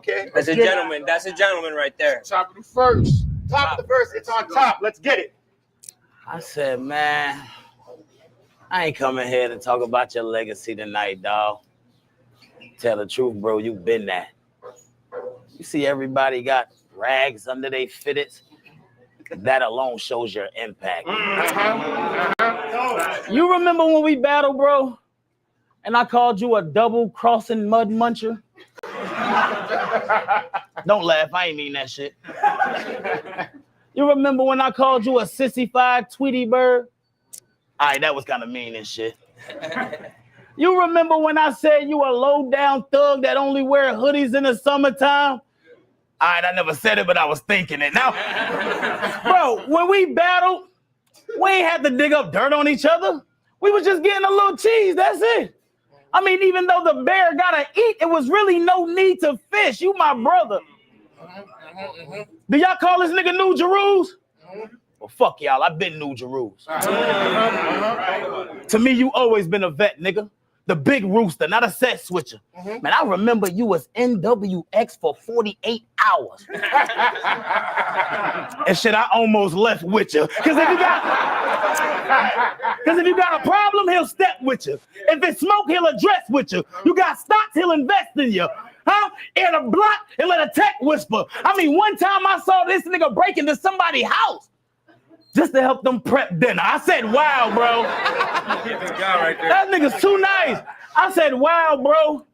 Okay. That's a gentleman. That's a gentleman right there. Top of the first. Top of the first. It's on top. Let's get it. I said, man, I ain't coming here to talk about your legacy tonight, dawg. Tell the truth, bro, you been that. You see everybody got rags under their fitteds. That alone shows your impact. You remember when we battled, bro? And I called you a double-crossing mud muncher? Don't laugh, I ain't mean that shit. You remember when I called you a sissified Tweety bird? All right, that was kind of mean and shit. You remember when I said you a low-down thug that only wear hoodies in the summertime? All right, I never said it, but I was thinking it. Now, bro, when we battled, we ain't had to dig up dirt on each other. We was just getting a little cheese, that's it. I mean, even though the bear gotta eat, it was really no need to fish. You my brother. Do y'all call this nigga New Jerus? Well, fuck y'all, I've been New Jerus. To me, you always been a vet, nigga. The big rooster, not a set switcher. Man, I remember you was NWX for 48 hours. And shit, I almost left with you. Because if you got a problem, he'll step with you. If it's smoke, he'll address with you. You got stocks, he'll invest in you. Huh? In a block, and let a tech whisper. I mean, one time I saw this nigga break into somebody's house just to help them prep dinner. I said, wow, bro. That nigga's too nice. I said, wow, bro.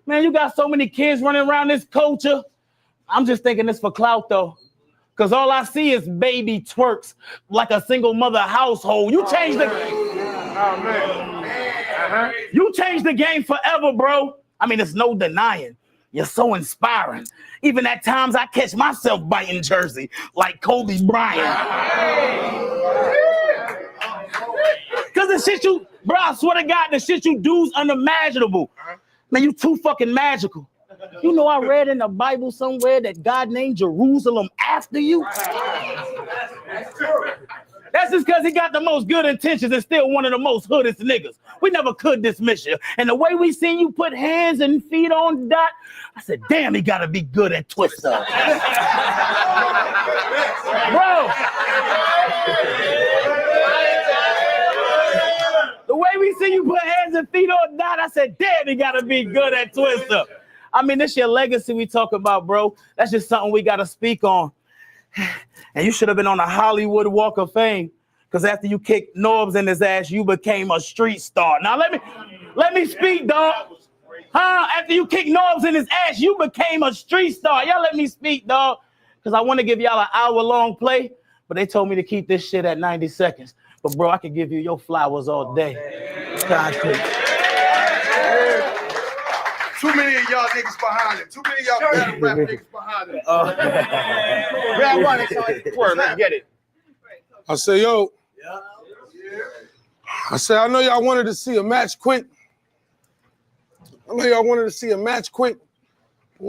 Man, you got so many kids running around this culture. I'm just thinking this for clout, though. Because all I see is baby twerks like a single mother household. You changed You changed the game forever, bro. I mean, there's no denying. You're so inspiring. Even at times I catch myself biting Jersey like Kobe Bryant. Because the shit you, bro, I swear to God, the shit you do is unimaginable. Man, you too fucking magical. You know, I read in the Bible somewhere that God named Jerusalem after you. That's just because he got the most good intentions and still one of the most hoodest niggas. We never could dismiss you. And the way we seen you put hands and feet on Dot, I said, damn, he gotta be good at Twister. Bro. The way we see you put hands and feet on Dot, I said, damn, he gotta be good at Twister. I mean, this your legacy we talk about, bro. That's just something we gotta speak on. And you should have been on the Hollywood Walk of Fame, because after you kicked Norbs in his ass, you became a street star. Now let me speak, dog. Huh? After you kicked Norbs in his ass, you became a street star. Y'all let me speak, dog, because I want to give y'all an hour-long play, but they told me to keep this shit at 90 seconds. But bro, I could give you your flowers all day. Too many of y'all niggas behind it. Too many of y'all battle rap niggas behind it. Grab one, let's get it. I say, yo. I said, I know y'all wanted to see a match quick. When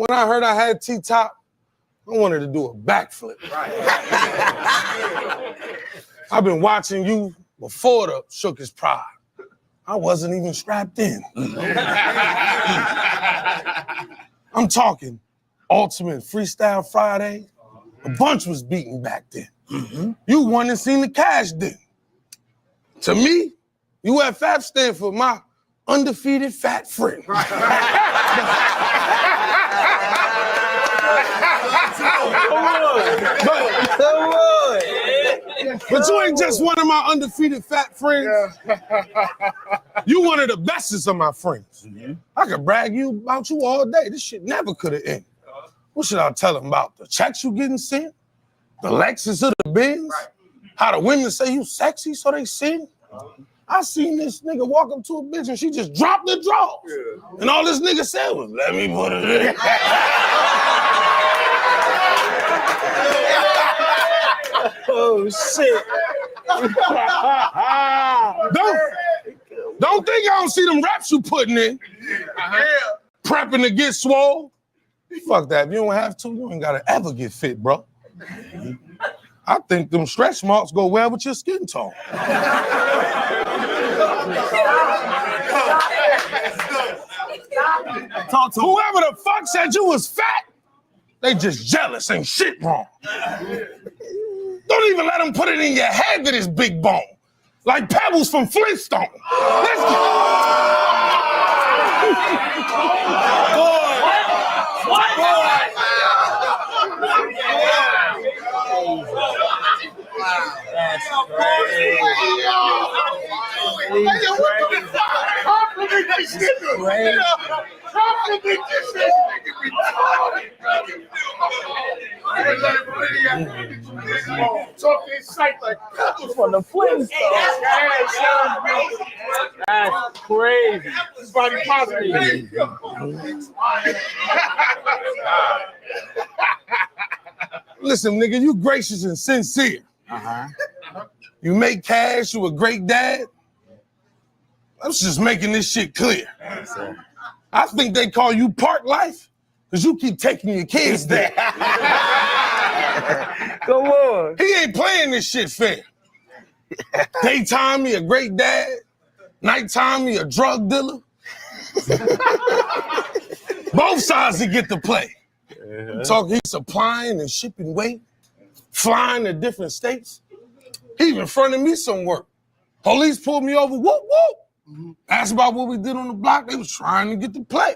I heard I had T-Top, I wanted to do a backflip. Right. I've been watching you before the shook his pride. I wasn't even strapped in. I'm talking Ultimate Freestyle Friday. A bunch was beaten back then. You won and seen the cash then. To me, UFF stand for my undefeated fat friend. But you ain't just one of my undefeated fat friends. You one of the bestest of my friends. I could brag about you all day. This shit never could have ended. What should I tell them about? The checks you getting sent? The Lexus or the Benz? How the women say you sexy so they sing? I seen this nigga walk up to a bitch and she just dropped the drawers. And all this nigga said was, let me put it in. Oh, shit. Don't think I don't see them raps you putting in. Prepping to get swole. Fuck that. If you don't have to, you ain't gotta ever get fit, bro. I think them stretch marks go well with your skin tone. Talk to whoever the fuck said you was fat, They just jealous, ain't shit wrong. Don't even let them put it in your head that it's big bone. Like Pebbles from Flintstone. Let's go. Talk this sight like from the Flintstones. That's crazy. body positive. Listen, nigga, you gracious and sincere. You make cash, you a great dad. I was just making this shit clear. I think they call you Park Life because you keep taking your kids there. Go on. He ain't playing this shit fair. Daytime, he a great dad. Nighttime, he a drug dealer. Both sides he get to play. He's supplying and shipping weight, flying to different states. He even fronted me some work. Police pulled me over, whoop, whoop. Asked about what we did on the block. They was trying to get the play.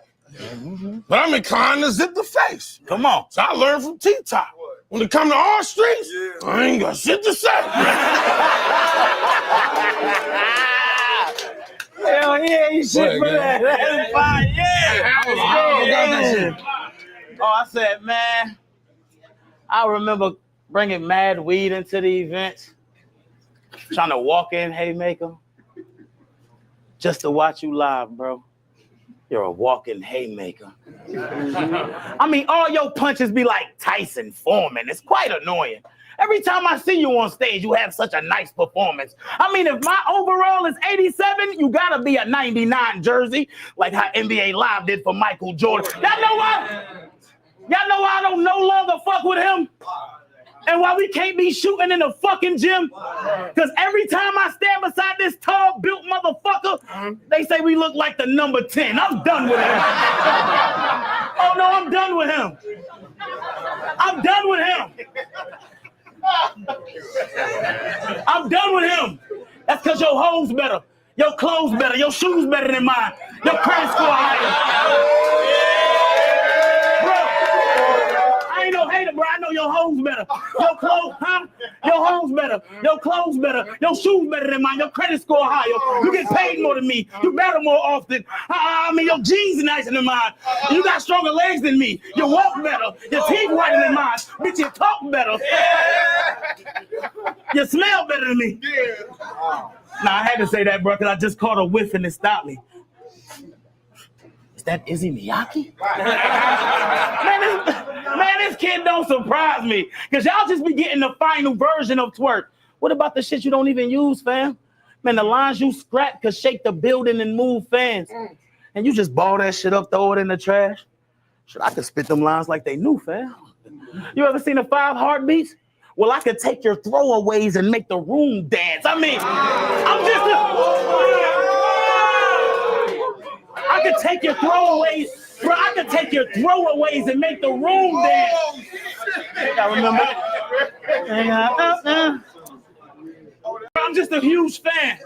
But I'm inclined to zip the face. Come on. So I learned from T-Top. When it come to our streets, I ain't got shit to say. Hell yeah, you shit for that. That's fine, yeah. Oh, I said, man, I remember bringing mad weed into the events, trying to walk in Haymaker, just to watch you live, bro. You're a walking haymaker. I mean, all your punches be like Tyson Foreman. It's quite annoying. Every time I see you on stage, you have such a nice performance. I mean, if my overall is 87, you gotta be a 99 jersey, like how NBA Live did for Michael Jordan. Y'all know why? Y'all know why I don't no longer fuck with him? And why we can't be shooting in the fucking gym? Because every time I stand beside this tall, built motherfucker, they say we look like the number 10. I'm done with him. Oh no, I'm done with him. I'm done with him. I'm done with him. That's because your hoes better. Your clothes better. Your shoes better than mine. Your credit score higher. I ain't no hater, bro. I know your hoes better. Your clothes, huh? Your hoes better. Your clothes better. Your shoes better than mine. Your credit score higher. You get paid more than me. You battle more often. I mean, your jeans are nicer than mine. You got stronger legs than me. You walk better. Your teeth whiter than mine. Bitch, you talk better. You smell better than me. Nah, I had to say that, bro, because I just caught a whiff and it stopped me. Is that Izzy Miyake? Man, this kid don't surprise me. Because y'all just be getting the final version of twerk. What about the shit you don't even use, fam? Man, the lines you scrap could shake the building and move fans. And you just ball that shit up, throw it in the trash. Shit, I could spit them lines like they new, fam. You ever seen the 5 Heartbeats? Well, I could take your throwaways and make the room dance. I mean, I could take your throwaways, bro. I could take your throwaways and make the room dance. I remember. I'm just a huge fan,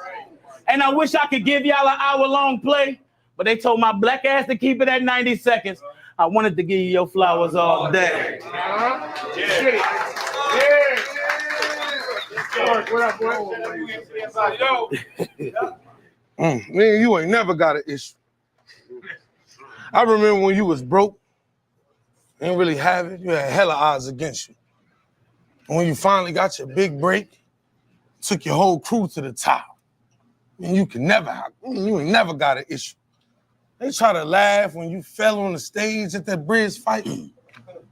and I wish I could give y'all an hour-long play, but they told my black ass to keep it at 90 seconds. I wanted to give you your flowers all day. Man, you ain't never got an issue. I remember when you was broke, didn't really have it, you had hella odds against you. And when you finally got your big break, took your whole crew to the top, and you ain't never got an issue. They try to laugh when you fell on the stage at that bridge fight,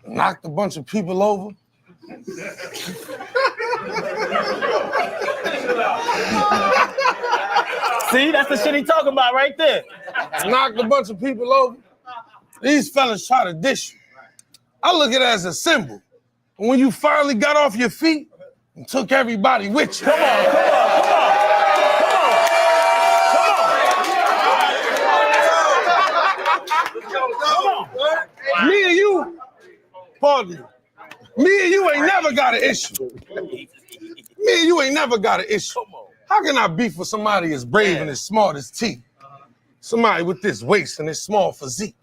knocked a bunch of people over. See, that's the shit he talking about right there. Knocked a bunch of people over. These fellas try to dish you. I look at it as a symbol. And when you finally got off your feet and took everybody with you. Come on. Me and you Pardon me. Me and you ain't never got an issue. Me and you ain't never got an issue. How can I beef with somebody as brave and as smart as T? Somebody with this waist and this small physique.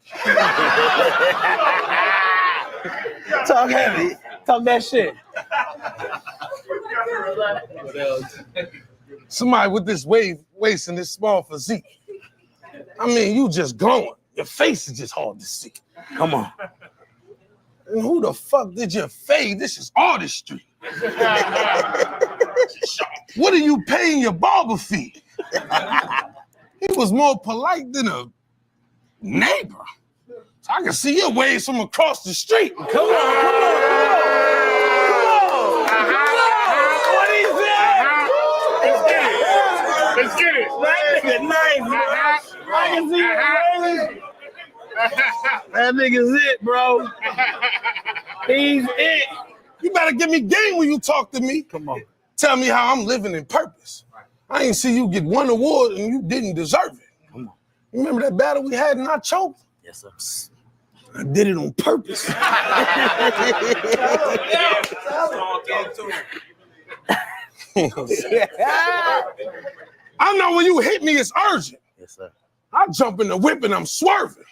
Talk heavy. Talk that shit. Somebody with this waist and this small physique. I mean, you just glowing. Your face is just hard to see. Come on. And who the fuck did you fade? This is artistry. What are you paying your barber fee? He was more polite than a neighbor. So I can see your waves from across the street. Come on, come on, come on. Come on. What he said? Let's get it. That nigga nice, bro. I can see your waves. That nigga's it, bro. He's it. You better give me game when you talk to me. Come on. Tell me how I'm living in purpose. I ain't see you get one award and you didn't deserve it. Come on. You remember that battle we had and I choked? Yes, sir. I did it on purpose. I know when you hit me, it's urgent. Yes, sir. I jump in the whip and I'm swerving.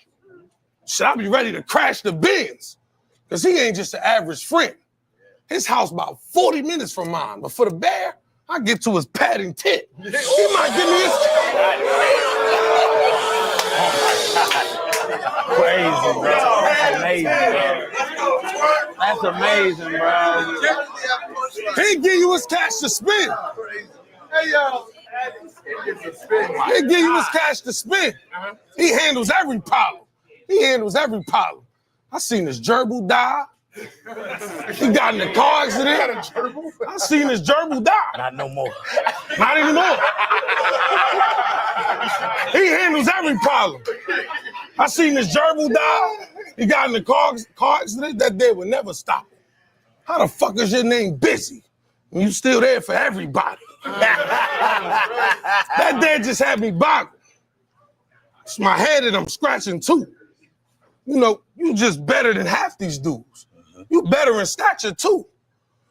Should I be ready to crash the Benz? Because he ain't just an average friend. His house about 40 minutes from mine. But for the bear, I get to his padding tit. He might give me his... Crazy, bro. That's amazing, bro. That's amazing, bro. He give you his cash to spend. Hey, yo. He give you his cash to spend. He handles every problem. He handles every problem. I seen his gerbil die. He got in a car accident. I seen his gerbil die. Not no more. Not anymore. He handles every problem. I seen his gerbil die. He got in a car accident. That day would never stop. How the fuck is your name Busy? And you still there for everybody? That day just had me boggled. It's my head that I'm scratching too. You know, you just better than half these dudes. You better in stature too.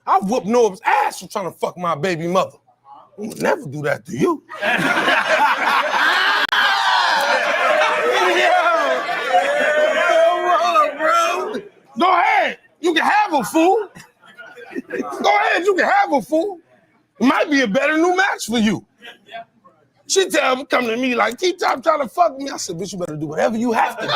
I whooped Norb's ass for trying to fuck my baby mother. I would never do that to you. Go ahead. You can have a fool. Go ahead, you can have a fool. It might be a better new match for you. She come to me like, T-Top trying to fuck me. I said, bitch, you better do whatever you have to do.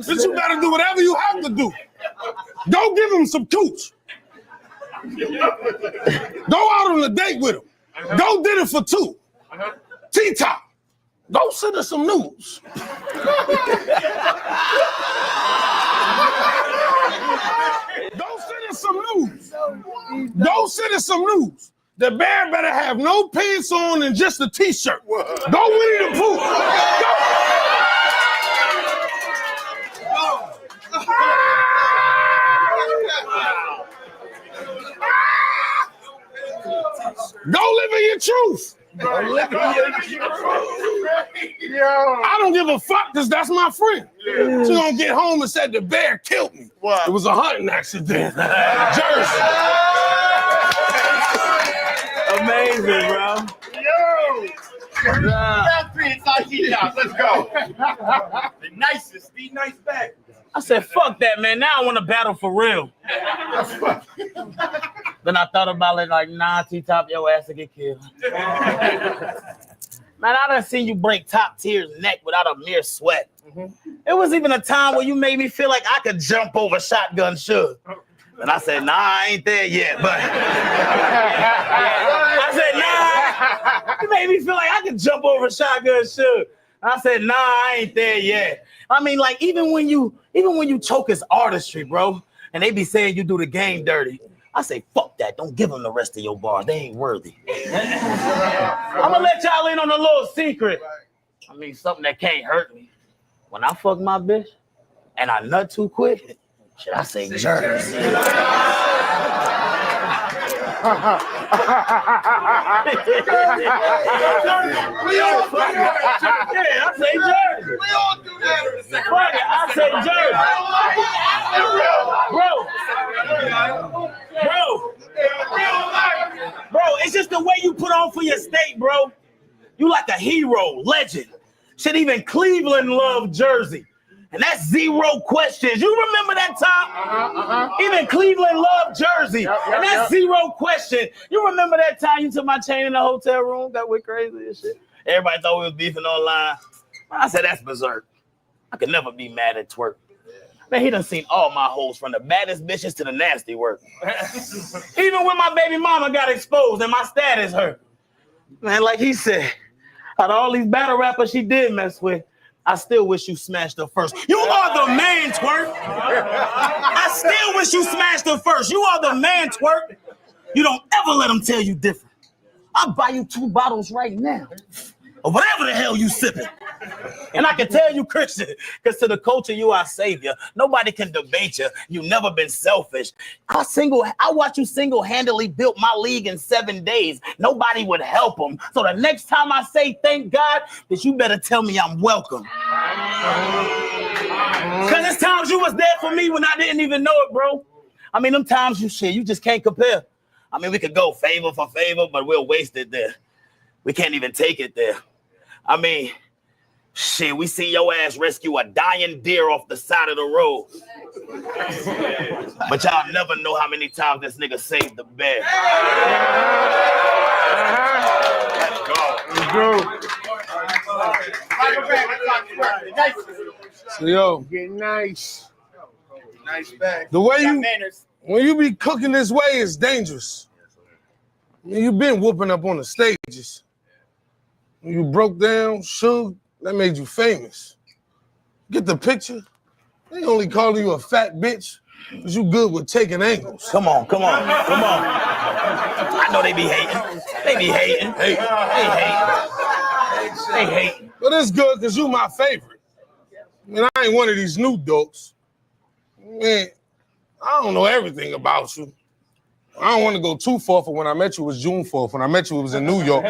Bitch, you better do whatever you have to do. Go give him some cooch. Go out on a date with him. Go dinner for two. T-Top. Go send us some news. Go send us some news. Go send us some news. The bear better have no pants on and just a t-shirt. Go Winnie the Pooh. Go live in your truth. I don't give a fuck because that's my friend. She gonna get home and said the bear killed me. What? It was a hunting accident. Jersey. Amazing, bro. Let's go. The nicest, the nice back. I said, fuck that, man. Now I want to battle for real. Then I thought about it like, nah, T-Top, your ass to get killed. Man, I done seen you break top tier's neck without a mere sweat. It was even a time where you made me feel like I could jump over Shotgun Suge. And I said, nah, I ain't there yet, but I said, nah. You made me feel like I could jump over Shotgun Suge. I said, nah, I ain't there yet. I mean, like, even when you choke his artistry, bro, and they be saying you do the game dirty, I say, fuck that. Don't give them the rest of your bars. They ain't worthy. I'm gonna let y'all in on a little secret. I mean, something that can't hurt me. When I fuck my bitch and I nut too quick, should I say Jersey? I say Jersey. We all do that. Fuck it, I say Jersey. Bro, it's just the way you put on for your state, bro. You like a hero, legend. Shit, even Cleveland loved Jersey. And that's zero questions. You remember that time? Even Cleveland loved Jersey. And that's zero question. You remember that time you took my chain in the hotel room? That went crazy and shit. Everybody thought we was beefing online. I said, that's berserk. I could never be mad at twerk. Man, he done seen all my hoes from the baddest bitches to the nasty work. Even when my baby mama got exposed and my status hurt. Man, like he said, out of all these battle rappers she did mess with, I still wish you smashed her first. You are the man, twerk. I still wish you smashed her first. You are the man, twerk. You don't ever let them tell you different. I'll buy you 2 bottles right now of whatever the hell you sipping. And I can tell you, Christian, because to the culture, you are savior. Nobody can debate you. You've never been selfish. I watch you single-handedly built my league in 7 days. Nobody would help them. So the next time I say thank God, that you better tell me I'm welcome. Because there's times you was there for me when I didn't even know it, bro. I mean, them times you just can't compare. I mean, we could go favor for favor, but we'll waste it there. We can't even take it there. I mean, shit, we see your ass rescue a dying deer off the side of the road. But y'all never know how many times this nigga saved the bear. So yo, Get nice. Nice bag. the way when you be cooking this way, it's dangerous. I mean, you been whooping up on the stages. When you broke down, Suge, that made you famous. Get the picture? They only calling you a fat bitch because you good with taking angles. Come on. I know they be hating. They hating. But it's good because you my favorite. I mean, I ain't one of these new dokes. Man, I don't know everything about you. I don't want to go too far for when I met you was June 4th. When I met you, it was in New York.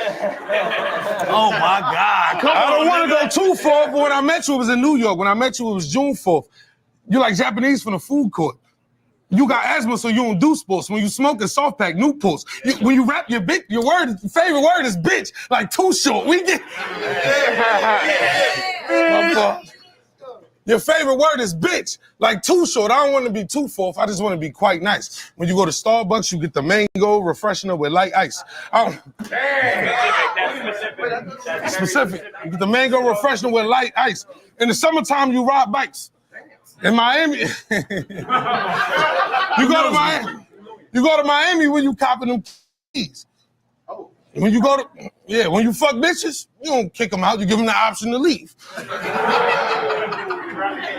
Oh my God. Come on. I don't want to go too far, but when I met you, it was in New York. When I met you, it was June 4th. You like Japanese from the food court. You got asthma, so you don't do sports. When you smoke a soft pack, Newports. When you rap your favorite word is bitch. Like Too Short. We get. Your favorite word is bitch, like Too Short. I don't want to be too forth. I just want to be quite nice. When you go to Starbucks, you get the mango refreshener with light ice. Specific. You get the mango refreshener with light ice. In the summertime, you ride bikes. In Miami, you go to Miami when you copping them keys. When you when you fuck bitches, you don't kick them out. You give them the option to leave.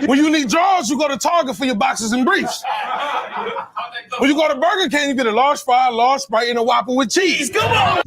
When you need drawers, you go to Target for your boxes and briefs. When you go to Burger King, you get a large fry, a large Sprite, and a Whopper with cheese. Come on!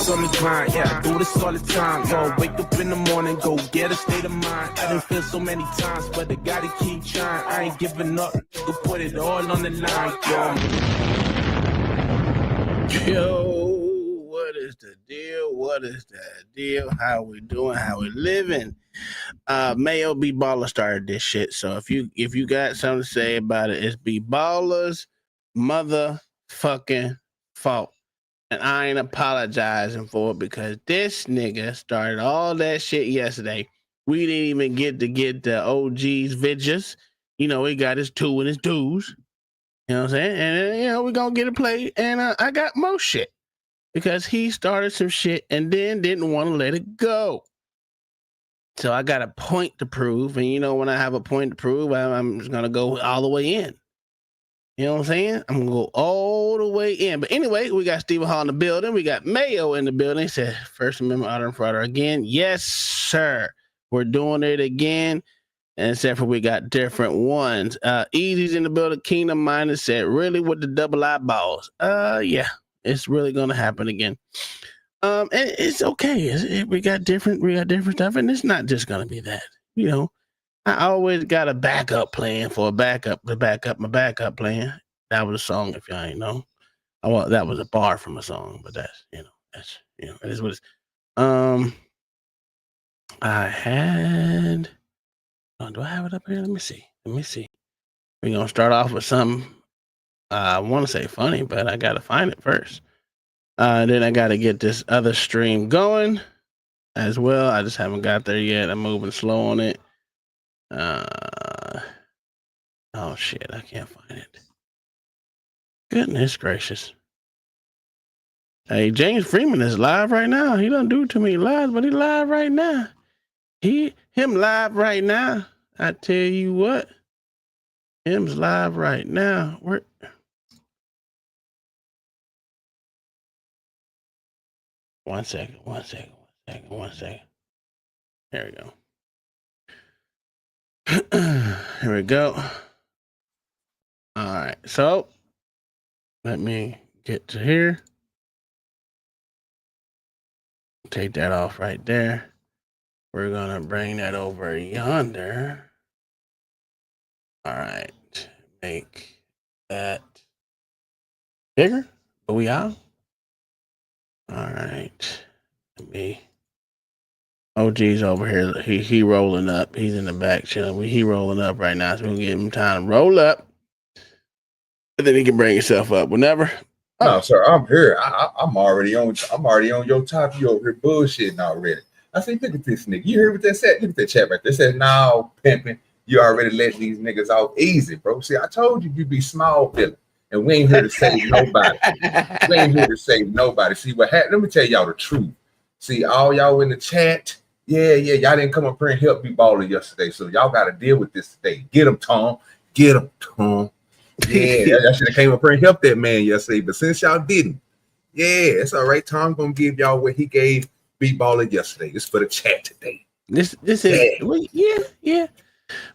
On the grind, yeah, I do this all the time. Yo, wake up in the morning, go get a state of mind. I done feel so many times, but I gotta keep trying. I ain't giving up, go put it all on the line, Yo, what is the deal? What is the deal? How we doing? How we living? Mayo B Baller started this shit. So if you got something to say about it, it's B Baller's motherfucking fault. And I ain't apologizing for it because this nigga started all that shit yesterday. We didn't even get the OG's vidges. You know, he got his 2 and his 2s. You know what I'm saying? And, we're going to get a play. And I got more shit because he started some shit and then didn't want to let it go. So I got a point to prove. And, when I have a point to prove, I'm just going to go all the way in. You know what I'm saying? I'm going to go all the way in. But anyway, we got Stephen Hall in the building. We got Mayo in the building. He said, First Amendment, Auditor, and Frauditor again. Yes, sir. We're doing it again. And except for we got different ones. Easy's in the building. Kingdom Minded said, really with the double eyeballs? Yeah, it's really going to happen again. And it's okay. We got different stuff. And it's not just going to be that, I always got a backup plan for a backup to back up my backup plan. That was a song, if y'all ain't know. Well, that was a bar from a song, but that's it is what it's. I had. Do I have it up here? Let me see. We're gonna start off with something. I want to say funny, but I gotta find it first. Then I gotta get this other stream going as well. I just haven't got there yet. I'm moving slow on it. Oh shit, I can't find it. Goodness gracious. Hey, James Freeman is live right now. He don't do too many lives, but he live right now. Him live right now. I tell you what. Him's live right now. One second. There we go. Here we go. All right, so let me get to here. Take that off right there. We're gonna bring that over yonder. All right, make that bigger. Are we out? All right, OG's over here. He rolling up. He's in the back chilling. He rolling up right now, so we'll give him time to roll up. And then he can bring himself up whenever. No, sir, I'm here. I'm already on your top. You over here bullshitting already. I say, look at this nigga. You heard what they said? Look at that chat right there. They said, no, pimping. You already let these niggas off easy, bro. See, I told you be small feeling. And we ain't here to save nobody. We ain't here to save nobody. See what happened? Let me tell y'all the truth. See, all y'all in the chat, yeah, y'all didn't come up here and help me baller yesterday. So y'all got to deal with this today. Get him, Tom. Get him, Tom. Yeah, I should have came up here and helped that man yesterday, but since y'all didn't, yeah, it's all right. Tom gonna give y'all what he gave B-Baller yesterday. It's for the chat today. This is yeah.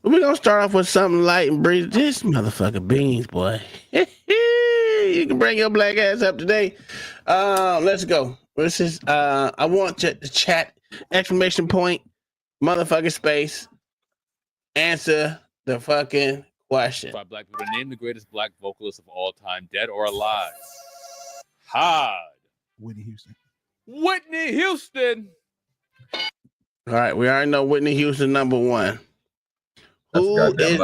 We're gonna start off with something light and breezy. This motherfucker beans, boy. You can bring your black ass up today. Let's go. This is I want the chat exclamation point motherfucking space answer the fucking question. By black people, name the greatest black vocalist of all time, dead or alive. Hard. Whitney Houston. Whitney Houston. All right, we already know Whitney Houston number one. Who is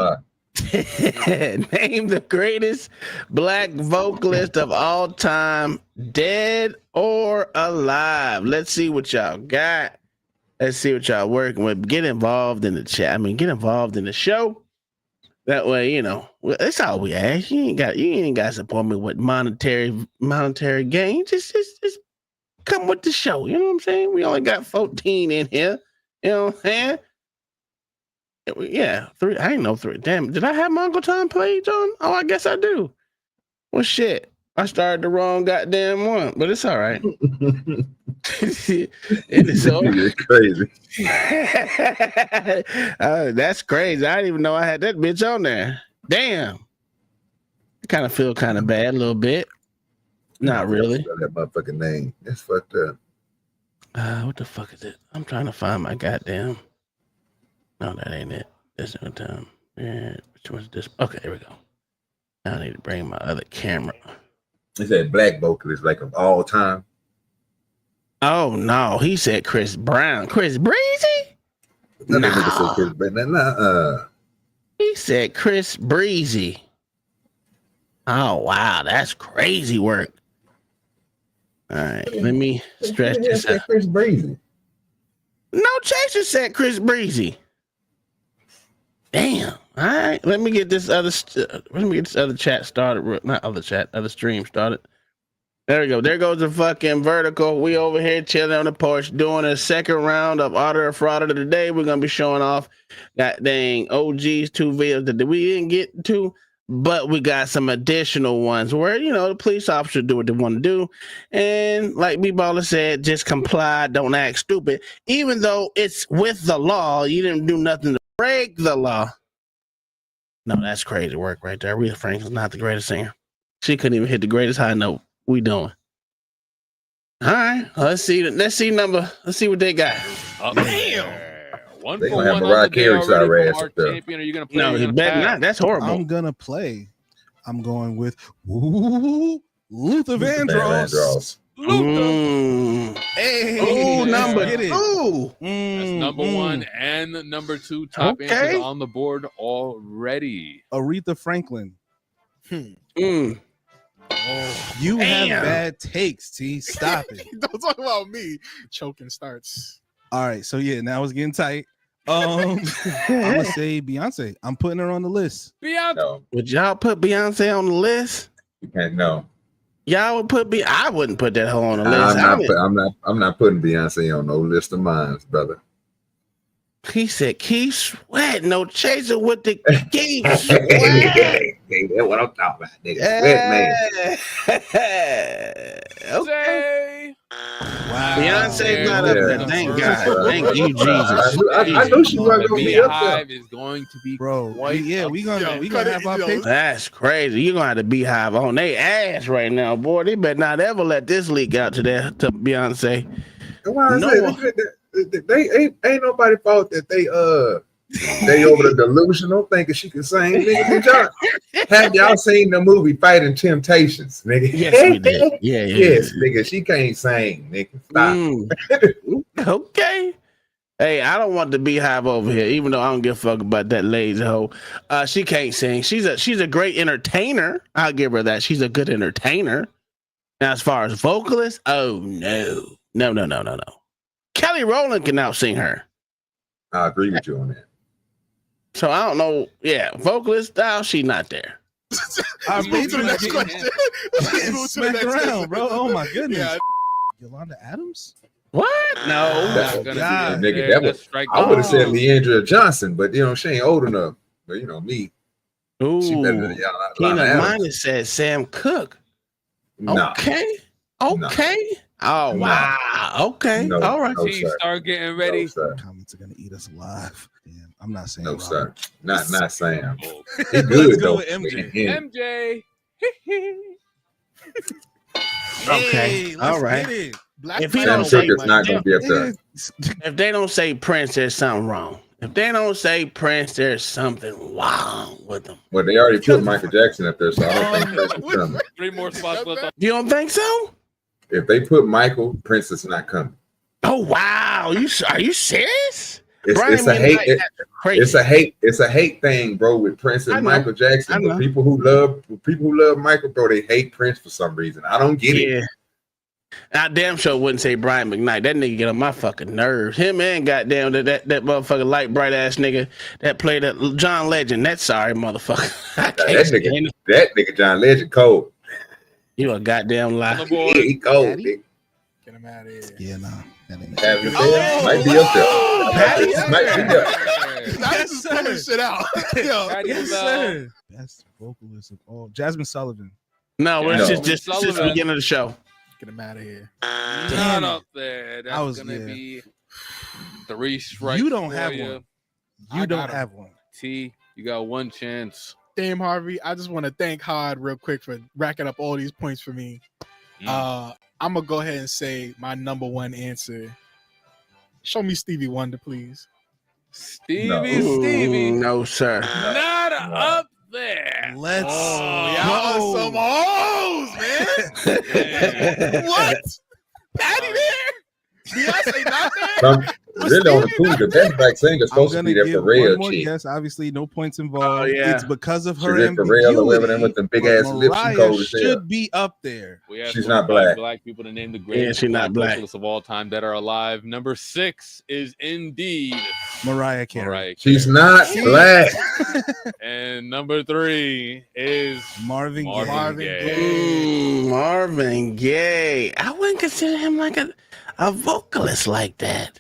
name the greatest black vocalist of all time, dead or alive? Let's see what y'all got. Let's see what y'all working with. Get involved in the chat. Get involved in the show. That way, that's all we ask. You ain't got to support me with monetary gain. Just come with the show. You know what I'm saying? We only got 14 in here. You know what I'm saying? Yeah, 3. I ain't know 3. Damn, did I have my Uncle Tom page on? Oh, I guess I do. Well, shit. I started the wrong goddamn one, but it's all right. It is so crazy. That's crazy. I didn't even know I had that bitch on there. Damn. I kind of feel kind of bad a little bit. Not really. That motherfucking name. That's fucked up. What the fuck is it? I'm trying to find my goddamn. No, that ain't it. That's no time. Yeah, which one's this? Okay, here we go. Now I need to bring my other camera. He said black vocalist like of all time. Oh no, he said Chris Brown. Chris Breezy? No. He said Chris Breezy. Oh wow, that's crazy work. All right, let me stretch Who this said out. Chris Breezy? No chaser said Chris Breezy. Damn. All right, let me get this other chat started. Not other chat, other stream started. There we go. There goes the fucking vertical. We over here chilling on the porch doing a second round of Auditor Frauditor today. We're gonna be showing off that dang OG's 2 videos that we didn't get to, but we got some additional ones where the police officers do what they want to do, and like B-Baller said, just comply, don't act stupid. Even though it's with the law, you didn't do nothing to break the law. No, that's crazy work right there. Aretha Franklin's not the greatest singer. She couldn't even hit the greatest high note. We doing. All right. Let's see what they got. Damn. One They for gonna have one Mariah on the day Carey side already ass from our up there. champion. Are you gonna play? No, he better not. That's horrible. I'm gonna play. I'm going with Luther Vandross. Hey, Oh, number get it. 2. That's number one and number 2 top answers on the board already. Aretha Franklin. Mm. You have Damn. bad takes, T. Stop it. Don't talk about me. Choking starts. All right, so yeah, now it's getting tight. I'm gonna say Beyonce. I'm putting her on the list. Beyonce. No, Would y'all put Beyonce on the list? you can't. No, Y'all would put I wouldn't put that hoe on the list. I'm not putting Beyonce on no list of mine, brother. He said, keep sweating. No chaser with the keep sweating. That's what I'm talking about, nigga. Sweat man. Okay. Wow. Beyonce's not up there. Thank God. Thank you, Jesus. I knew she wasn't The gonna be up there. Beehive is going to be Bro, we gonna have our yo. papers. That's crazy. You're gonna have to Beehive on their ass right now, boy. They better not ever let this leak out to Beyonce. That's why I No. said they ain't nobody fault that they over the delusional thinking she can sing. Nigga, have y'all seen the movie Fighting Temptations, nigga? Yes, we did. Yeah. Yes, nigga, she can't sing, nigga. Stop. Okay. Hey, I don't want the Beehive over here, even though I don't give a fuck about that lazy hoe. She can't sing. She's a great entertainer. I'll give her that. She's a good entertainer. Now, as far as vocalist, oh no. Kelly Rowland can now sing her. I agree with you on that. So I don't know. Yeah, vocalist style, she not there. Our Move to the next papers question. getting Move to the smacked next around, question. bro. Oh my goodness. Yeah. Yolanda Adams? What? No. That's Not gonna God. be Nigga, there. that That's was- strike I would have said one. Leandra Johnson, but she ain't old enough. But me, she better than Ooh. y'all. Tina Minus said Sam Cooke. Nah, Okay. No. Okay. Oh, No. wow. Okay. No. All right. No, Team sir. start getting ready. no, sir. Comments are gonna eat us alive. Damn, I'm not saying No, Robert. sir. Not Sam. Oh, He good Let's go though. with MJ. Yeah. MJ. Okay. Hey, All let's right. get it. Black If he Sam don't Panther say Cooke is might not be- gonna be up there. If they don't say Prince, there's something wrong. If they don't say Prince, there's something wrong with them. Well, they already put Michael Jackson up there, so I don't think Prince is coming. 3 more spots left. You don't think so? If they put Michael, Prince is not coming. Oh wow! Are you serious? It's a McKnight, hate. that's crazy. It's a hate thing, bro, with Prince I and know. Michael Jackson. I know. But people who love Michael, bro, they hate Prince for some reason. I don't get it. Yeah. I damn sure wouldn't say Brian McKnight. That nigga get on my fucking nerves. Him and goddamn that motherfucking light bright ass nigga that played that John Legend. That sorry motherfucker. I can't stand him. That nigga John Legend cold. You a goddamn On lie. the board. He cold. Daddy? Nigga. Get him out of here. Yeah, nah. That ain't Have you said? Might be up there. Patty? Might be up. Now this is pulling shit out. Yo, Patty Yes, LaBelle. sir. Best vocalist of all. Jasmine Sullivan. No, Yeah. it's No. just the Sullivan. beginning of the show. get him out of here. Not up there. That's I was- gonna yeah. be 3 strikes. You don't for have you. one. I You don't got him. have one. T, you got 1 chance. Damn, Harvey. I just want to thank Hard real quick for racking up all these points for me. I'm gonna go ahead and say my number one answer. Show me Stevie Wonder, please. Stevie, No. Stevie. No, sir. Not up there. Let's Y'all go. are some hoes, man. What? Patty there? Beyonce not there? Really on the cool, the best black singer I'm supposed to gonna be there give for real one more chick. guess. Obviously, no points involved. yeah. It's because of her Sheree Pharrell or whatever, them ambiguity. with the big but ass lips, she Mariah cold as hell. should be up there. We have She's not 25 black. black people to name the Yeah, greatest she's black not black. vocalists of all time that are alive. Number 6 is indeed Mariah Carey. Mariah Carey. She's not black. And number 3 is Marvin Gaye. Marvin Gaye. I wouldn't consider him like a vocalist like that.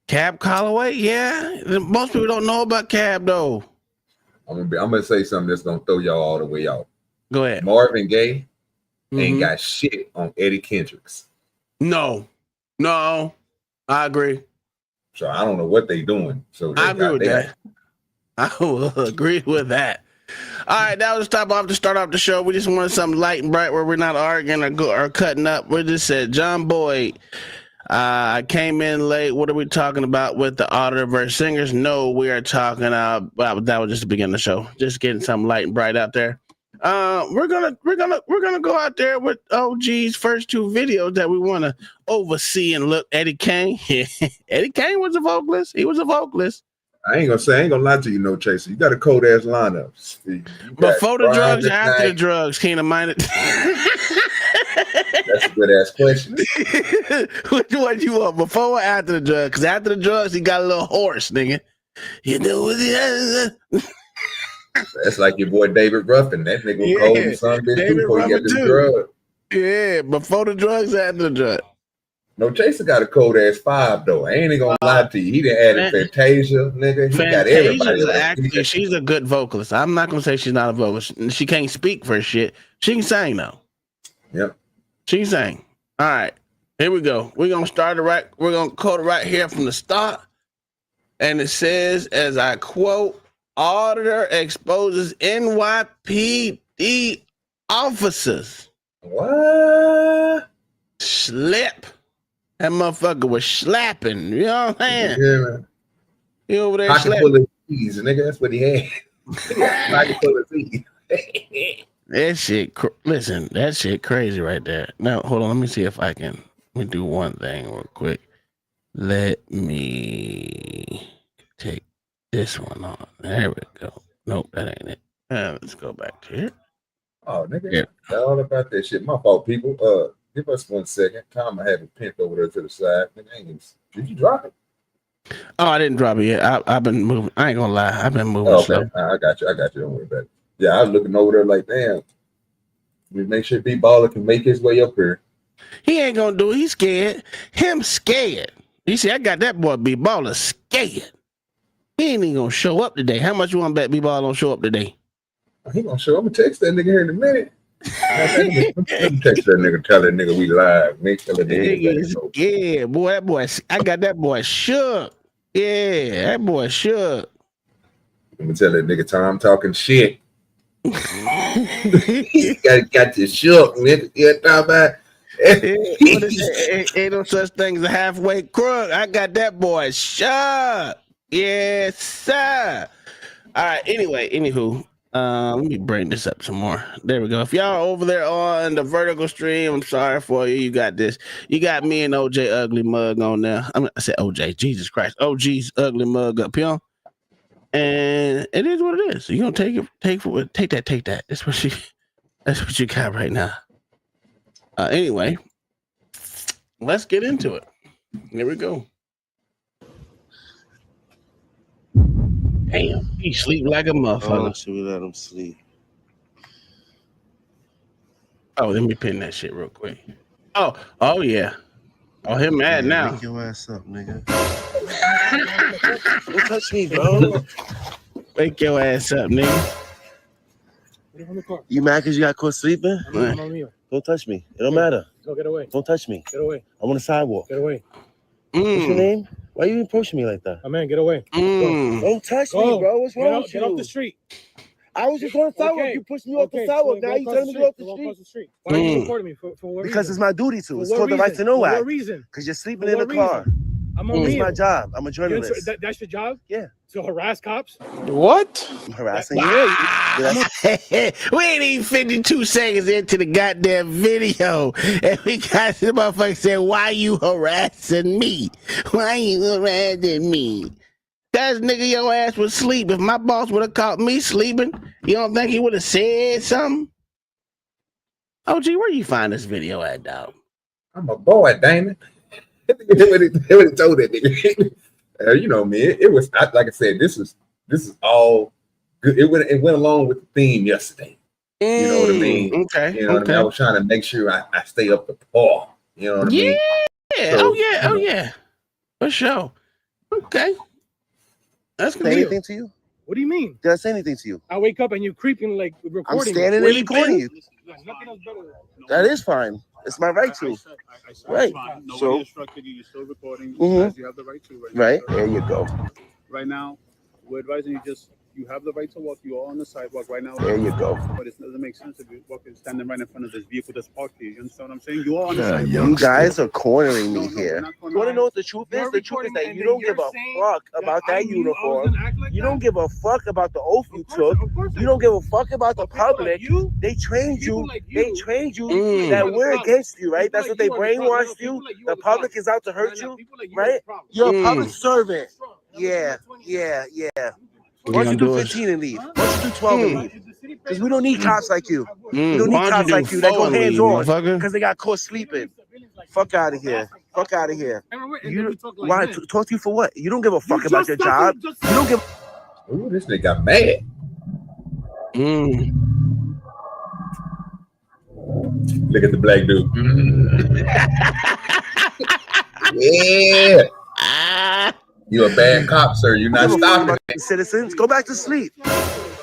Cab Calloway, yeah. Most people don't know about Cab though. I'm gonna say something that's gonna throw y'all all the way out. Go ahead. Marvin Gaye ain't Mhm. got shit on Eddie Kendricks. No, I agree. So I don't know what they doing. So I agree with that. I will agree with that. All right, that was to start off the show. We just wanted something light and bright where we're not arguing or cutting up. We just said, John Boyd, I came in late. What are we talking about with the Auditor versus Singers? No, we are talking about that was just the beginning of the show. Just getting something light and bright out there. We're gonna go out there with OG's first 2 videos that we want to oversee and look. Eddie Kane, Eddie Kane was a vocalist. He was a vocalist. I ain't gonna lie to you, no chaser. You got a cold ass lineup. Before the drugs, after the drugs, Keenan minded. That's a good ass question. Which one you want, before or after the drugs? Because after the drugs, he got a little hoarse, nigga. You know what he has? That's like your boy David Ruffin. That nigga was cold and son bitch too before he got the drug. Yeah, before the drugs, after the drugs. No, Chaser got a cold ass 5 though. I ain't even gonna lie to you. He done added Fantasia, nigga. He got everybody. Actually, she's a good vocalist. I'm not gonna say she's not a vocalist. She can't speak for shit. She can sing though. Yep. She can sing. All right, here we go. We're gonna start it right. We're gonna quote it right here from the start, and it says, as I quote, "Auditor exposes NYPD officers." What? Slip. That motherfucker was slapping. You know what I'm saying? Yeah, man. He over there Pocket slapping. full of cheese, nigga. That's what he had. Pocket full of cheese. That shit, listen, that shit crazy right there. Now, hold on. Let me see if I can. Let me do one thing real quick. Let me take this one on. There we go. Nope, that ain't it. Let's go back to here. Oh, nigga. Yeah. All about that shit. My fault, people. Give us 1 second. Tom, I have it pinned over there to the side. Nigga, did you drop it? Oh, I didn't drop it yet. I've been moving. I ain't gonna lie. I've been moving slow. Okay. I got you. Don't worry about it. Yeah, I was looking over there like, damn. We make sure B-Baller can make his way up here. He ain't gonna do it. He's scared. Him scared. You see, I got that boy B-Baller scared. He ain't even gonna show up today. How much you want to bet B-Baller don't show up today? He gonna show. I'm gonna text that nigga here in a minute. Let me text that nigga, tell that nigga we live. Make sure that nigga. Yeah, boy, that boy. I got that boy shook. Yeah, that boy shook. I'm gonna tell that nigga Tom talking shit. got this shook, nigga. You know about? Ain't no such thing as a halfway crook. I got that boy shook. Yes, sir. All right. Anywho. Let me bring this up some more. There we go. If y'all are over there on the vertical stream, I'm sorry for you. You got this. You got me and OJ Ugly Mug on there. I said OJ. Jesus Christ. OG's Ugly Mug up here. And it is what it is. You gonna take that. That's what you got right now. Anyway, let's get into it. Here we go. Damn, he sleep like a motherfucker. Oh, should we let him sleep? Oh, let me pin that shit real quick. Oh yeah. Oh, him mad now. Wake your ass up, nigga. Don't touch me, bro. Wake your ass up, nigga. You mad because you got caught sleeping? Don't touch me. It don't matter. Go, get away. Don't touch me. Get away. I'm on the sidewalk. Get away. What's your name? Why you approaching me like that? Oh, man, get away. Don't touch me, bro. What's wrong with you? Get off the street. I was just on the sidewalk. Okay. You pushed me off the sidewalk. Now you telling me to go off the street. Why are you recording me? For what Because reason? it's my duty to. It's For called what the Right to Know reason? For Act. what reason? Because you're sleeping For in the what car. reason? I'm on It's me. my job. I'm a journalist. That's your job? Yeah. To harass cops? What? I'm harassing you. Wow. We ain't even 52 seconds into the goddamn video, and we got the motherfucker saying, "Why you harassing me? Why you harassing me?" That nigga, your ass was asleep. If my boss would have caught me sleeping, you don't think he would have said something? OG, where you find this video at, dog? I'm a boy, Damon. What he told that nigga. You know, man, it was like I said. This is all good. It went along with the theme yesterday. You know what I mean? Okay. You know what I mean? I was trying to make sure I stay up to par. You know what I mean? Yeah. So, Oh yeah. For sure. Okay. That's Say good. anything to you? What do you mean? Did I say anything to you? I wake up and you're creeping like recording. I'm standing Where and recording you. Nothing else better. That is fine. It's my right to. Right. So. Instructed you. You're still recording. Mhm. As you have the right to. Right. There you go. Right now, we're advising you you have the right to walk. You are on the sidewalk right now. There you go. But it doesn't make sense if you're standing right in front of this vehicle that's parked here. You understand what I'm saying? You are on the sidewalk. You guys are cornering me here. You want to know what the truth is? The truth is that you don't give a fuck about that uniform. You don't give a fuck about the oath you took. You don't give a fuck about the public. They trained you. They trained you that we're against you, right? That's what they brainwashed you. The public is out to hurt you, right? You're a public servant. Yeah. Why don't you do 15 and leave? Why don't you do 12 and leave? Because we don't need cops like you. We don't need cops like you that go hands on because they got caught sleeping. Fuck out of here. Fuck out of here. Why talk to you for what? You don't give a fuck about your job. You don't give. Ooh, this nigga got mad. Look at the black dude. Yeah. You a bad cop, sir. You're not stopping. Citizens, go back to sleep.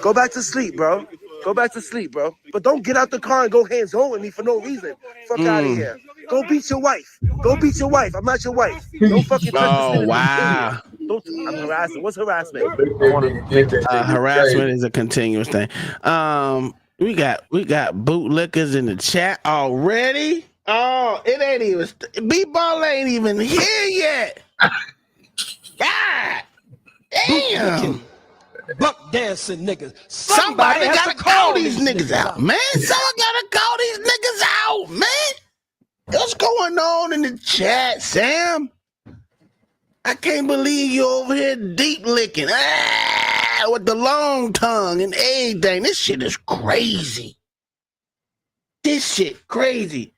Go back to sleep, bro. Go back to sleep, bro. But don't get out the car and go hands on with me for no reason. Fuck out of here. Go beat your wife. Go beat your wife. I'm not your wife. Don't fucking touch the wow. I'm harassing. What's harassment? Harassment is a continuous thing. We got bootlickers in the chat already. Oh, it ain't even B-ball ain't even here yet. God damn. Buck dancing niggas. Somebody gotta call these niggas out, man. Someone gotta call these niggas out, man. What's going on in the chat, Sam? I can't believe you over here deep licking. With the long tongue and everything. This shit is crazy. This shit crazy.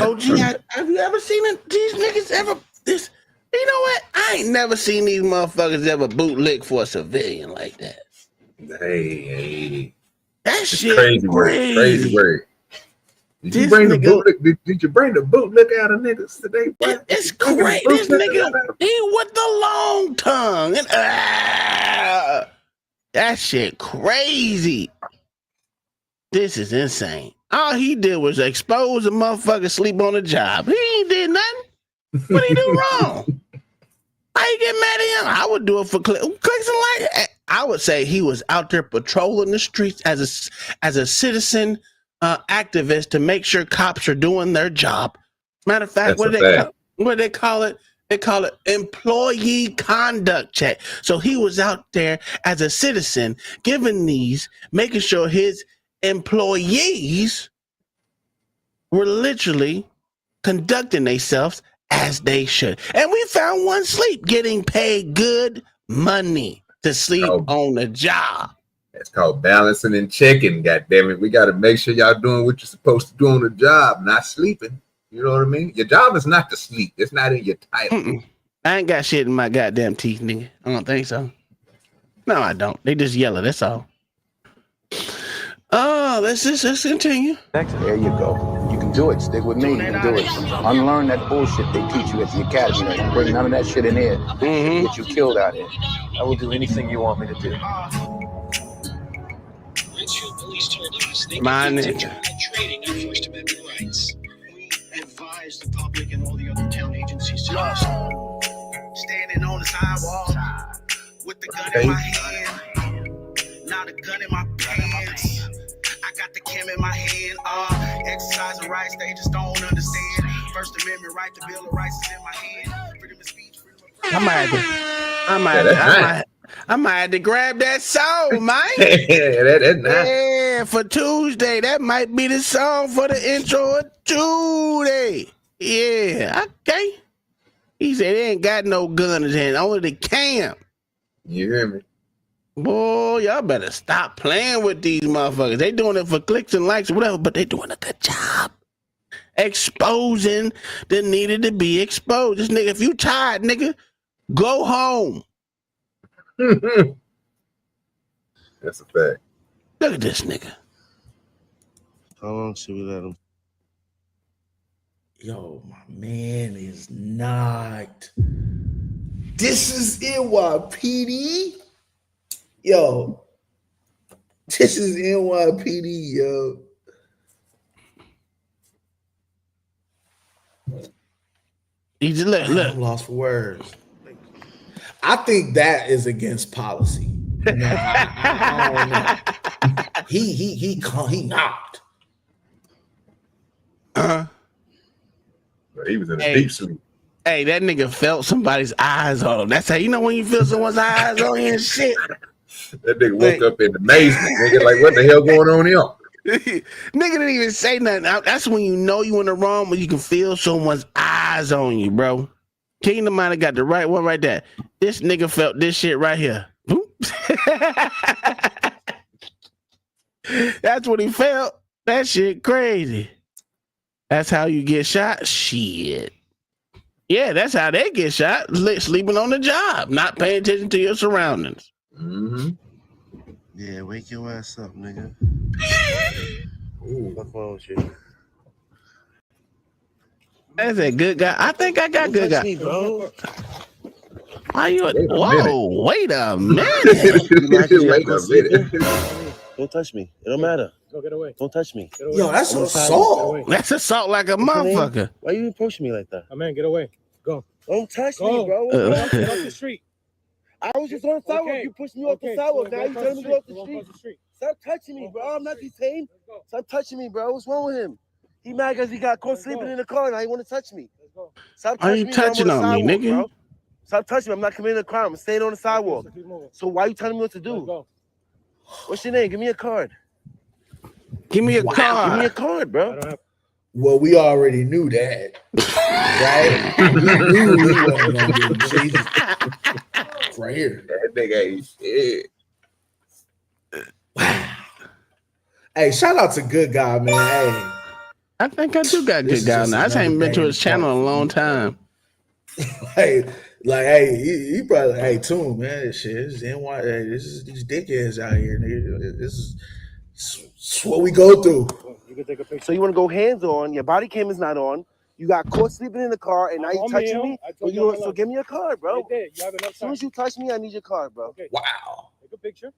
OG, have you ever seen these niggas ever this? You know what? I ain't never seen these motherfuckers ever bootlick for a civilian like that. Hey. That shit crazy word. Crazy word. Did you bring the bootlick out of niggas today? It's crazy. This nigga, he with the long tongue. And, that shit crazy. This is insane. All he did was expose a motherfucker sleep on the job. He ain't did nothing. What did he do wrong? Why you get mad at him? I would do it for clicks and likes. I would say he was out there patrolling the streets as a citizen activist to make sure cops are doing their job. Matter of fact, what do they call it? They call it employee conduct check. So he was out there as a citizen making sure his employees were literally conducting themselves as they should. And we found one sleep getting paid good money to sleep on the job. It's called balancing and checking, goddammit. We got to make sure y'all doing what you're supposed to do on the job, not sleeping. You know what I mean? Your job is not to sleep. It's not in your title. I ain't got shit in my goddamn teeth, nigga. I don't think so. No, I don't. They just yellow, that's all. Oh, let's continue. There you go. You can do it. Stick with me. You can do it. Unlearn that bullshit they teach you at the academy. Don't bring none of that shit in here. Get you killed out here. I will do anything you want me to do. My nigga. Trading our First Amendment rights. We advise the public and all the other town agencies to standing on the sidewalk with the gun in my hand, not a gun in my pants. I got the cam in my hand, exercising rights they just don't understand. First Amendment right to Bill of Rights is in my hand. Freedom of speech. I might have to grab that song, man. That's nice. Yeah, for Tuesday. That might be the song for the intro of Tuesday. Yeah, okay. He said they ain't got no guns in, only the cam. You hear me? Boy, y'all better stop playing with these motherfuckers. They doing it for clicks and likes or whatever, but they doing a good job exposing the needed to be exposed. This nigga, if you tired, nigga, go home. That's a fact. Look at this nigga. How long should we let him? Yo, my man is knocked. This is NYPD. Yo, this is NYPD, yo. He just look. I'm lost for words. I think that is against policy. No, I don't know. He knocked. He was in a deep sleep. Hey, that nigga felt somebody's eyes on him. That's how you know when you feel someone's eyes on you and shit. That nigga woke up in amazement. Nigga, like, what the hell going on here? Nigga didn't even say nothing. That's when you know you in the wrong, when you can feel someone's eyes on you, bro. Kingdom might have got the right one right there. This nigga felt this shit right here. That's what he felt. That shit crazy. That's how you get shot? Shit. Yeah, that's how they get shot. Sleeping on the job, not paying attention to your surroundings. Mm-hmm. Yeah, wake your ass up, nigga. What's wrong with you? That's a good guy. I think I got good guy. Me, bro. Why you? Whoa! Wait a minute. Wait a minute. Don't touch me. It don't matter. Go get away. Don't touch me. Yo, that's assault. That's assault like a motherfucker. Why you approaching me like that? Oh, man, get away. Go. Don't touch me, bro. Get off the street. I was just on the sidewalk. Okay. You pushed me off the sidewalk. So now you telling me to go off the street. street. Stop touching me, bro. I'm not detained. Stop touching me, bro. What's wrong with him? He mad because he got caught sleeping in the car and he want to touch me. Stop Are touching you me. touching on me, nigga? Bro. Stop touching me. I'm not committing a crime. I'm staying on the sidewalk. So why are you telling me what to do? What's your name? Give me a card. Give me a card. Give me a card, bro. Well, we already knew that, right? We knew he wasn't gonna get Jesus. Right here. That nigga ain't shit. Hey, shout out to Good Guy, man. Hey, I think I do got good guy now. I just ain't been to his channel in a long time. hey, he probably, hey, Toon, man, this shit, this is NY, hey, this is these dickheads out here, nigga. This is what we go through. You can take a picture. So you want to go hands on? Your body cam is not on. You got caught sleeping in the car, and now you touching me. So give me a card, bro. As soon as you touch me, I need your card, bro. Okay. Wow. Take a picture.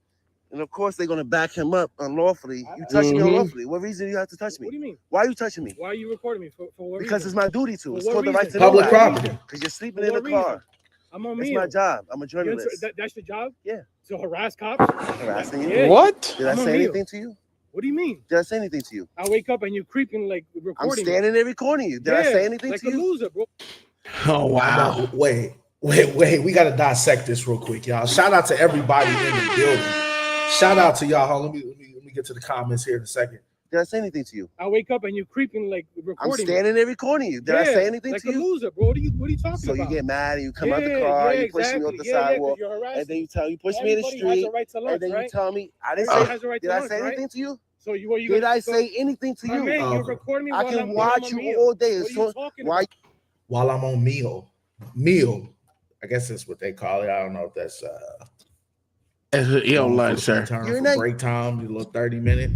And of course, they're gonna back him up unlawfully. You touching me unlawfully. What reason do you have to touch me? What do you mean? Why are you touching me? Why are you recording me? For what Because reason? it's my duty to. For It's what called the right reason? to know. Public property. Because you're sleeping For in the what reason? car. I'm on It's me. my job. I'm a journalist. That's your job? Yeah. To harass cops? Harassing you? Yeah. What? Did I I'm say on me. anything to you? What do you mean? Did I say anything to you? I wake up and you're creeping like I'm recording. standing there recording you. Did I say anything like to a you? loser, bro. Oh wow. Wait. We gotta dissect this real quick, y'all. Shout out to everybody in the building. Shout out to y'all. Hold on, let me get to the comments here in a second. Did I say anything to you? I wake up and you're creeping like I'm recording. standing there recording you. Did I say anything like to you? a loser, bro. What are you talking So about? you get mad and you come out the car, you push me off the sidewalk, and then you push me in the street, and then you tell me I didn't say. Did I say anything to you? So you did I say anything to you? Man, you're recording me. I can watch you all day. Why? While I'm on meal, I guess that's what they call it. I don't know if that's you on lunch, sir. Turn for break time, you little 30-minute.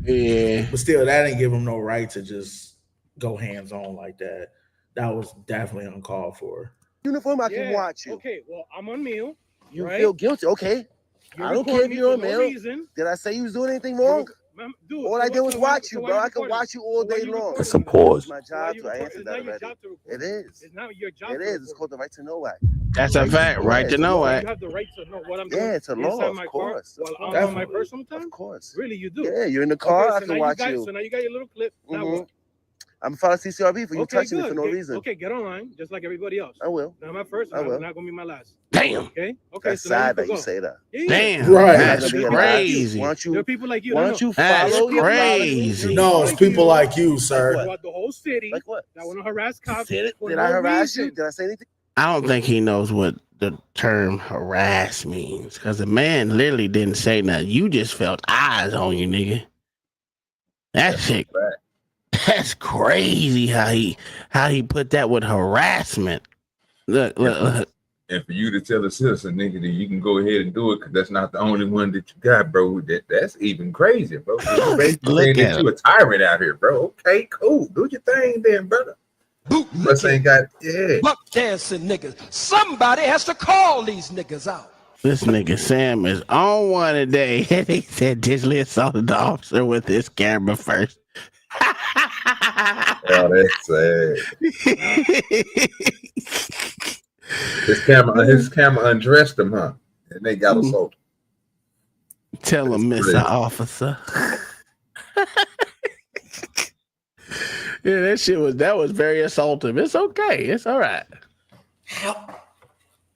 Yeah. But still, that didn't give him no right to just go hands on like that. That was definitely uncalled for. Uniform, I can watch you. Okay, well, I'm on meal. You right? feel guilty. Okay. You're I don't care if you're on no meal. Did I say you was doing anything wrong? Dude, all I did was watch you, bro. I can watch you all day long. Some pause. It's my job to answer that already. It is. It's not your job. It is. It's called the Right to Know Act. That's a fact. Right to know You act. have the right to know what I'm doing. Yeah, it's a law, inside of my course. Car while I'm on my personal time. Of course. Really, you do. Yeah, you're in the car. Okay, I can watch you. So now you got your little clip. Now what? I'm filing CCRB for you Okay, touching me for no reason. Okay, get online, just like everybody else. I will. Not my first, I will. Not gonna be my last. Damn. Okay. That's so now sad that go. you say that. Damn. Right. That's You're not gonna be crazy. Why don't you? There are people like you. Why don't you That's follow your crazy. No, it's people like you, sir. Throughout the whole city. Like what? That want to harass cops. Did for I no harass you? reason. Did I say anything? I don't think he knows what the term harass means because the man literally didn't say nothing. You just felt eyes on you, nigga. That shit. That's crazy how he put that with harassment. Look. And for you to tell a citizen, nigga, that you can go ahead and do it because that's not the only one that you got, bro. That's even crazy, bro. You're basically saying that you a tyrant out here, bro. Okay, cool. Do your thing then, brother. You must ain't got, Buck dancing niggas. Somebody has to call these niggas out. This nigga Sam is on one today. And he said digitally assaulted the officer with his camera first. Oh, that's sad. His camera undressed him, huh? And they got assaulted. Tell him, Mr. Officer. Yeah, that was very assaultive. It's okay. It's all right.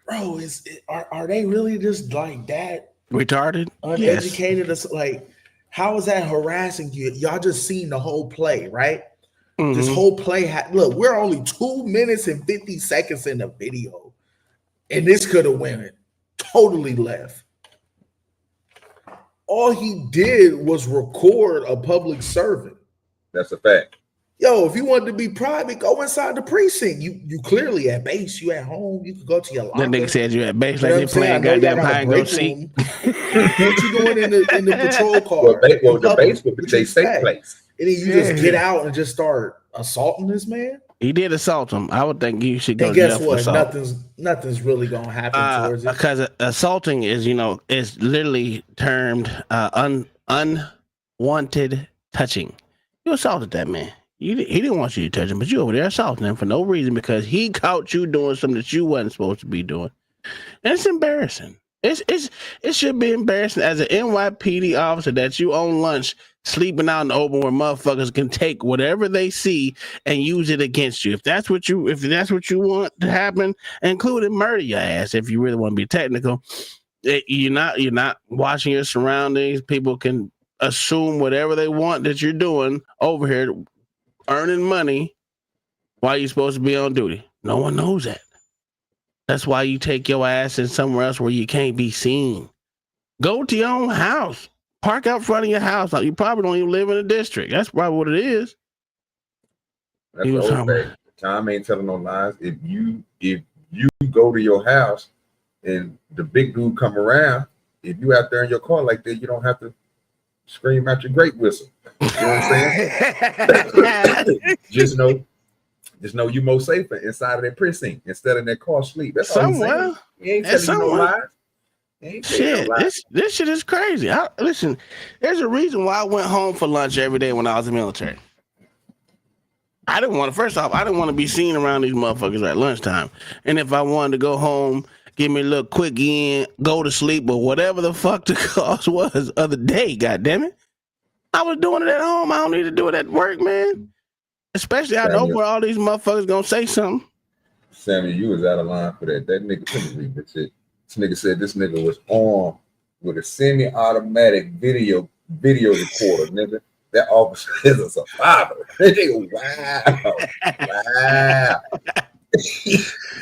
Bro, are they really just like that retarded, uneducated? Yes. Like, how is that harassing you? Y'all just seen the whole play, right? Mm-hmm. This whole play look, we're only 2 minutes and 50 seconds in the video, and this could have went totally left. All he did was record a public servant. That's a fact. Yo, if you wanted to be private, go inside the precinct. You clearly at base. You at home. You could go to your locker. That nigga said you at base like they playing goddamn hide and go seek. What you doing in the patrol car? Well, the base would be their safe place. And then you just get out and just start assaulting this man. He did assault him. I would think you should go. And guess what? Nothing's really gonna happen towards it. Because assaulting is, is literally termed unwanted touching. You assaulted that man. He didn't want you to touch him, but you over there assaulting him for no reason because he caught you doing something that you wasn't supposed to be doing, and it's embarrassing. It should be embarrassing as an NYPD officer that you on lunch sleeping out in the open where motherfuckers can take whatever they see and use it against you. If that's what you want to happen, including murder your ass. If you really want to be technical, you're not watching your surroundings. People can assume whatever they want that you're doing over here, earning money while you're supposed to be on duty. No one knows that. That's why you take your ass in somewhere else where you can't be seen. Go to your own house. Park out front of your house. You probably don't even live in a district. That's probably what it is. That's the old thing. Tom ain't telling no lies. If you go to your house and the big dude come around, if you out there in your car like that, you don't have to scream out your great whistle. You know what I'm saying? Just know you more safer inside of that precinct instead of that car sleep. That's somewhere. He ain't telling you no lies. Shit, this shit is crazy. Listen, there's a reason why I went home for lunch every day when I was in the military. I didn't want to be seen around these motherfuckers at lunchtime. And if I wanted to go home, give me a little quick in, go to sleep, or whatever the fuck the cause was other day, goddammit. I was doing it at home. I don't need to do it at work, man. Especially out there where all these motherfuckers gonna say something. Samuel, you was out of line for that. That nigga couldn't read that shit. This nigga said this nigga was armed with a semi-automatic video recorder, nigga. That officer is a survivor. Nigga, wow.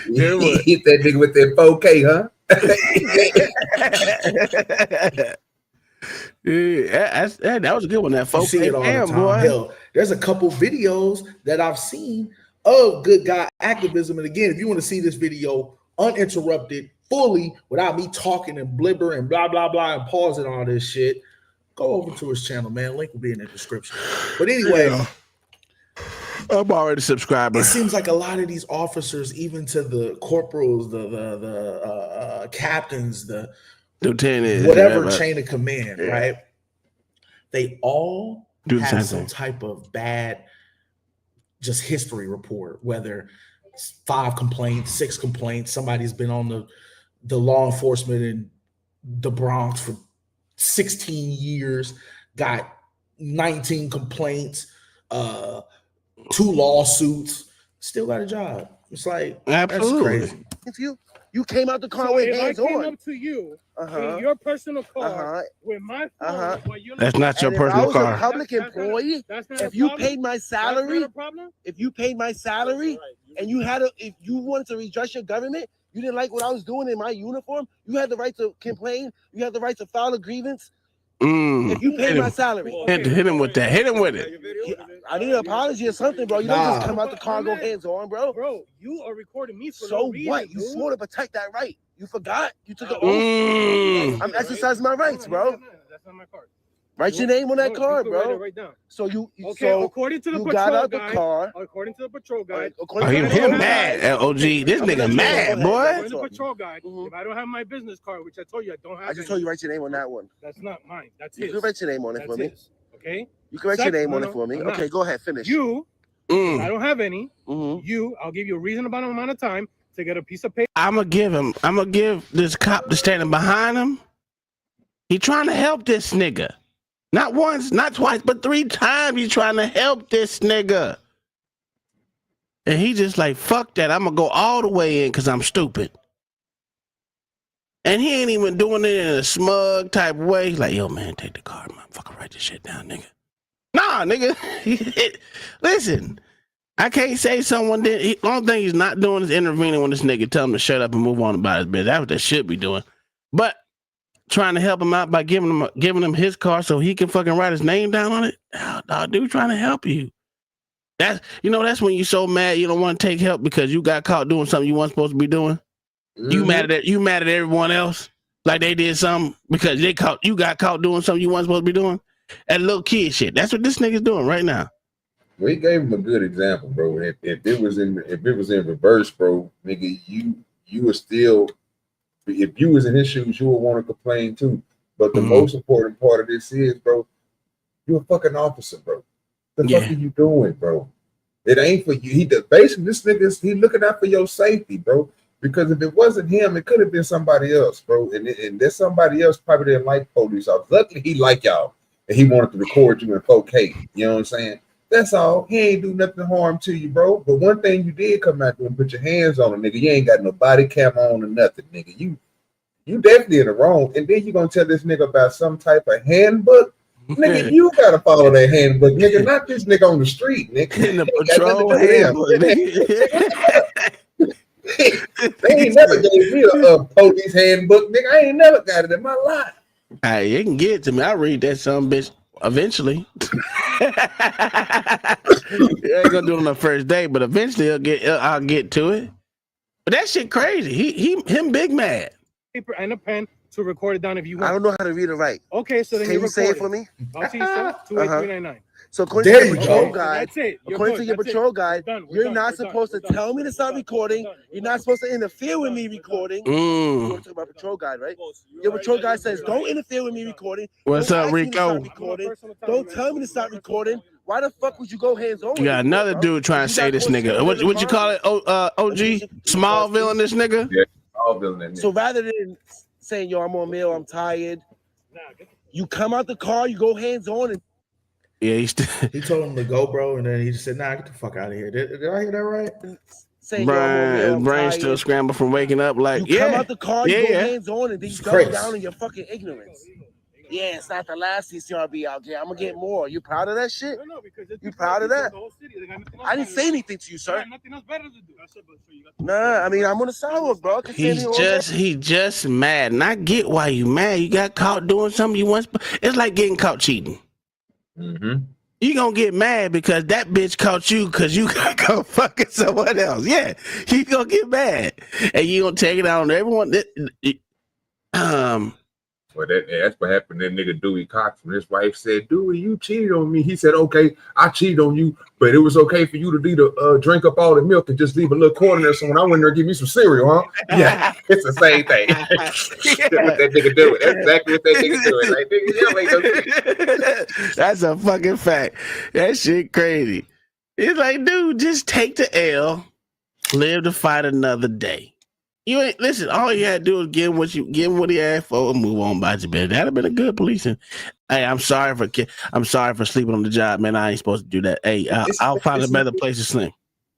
You hit that nigga with that 4K, huh? Yeah, that was a good one. That 4K, see it all the time. Boy. Hell, there's a couple videos that I've seen of good guy activism. And again, if you want to see this video uninterrupted, fully, without me talking and blibber and blah, blah, blah, and pausing all this shit, go over to his channel, man. Link will be in the description. But anyway, I'm already a subscriber. It seems like a lot of these officers, even to the corporals, the captains, the lieutenants, whatever chain of command, right? They all have some type of bad just history report, whether 5 complaints, 6 complaints, somebody's been on the law enforcement in the Bronx for 16 years, got 19 complaints, 2 lawsuits, still got a job. It's like Absolutely. that's crazy. If you came out the car So with if I hands came on, up to you in your personal car with my phone, while you're That's not your and if I personal was car. a public employee, if you paid my salary, if you paid my salary, and if you wanted to redress your government, you didn't like what I was doing in my uniform, you had the right to complain. You had the right to file a grievance. If you paid my salary, hit him with that. Hit him with it. I need an apology or something, bro. You don't just come out the car and go hands on, bro. Bro, you are recording me for so no reason, what? You dude. swore to protect that right. You forgot. You took an oath. I'm exercising my rights, bro. That's not my car. Write your name on that card, you can bro. Write it right down. So you okay? So according to the you patrol got out guy, the car. According to the patrol guy, Him mad. OG, this nigga mad, boy. According to the patrol guy, if I don't have my business card, which I told you I don't have, I just told you write your name on that one. That's not mine. That's you his. You can write your name on it for me. Okay. You can write your name on it for me. Okay, go ahead, finish. You. I don't have any. I'll give you a reasonable amount of time to get a piece of paper. I'm gonna give this cop that's standing behind him. He trying to help this nigga. Not once, not twice, but 3 times he's trying to help this nigga. And he just like, fuck that. I'm gonna go all the way in because I'm stupid. And he ain't even doing it in a smug type way. He's like, yo, man, take the car, motherfucker, write this shit down, nigga. Nah, nigga. Listen, I can't say someone did. The only thing he's not doing is intervening when this nigga tell him to shut up and move on about his business. That's what they should be doing. But trying to help him out by giving him his car so he can fucking write his name down on it. Oh, dude, trying to help you. That's when you're so mad you don't want to take help because you got caught doing something you weren't supposed to be doing. You mad at everyone else like they did something because you got caught doing something you weren't supposed to be doing. That little kid shit. That's what this nigga's doing right now. Well, he gave him a good example, bro. If it was in reverse, bro, nigga, you were still. If you was in his shoes, you would want to complain too. But the most important part of this is, bro, you're a fucking officer, bro. The fuck are you doing, bro? It ain't for you. Basically, this nigga, he looking out for your safety, bro. Because if it wasn't him, it could have been somebody else, bro. And there's somebody else probably didn't like police officers. Luckily, he like y'all, and he wanted to record you in 4K. You know what I'm saying? That's all. He ain't do nothing harm to you, bro. But one thing you did come out there and put your hands on him, nigga. You ain't got no body cam on or nothing, nigga. You definitely in the wrong. And then you gonna tell this nigga about some type of handbook. Nigga, you gotta follow that handbook, nigga. Not this nigga on the street, nigga. In the patrol handbook, They ain't never gave me a police handbook, nigga. I ain't never got it in my life. Hey, you can get it to me. I'll read that some bitch eventually. I ain't gonna do it on the first day, but eventually I'll get to it. But that shit crazy. Him big mad. Paper and a pen to record it down if you want. I don't know how to read or write. Okay, so then can you say it for me? I'll see you, sir. 28399. So according to your patrol guide, you're not supposed to tell me to stop recording. You're not supposed to interfere with me recording. You want to talk about patrol guide, right? Your patrol guide says, don't interfere with me recording. What's up, Rico? Don't tell me to stop recording. Why the fuck would you go hands on? You got another dude trying to say this nigga. What you call it? OG? Smallville and this nigga? Yeah, Smallville and so rather than saying, yo, I'm on mail, I'm tired, you come out the car, you go hands on and yeah, he told him to go, bro, and then he just said, "Nah, get the fuck out of here." Did I hear that right? Brian still scrambled from waking up. Like, you come out the car, you go hands on, and then you double down on your fucking ignorance. Yeah, it's not the last CCRB out there. I'm gonna get more. You proud of that shit? No, because you proud of that? I didn't say anything to you, sir. Nothing else better to do. Nah, I mean I'm on the sidewalk, bro. He just mad, and I get why you mad. You got caught doing something you once. It's like getting caught cheating. You gonna get mad because that bitch caught you because you got caught fucking someone else. Yeah, you gonna get mad, and you gonna take it out on everyone. Well, that's what happened to that nigga Dewey Cox when his wife said, Dewey, you cheated on me. He said, okay, I cheated on you, but it was okay for you to leave drink up all the milk and just leave a little corn in there so when I went there and give me some cereal, huh? Yeah, it's the same thing. That's what that nigga doing. That's exactly what that nigga doing. Like, nigga, you ain't no shit. That's a fucking fact. That shit crazy. It's like, dude, just take the L, live to fight another day. You ain't listen. All you had to do is give him what he asked for and move on by your bed. That'd have been a good policing. Hey, I'm sorry for sleeping on the job, man. I ain't supposed to do that. Hey, I'll find a better place to sleep.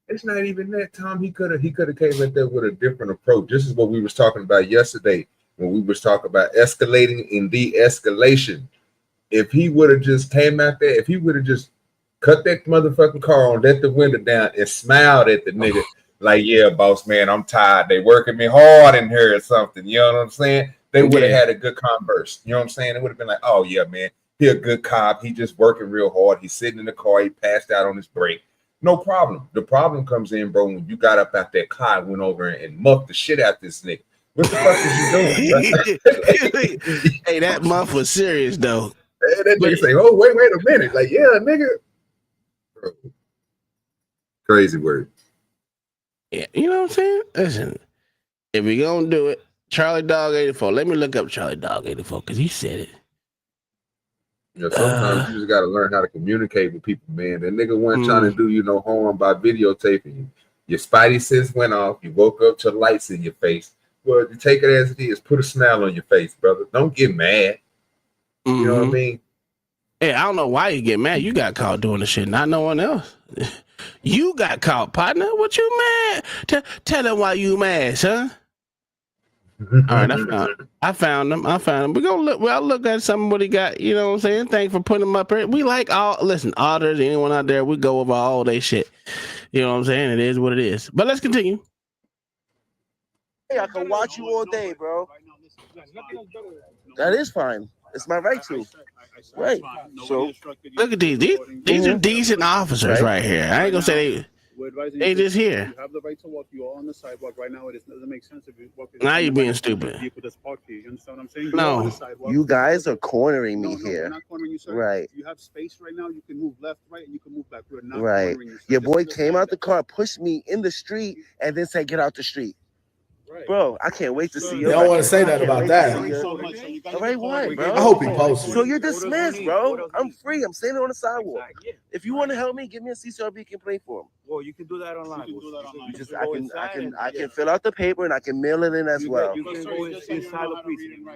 It's not even that, Tom. He could have came at that with a different approach. This is what we was talking about yesterday when we was talking about escalating and de-escalation. If he would have just came out there, if he would have just cut that motherfucking car on, let the window down, and smiled at the nigga like, yeah, boss man, I'm tired. They working me hard in here or something. You know what I'm saying? They would have had a good converse. You know what I'm saying? It would have been like, oh yeah, man, he a good cop. He just working real hard. He's sitting in the car. He passed out on his break. No problem. The problem comes in, bro, when you got up out that car and went over and muffed the shit out this nigga. What the fuck is you doing? Hey, that muff was serious though. And that nigga say, oh, wait a minute. Like, yeah, nigga. Bro. Crazy word. Yeah, you know what I'm saying? Listen, if we gonna do it, Charlie Dog 84. Let me look up Charlie Dog 84 because he said it. You know, sometimes you just gotta learn how to communicate with people, man. That nigga wasn't trying to do you no harm by videotaping you. Your spidey sense went off. You woke up to lights in your face. Well, you take it as it is. Put a smile on your face, brother. Don't get mad. You know what I mean? Hey, I don't know why you get mad. You got caught doing the shit, not no one else. You got caught, partner. What you mad? Tell them why you mad, son. All right, I found them. We gonna look. Well, look at somebody got. You know what I'm saying? Thanks for putting them up here. We like auditors. Anyone out there? We go over all they shit. You know what I'm saying? It is what it is. But let's continue. Hey, I can watch you all day, bro. That is fine. It's my right to. Right. So look at these. These are decent officers right here. I ain't gonna say they just here. You have the right to walk. You are on the sidewalk right now. It doesn't make sense if you walk. Now you're being stupid. You put this park here. You understand what I'm saying? No. You guys are cornering me here. We're not cornering you, sir. Right. You have space right now. You can move left, right, and you can move back. We're not right. cornering you, sir. Your boy came out the car, pushed me in the street, and then said, "Get out the street." Right. Bro, I can't wait to see you. They don't want to say that about that. All right, what, bro? I hope he posts. So you're dismissed, bro. I'm free. I'm standing on the sidewalk. If you want to help me, give me a CCRB complaint form. Well, you can do that online. Just I can fill out the paper and I can mail it in as well. You can go inside the precinct.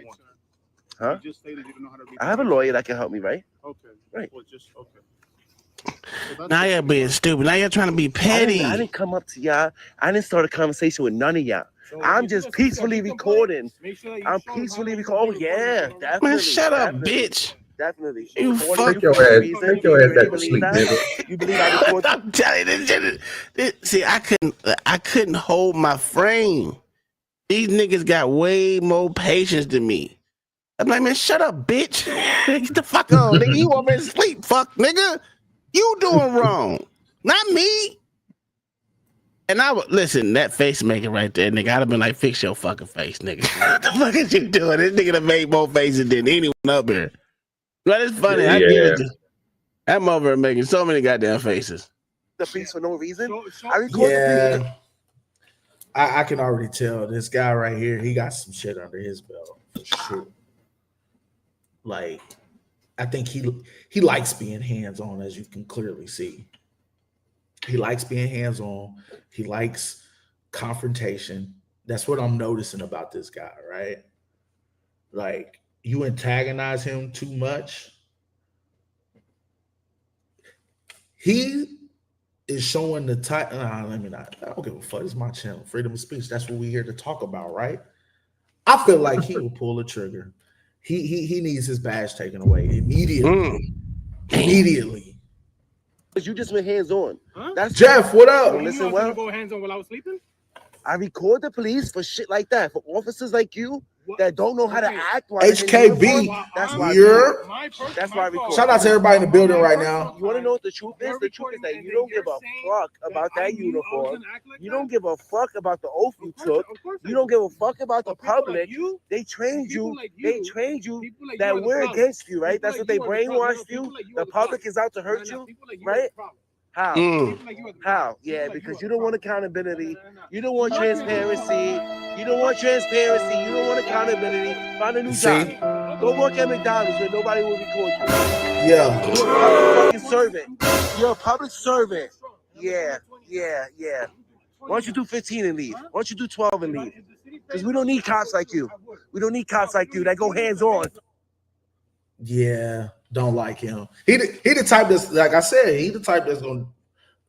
Huh? You just stated you don't know how to read. I have a lawyer that can help me, right? Okay. Right. Well, just okay. Now you're being stupid. Now you're trying to be petty. I didn't come up to y'all. I didn't start a conversation with none of y'all. I'm just peacefully recording. I'm peacefully recording. Oh, yeah, definitely. Man, shut up, bitch. Definitely. You fuck your ass. Take your ass back to sleep, nigga. You believe I record? I'm telling you, see, I couldn't hold my frame. These niggas got way more patience than me. I'm like, man, shut up, bitch. Get the fuck on, nigga. You want me to sleep, fuck, nigga. You doing wrong, not me. And I would listen, that face making right there, nigga. I'd have been like, fix your fucking face, nigga. What the fuck is you doing? This nigga done made more faces than anyone up here. But it's funny. I give it to I'm over here making so many goddamn faces. The police for no reason. I can already tell this guy right here, he got some shit under his belt for sure. Like, I think he likes being hands-on, as you can clearly see. He likes being hands-on. He likes confrontation. That's what I'm noticing about this guy, right? Like, you antagonize him too much. He is showing the type. Let me not. I don't give a fuck. It's my channel. Freedom of speech. That's what we're here to talk about, right? I feel like he will pull the trigger. He needs his badge taken away immediately. Immediately. You just went hands on. Huh? That's Jeff. What up? Listen, well, go hands on while I was sleeping. I record the police for shit like that. For officers like you that don't know how to act. HKB. That's why. That's why I record. Shout out to everybody in the building right now. You want to know what the truth is? The truth is that you don't give a fuck about that uniform. You don't give a fuck about the oath you took. You don't give a fuck about the public. They trained you. They trained you that we're against you, right? That's what they brainwashed you. The public is out to hurt you, right? How? How? Yeah, because you don't want accountability. You don't want transparency. You don't want transparency. You don't want accountability. Find a new job. Go work at McDonald's where nobody will record you. Yeah. You're a fucking servant. You're a public servant. Yeah. Why don't you do 15 and leave? Why don't you do 12 and leave? Because we don't need cops like you. We don't need cops like you that go hands on. Yeah, don't like him. He the type that's, like I said, he the type that's gonna,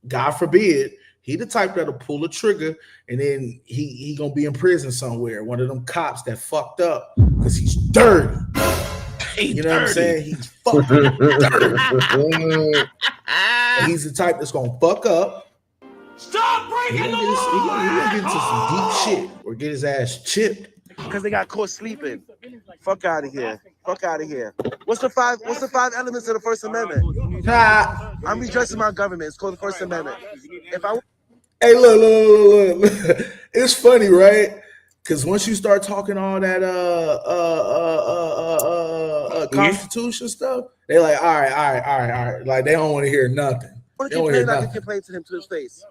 God forbid, he the type that'll pull a trigger and then he gonna be in prison somewhere. One of them cops that fucked up because he's dirty. You know what I'm saying? He's fucking dirty. And he's the type that's gonna fuck up. Stop breaking the law! He gonna get into some deep shit or get his ass chipped. Because they got caught sleeping. Fuck out of here. Fuck out of here. What's the five elements of the First Amendment? I'm redressing my government. It's called the First Amendment. Hey, look. It's funny, right? Because once you start talking all that Constitution stuff, they're like, all right. Like, they don't want to hear nothing. I can complain to him to his face.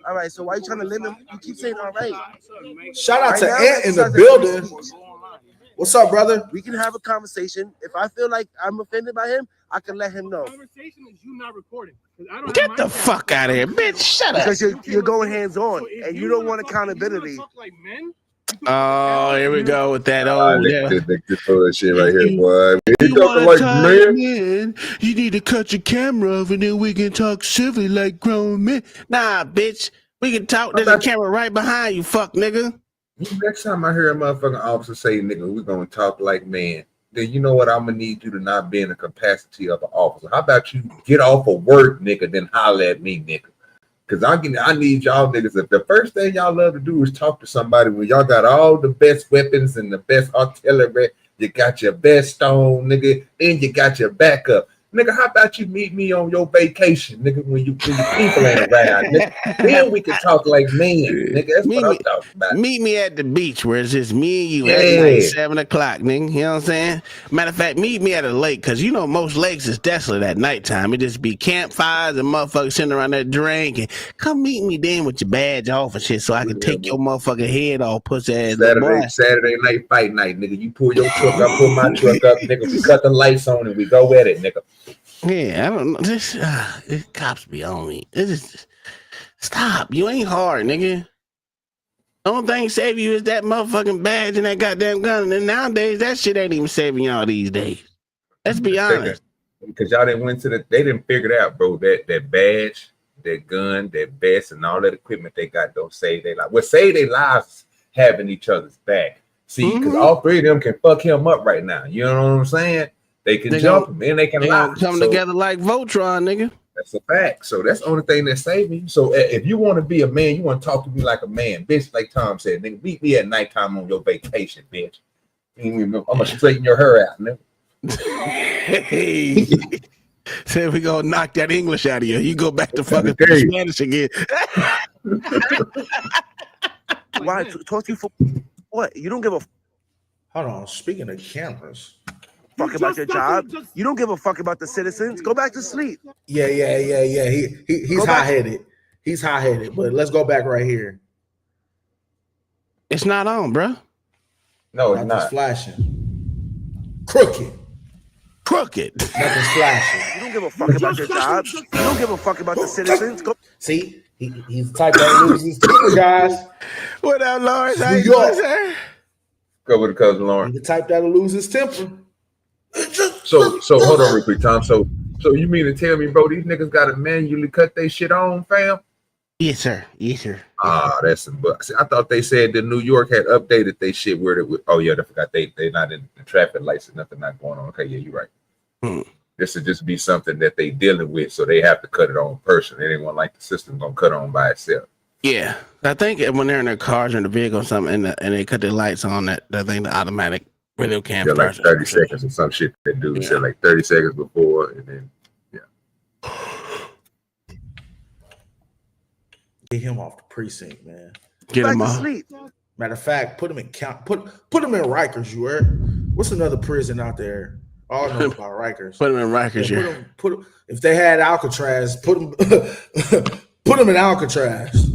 All right, so why you trying to limit him? You keep saying all right. Shout out to Ant in the building. What's up, brother? We can have a conversation. If I feel like I'm offended by him, I can let him know. Conversation is you not recording. Get the fuck out of here, bitch. Shut up. Because you're going hands on and you don't want accountability. Oh, here we go with that old This bullshit right here, boy. You want to talk, man? You need to cut your camera off and then we can talk civilly like grown men. Nah, bitch. We can talk. There's a camera right behind you, fuck nigga. Next time I hear a motherfucking officer say, nigga, we're gonna talk like man, then you know what? I'm gonna need you to not be in the capacity of an officer. How about you get off of work, nigga, then holler at me, nigga? Because I need y'all niggas. The first thing y'all love to do is talk to somebody when y'all got all the best weapons and the best artillery. You got your best stone, nigga, and you got your backup. Nigga, how about you meet me on your vacation, nigga, when your people ain't around, nigga? Then we can talk like men, nigga. That's what I'm talking about. Meet me at the beach where it's just me and you at night, 7 o'clock, nigga. You know what I'm saying? Matter of fact, meet me at a lake, because you know most lakes is desolate at nighttime. It just be campfires and motherfuckers sitting around there drinking. Come meet me then with your badge off and shit so I can take your motherfucking head off, pussy ass. Saturday night fight night, nigga. You pull your truck up, pull my truck up, nigga. We cut the lights on and we go at it, nigga. Yeah, I don't know. This cops be on me. Stop. You ain't hard, nigga. The only thing save you is that motherfucking badge and that goddamn gun. And nowadays, that shit ain't even saving y'all these days. Let's be honest. Because y'all they didn't figure it out, bro. That badge, that gun, that vest, and all that equipment they got don't save their lives. Well, save their lives having each other's back. See, because all three of them can fuck him up right now. You know what I'm saying? They can jump him and they can lie. Come together like Voltron, nigga. That's a fact. So that's the only thing that's saving you. So if you want to be a man, you want to talk to me like a man, bitch. Like Tom said, nigga, meet me at nighttime on your vacation, bitch. I'm gonna straighten your hair out, nigga. Hey, said we gonna knock that English out of you. You go back to fucking Spanish again. Why talk to you for what? You don't give a. Hold on. Speaking of cameras. Fuck about your job. You don't give a fuck about the citizens. Go back to sleep. Yeah. He's high-headed. He's high-headed. But let's go back right here. It's not on, bro. No, it's not. Nothing's flashing. Crooked. Nothing's flashing. You don't give a fuck about your job. You don't give a fuck about the citizens. Go. See, he's the type that loses temper, guys. What up, Lawrence? How New you York. doing, sir? Go with the cousin Lauren. He's the type that'll lose his temper. So hold on real quick, Tom. So you mean to tell me, bro, these niggas gotta manually cut their shit on, fam? Yes, sir. That's some bucks. I thought they said that New York had updated their shit where it would. Oh yeah, I forgot they not in the traffic lights and nothing not going on. Okay, yeah, you're right. This would just be something that they dealing with, so they have to cut it on person. They didn't want like the system gonna cut on by itself. Yeah, I think when they're in their cars or in the vehicle or something, and they cut their lights on, that thing, the automatic video cam. Yeah, like 30 seconds or some shit they do. Said like 30 seconds before, and then Get him off the precinct, man. Get him off. Sleep. Matter of fact, put him in put him in Rikers. You heard? What's another prison out there? All I know about Rikers. Put him in Rikers. Yeah, put him. If they had Alcatraz, put him put him in Alcatraz.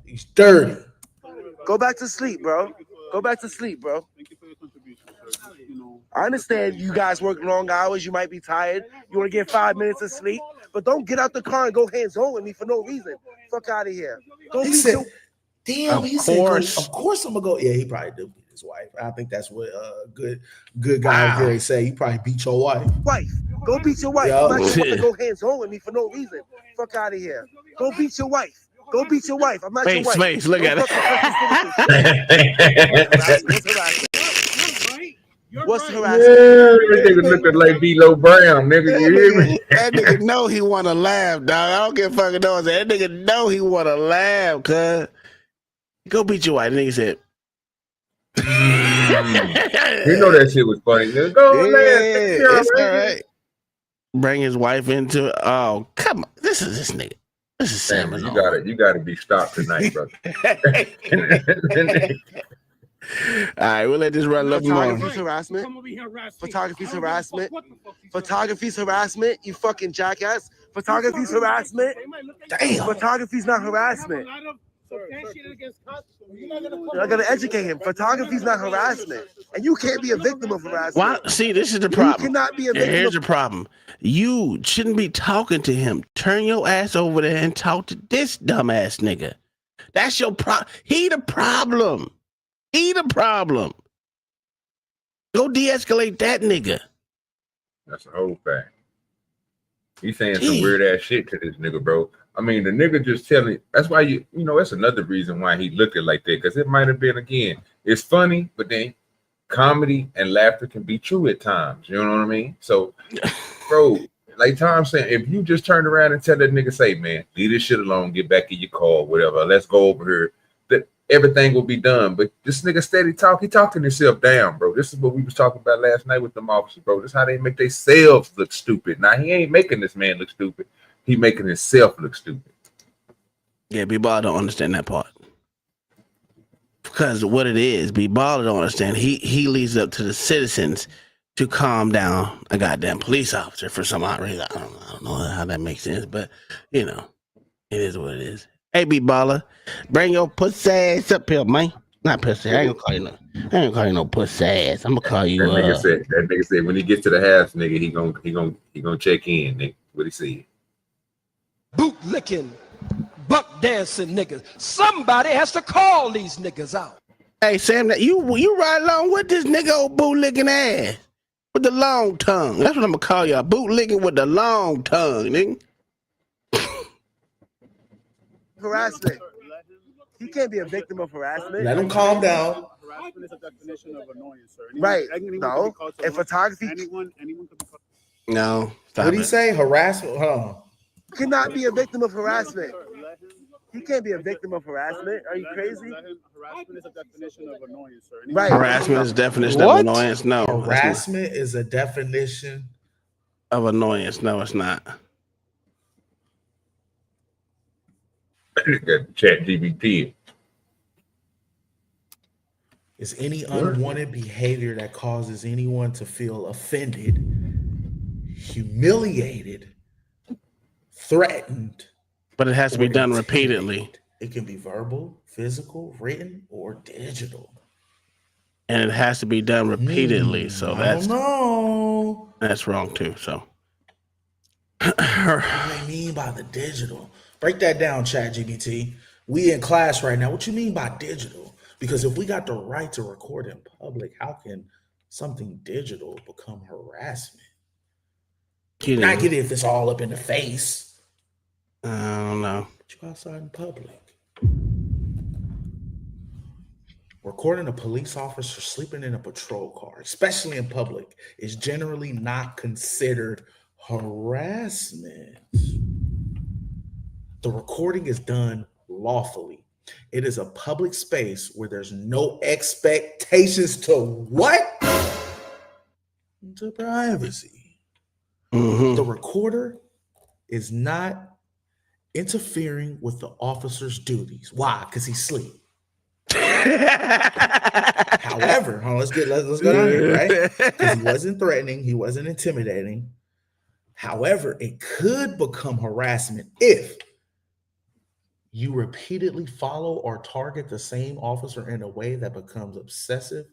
He's dirty. Go back to sleep, bro. Go back to sleep, bro. I understand you guys work long hours. You might be tired. You want to get 5 minutes of sleep, but don't get out the car and go hands-on with me for no reason. Fuck out of here. He said, "Damn." He said, "Of course I'm gonna go." Yeah, he probably do. his wife. I think that's what good guy Gary say. You probably beat your wife. Go beat your wife. Yo. I'm not supposed to go hands on with me for no reason. Fuck out of here. Go beat your wife. Go beat your wife. I'm not your wife. Face, look at it. What's Yeah, harassment? that nigga looking like D-Lo Brown, nigga. You hear me? That nigga know he want to laugh, dog. I don't give a fucking know. That nigga know he want to laugh, cuz. Go beat your wife. Nigga said. You know that shit was funny. Nigga. Go laugh. It's all right. Bring his wife into it. Oh, come on. This is this nigga. This is Sam. You gotta be stopped tonight, brother. All right, we'll let this run a little more. Photography's harassment. Photography's harassment. Photography's harassment. You fucking jackass. Photography's harassment. Damn. Photography's not harassment. I gotta educate him. Photography's not harassment, and you can't be a victim of harassment. Why? See, this is the problem. You cannot be a victim. Here's the problem. You shouldn't be talking to him. Turn your ass over there and talk to this dumbass nigga. That's your problem. He the problem. He the problem. Go de-escalate that nigga. That's the whole fact. He's saying some weird ass shit to this nigga, bro. I mean, the nigga just telling. That's why you know that's another reason why he looking like that, because it might have been again. It's funny, but then comedy and laughter can be true at times. You know what I mean? So, bro, like Tom saying, if you just turn around and tell that nigga, say, man, leave this shit alone, get back in your car, whatever. Let's go over here. That everything will be done. But this nigga steady talk. He talking himself down, bro. This is what we was talking about last night with them officers, bro. This is how they make themselves look stupid. Now he ain't making this man look stupid. He making himself look stupid. Yeah, B-Ball don't understand that part. Because what it is, B-Ball don't understand. He leads up to the citizens to calm down a goddamn police officer for some odd reason. I don't know how that makes sense, but you know, it is what it is. Hey, B-Baller, bring your pussy ass up here, man. Not pussy. I ain't gonna call you no pussy ass. I'm gonna call you. That nigga said when he gets to the house, nigga, he gonna check in, nigga. What he said? Boot licking, buck dancing niggas. Somebody has to call these niggas out. Hey, Sam, you ride along with this nigga old boot licking ass with the long tongue. That's what I'm gonna call y'all. Boot licking with the long tongue, nigga. Harassment. You can't be a victim of harassment. Let him calm down. Harassment is a definition of annoyance, sir. Right. No. And photography. Anyone could be called. No. What did he say? Harassment? Huh? You cannot be a victim of harassment. You can't be a victim of harassment. Are you crazy? Harassment is a definition of annoyance, sir. Right. Harassment is a definition of annoyance. No. Harassment is a definition of annoyance. No, it's not. Got Chat GPT. Is any unwanted behavior that causes anyone to feel offended, humiliated, threatened. But it has to be done repeatedly. It can be verbal, physical, written, or digital. And it has to be done repeatedly. So that's no. That's wrong too. So what do they mean by the digital? Break that down, ChatGPT. We in class right now. What you mean by digital? Because if we got the right to record in public, how can something digital become harassment? I get it if it's all up in the face. I don't know. But you outside in public. Recording a police officer sleeping in a patrol car, especially in public, is generally not considered harassment. The recording is done lawfully. It is a public space where there's no expectations to what? To privacy. Mm-hmm. The recorder is not interfering with the officer's duties. Why? Because he's asleep. However, let's go down here, right? Because he wasn't threatening, he wasn't intimidating. However, it could become harassment if you repeatedly follow or target the same officer in a way that becomes obsessive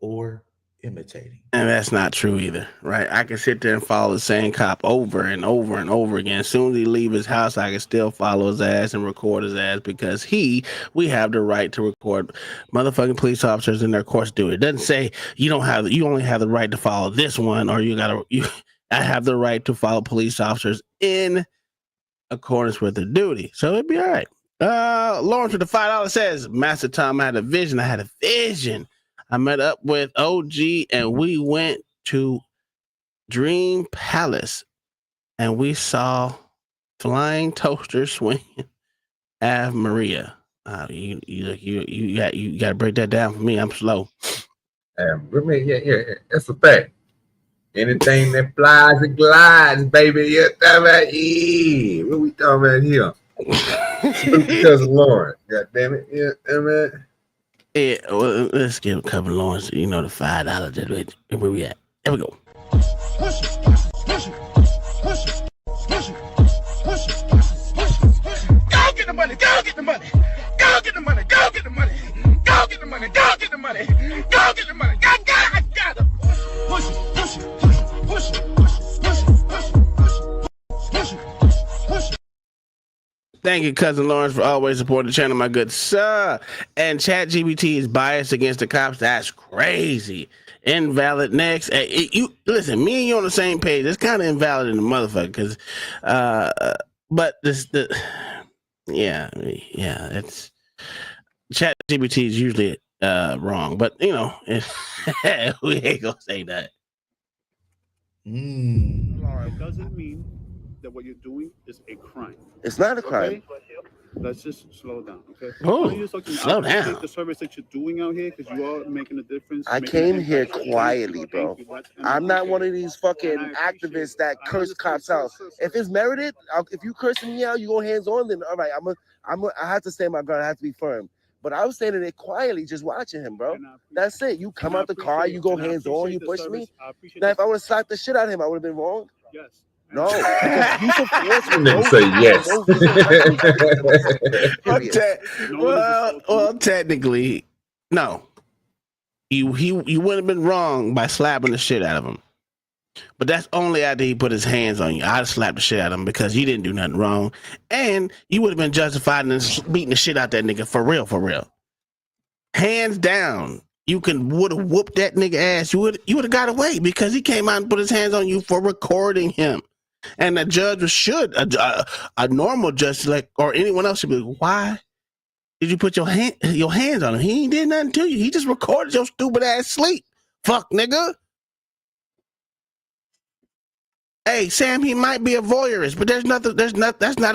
or imitating. And that's not true either, right? I can sit there and follow the same cop over and over and over again. As soon as he leave his house, I can still follow his ass and record his ass because we have the right to record motherfucking police officers in their course duty. It doesn't say you only have the right to follow this one, or I have the right to follow police officers in accordance with their duty. So it'd be all right. Lawrence with the $5 says, Master Tom, I had a vision. I met up with OG and we went to Dream Palace and we saw flying toasters swinging Ave Maria. You got to break that down for me. I'm slow. Yeah, that's a fact. Anything that flies and glides, baby. Yeah, what we talking about here? Because of Lawrence. God damn it. Yeah, man. Yeah, well, let's give a couple of Lawrence, the $5 where we at. There we go. Go get the money, go get the money, go get the money, go get the money, go get the money, go get the money, go get the money, I got it. Push it, push it, push it, push it, push it, push it, push it, push it. Thank you, Cousin Lawrence, for always supporting the channel, my good sir. And ChatGPT is biased against the cops. That's crazy. Invalid next. You listen, me and you on the same page. It's kind of invalid in the motherfucker because, but it's ChatGPT is usually wrong, but we ain't gonna say that. It doesn't mean that what you're doing is a crime. It's not a crime. Okay? Let's just slow down, okay? Oh, slow down. The service that you're doing out here, because you are making a difference. I came here quietly, bro. I'm not one of these fucking activists that curse cops out. If it's merited, if you cursing me out, you go hands on, then all right, I have to stand my ground. I have to be firm. But I was standing there quietly, just watching him, bro. That's it. You come out the car, you go hands on, you push me. Now, if I would have slapped the shit out of him, I would have been wrong. Yes. No, use of force. Nigga say yes. Well, technically, no. You wouldn't have been wrong by slapping the shit out of him. But that's only after he put his hands on you. I'd have slapped the shit out of him because you didn't do nothing wrong. And you would have been justified in beating the shit out that nigga for real. Hands down. You would have whooped that nigga ass. You would have got away because he came out and put his hands on you for recording him. And the judge should, a normal judge or anyone else should be like, why did you put your hands on him? He ain't did nothing to you. He just recorded your stupid ass sleep. Fuck, nigga. Hey, Sam, he might be a voyeurist, but that's not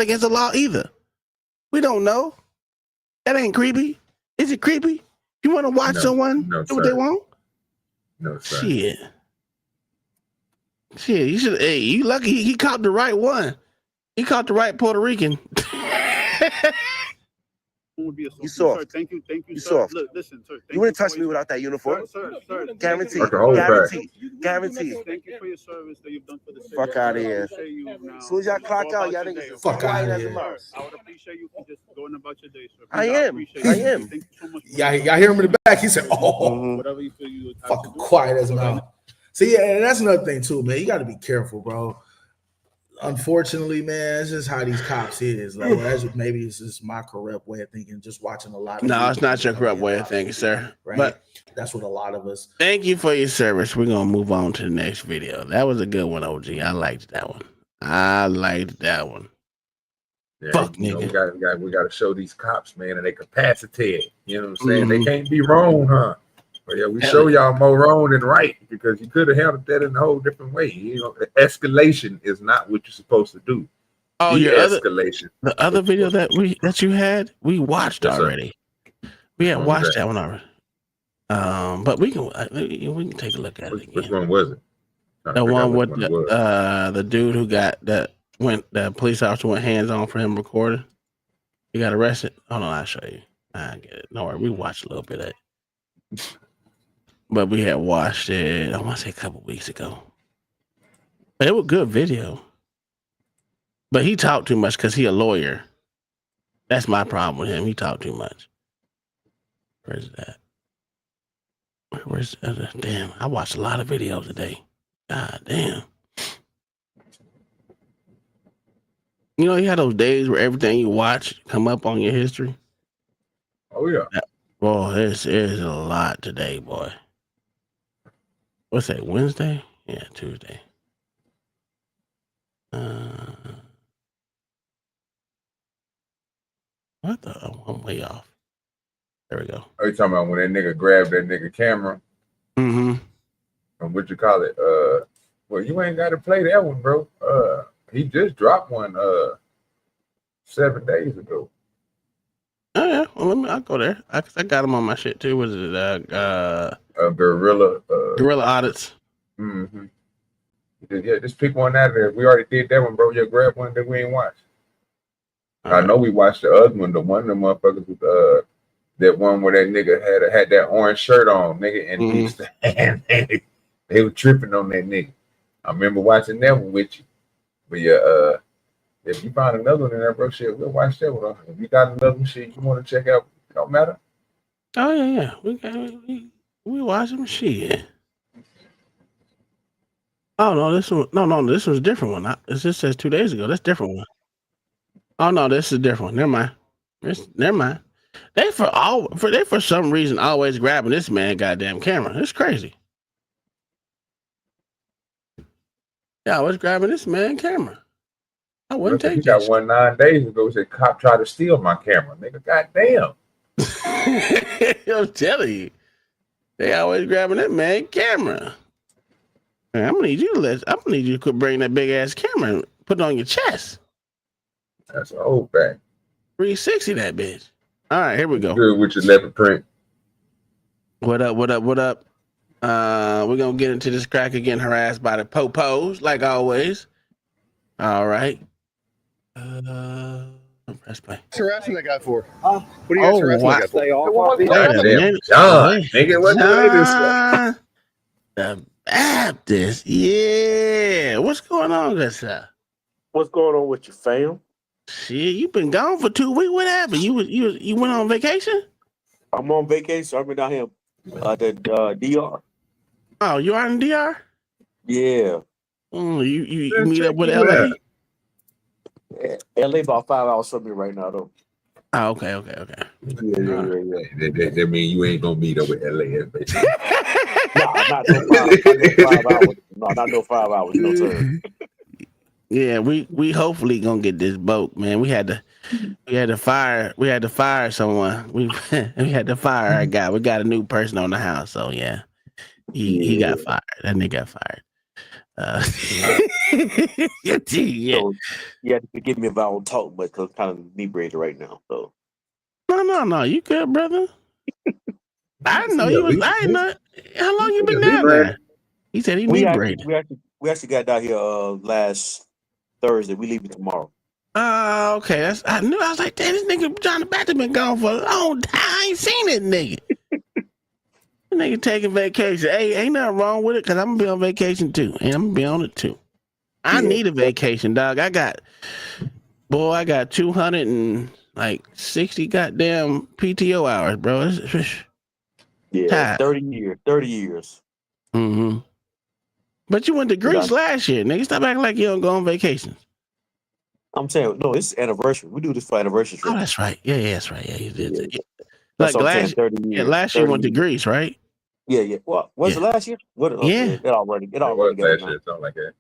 against the law either. We don't know. That ain't creepy. Is it creepy? You want to watch someone do what they want? No, sir. Shit, you should. Hey, you lucky he caught the right one. He caught the right Puerto Rican. You soft. Sir, thank you, You sir. soft. Look, listen, sir. You wouldn't touch me without that uniform. Sir. Guaranteed. Guaranteed. Guaranteed. Thank you for your service that you've done for the city. Fuck out of here. As soon as y'all clock out, y'all niggas is quiet as a mouse. I would appreciate you for just going about your day, sir. I am. Thank you so much. Y'all hear him in the back. He said, Whatever you feel you fucking quiet as a mouse. See, yeah, and that's another thing too, man. You got to be careful, bro. Unfortunately, man, it's just how these cops is. Like, maybe it's just my corrupt way of thinking. Just watching a lot of. No, it's not your corrupt way of thinking, sir. Right? But that's what a lot of us. Thank you for your service. We're gonna move on to the next video. That was a good one, OG. I liked that one. Yeah, Fuck, nigga. We got to show these cops, man, and they capacity. You know what I'm saying? They can't be wrong, huh? But yeah, we show y'all more wrong than right because you could have handled that in a whole different way. You know, escalation is not what you're supposed to do. Oh, escalation. The other video that you had, we watched already. We had watched that one already. But we can take a look at it again. Which one was it? The one with the dude who got the police officer went hands on for him recording. He got arrested. Hold on, I'll show you. I get it. No worry, we watched a little bit of it. But we had watched it, I want to say a couple weeks ago. But it was a good video. But he talked too much because he a lawyer. That's my problem with him. He talked too much. Where's that? Where's damn? I watched a lot of videos today. God damn. You know, you had those days where everything you watch come up on your history. Oh yeah. Boy, this is a lot today, boy. What's that? Wednesday? Yeah, Tuesday. What the? Oh, I'm way off. There we go. Are you talking about when that nigga grabbed that nigga camera? Mm-hmm. And what you call it? Well, you ain't got to play that one, bro. He just dropped one 7 days ago. Oh yeah. Well, I'll go there. I got him on my shit too. Was it Gorilla? Gorilla Audits. Mm-hmm. Yeah, just pick one out of there. We already did that one, bro. Yeah, grab one that we ain't watched. I know we watched the other one. The one of the motherfuckers with that one where that nigga had that orange shirt on, nigga, and they were tripping on that nigga. I remember watching that one with you. But yeah, if you find another one in there, bro, shit, we'll watch that one. If you got another one, shit you want to check out, it don't matter. Oh yeah. We watch them shit. Oh no, this one. No, this was a different one. It just says 2 days ago. That's a different one. Oh no, this is a different one. Never mind. Never mind. They for some reason always grabbing this man goddamn camera. It's crazy. Yeah, I was grabbing this man camera. I wouldn't take You got one 9 days ago. Said cop tried to steal my camera, nigga. Goddamn. I'm telling you, they always grabbing that man camera. Man, I'm gonna need you to quit bringing that big ass camera and put it on your chest. That's an old thing. 360 that bitch. All right, here we go. Good with your leopard print. What up? We're gonna get into this cracker getting harassed by the popos, like always. All right. Press play. What's harassing that guy for? What do you guys harassing that guy for? John, nigga, what the The Baptist, yeah. What's going on, good sir? What's going on with you, fam? Shit, you been gone for 2 weeks. What happened? You went on vacation? I'm on vacation. I've been down here at the DR. Oh, you are in DR? Yeah. You meet up with LA? LA about 5 hours from me right now, though. Oh, okay. Yeah. That mean you ain't gonna meet up with LA, baby. Not no 5 hours. No, not no 5 hours. No, sir. Yeah, we hopefully gonna get this boat, man. We had to fire someone. We had to fire a guy. We got a new person on the house, so yeah. He got fired. That nigga got fired. Yeah. So, you have to forgive me if I don't talk, but I'm kind of inebriated right now. So no, you good, brother? I didn't know you was. I didn't know. How long you been down there? He said he inebriated. We actually got down here last Thursday. We leaving tomorrow. Okay. I knew. I was like, damn, this nigga John the Baptist been gone for a long time. I ain't seen that nigga. That nigga taking vacation. Hey, ain't nothing wrong with it, because I'm gonna be on vacation too. And I'm gonna be on it too. I need a vacation, dog. I got 260 goddamn PTO hours, bro. Yeah, 30 years. Mm-hmm. But you went to Greece last year, nigga. Stop acting like you don't go on vacations. I'm saying, no, it's anniversary. We do this for anniversary. Oh, that's right. Yeah, that's right. Yeah, you did. Yeah. Like last year went to Greece, right? Yeah. What was it last year? It already got last year, something like that.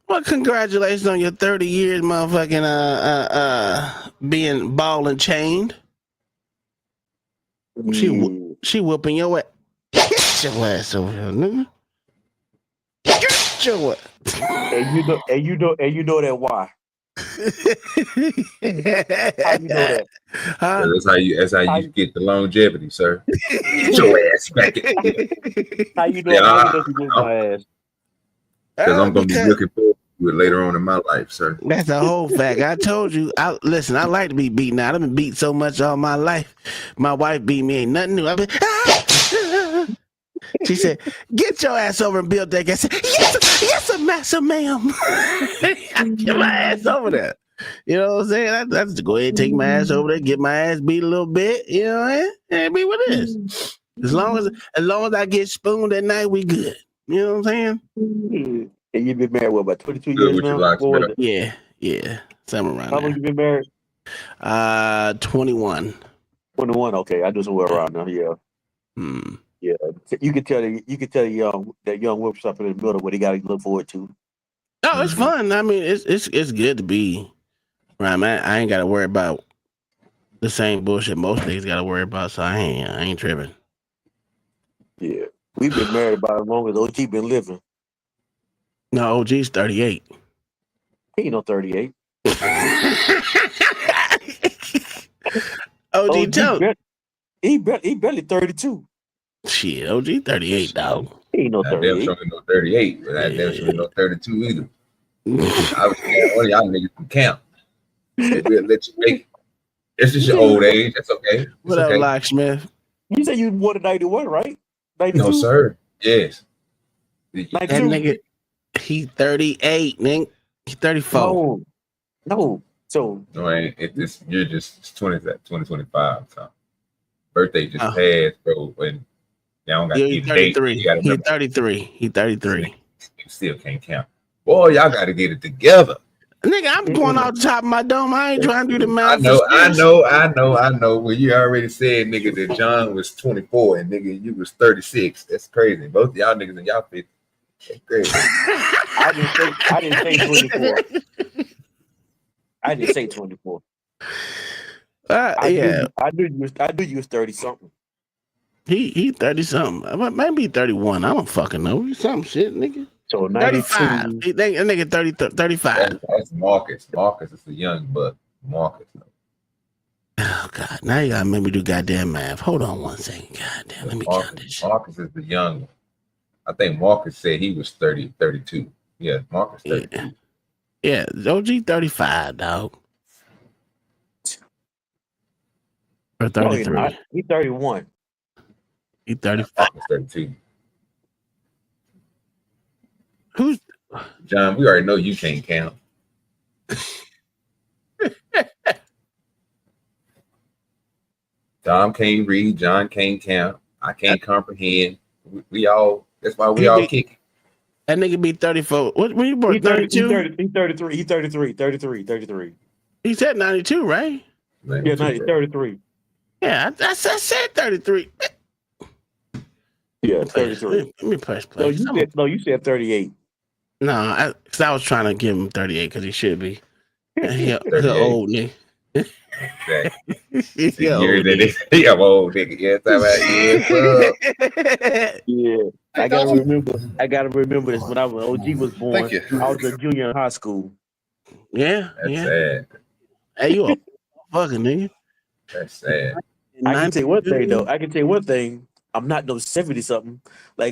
Well, congratulations on your 30 years, motherfucking being ball and chained. She whooping your ass. Get your ass over here, nigga. Get your ass. And you know that why? How you know that? Huh? That's how you get the longevity, sir. Get your ass back. How you know? How you get my ass? Because I'm gonna be looking forward to it later on in my life, sir. That's the whole fact. I told you. Listen, I like to be beaten out. I've been beat so much all my life. My wife beat me, ain't nothing new. She said, "Get your ass over and build that." I said, "Yes, master, ma'am." I get my ass over there. You know what I'm saying? That's to go ahead and take my ass over there, get my ass beat a little bit. You know what I mean? And be what it is. As long as I get spooned at night, we good. You know what I'm saying? And you've been married what, about 22 Good years with your now? locks, Or better. Yeah. Something around how long you been married? there. 21. 21. Okay, I do somewhere around now. Yeah. Yeah. You can tell that young whippersnapper in the middle what he got to look forward to. Oh, it's fun. I mean, it's good to be right, man. I ain't got to worry about the same bullshit most niggas got to worry about, so I ain't tripping. Yeah. We've been married about as long as OG been living. No, OG's 38. He ain't no 38. OG tell he barely 32. Shit, OG 38, dog. He ain't no That 38. damn sure ain't no 38, but that damn sure ain't no 32 either. I was one of y'all niggas can count. We'll let you make it. It's just your old age. That's okay. It's What up, okay. Locksmith? You say you born in 91, right? 92? No, sir. Yes. That nigga, he 38, nigga. He 34. No. So no, it's you're just 2025. So birthday just passed, bro. And y'all don't got to He get a date. 33. You gotta He remember, 33. He 33. you still can't count. Boy, y'all got to get it together. Nigga, I'm going off the top of my dome. I ain't trying to do the I math. know. Well, you already said, nigga, that John was 24 and nigga, you was 36. That's crazy. Both of y'all niggas in y'all 50. That's crazy. I didn't say 24. I didn't say 24. Yeah. I knew you was 30 something. He 30 something. Maybe 31. I don't fucking know. Some shit, nigga. So 35. That nigga 35. That's Marcus. Marcus is the young buck. Marcus. Oh God. Now you gotta make me do goddamn math. Hold on one second. Goddamn. Let me count this shit. Marcus is the young one. I think Marcus said he was 32. Yeah, Marcus 32. Yeah, OG 35, dog. Or 33. No, he's 31. He 35. Marcus 32. Who's John? We already know you can't count. Tom can't read. John can't count. I can't comprehend. We all. That's why we all kick. That nigga be 34. What when you born? 32? He's 33. He's 33. He said 92, right? Yeah, 33. Yeah, I said 33. Yeah, 33. Let me press play. You said 38. No, because I was trying to give him 38 because he should be. He old nigga. Exactly. He old nigga. Yeah. I gotta remember this. When OG was born, Thank you. I was a junior in high school. Yeah. That's sad. Hey, you a fucking nigga. That's sad. I can tell you one thing though. I'm not no 70 something No,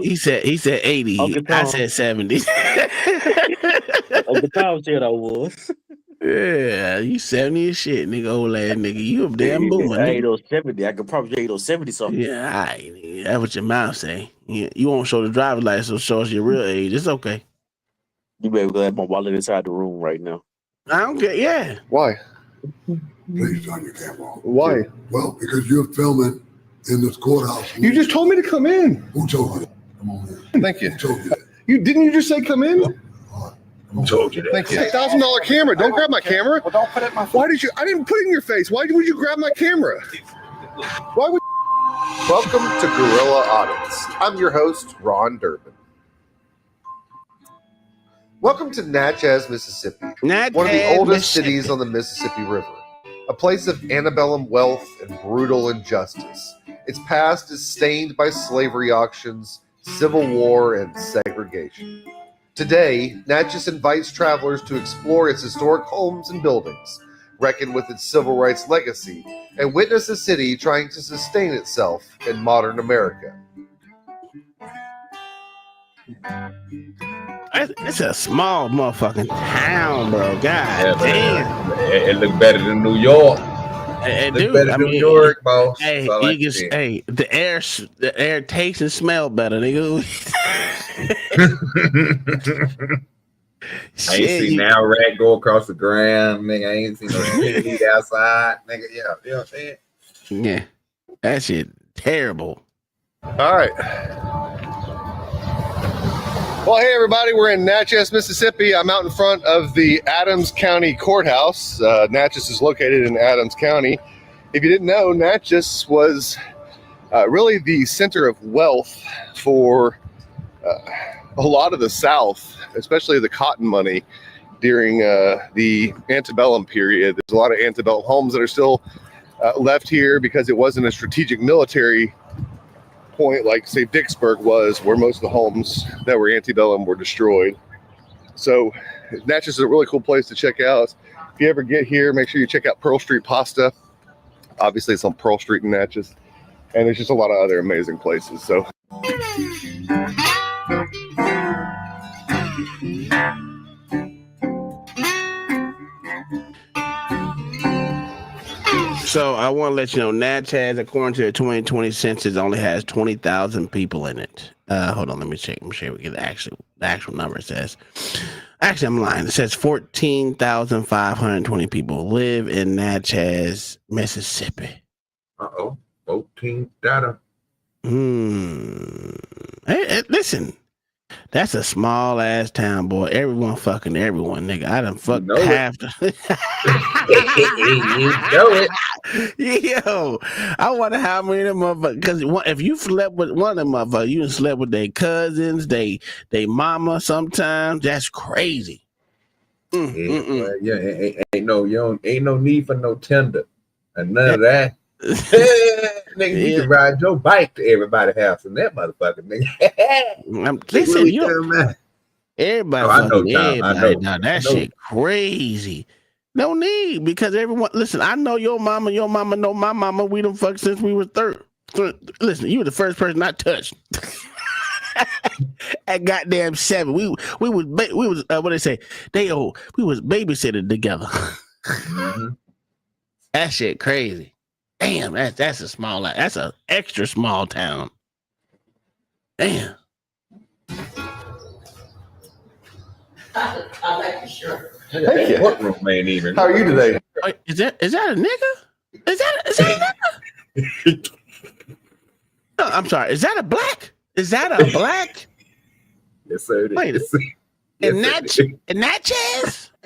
he said 80. I said 70. Uncle Tom said I was. Yeah, you 70 as shit, nigga, old ass nigga. You a damn boomer, I nigga. ain't no 70. I could probably say no 70 something. Yeah, all right, nigga. That's what your mouth say. You won't show the driver's license, so show us your real age. It's okay. You better go have my wallet inside the room right now. I don't care. Yeah. Why? Please turn your camera off. Why? Well, because you're filming in this courthouse. You just told me to come in. Who told you? Come on in. Thank you. Who told you that? You just say come in? Who told you that? Thank you. It's a $1,000 camera. Don't grab my camera. Well, don't put it in my face. Why did you? I didn't put it in your face. Why would you grab my camera? Why would? Welcome to Gorilla Audits. I'm your host, Ron Durbin. Welcome to Natchez, Mississippi, one of the oldest cities on the Mississippi River, a place of antebellum wealth and brutal injustice. Its past is stained by slavery auctions, civil war, and segregation. Today, Natchez invites travelers to explore its historic homes and buildings, reckon with its civil rights legacy, and witness a city trying to sustain itself in modern America. It's a small motherfucking town, bro. God damn. It look better than New York. It look do. better than New York, boss. Hey, That's all I can say. hey, the air tastes and smell better, nigga. I ain't seen now rat go across the ground, nigga. I ain't seen no meat outside, nigga. Yeah, you know what I'm saying? Yeah, that shit terrible. All right. Well, hey, everybody. We're in Natchez, Mississippi. I'm out in front of the Adams County Courthouse. Natchez is located in Adams County. If you didn't know, Natchez was really the center of wealth for a lot of the South, especially the cotton money during the antebellum period. There's a lot of antebellum homes that are still left here because it wasn't a strategic military point like, say, Vicksburg was, where most of the homes that were antebellum were destroyed. So Natchez is a really cool place to check out. If you ever get here, make sure you check out Pearl Street Pasta. Obviously, it's on Pearl Street in Natchez. And there's just a lot of other amazing places. So So I want to let you know, Natchez, according to the 2020 census, only has 20,000 people in it. Hold on, let me check. I'm sure we get the actual number. It says, actually, I'm lying. It says 14,520 people live in Natchez, Mississippi. 14 data. Hey, listen. That's a small ass town, boy. Everyone fucking everyone, nigga. I done fucked half the. You know it. Yo, I wonder how many of them motherfuckers. Because if you slept with one of them motherfuckers, you done slept with their cousins, they mama. Sometimes that's crazy. Yeah, ain't no need for no tender and none of that. Nigga, you can ride your bike to everybody's house in that motherfucker, nigga. Listen, you know, everybody, I know, everybody. I know. Now, that shit crazy. No need, because everyone. Listen, I know your mama know my mama. We done fucked since we were 30. Listen, you were the first person I touched. At goddamn 7, we was what they say? We was babysitting together. That shit crazy. Damn, that's a small. That's an extra small town. Damn. I like the shirt. Thank you. Courtroom ain't even. How are you today? Is that a nigga? Is that a nigga? No, I'm sorry. Is that a black? Is that a black? Yes, sir. It Wait, is. in Natchez? In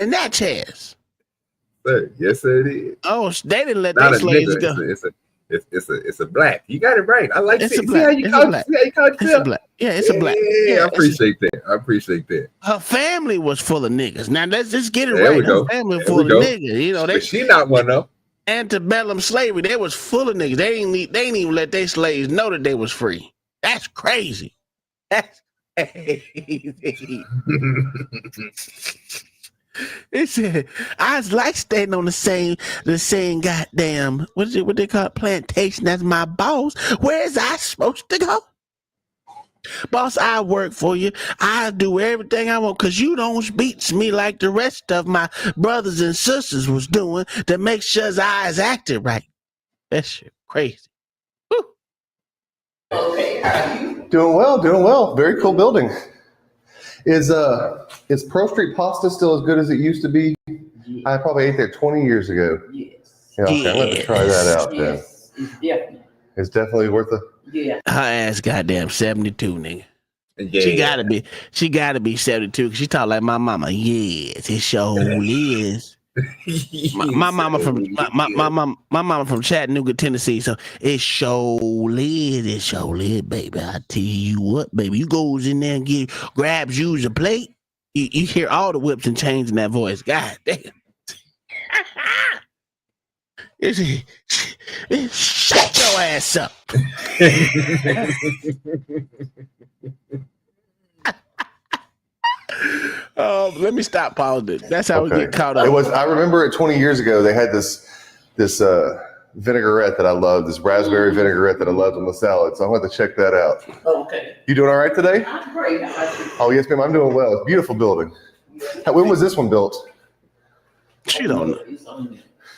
Natchez. Sir, yes, sir, it is. Oh, they didn't let Not their a slaves nigga. go. It's a black. You got it right. I like It's it. a black. See how you call it? It's a black. Yeah, it's a black. Yeah, I appreciate that. I appreciate that. Her family was full of niggas. Now let's just get it There right. we go. Her family There full we of go. niggas. You know, But she not one of them. antebellum slavery. They was full of niggas. They didn't even let their slaves know that they was free. That's crazy. That's crazy. It said, I was like staying on the same goddamn, what they call it, plantation as my boss. Where is I supposed to go? Boss, I work for you. I do everything I want because you don't beat me like the rest of my brothers and sisters was doing to make sure his eyes acted right. That shit crazy. Woo. Doing well. Very cool building. Is Pearl Street Pasta still as good as it used to be? I probably ate there 20 years ago. Yes. Yeah, okay, I'm going to try that out then. Yes, it's definitely. It's definitely worth it. Yeah. Her ass goddamn 72, nigga. Yeah. She gotta be 72 because she talk like my mama. Yes, it sure is. my mama from my mama from Chattanooga, Tennessee. So it sure is, baby. I tell you what, baby, you goes in there and grabs you a plate. You hear all the whips and chains in that voice. God damn. Shut your ass up. Let me stop pausing. That's how we get caught up. It was. I remember it 20 years ago. They had this vinaigrette that I loved, this raspberry vinaigrette that I loved on the salad. So I want to check that out. Okay. You doing all right today? I'm great. Oh yes, ma'am. I'm doing well. It's a beautiful building. When was this one built? She don't know.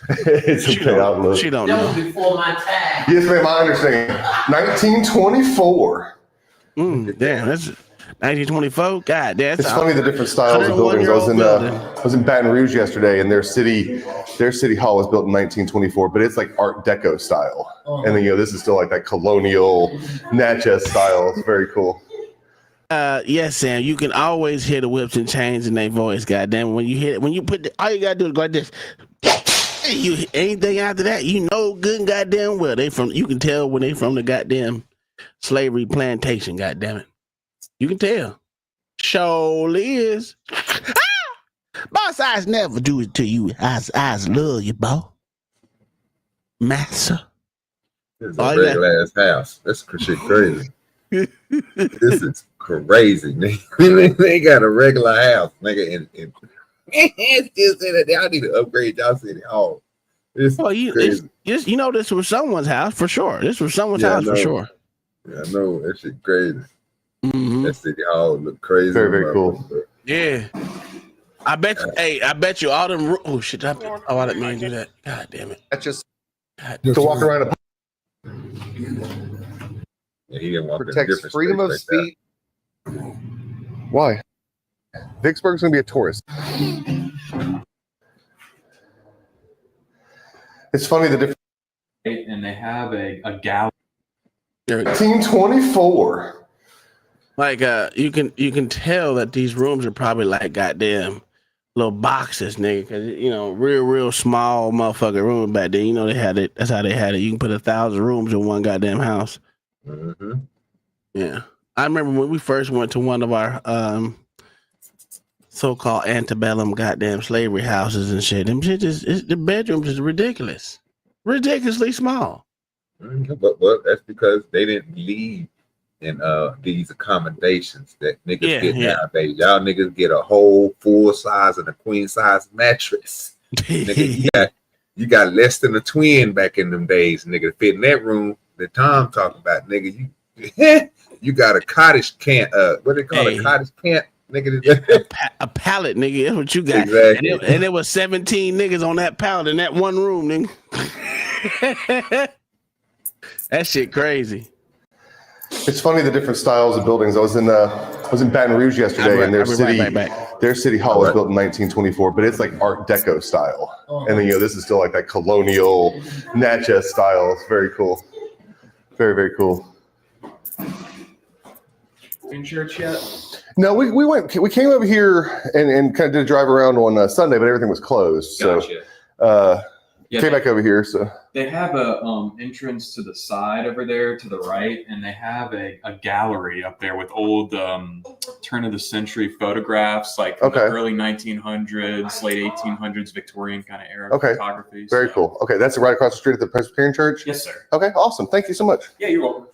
It's okay. I'll look. She don't That know. was before my time. Yes, ma'am. I understand. 1924. Damn, 1924. God, that's It's funny the different styles of buildings. I was in Baton Rouge yesterday, and their city hall was built in 1924, but it's like Art Deco style. And then this is still like that colonial Natchez style. It's very cool. Yes, Sam. You can always hear the whips and chains in their voice. Goddamn, when you put all you gotta do is go like this. You anything after that, good and goddamn well. You can tell when they from the goddamn slavery plantation. Goddamn it, you can tell. Surely is. Boss, I never do it to you. I love you, boss. Massa. This is a regular ass house. That's shit crazy. This is crazy, nigga. They got a regular house, nigga. Still saying that y'all need to upgrade y'all city hall. This was someone's house for sure. This was someone's house for sure. Yeah, I know that shit crazy. That city hall look crazy. Very, very cool. Yeah. I bet you all them. Oh shit! I didn't mean to do that. God damn it! That's just to walk around. Yeah, he didn't want protects freedom of speech. Why? Vicksburg's gonna be a tourist. It's funny the difference. And they have a gallery. 1924. Like you can tell that these rooms are probably like goddamn little boxes, nigga. Cause real small motherfucking room back then. They had it. That's how they had it. You can put 1,000 rooms in one goddamn house. Mm-hmm. Yeah, I remember when we first went to one of our so-called antebellum goddamn slavery houses and shit. Them shit the bedrooms is ridiculously small. But that's because they didn't believe in these accommodations that niggas get nowadays. Y'all niggas get a whole full size and a queen size mattress. Nigga, you got less than a twin back in them days, nigga. Fit in that room that Tom talking about, nigga. You got a cottage camp. What they call a cottage camp, nigga? A pallet, nigga. That's what you got. Exactly. And there was 17 niggas on that pallet in that one room, nigga. That shit crazy. It's funny the different styles of buildings. I was in Baton Rouge yesterday, and their city hall was built in 1924, but it's like Art Deco style. And then this is still like that colonial Natchez style. It's very cool. Very, very cool. In church yet? No, we came over here and kind of did a drive around on Sunday, but everything was closed. Gotcha. So came back over here. So they have a entrance to the side over there to the right, and they have a gallery up there with old turn of the century photographs, like the early 1900s, late 1800s Victorian kind of era photography. Very cool. Okay, that's right across the street at the Presbyterian Church? Yes, sir. Okay, awesome. Thank you so much. Yeah, you're welcome.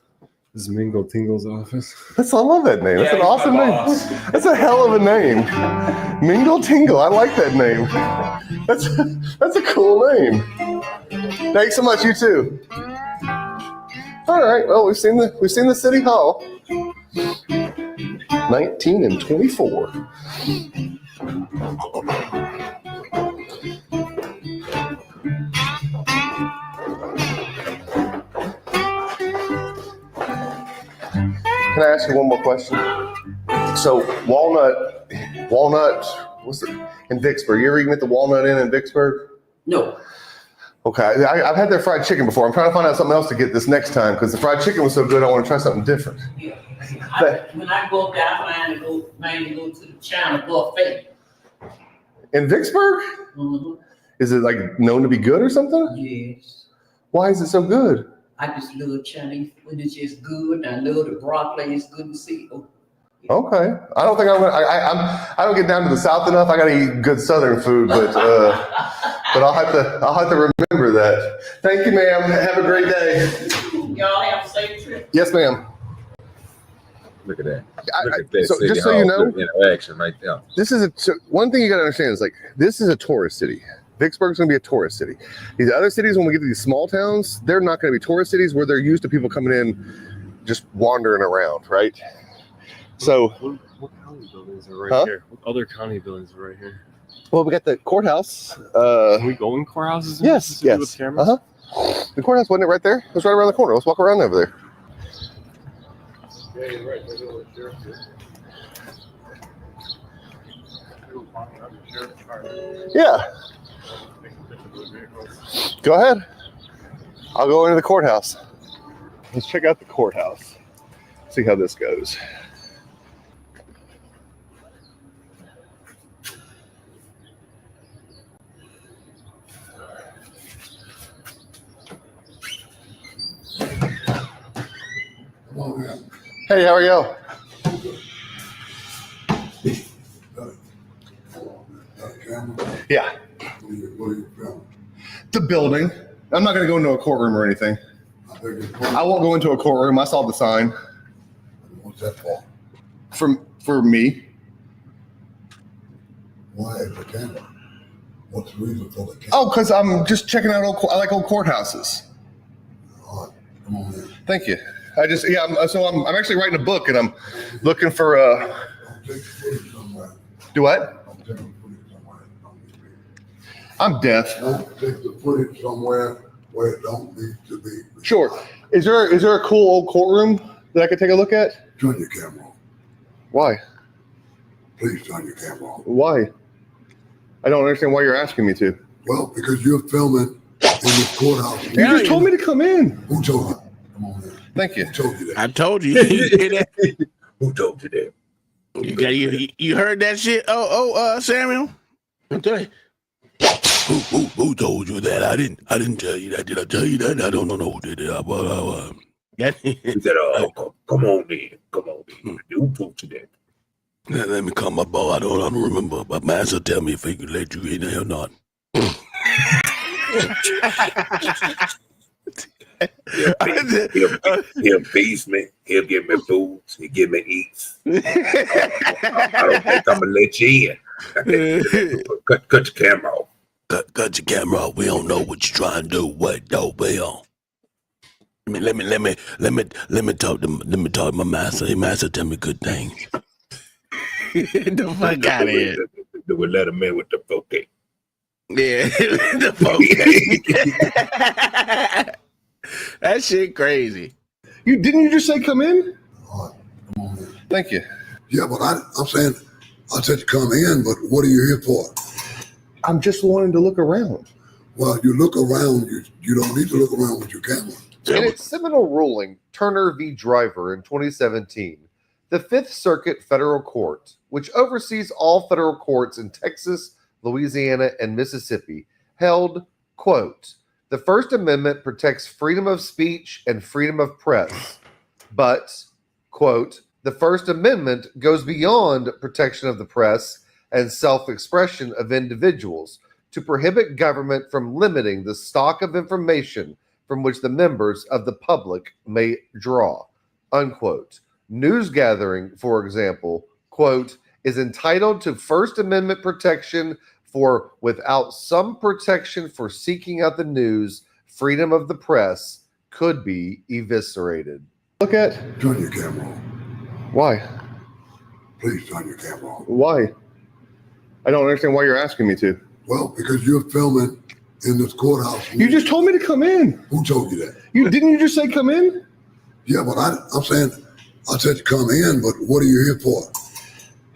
This is Mingle Tingle's office. I love that name. That's an awesome name. That's a hell of a name. Mingle Tingle. I like that name. That's a cool name. Thanks so much. You too. All right. Well, we've seen the city hall. 19 and 24. Can I ask you one more question? So Walnut, what's it in Vicksburg? You ever eaten at the Walnut Inn in Vicksburg? No. Okay, I've had their fried chicken before. I'm trying to find out something else to get this next time because the fried chicken was so good. I want to try something different. Yeah. When I go up there, I plan to go to the China buffet. In Vicksburg? Mm-hmm. Is it like known to be good or something? Yes. Why is it so good? I just love Chinese food. It's just good. I love the broccoli. It's good to see. Okay. I don't think I don't get down to the South enough. I got to eat good Southern food, but I'll have to remember that. Thank you, ma'am. Have a great day. Y'all have a safe trip. Yes, ma'am. Look at that. Look at that. So, city just so you know, interaction right there. One thing you got to understand is this is a tourist city. Vicksburg's going to be a tourist city. These other cities, when we get to these small towns, they're not going to be tourist cities where they're used to people coming in, just wandering around, right? So, what county buildings are right here? What other county buildings are right here? Well, we got the courthouse. Can we go in courthouses? Yes. With cameras? The courthouse wasn't it right there? It was right around the corner. Let's walk around over there. Yeah, you're right. Yeah. Go ahead. I'll go into the courthouse. Let's check out the courthouse. See how this goes. Hey, how are you? Yeah. The building. I'm not going to go into a courtroom or anything. I won't go into a courtroom. I saw the sign. What's that for? For me. Why the camera? What's the reason for the camera? Oh, because I'm just checking out I like old courthouses. All right, come on in. Thank you. I'm actually writing a book and I'm looking for do what? I'm deaf. Don't take the footage somewhere where it don't need to be. Sure. Is there a cool old courtroom that I could take a look at? Turn your camera on. Why? Please turn your camera on. Why? I don't understand why you're asking me to. Well, because you're filming in this courthouse. You just told me to come in. Who told you? Come on in. Thank you. Who told you that? I told you. You hear that? Who told you that? You heard that shit? Samuel. I'm telling you. Who told you that? I didn't tell you that. Did I tell you that? I don't know who did it. He said, come on in. Come on in. Who told you that? Let me call my boy. I don't remember. But master tell me if he could let you in there or not. He'll feed me. He'll give me food. He'll give me eats. I don't think I'm gonna let you in. Cut your camera off. Cut your camera off. We don't know what you're trying to do. What though, Bill? Let me talk to my master. Hey, master, tell me good things. The fuck out of here. We let him in with the bouquet. Yeah, the bouquet. That shit crazy. Didn't you just say come in? All right, come on in. Thank you. Yeah, but I'm saying I said to come in, but what are you here for? I'm just wanting to look around. Well, you look around. You don't need to look around with your camera. In its seminal ruling, Turner v. Driver in 2017, the Fifth Circuit Federal Court, which oversees all federal courts in Texas, Louisiana, and Mississippi, held, quote, the First Amendment protects freedom of speech and freedom of press, but, quote, the First Amendment goes beyond protection of the press and self-expression of individuals to prohibit government from limiting the stock of information from which the members of the public may draw, unquote. News gathering, for example, quote, is entitled to First Amendment protection for without some protection for seeking out the news, freedom of the press could be eviscerated. Look at. Turn your camera on. Why? Please turn your camera on. Why? I don't understand why you're asking me to. Well, because you're filming in this courthouse. You just told me to come in. Who told you that? Didn't you just say come in? Yeah, but I'm saying I said to come in, but what are you here for?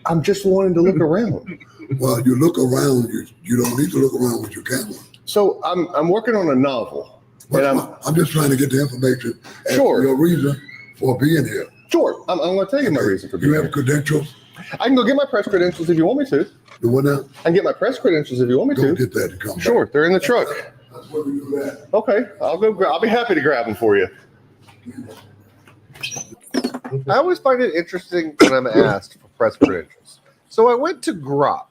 I'm just wanting to look around. Well, you look around. You don't need to look around with your camera. So I'm working on a novel. Well, I'm just trying to get the information. Sure. Your reason for being here. Sure. I'm going to tell you my reason for being here. You have credentials? I can go get my press credentials if you want me to. You what now? I can get my press credentials if you want me Go to. get that and come back. Sure. They're in the truck. That's where we do that. Okay. I'll be happy to grab them for you. I always find it interesting when I'm asked for press credentials. So I went to Grok,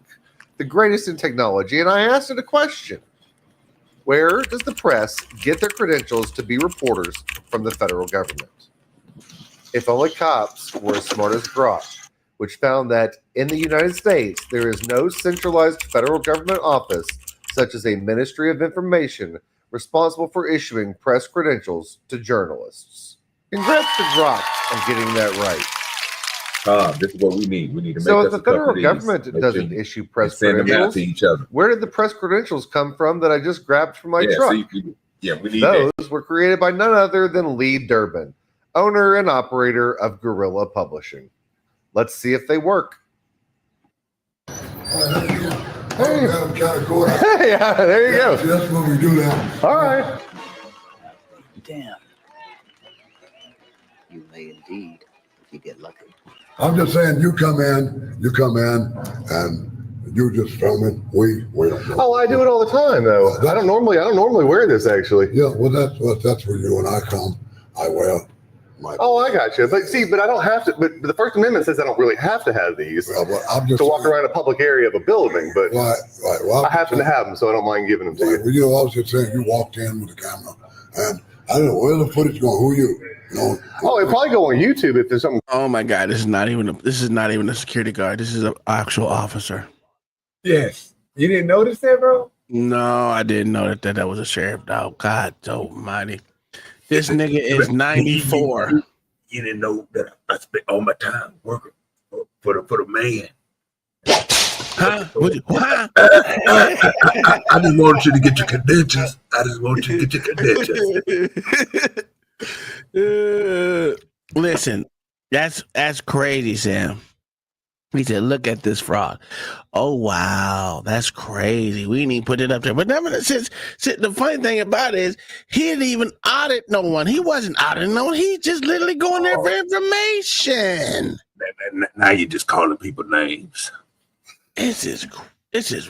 the greatest in technology, and I asked it a question. Where does the press get their credentials to be reporters from the federal government? If only cops were as smart as Grok, which found that in the United States, there is no centralized federal government office, such as a Ministry of Information, responsible for issuing press credentials to journalists. Congrats to Grok on getting that right. This is what we need. We need to make So us if the a couple federal of these, government doesn't issue press send them out credentials, to each other. where did the press credentials come from that I just grabbed from my truck? we need Those that. were created by none other than Lee Durbin, owner and operator of Guerrilla Publishing. Let's see if they work. Hey, yeah, there you go. That's when we do that. All right. Damn. You may indeed, if you get lucky. I'm just saying, you come in, and you just filming. We don't know. Oh, I do it all the time, though. I don't normally wear this, actually. Yeah, well, that's where you and I come. I wear my. Oh, I got you. But I don't have to. But the First Amendment says I don't really have to have these to walk around a public area of a building. But right. Well, I happen to have them, so I don't mind giving them to you. Well, you know, I was just saying, you walked in with the camera, and I don't know where the footage going. Who are you? Oh, it'd probably go on YouTube if there's something. Oh my God, this is not even a security guard. This is an actual officer. Yes. You didn't notice that, bro? No, I didn't know that was a sheriff. Oh, God almighty. This nigga is 94. You didn't know that I spent all my time working for the man. Huh? What? I just wanted you to get your credentials. Listen, that's crazy, Sam. He said, look at this fraud. Oh, wow. That's crazy. We didn't even put it up there. But nevertheless, the funny thing about it is he didn't even audit no one. He wasn't auditing no one. He just literally going there for information. Now you're just calling people names. This is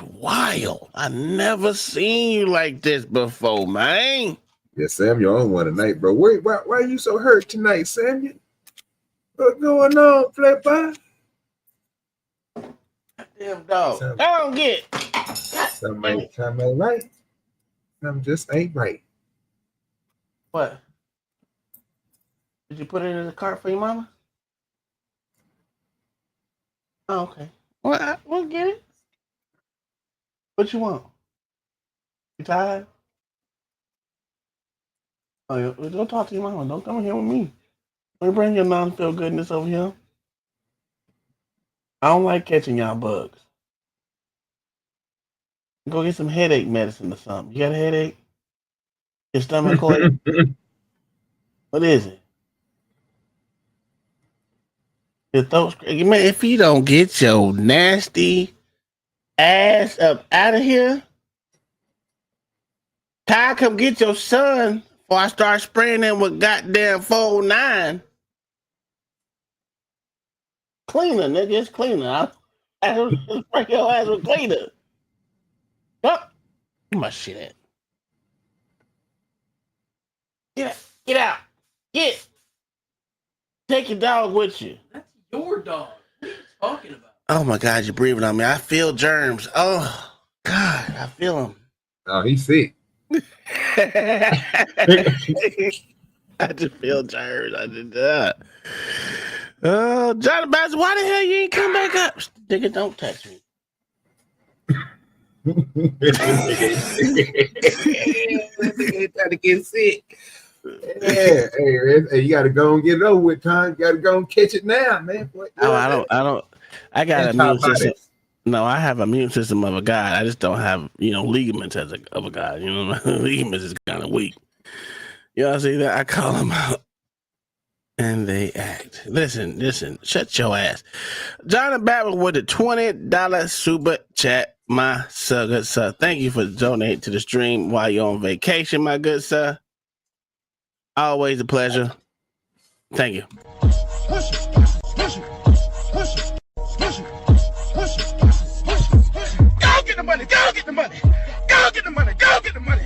wild. I never seen you like this before, man. Yes, Sam, you're on one tonight, bro. Why are you so hurt tonight, Sam? What's going on, Flipper? Damn dog. I don't get it. Something ain't right. Something just ain't right. What? Did you put it in the cart for your mama? Oh, okay. Well, we'll get it. What you want? You tired? Oh, yeah. Don't talk to your mama. Don't come here with me. Let me bring your non-feel goodness over here. I don't like catching y'all bugs. Go get some headache medicine or something. You got a headache? Your stomach cold? What is it? Your throat's crazy. Man, if you don't get your nasty ass up out of here, Ty, come get your son before I start spraying him with goddamn 409. Cleaner, nigga, it's cleaner. I spray your ass with cleaner. Oh, where my shit at? Get out. Get. Take your dog with you. That's your dog. What are you talking about? Oh my God, you're breathing on me. I feel germs. Oh God, I feel them. Oh, he's sick. I just feel germs. I did that. Oh, Johnny Bass, why the hell you ain't come back up? Nigga, don't touch me. Trying to get sick. Yeah, hey, you gotta go and get it over with, Tom. You gotta go and catch it now, man. Oh, I don't. I got an immune system. No, I have an immune system of a guy. I just don't have, ligaments of a guy. My ligaments is kind of weak. You know, see that? I call them out. And they act. Listen, shut your ass. John Babbitt with a $20 super chat, my good sir. Thank you for donating to the stream while you're on vacation, my good sir. Always a pleasure. Thank you. Go get the money, go get the money, go get the money, go get the money,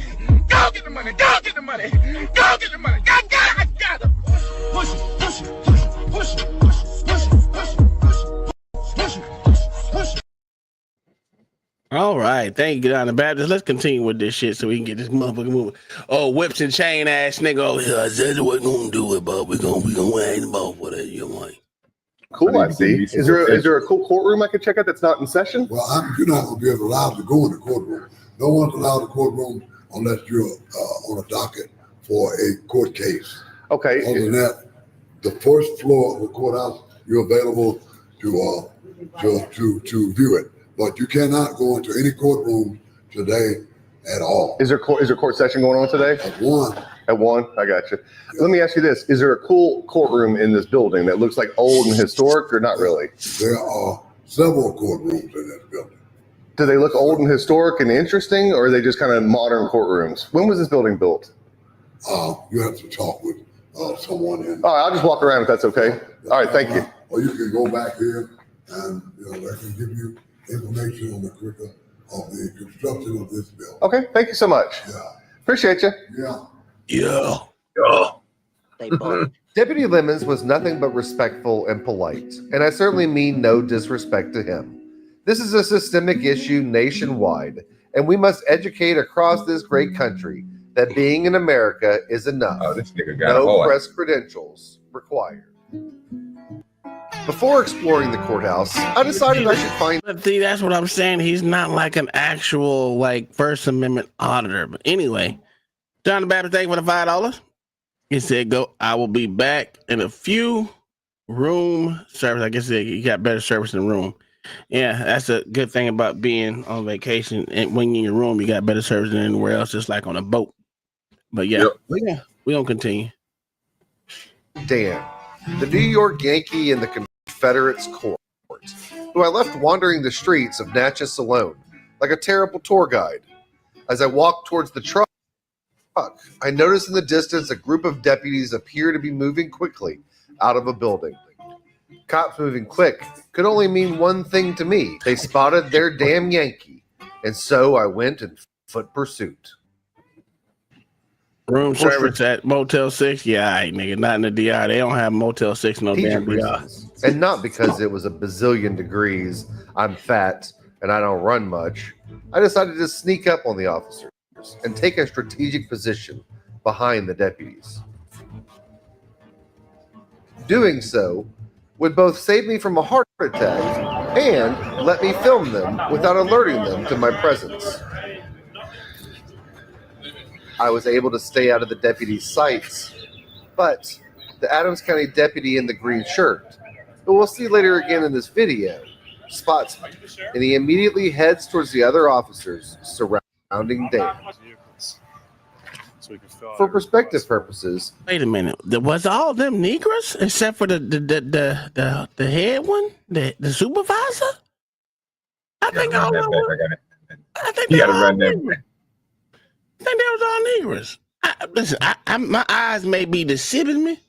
go get the money, go get the money, go get the money, I got it. Push it, push it, push it, push it, push it, push it, push it, push it. All right, thank you, John the Baptist. Let's continue with this shit so we can get this motherfucker moving. Oh, whips and chain ass nigga over here. I said we're gonna do it, but we're gonna win the ball for that. You want? Cool, I see. Is there a cool courtroom I could check out that's not in session? Well, you're not going to be allowed to go in the courtroom. No one's allowed to courtroom unless you're on a docket for a court case. Okay. Other than that, the first floor of the courthouse, you're available to view it, but you cannot go into any courtroom today at all. Is there court session going on today? At 1. At 1? I got you. Let me ask you this. Is there a cool courtroom in this building that looks like old and historic or not really? There are several courtrooms in this building. Do they look old and historic and interesting, or are they just kind of modern courtrooms? When was this building built? You have to talk with someone in. All right, I'll just walk around if that's okay. All right, thank you. Or you can go back here and they can give you information on the curriculum of the construction of this building. Okay, thank you so much. Yeah. Appreciate you. Yeah. Deputy Lemons was nothing but respectful and polite, and I certainly mean no disrespect to him. This is a systemic issue nationwide, and we must educate across this great country that being in America is enough. Oh, this nigga got No hard. press credentials required. Before exploring the courthouse, I decided I should find. See, that's what I'm saying. He's not like an actual like First Amendment auditor. But anyway, John the Baptist, thank you for the $5. He said, "Go. I will be back in a few. Room service. I guess you got better service in the room. Yeah, that's a good thing about being on vacation. And when you're in your room, you got better service than anywhere else, just like on a boat. But yeah, we don't continue. Dan, the New York Yankee in the Confederates court, who I left wandering the streets of Natchez alone, like a terrible tour guide. As I walked towards the truck, I noticed in the distance a group of deputies appear to be moving quickly out of a building. Cops moving quick could only mean one thing to me. They spotted their damn Yankee, and so I went in foot pursuit. Room service at Motel 6? Yeah, all right, nigga. Not in the DR. They don't have Motel 6 no damn DR. And not because it was a bazillion degrees, I'm fat, and I don't run much. I decided to sneak up on the officers and take a strategic position behind the deputies. Doing so would both save me from a heart attack and let me film them without alerting them to my presence. I was able to stay out of the deputy's sights, but the Adams County deputy in the green shirt, who we'll see later again in this video, spots me, and he immediately heads towards the other officers surrounding Dan. For perspective purposes, wait a minute. Was all them Negroes except for the head one, the supervisor? I think all of them. I think You they gotta all run them. Negroes. I think they was all Negroes. Listen, my eyes may be deceiving me.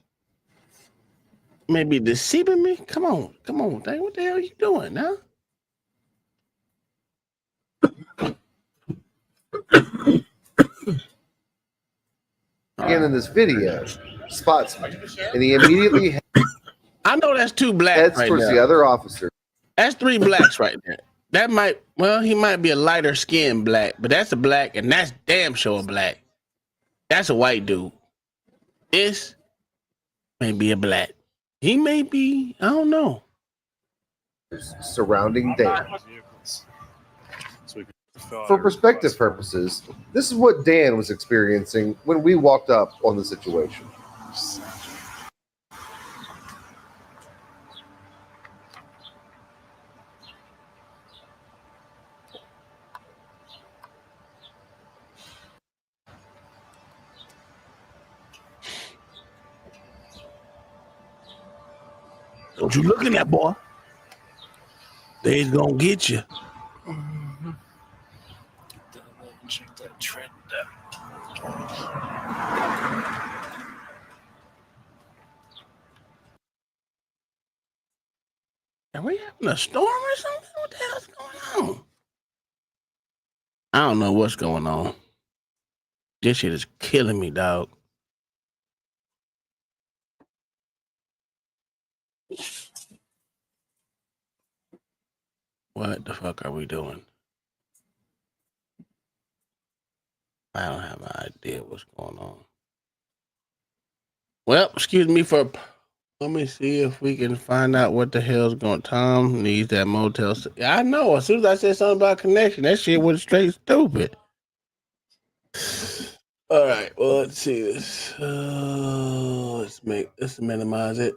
Come on, dang, what the hell are you doing now? again in this video, spots me, and he immediately I know that's two blacks heads right towards there. the other officer. That's three blacks right there. That might, well, he might be a lighter skinned black, but that's a black, and that's damn sure a black. That's a white dude. This may be a black. He may be, I don't know. Surrounding Dan. For perspective purposes, this is what Dan was experiencing when we walked up on the situation. Don't you look at that boy. They's gonna get you. Check that trend out. Are we having a storm or something? What the hell's going on? I don't know what's going on. This shit is killing me, dog. What the fuck are we doing? I don't have an idea what's going on. Well, excuse me for. Let me see if we can find out what the hell's going. Tom needs that motel. I know. As soon as I said something about connection, that shit was straight stupid. All right. Well, let's see this. Let's minimize it.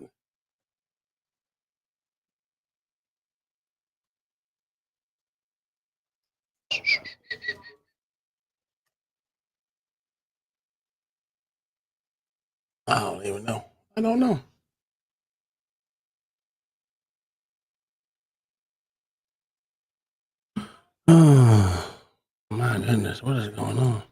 I don't even know. I don't know. Oh, my goodness, what is going on?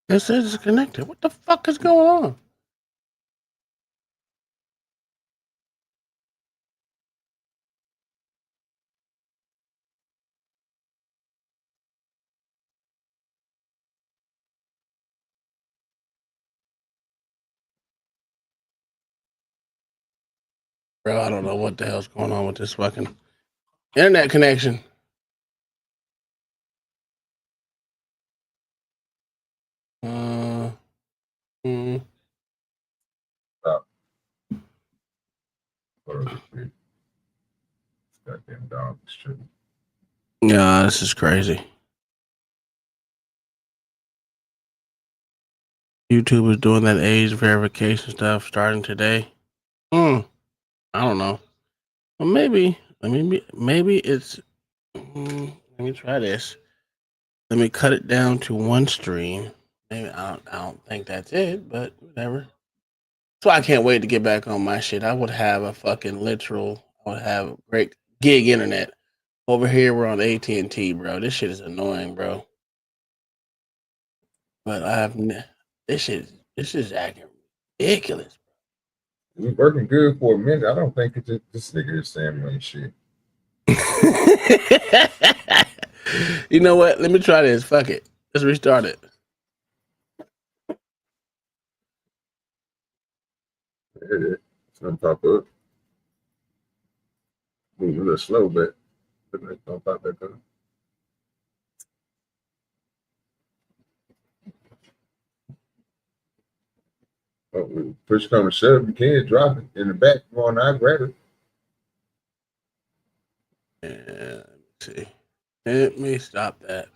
It says it's connected. What the fuck is going on? Bro, I don't know what the hell's going on with this fucking internet connection. Stop. Goddamn dog shit. Yeah, this is crazy. YouTube is doing that age verification stuff starting today. I don't know. Well, maybe it's. Let me try this. Let me cut it down to one stream. Maybe I don't think that's it, but whatever. So I can't wait to get back on my shit. I would have a fucking literal. I would have great gig internet. Over here we're on AT&T, bro. This shit is annoying, bro. But I have this is acting ridiculous. It was working good for a minute. I don't think this nigga is saying money shit. You know what? Let me try this. Fuck it. Let's restart it. Yeah, it's gonna pop up. Move a little slow, but it's gonna pop back up. Oh, push come to shove, you can drop it in the back. Come on, I grab it. Yeah, let's see. Let me stop that.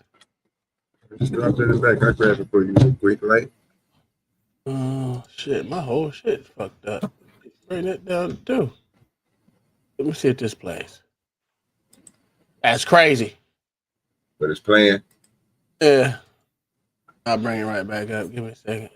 Just drop it in the back. I grab it for you real quick, like. Oh shit, my whole shit's fucked up. Bring that down too. Let me see if this plays. That's crazy. But it's playing. Yeah. I'll bring it right back up. Give me a second.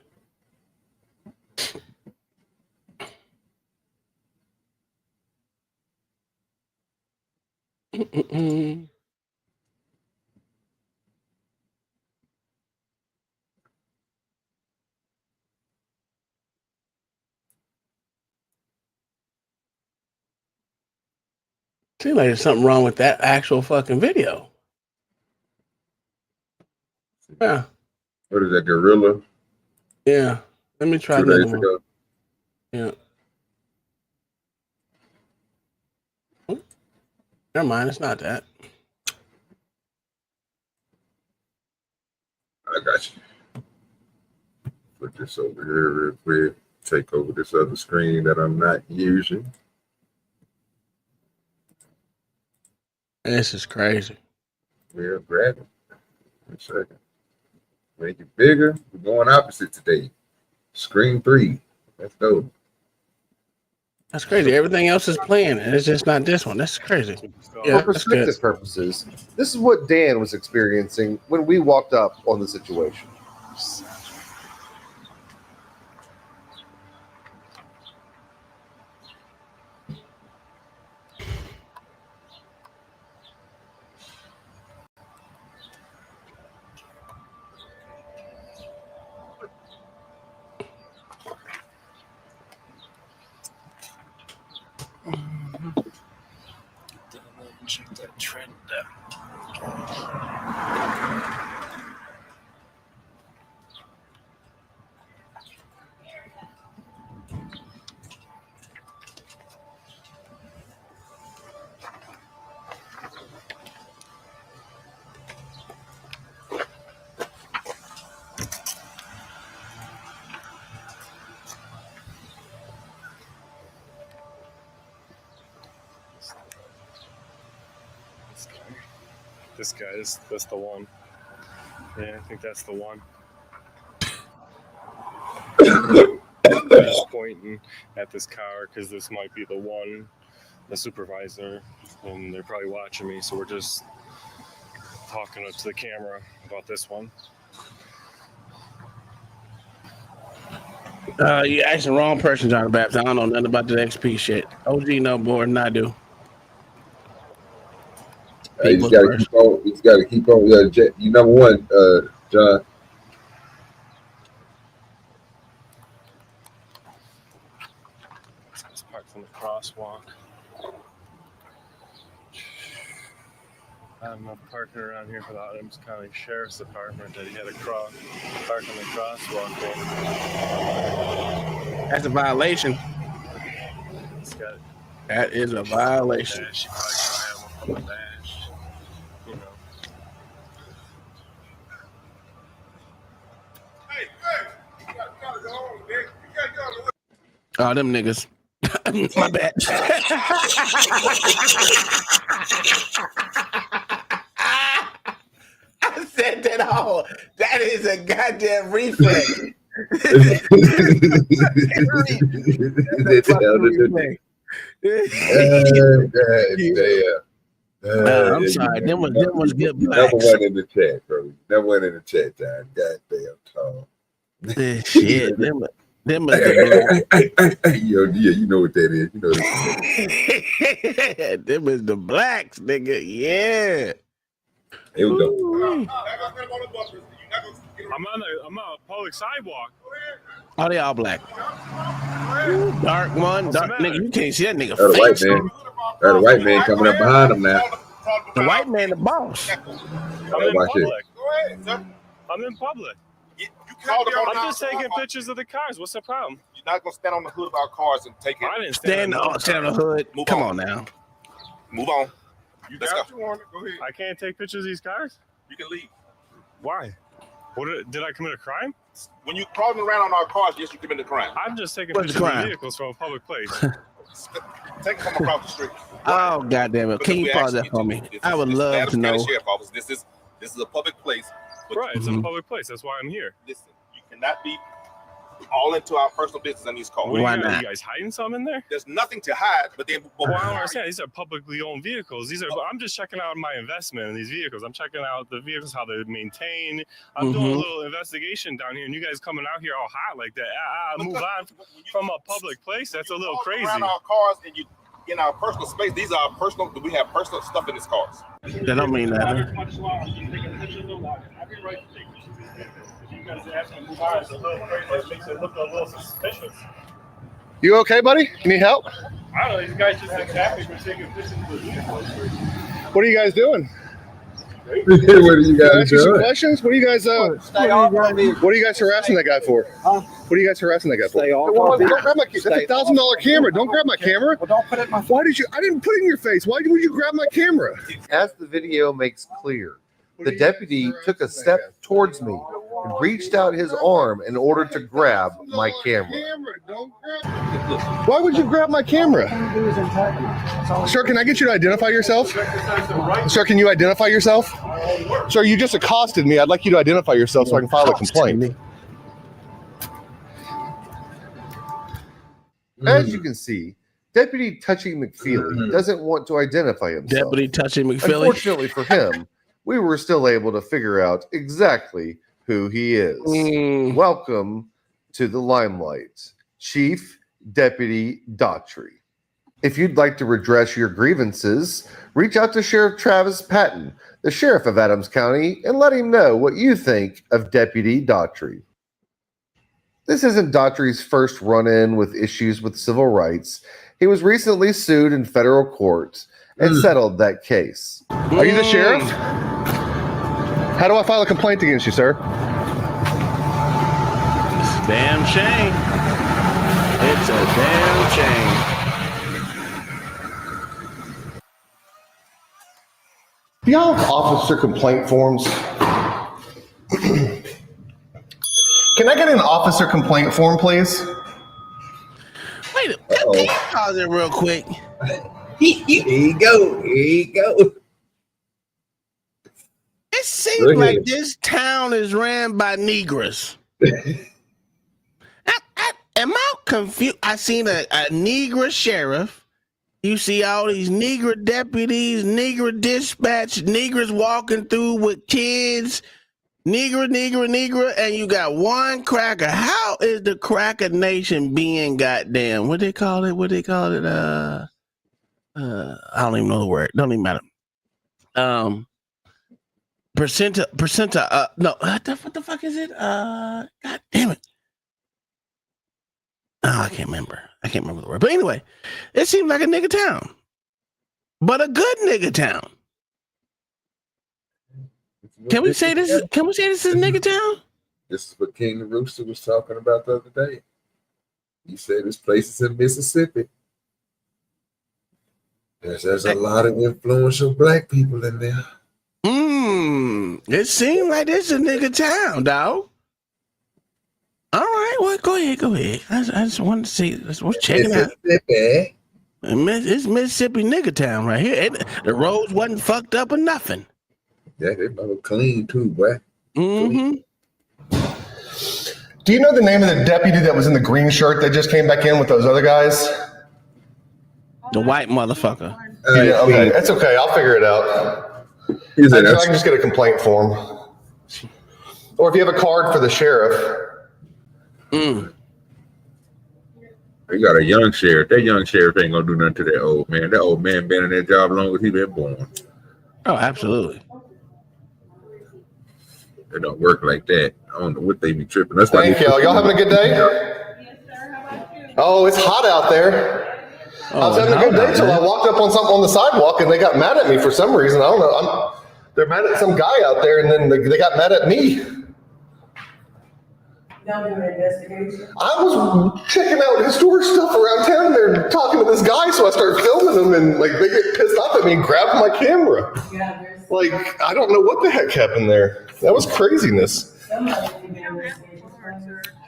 Seems like there's something wrong with that actual fucking video. Yeah. What is that, Gorilla? Yeah. Let me try 2 another days one. ago. Yeah. Never mind, it's not that. I got you. Put this over here real quick. Take over this other screen that I'm not using. This is crazy. Yeah, grab it. One second. Make it bigger. We're going opposite today. Screen 3. Let's go. That's crazy. Everything else is playing, and it's just not this one. That's crazy. Yeah, For that's good. perspective purposes, this is what Dan was experiencing when we walked up on the situation. Check that trend out. This guy, that's the one. Yeah, I think that's the one. He's pointing at this car because this might be the one, the supervisor, and they're probably watching me, so we're just talking up to the camera about this one. You asking the wrong person, John Babs. I don't know nothing about the XP shit. OG no more than I do. You just gotta keep on. You just gotta keep on. You number one, John. It's parked on the crosswalk. I'm parking around here for the Adams County Sheriff's Department that he had a park on the crosswalk. That's a violation. That is a violation. Dash, you probably should have one on the dash. You know. Oh, them niggas. My bad. I said that all. That is a goddamn reflex. I'm sorry. Them was good blacks. Number one in the chat, bro. Number one in the chat, John. Goddamn tall. Shit. Them was the blacks. You know what that is. You know that. Them is the blacks, nigga. Yeah. Here we go. I'm on a public sidewalk. Oh, they all black. Dark one, dark nigga. You can't see that nigga Got a white face. man. Got a white man coming up behind him now. The white man, the boss. I'm in Watch it. public. I'm in public. I'm just taking pictures of the cars. What's the problem? You're not gonna stand on the hood of our cars and take it. I didn't Stand on the hood. Come on now. Move on. Let's go. Go ahead. I can't take pictures of these cars? You can leave. Why? Did I commit a crime? When you crawling around on our cars, yes, you committed a crime. I'm just taking What's pictures the Uh, of vehicles from a public place. Take them across the street. Oh, goddamn it. Can you pause that for me? I would love to know. Sheriff office. This is a public place. Right, it's a public place. That's why I'm here. Listen, you cannot be all into our personal business on these cars. Why not? You guys hiding something in there? There's nothing to hide, but then. Well, I don't understand. These are publicly owned vehicles. I'm just checking out my investment in these vehicles. I'm checking out the vehicles, how they're maintained. I'm doing a little investigation down here, and you guys coming out here all hot like that. Move on from a public place. That's a little crazy. Around our cars and you in our personal space. These are our personal. We have personal stuff in these cars. That don't mean nothing. You okay, buddy? You need help? I don't know. These guys just attacked me for taking pictures of the vehicles. What are you guys doing? What are you Can I guys ask you some doing? questions? What are you guys harassing that guy for? What are you guys harassing that guy for? Don't grab my camera. That's $1,000 camera. Don't grab my camera. Well, don't put it in my face. Why did you? I didn't put it in your face. Why would you grab my camera? As the video makes clear, the deputy took a step towards me and reached out his arm in order to grab my camera. Why would you grab my camera? Sir, can I get you to identify yourself? Sir, can you identify yourself? Sir, you just accosted me. I'd like you to identify yourself so I can file a complaint. As you can see, Deputy Touchy McFeely doesn't want to identify himself. Deputy Touchy McFeely. Unfortunately for him, we were still able to figure out exactly who he is. Welcome to the limelight, Chief Deputy Daughtry. If you'd like to redress your grievances, reach out to Sheriff Travis Patton, the Sheriff of Adams County, and let him know what you think of Deputy Daughtry. This isn't Daughtry's first run-in with issues with civil rights. He was recently sued in federal court and settled that case. Are you the sheriff? How do I file a complaint against you, sir? Damn shame. It's a damn shame. Do y'all have officer complaint forms? Can I get an officer complaint form, please? Wait, can you pause it real quick? Here you go. Here you go. It seems like this town is ran by Negroes. Am I confused? I seen a Negro sheriff. You see all these Negro deputies, Negro dispatch, Negroes walking through with kids. Negro, and you got one cracker. How is the cracker nation being goddamn? What they call it? I don't even know the word. Don't even matter. Percenta. No, what the fuck is it? God damn it. Oh, I can't remember the word. But anyway, it seems like a nigga town, but a good nigga town. Can we say this? Can we say this is nigga town? This is what King the Rooster was talking about the other day. He said this place is in Mississippi. There's a lot of influential black people in there. It seems like this is a nigga town, dog. All right, well, go ahead. I just wanted to see. Let's check it out. It's Mississippi nigga town right here. The roads wasn't fucked up or nothing. Yeah, they look clean too, boy. Do you know the name of the deputy that was in the green shirt that just came back in with those other guys? The white motherfucker. Yeah, okay, that's okay. I'll figure it out. I can just get a complaint form, or if you have a card for the sheriff. You got a young sheriff. That young sheriff ain't gonna do nothing to that old man. That old man been in that job long as he been born. Oh, absolutely. It don't work like that. I don't know what they be tripping. That's Thank y'all. Y'all having a good day? Oh, it's hot out there. I was having a good day till I walked up on something on the sidewalk and they got mad at me for some reason. I don't know. They're mad at some guy out there and then they got mad at me. I was checking out historic stuff around town and they're talking to this guy, so I started filming them and like they get pissed off at me and grab my camera. Like, I don't know what the heck happened there. That was craziness.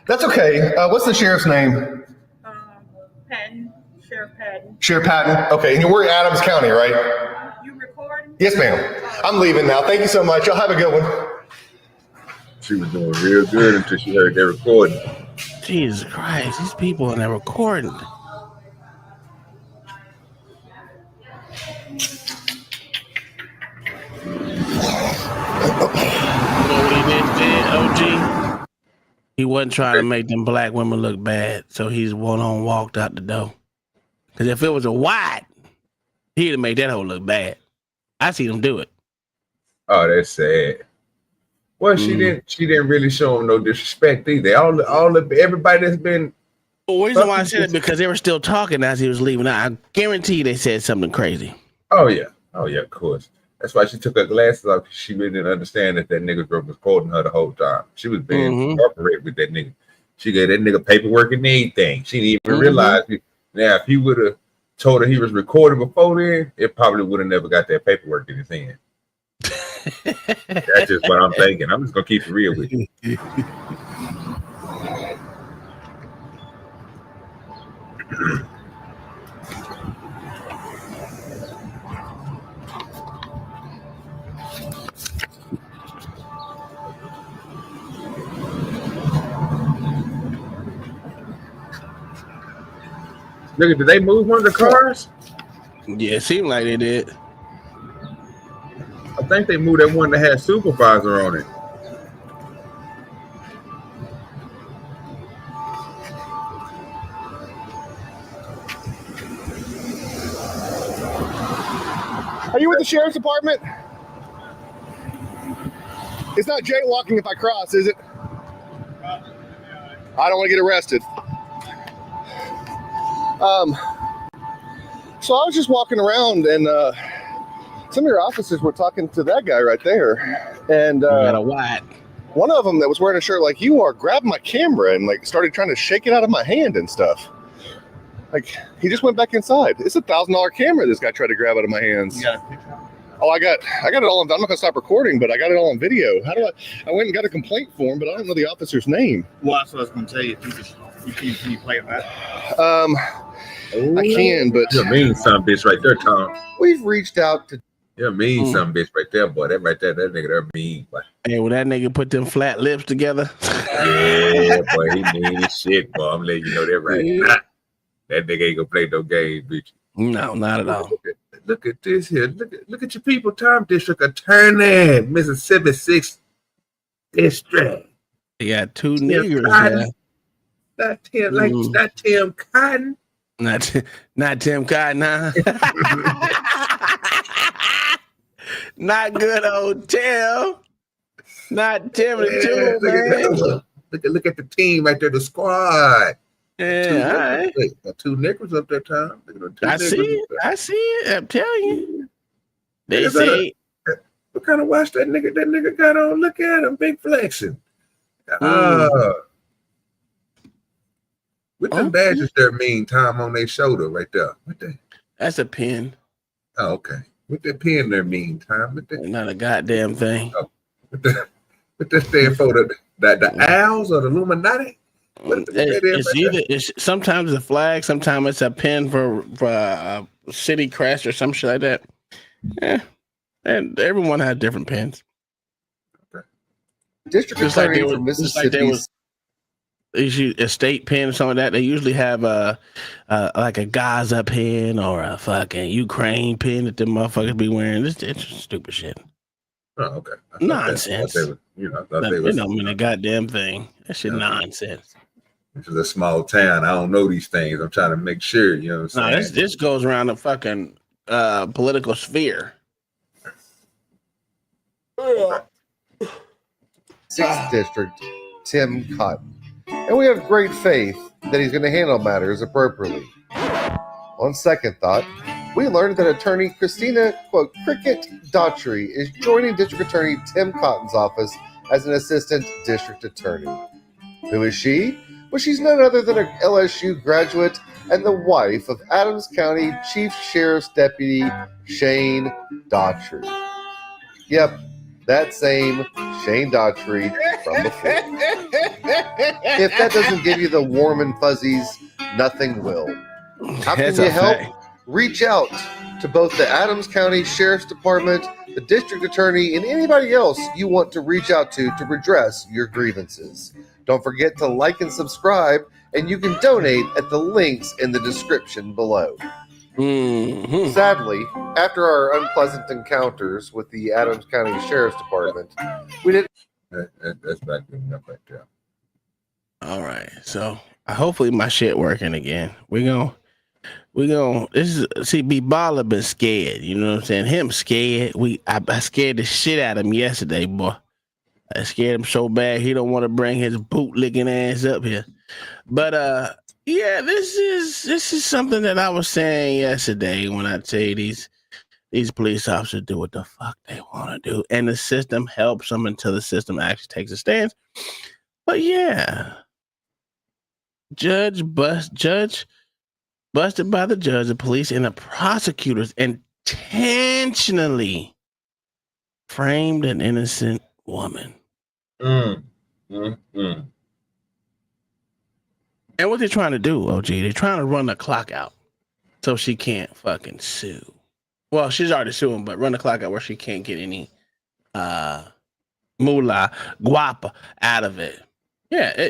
That's okay. What's the sheriff's name? Patton, Sheriff Patton. Sheriff Patton. Okay, and you're in Adams County, right? You recording? Yes, ma'am. I'm leaving now. Thank you so much. Y'all have a good one. She was doing real good until she heard their recording. Jesus Christ, these people in there recording. OG. He wasn't trying to make them black women look bad, so he's one-on walked out the door. Because if it was a white, he'd have made that hoe look bad. I see them do it. Oh, that's sad. Well, she didn't really show him no disrespect either. Everybody that's been. The reason why I said it because they were still talking as he was leaving. I guarantee they said something crazy. Oh yeah, of course. That's why she took her glasses off. She really didn't understand that nigga was recording her the whole time. She was being incorporated with that nigga. She gave that nigga paperwork and everything. She didn't even realize it. Now, if he would have told her he was recording before then, it probably would have never got that paperwork in his hand. That's just what I'm thinking. I'm just gonna keep it real with you. Nigga, did they move one of the cars? Yeah, it seemed like they did. I think they moved that one that had supervisor on it. Are you with the sheriff's department? It's not jaywalking if I cross, is it? I don't want to get arrested. So I was just walking around and some of your officers were talking to that guy right there. And one of them that was wearing a shirt like you are grabbed my camera and like started trying to shake it out of my hand and stuff. Like he just went back inside. It's $1,000 camera this guy tried to grab out of my hands. You got a picture? Oh, I got it all on. I'm not gonna stop recording, but I got it all on video. How do I went and got a complaint form, but I don't know the officer's name. Well, that's what I was gonna tell you. Can you play it back? I can, but you're a mean son bitch right there, Tom. We've reached out to. You're a mean son bitch right there, boy. That right there, that nigga, they're mean, boy. Hey, when that nigga put them flat lips together. Yeah, boy, he mean as shit, boy. I'm letting you know that right now. That nigga ain't gonna play no game, bitch. No, not at all. Look at this here. Look at your people. Tom District Attorney, Mississippi 6 District. They got two Tim niggers Cotton. there. Not Tim, like not Tim Cotton. Not Tim Cotton, huh? Not good old Tim. Not Tim the Tool, man. Look at the team right there, the squad. Yeah, Got two niggers up there, Tom. I see it. I see it. I'm telling you. They say. What kind of watch that nigga got on? Look at him, big flexing. With them badges there mean, Tom, on their shoulder right there. What the? That's a pin. Oh, okay. What that pin there mean, Tom? Not a goddamn thing. Oh, what that stand for? The owls or the Illuminati? It's sometimes a flag, sometimes it's a pin for a city crest or some shit like that. Yeah, and everyone has different pins. Okay. District Attorney from Mississippi. A state pin or something like that. They usually have like a Gaza pin or a fucking Ukraine pin that them motherfuckers be wearing. It's stupid shit. Oh, okay. Nonsense. They don't mean a goddamn thing. That shit nonsense. This is a small town. I don't know these things. I'm trying to make sure. You know what I'm saying? This goes around the fucking political sphere. 6th District, Tim Cotton. And we have great faith that he's going to handle matters appropriately. On second thought, we learned that attorney Christina, quote, Cricket Daughtry is joining District Attorney Tim Cotton's office as an assistant district attorney. Who is she? Well, she's none other than an LSU graduate and the wife of Adams County Chief Sheriff's Deputy Shane Daughtry. Yep, that same Shane Daughtry from before. If that doesn't give you the warm and fuzzies, nothing will. How can you help? Reach out to both the Adams County Sheriff's Department, the District Attorney, and anybody else you want to reach out to redress your grievances. Don't forget to like and subscribe, and you can donate at the links in the description below. Mm-hmm. Sadly, after our unpleasant encounters with the Adams County Sheriff's Department, we didn't. That's not good enough right there. All right, so hopefully my shit working again. We gonna B Baller been scared, you know what I'm saying? Him scared. I scared the shit out of him yesterday, boy. I scared him so bad he don't want to bring his bootlicking ass up here. But yeah, this is something that I was saying yesterday when I tell you these police officers do what the fuck they want to do, and the system helps them until the system actually takes a stance. But yeah, judge busted by the judge, the police, and the prosecutors intentionally framed an innocent woman. And what they're trying to do, OG, they're trying to run the clock out so she can't fucking sue. Well, she's already suing, but run the clock out where she can't get any moolah, guapa out of it. Yeah,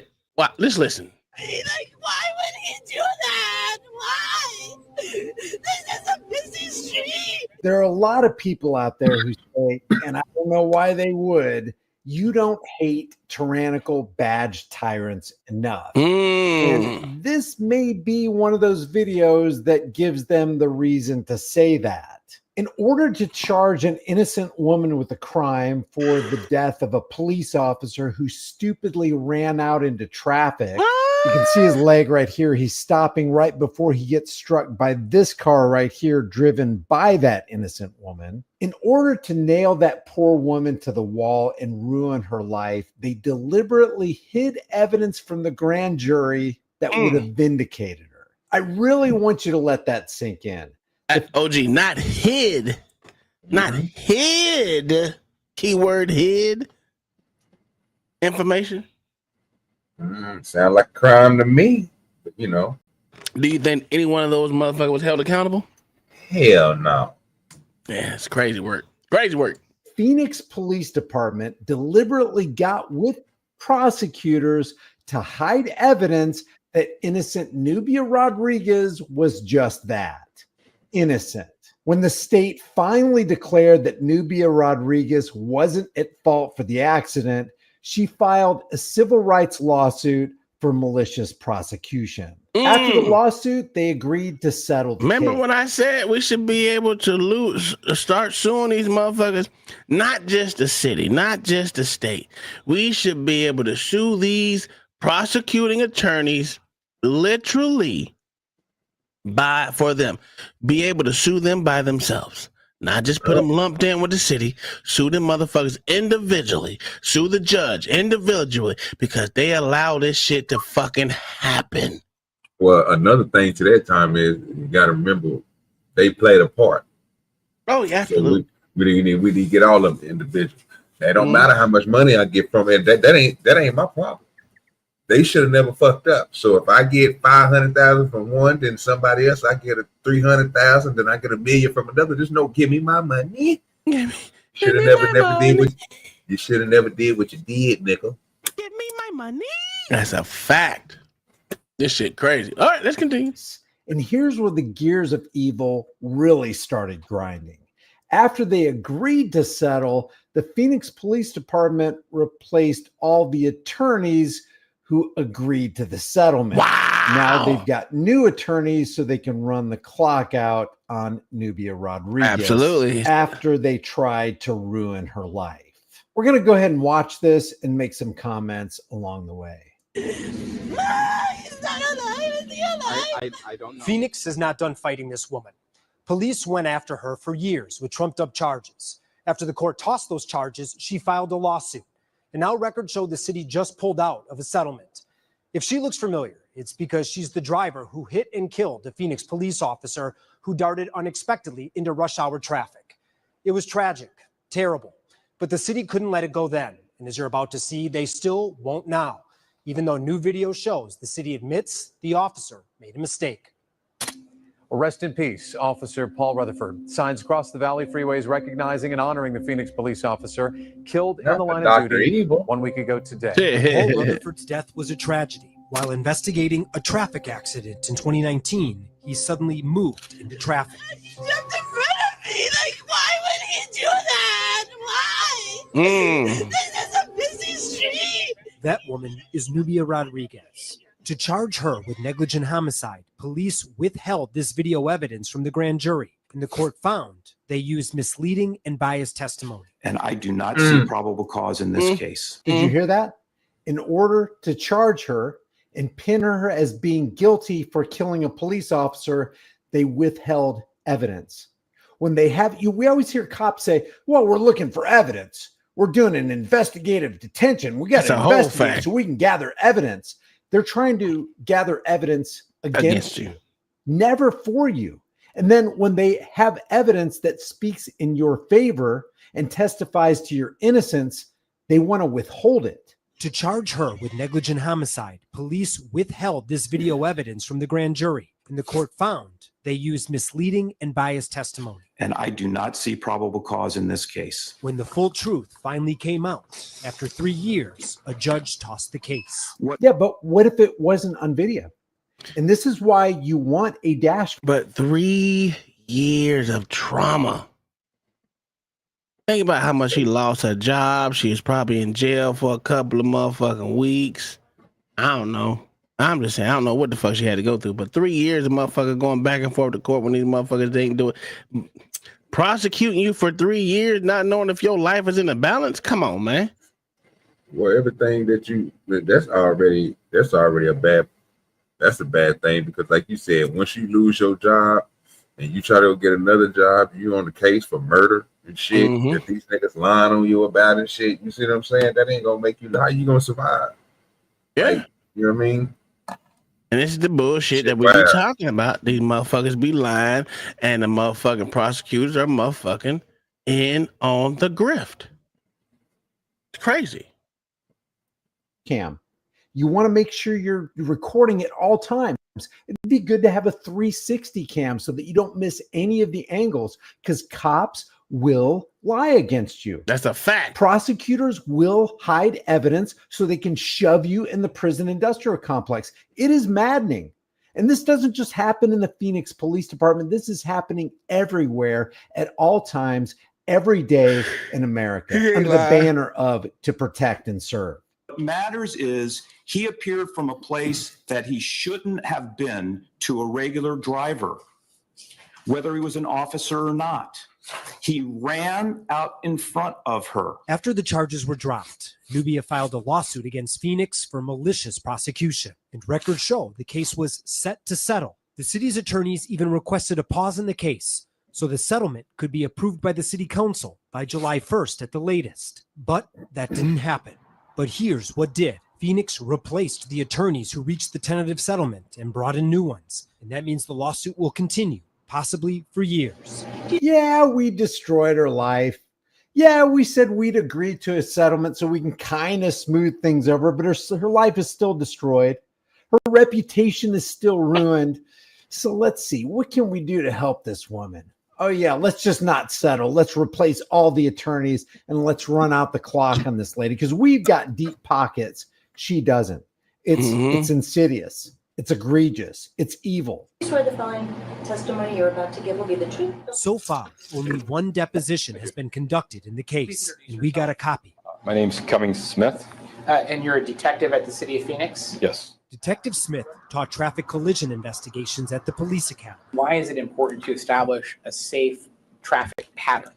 let's listen. Like, why would he do that? Why? This is a busy street. There are a lot of people out there who say, and I don't know why they would, you don't hate tyrannical badge tyrants enough. And this may be one of those videos that gives them the reason to say that. In order to charge an innocent woman with a crime for the death of a police officer who stupidly ran out into traffic, you can see his leg right here. He's stopping right before he gets struck by this car right here, driven by that innocent woman. In order to nail that poor woman to the wall and ruin her life, they deliberately hid evidence from the grand jury that would have vindicated her. I really want you to let that sink in. OG, not hid. Keyword hid information. Sound like a crime to me, but you know. Do you think any one of those motherfuckers was held accountable? Hell no. Yeah, it's crazy work. Crazy work. Phoenix Police Department deliberately got with prosecutors to hide evidence that innocent Nubia Rodriguez was just that. Innocent. When the state finally declared that Nubia Rodriguez wasn't at fault for the accident, she filed a civil rights lawsuit for malicious prosecution. After the lawsuit, they agreed to settle the Remember case. when I said we should be able to start suing these motherfuckers? Not just the city, not just the state. We should be able to sue these prosecuting attorneys literally for them. Be able to sue them by themselves. Not just put them lumped in with the city. Sue them motherfuckers individually. Sue the judge individually because they allow this shit to fucking happen. Well, another thing to that time is you got to remember they played a part. Oh, yeah, absolutely. So we need to get all of them individual. It don't matter how much money I get from it. That ain't my problem. They should have never fucked up. So if I get 500,000 from one, then somebody else I get a 300,000, then I get $1 million from another. Just no, give me my money. Should have never did what you should have never did what you did, nickel. Give me my money. That's a fact. This shit crazy. All right, let's continue. And here's where the gears of evil really started grinding. After they agreed to settle, the Phoenix Police Department replaced all the attorneys who agreed to the settlement. Wow. Now they've got new attorneys so they can run the clock out on Nubia Rodriguez. Absolutely. After they tried to ruin her life. We're going to go ahead and watch this and make some comments along the way. He's not alive. Is he alive? I don't know. Phoenix is not done fighting this woman. Police went after her for years with trumped up charges. After the court tossed those charges, she filed a lawsuit. And now records show the city just pulled out of a settlement. If she looks familiar, it's because she's the driver who hit and killed a Phoenix police officer who darted unexpectedly into rush hour traffic. It was tragic, terrible, but the city couldn't let it go then. And as you're about to see, they still won't now, even though new video shows the city admits the officer made a mistake. Rest in peace, Officer Paul Rutherford. Signs across the Valley freeways recognizing and honoring the Phoenix police officer killed in the line of duty 1 week ago today. Paul Rutherford's death was a tragedy. While investigating a traffic accident in 2019, he suddenly moved into traffic. He jumped in front of me. Like, why would he do that? Why? This is a busy street. That woman is Nubia Rodriguez. To charge her with negligent homicide, police withheld this video evidence from the grand jury, and the court found they used misleading and biased testimony. And I do not see probable cause in this case. Did you hear that? In order to charge her and pin her as being guilty for killing a police officer, they withheld evidence. When they have we always hear cops say, well, we're looking for evidence. We're doing an investigative detention. We got to investigate so we can gather evidence. They're trying to gather evidence against you, never for you. And then when they have evidence that speaks in your favor and testifies to your innocence, they want to withhold it. To charge her with negligent homicide, police withheld this video evidence from the grand jury, and the court found they used misleading and biased testimony. And I do not see probable cause in this case. When the full truth finally came out, after 3 years, a judge tossed the case. Yeah, but what if it wasn't on video? And this is why you want a dash. But 3 years of trauma. Think about how much she lost her job. She was probably in jail for a couple of motherfucking weeks. I don't know. I'm just saying, I don't know what the fuck she had to go through, but 3 years of motherfucker going back and forth to court when these motherfuckers didn't do it. Prosecuting you for 3 years, not knowing if your life is in a balance. Come on, man. Well, everything that's already a bad thing, because like you said, once you lose your job and you try to go get another job, you on the case for murder and shit that these niggas lying on you about and shit. You see what I'm saying? That ain't gonna make you, how you gonna survive? Yeah. Like, you know what I mean? And this is the bullshit that we be talking about. These motherfuckers be lying, and the motherfucking prosecutors are motherfucking in on the grift. It's crazy. Cam, you want to make sure you're recording at all times. It'd be good to have a 360 cam so that you don't miss any of the angles, because cops will lie against you. That's a fact. Prosecutors will hide evidence so they can shove you in the prison industrial complex. It is maddening. And this doesn't just happen in the Phoenix Police Department. This is happening everywhere at all times, every day in America under the banner of to protect and serve. What matters is he appeared from a place that he shouldn't have been to a regular driver, whether he was an officer or not. He ran out in front of her. After the charges were dropped, Nubia filed a lawsuit against Phoenix for malicious prosecution, and records show the case was set to settle. The city's attorneys even requested a pause in the case so the settlement could be approved by the city council by July 1st at the latest. But that didn't happen. But here's what did. Phoenix replaced the attorneys who reached the tentative settlement and brought in new ones. And that means the lawsuit will continue, possibly for years. Yeah, we destroyed her life. Yeah, we said we'd agree to a settlement so we can kind of smooth things over, but her life is still destroyed. Her reputation is still ruined. So let's see, what can we do to help this woman? Oh yeah, let's just not settle. Let's replace all the attorneys and let's run out the clock on this lady because we've got deep pockets. She doesn't. It's insidious. It's egregious. It's evil. I swear the following testimony you're about to give will be the truth. So far, only one deposition has been conducted in the case, and we got a copy. My name's Kevin Smith. And you're a detective at the City of Phoenix? Yes. Detective Smith taught traffic collision investigations at the police academy. Why is it important to establish a safe traffic pattern?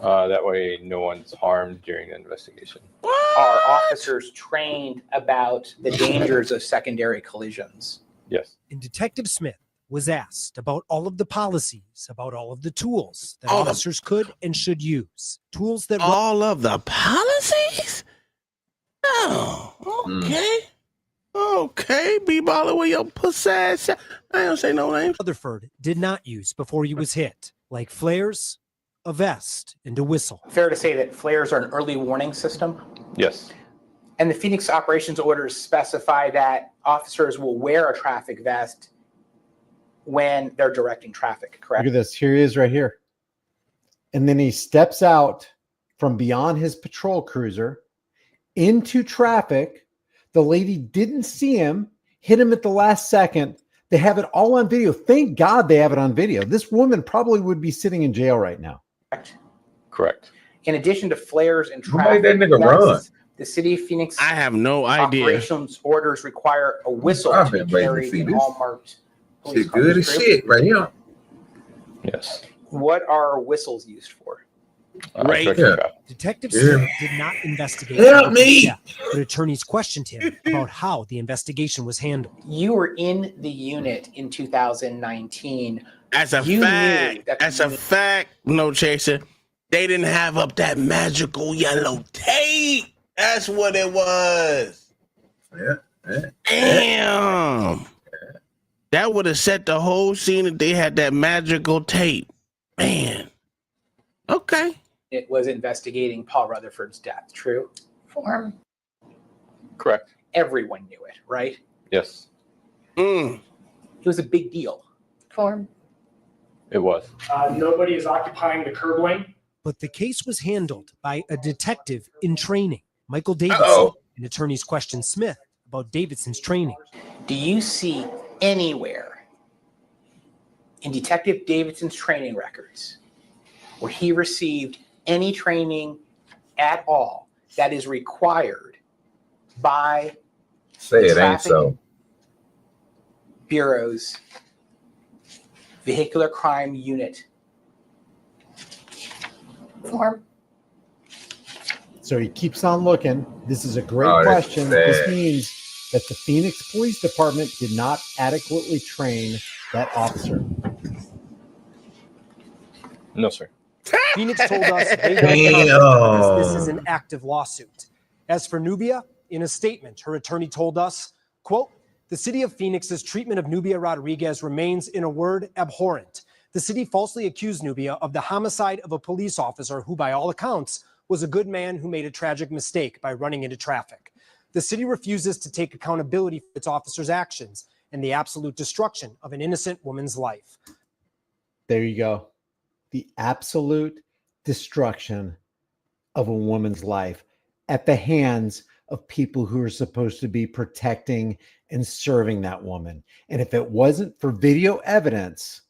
That way no one's harmed during the investigation. Are officers trained about the dangers of secondary collisions? Yes. And Detective Smith was asked about all of the policies, about all of the tools that officers could and should use. Tools that all of the policies? Oh, okay. Okay, B-baller with your pussy ass. I don't say no names. Rutherford did not use before he was hit, like flares, a vest, and a whistle. Fair to say that flares are an early warning system? Yes. And the Phoenix operations orders specify that officers will wear a traffic vest when they're directing traffic, correct? Look at this. Here he is right here. And then he steps out from beyond his patrol cruiser into traffic. The lady didn't see him, hit him at the last second. They have it all on video. Thank God they have it on video. This woman probably would be sitting in jail right now. Correct. In addition to flares and Who made traffic, that nigga run? the City of Phoenix I have no idea. operations orders require a whistle I've to been be waiting to carried see in this. all marked police Shit good as cars. shit right here. Yes. What are whistles used for? Right. Detective Yeah. Smith did not investigate. Help the me! death, but attorneys questioned him about how the investigation was handled. You were in the unit in 2019. As a You knew fact, that as a fact, no chaser, they didn't have up that magical yellow tape. That's what it was. Yeah. Damn. That would have set the whole scene if they had that magical tape. Man. Okay. It was investigating Paul Rutherford's death, true? Form. Correct. Everyone knew it, right? Yes. It was a big deal. Form. It was. Nobody is occupying the curb lane. But the case was handled by a detective in training, Michael Davidson, and attorneys questioned Smith about Davidson's training. Do you see anywhere in Detective Davidson's training records where he received any training at all that is required by Say the it ain't Traffic so. Bureau's Vehicular Crime Unit form? So he keeps on looking. This is a great Oh, that's question. sad. This means that the Phoenix Police Department did not adequately train that officer. No, sir. Phoenix told us they don't Damn. know because this is an active lawsuit. As for Nubia, in a statement, her attorney told us, quote, the city of Phoenix's treatment of Nubia Rodriguez remains, in a word, abhorrent. The city falsely accused Nubia of the homicide of a police officer who, by all accounts, was a good man who made a tragic mistake by running into traffic. The city refuses to take accountability for its officers' actions and the absolute destruction of an innocent woman's life. There you go. The absolute destruction of a woman's life at the hands of people who are supposed to be protecting and serving that woman. And if it wasn't for video evidence,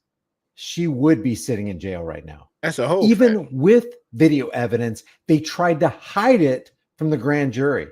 she would be sitting in jail right now. That's a whole Even fact. with video evidence, they tried to hide it from the grand jury.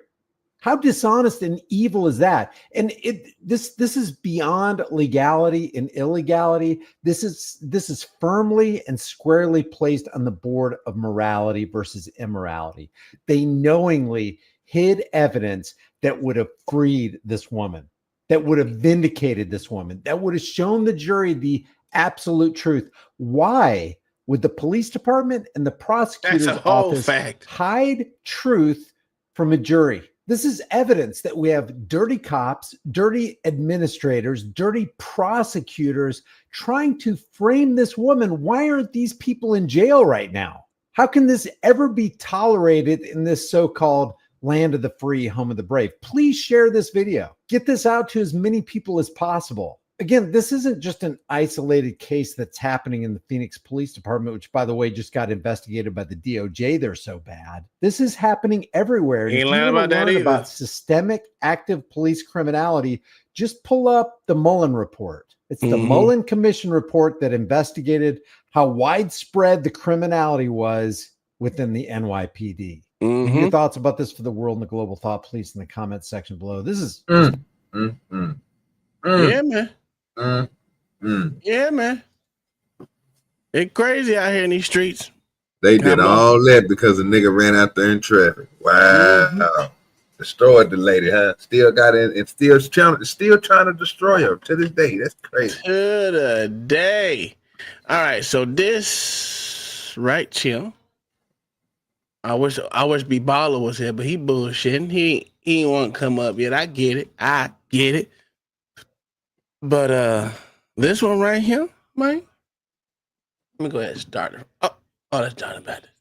How dishonest and evil is that? And this is beyond legality and illegality. This is firmly and squarely placed on the board of morality versus immorality. They knowingly hid evidence that would have freed this woman, that would have vindicated this woman, that would have shown the jury the absolute truth. Why would the police department and the prosecutor's office hide truth from a jury? This is evidence that we have dirty cops, dirty administrators, dirty prosecutors trying to frame this woman. Why aren't these people in jail right now? How can this ever be tolerated in this so-called land of the free, home of the brave? Please share this video. Get this out to as many people as possible. Again, this isn't just an isolated case that's happening in the Phoenix Police Department, which, by the way, just got investigated by the DOJ. They're so bad. This is happening everywhere. And if you want to learn about systemic active police criminality, just pull up the Mullen Report. It's the Mullen Commission report that investigated how widespread the criminality was within the NYPD. Give your thoughts about this for the world and the global thought, please, in the comments section below. This is... Yeah, man. Yeah, man. It's crazy out here in these streets. They did all that because a nigga ran out there in traffic. Wow. Destroyed the lady, huh? Still got in and still trying to destroy her to this day. That's crazy. To the day. All right, so this right chill. I wish B Baller was here, but he bullshitting. He ain't want to come up yet. I get it. But this one right here, man. Let me go ahead and start it. Oh, that's Johnny Baptist.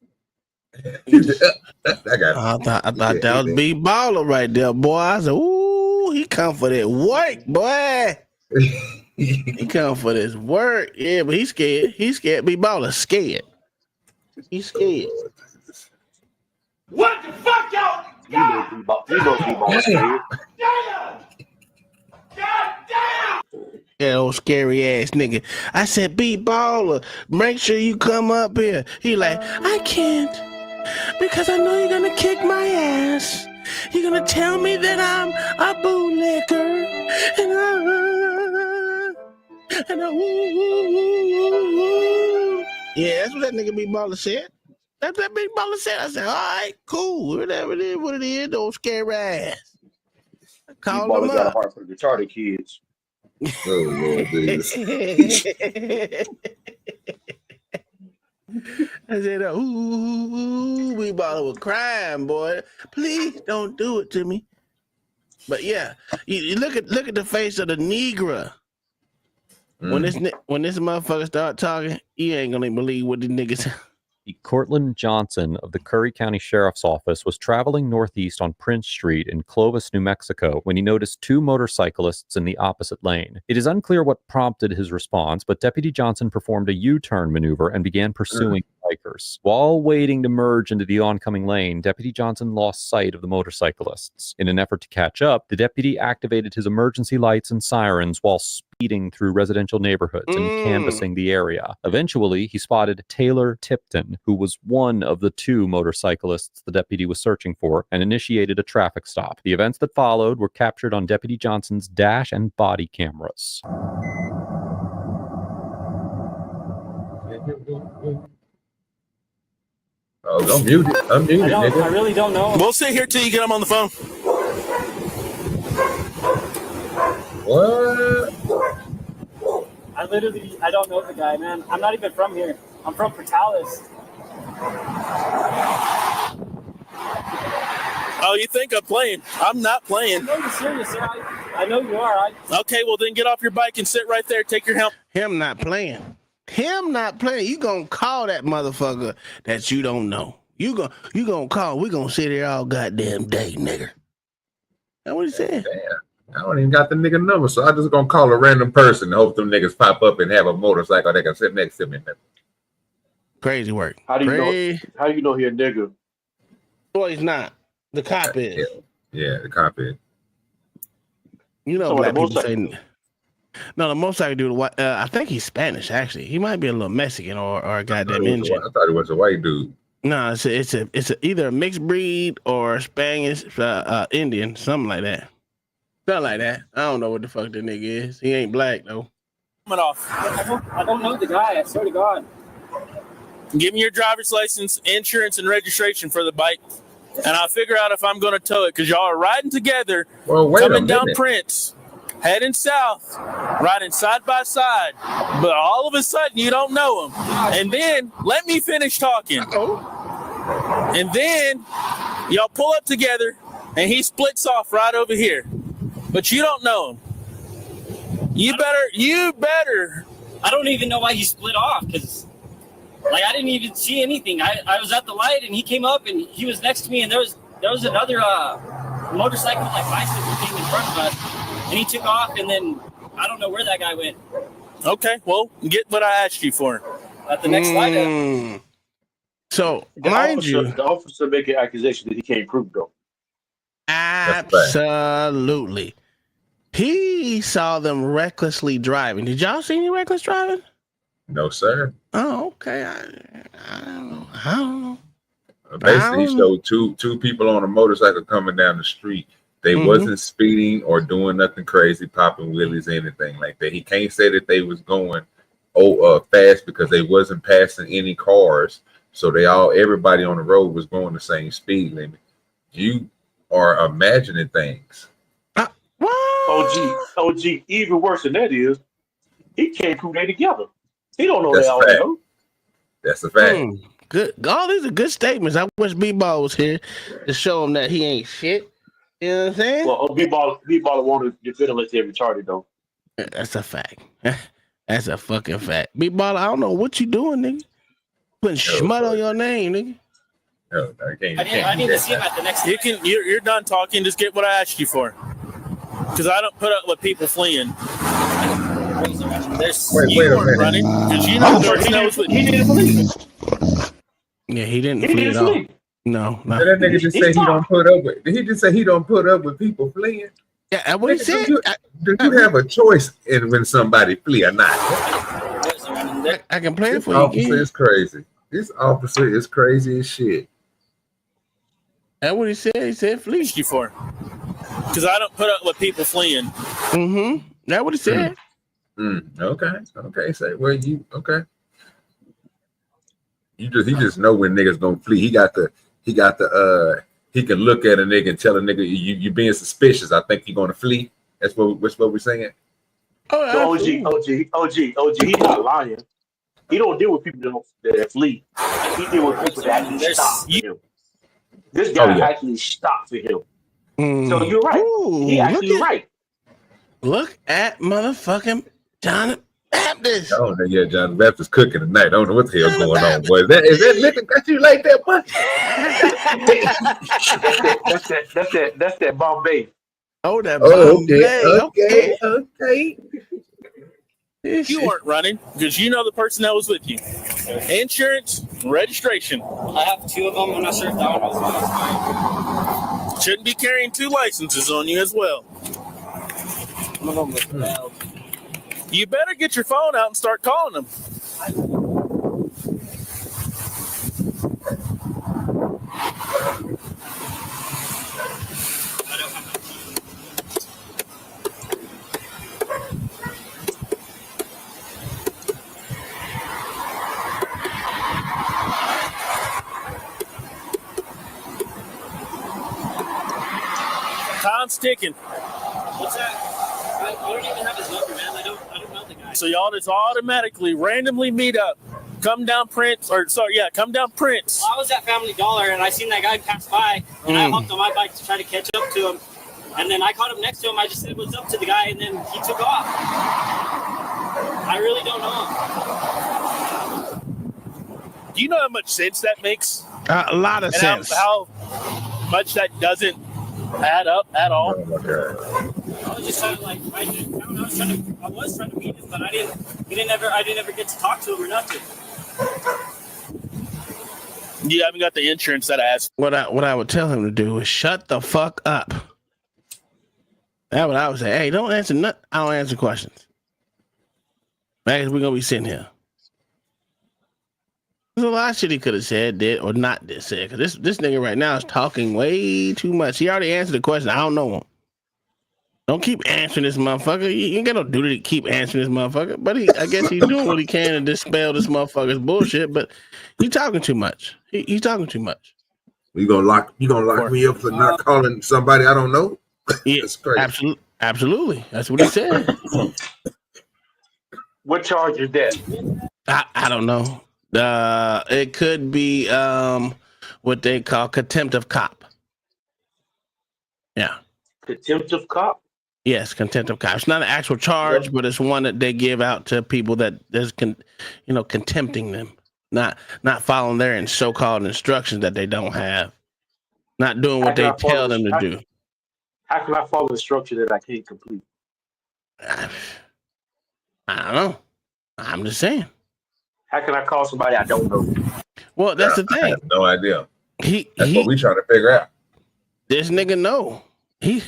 I thought that was B Baller right there, boy. I said, ooh, he come for that work, boy. He come for this work. Yeah, but he's scared. He's scared. B Baller scared. He's scared. What the fuck, y'all? You know B-Ball scared. God damn! Yeah, old scary ass nigga. I said, B Baller, make sure you come up here. He like, I can't, because I know you're gonna kick my ass. You're gonna tell me that I'm a bootlicker. Yeah, that's what that nigga B Baller said. That's what that big baller said. I said, all right, cool. Whatever it is, what it is, don't scare ass. Call them got a up. heart for the retarded kids. Oh, Lord Jesus. I said, ooh, we baller was crying, boy. Please don't do it to me. But yeah, you look at the face of the Negro. When this motherfucker start talking, you ain't gonna believe what the nigga said. Cortland Johnson of the Curry County Sheriff's Office was traveling northeast on Prince Street in Clovis, New Mexico, when he noticed two motorcyclists in the opposite lane. It is unclear what prompted his response, but Deputy Johnson performed a U-turn maneuver and began pursuing bikers. While waiting to merge into the oncoming lane, Deputy Johnson lost sight of the motorcyclists. In an effort to catch up, the deputy activated his emergency lights and sirens while speeding through residential neighborhoods and canvassing the area. Eventually, he spotted Taylor Tipton, who was one of the two motorcyclists the deputy was searching for, and initiated a traffic stop. The events that followed were captured on Deputy Johnson's dash and body cameras. Oh, don't mute it. Unmute it, nigga. I really don't know. We'll sit here till you get him on the phone. What? I don't know the guy, man. I'm not even from here. I'm from Portales. Oh, you think I'm playing? I'm not playing. No, you're serious, sir. I know you are. Okay, well then get off your bike and sit right there. Take your helmet. Him not playing. You gonna call that motherfucker that you don't know. You gonna call. We gonna sit here all goddamn day, nigga. That's what he said. Damn. I don't even got the nigga number, so I just gonna call a random person and hope them niggas pop up and have a motorcycle that can sit next to me. Crazy work. How do you know he a nigga? Boy, he's not. The cop is. Yeah, the cop is. You know, black people say. No, the motorcycle dude. I think he's Spanish. Actually, he might be a little Mexican or a goddamn Indian. I thought he was a white dude. No, it's either a mixed breed or Spanish, Indian, something like that. Something like that. I don't know what the fuck that nigga is. He ain't black though. Off. I don't know the guy. I swear to God. Give me your driver's license, insurance, and registration for the bike, and I'll figure out if I'm going to tow it because y'all are riding together, coming down Prince, heading south, riding side by side, but all of a sudden you don't know him. And then let me finish talking. And then y'all pull up together, and he splits off right over here, but you don't know him. You better. I don't even know why he split off because. Like, I didn't even see anything. I was at the light, and he came up, and he was next to me, and there was another motorcycle, like, bicycle came in front of us, and he took off, and then I don't know where that guy went. Okay, well, get what I asked you for. At the next light. So, the officer making accusation that he can't prove, though. Absolutely. He saw them recklessly driving. Did y'all see any reckless driving? No, sir. Oh, okay. I don't know. Basically, he showed two people on a motorcycle coming down the street. They wasn't speeding or doing nothing crazy, popping wheelies, anything like that. He can't say that they was going fast because they wasn't passing any cars. So everybody on the road was going the same speed limit. You are imagining things. OG, even worse than that is, he can't prove they together. He don't know they all know. That's a fact. Good. All these are good statements. I wish B-Ball was here to show him that he ain't shit. You know what I'm saying? Well, B-Ball wanted to defend unless they're retarded, though. That's a fact. That's a fucking fact. B-Ball, I don't know what you doing, nigga. Putting schmut on your name, nigga. No, I didn't even see him at the next. You're done talking. Just get what I asked you for. Because I don't put up with people fleeing. You weren't running because you know he didn't believe it. Yeah, he didn't flee at all. No. That nigga just said he don't put up with. Did he just say he don't put up with people fleeing? Yeah, what he said. Do you have a choice in when somebody flee or not? I can play it for you. This officer is crazy. This officer is crazy as shit. That's what he said. He said flee. You for? Because I don't put up with people fleeing. Mm-hmm. That's what he said. Okay. Say you he just know when niggas gonna flee. He can look at a nigga and tell a nigga you being suspicious. I think you're gonna flee. That's what we're saying. Oh, OG, he's not lying. He don't deal with people that flee. He deal with people that actually stop for him. This guy actually stopped for him. So you're right. He actually right. Look at motherfucking John Baptist. Oh, yeah, John Baptist cooking tonight. I don't know what the hell's going on, boy. Is that liquor got you like that, boy? That's that Bombay. Oh, that Bombay. Okay. You weren't running because you know the person that was with you. Insurance, registration. I have 2 of them. I'm not sure if that one was. Shouldn't be carrying 2 licenses on you as well. You better get your phone out and start calling them. Time's ticking. What's that? I don't even have his number, man. I don't know the guy. So y'all just automatically randomly meet up, come down Prince. Well, I was at Family Dollar and I seen that guy pass by, and I hopped on my bike to try to catch up to him. And then I caught him next to him. I just said what's up to the guy, and then he took off. I really don't know him. Do you know how much sense that makes? A lot of sense. How much that doesn't add up at all? I was just trying to I was trying to meet him, but I didn't ever get to talk to him or nothing. You haven't got the insurance that I asked. What I would tell him to do is shut the fuck up. That's what I would say. Hey, don't answer nothing. I don't answer questions. Max, we're gonna be sitting here. There's a lot of shit he could have said, did, or not did said. Cause this nigga right now is talking way too much. He already answered the question. I don't know him. Don't keep answering this motherfucker. You ain't got no duty to keep answering this motherfucker. But I guess he's doing what he can to dispel this motherfucker's bullshit. But he's talking too much. He's talking too much. You gonna lock me up for not calling somebody I don't know? Yeah, that's crazy. Absolutely. That's what he said. What charge is that? I don't know. It could be what they call contempt of cop. Yeah. Contempt of cop? Yes, contempt of cop. It's not an actual charge, but it's one that they give out to people that is, contempting them, not following their so-called instructions that they don't have, not doing what they tell them to do. How can I follow the structure that I can't complete? I don't know. I'm just saying. How can I call somebody I don't know? Well, that's the thing. I have no idea. That's what we trying to figure out. This nigga know. This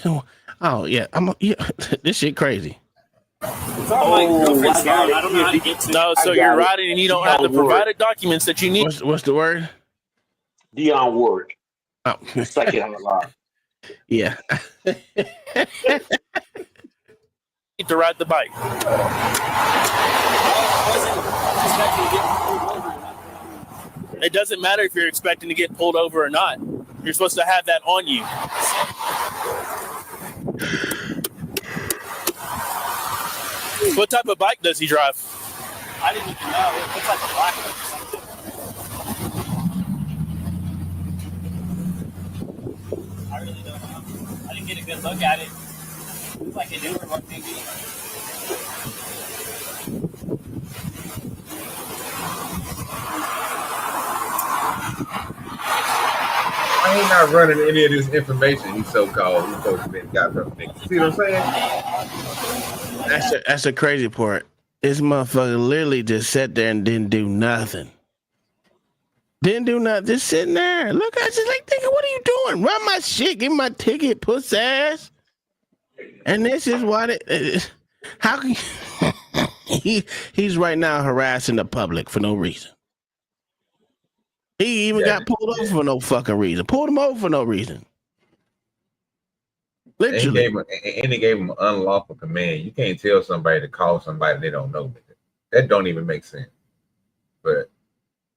shit crazy. It's on my girlfriend's phone. I don't know how to get to it. No, so you're writing and you don't have the provided documents that you need. What's the word? Dion Ward. Oh, second on the line. Yeah. Need to ride the bike. It doesn't matter if you're expecting to get pulled over or not. You're supposed to have that on you. What type of bike does he drive? I didn't even know. It looks like a black one or something. I really don't know. I didn't get a good look at it. It looks like a newer one, maybe. I ain't not running any of this information he's so-called he's supposed to be got from niggas. See what I'm saying? That's the crazy part. This motherfucker literally just sat there and didn't do nothing. Just sitting there. Look, I just like thinking, what are you doing? Run my shit, give me my ticket, puss ass. And this is what how can he's right now harassing the public for no reason. He even got pulled over for no fucking reason. Pulled him over for no reason. Literally. And he gave him an unlawful command. You can't tell somebody to call somebody they don't know. That don't even make sense. But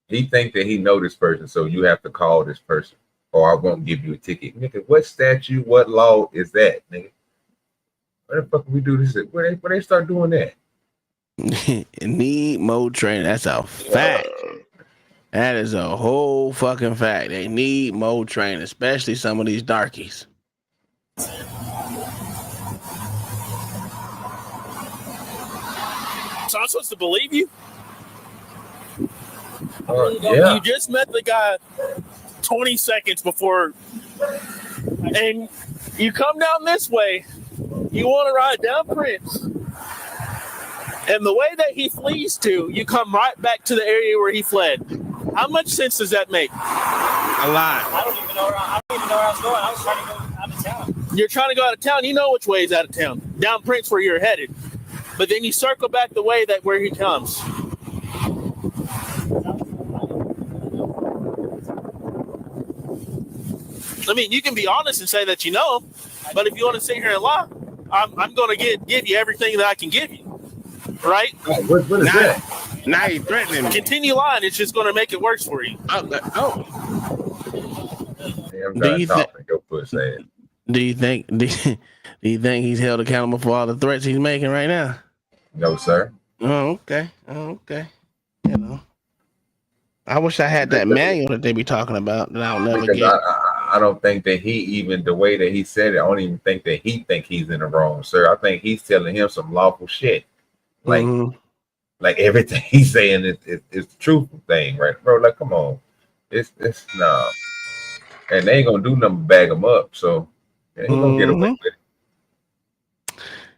he think that he know this person, so you have to call this person, or I won't give you a ticket. Nigga, what statute, what law is that, nigga? Where the fuck we do this? Where they start doing that? Need more training. That's a fact. That is a whole fucking fact. They need more training, especially some of these darkies. So I'm supposed to believe you? Yeah. You just met the guy 20 seconds before, and you come down this way. You want to ride down Prince, and the way that he flees to, you come right back to the area where he fled. How much sense does that make? A lot. I don't even know where I was going. I was trying to go out of town. You're trying to go out of town. You know which way is out of town. Down Prince where you're headed. But then you circle back the way that where he comes. I mean, you can be honest and say that you know him, but if you want to sit here and lie, I'm going to give you everything that I can give you. Right? What is that? Now you're threatening me. Continue lying. It's just going to make it worse for you. Do you think he's held accountable for all the threats he's making right now? No, sir. Oh, okay. You know, I wish I had that manual that they be talking about that I'll never get. I don't think that he even the way that he said it. I don't even think that he think he's in the wrong, sir. I think he's telling him some lawful shit. Like everything he's saying is the truthful thing, right, bro? Like, come on, it's no, and they ain't gonna do nothing but bag him up, so they ain't gonna get away with it.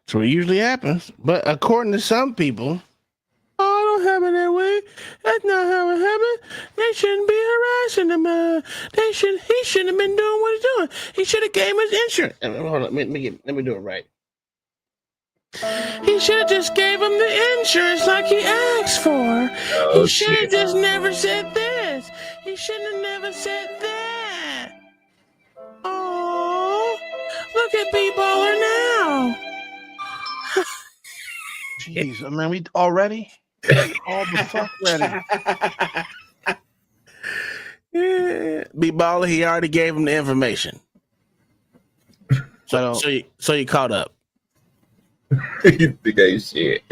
That's what usually happens. But according to some people, oh, I don't happen that way. That's not how it happened. They shouldn't be harassing him. He shouldn't have been doing what he's doing. He should have gave him his insurance. Hold on, let me do it right. He should have just gave him the insurance like he asked for. He should have just never said this. He shouldn't have never said that. Oh, look at B-Baller now. Jeez, man, we already all the fuck ready. Yeah. B-Baller, he already gave him the information. So you caught up. You think ain't shit.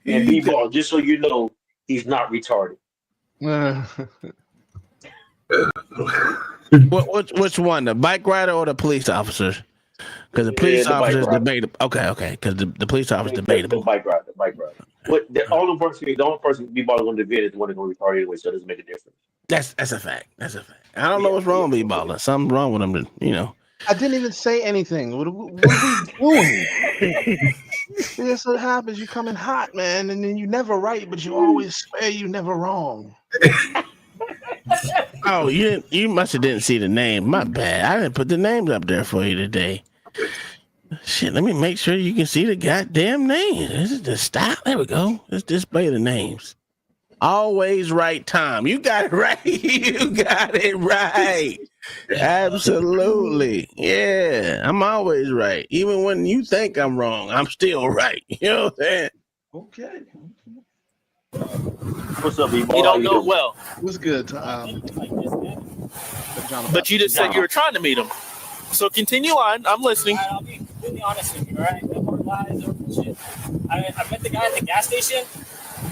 And B-Ball, just so you know, he's not retarded. Which one, the bike rider or the police officers? Because the police officers debatable. Okay. Because the police officers debatable. The bike rider. But the only person B-Ball is going to defend is the one that's going to be retarded anyway, so it doesn't make a difference. That's a fact. I don't know what's wrong with B-Baller. Something's wrong with him, you know. I didn't even say anything. What are we doing? That's what happens. You come in hot, man, and then you never right, but you always swear you never wrong. Oh, you must have didn't see the name. My bad. I didn't put the names up there for you today. Shit, let me make sure you can see the goddamn name. This is the style. There we go. Let's display the names. Always right time. You got it right. You got it right. Absolutely. Yeah, I'm always right. Even when you think I'm wrong, I'm still right. You know what I'm saying? Okay. What's up, B-Ball? You don't know well. What's good? But you just said you were trying to meet him. So continue on. I'm listening. I'll be completely honest with you, all right? No more lies, no bullshit. I met the guy at the gas station.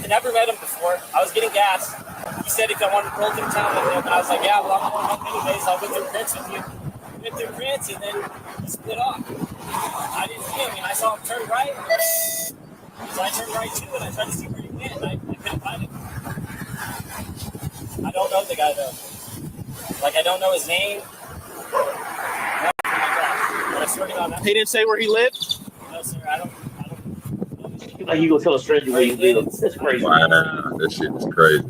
I never met him before. I was getting gas. He said if I wanted to roll through town with him, and I was like, yeah, well, I'm going home anyways. I'll go through Prince with you. We went through Prince, and then we split off. I didn't see him, and I saw him turn right. So I turned right too, and I tried to see where he went, and I couldn't find him. I don't know the guy, though. Like, I don't know his name. But I swear to God, he didn't say where he lived? No, sir, I don't. Like you gonna tell a stranger where you live? That's crazy. Wow, that shit is crazy.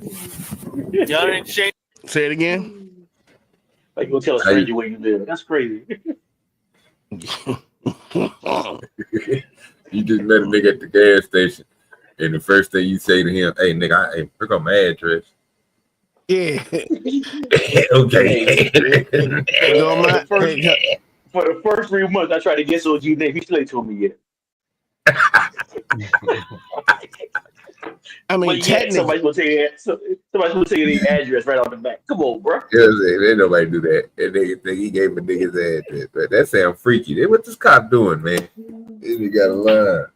Y'all didn't say it again. Like you gonna tell a stranger where you live? That's crazy. You just met a nigga at the gas station, and the first thing you say to him, "Hey, nigga, hey, pick up my address." Yeah. Okay. For the first 3 months, I tried to guess OG name. He still ain't told me yet. I mean, somebody's gonna tell you the address right off the back. Come on, bro. Ain't nobody do that. And nigga think he gave a nigga's address, but that sound freaky. What this cop doing, man? You got a line.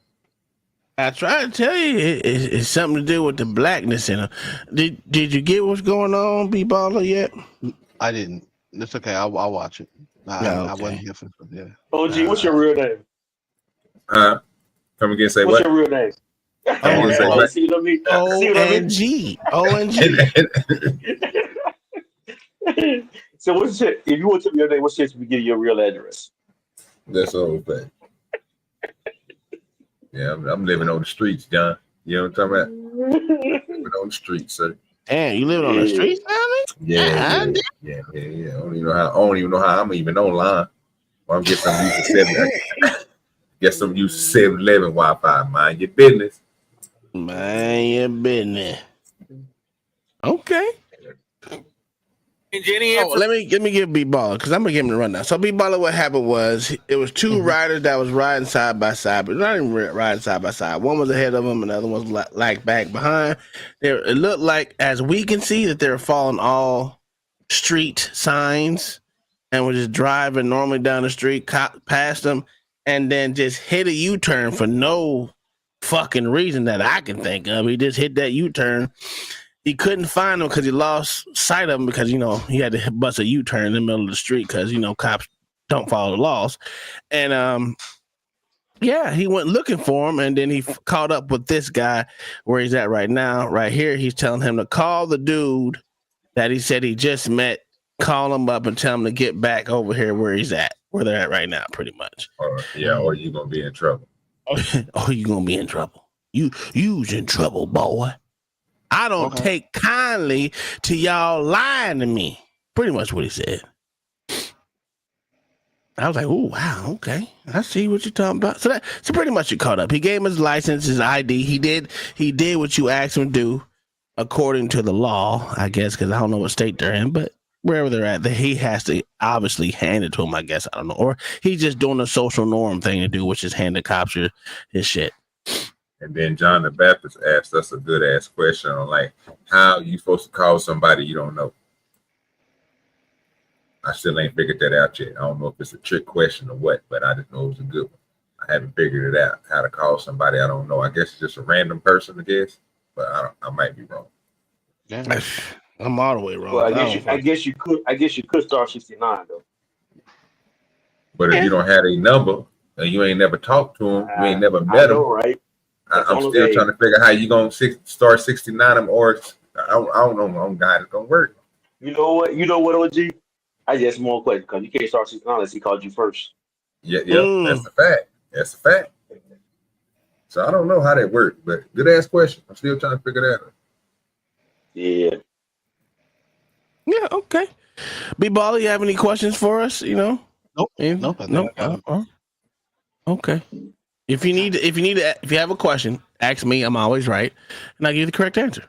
I try to tell you, it's something to do with the blackness in him. Did you get what's going on, B-Baller, yet? I didn't. It's okay. I'll watch it. I wasn't here for yeah. OG, what's your real name? Come again, say what's what? Your real name? O-N-G. So what's it? If you want to tell me your name, what's it to give you your real address? That's the whole thing. Yeah, I'm living on the streets, John. You know what I'm talking about? Living on the streets, sir. Damn, you living on the streets, Tommy? Yeah. I don't even know how I'm even online. Well, I'm getting some used to 7-Eleven Wi-Fi. Mind your business. Mind your business. Okay. Jenny, let me give B-Baller, because I'm gonna give him the rundown. So B-Baller, what happened was it was two riders that was riding side by side, but not even riding side by side. One was ahead of them, and the other one was like back behind. It looked like, as we can see, that they were following all street signs and were just driving normally down the street, past them, and then just hit a U-turn for no fucking reason that I can think of. He just hit that U-turn. He couldn't find him because he lost sight of him because, he had to bust a U-turn in the middle of the street because, cops don't follow the laws. And, he went looking for him, and then he caught up with this guy where he's at right now. Right here, he's telling him to call the dude that he said he just met, call him up and tell him to get back over here where he's at, where they're at right now, pretty much. Or you're going to be in trouble. Oh, you're going to be in trouble. You's in trouble, boy. I don't take kindly to y'all lying to me. Pretty much what he said. I was like, oh, wow, okay. I see what you're talking about. So pretty much you caught up. He gave him his license, his ID. He did what you asked him to do according to the law, I guess, because I don't know what state they're in, but wherever they're at, he has to obviously hand it to him, I guess. I don't know. Or he's just doing a social norm thing to do, which is hand the cops his shit. And then John the Baptist asked us a good ass question on like how you supposed to call somebody you don't know. I still ain't figured that out yet. I don't know if it's a trick question or what, but I just know it was a good one. I haven't figured it out how to call somebody I don't know. I guess it's just a random person, I guess, but I might be wrong. Yeah. I'm all the way wrong. Well, I guess you could star 69 though. But if you don't have a number and you ain't never talked to them, you ain't never met them, right? I'm still trying to figure out how you gonna star 69 them, or I don't know on God it's gonna work. You know what, OG? I just more question because you can't start 69 unless he called you first. Yeah, that's the fact. That's a fact. So I don't know how that works, but good ass question. I'm still trying to figure that out. Yeah. Yeah, okay. B-Ball, you have any questions for us? You know? Nope. Okay. If you have a question, ask me. I'm always right, and I'll give you the correct answer.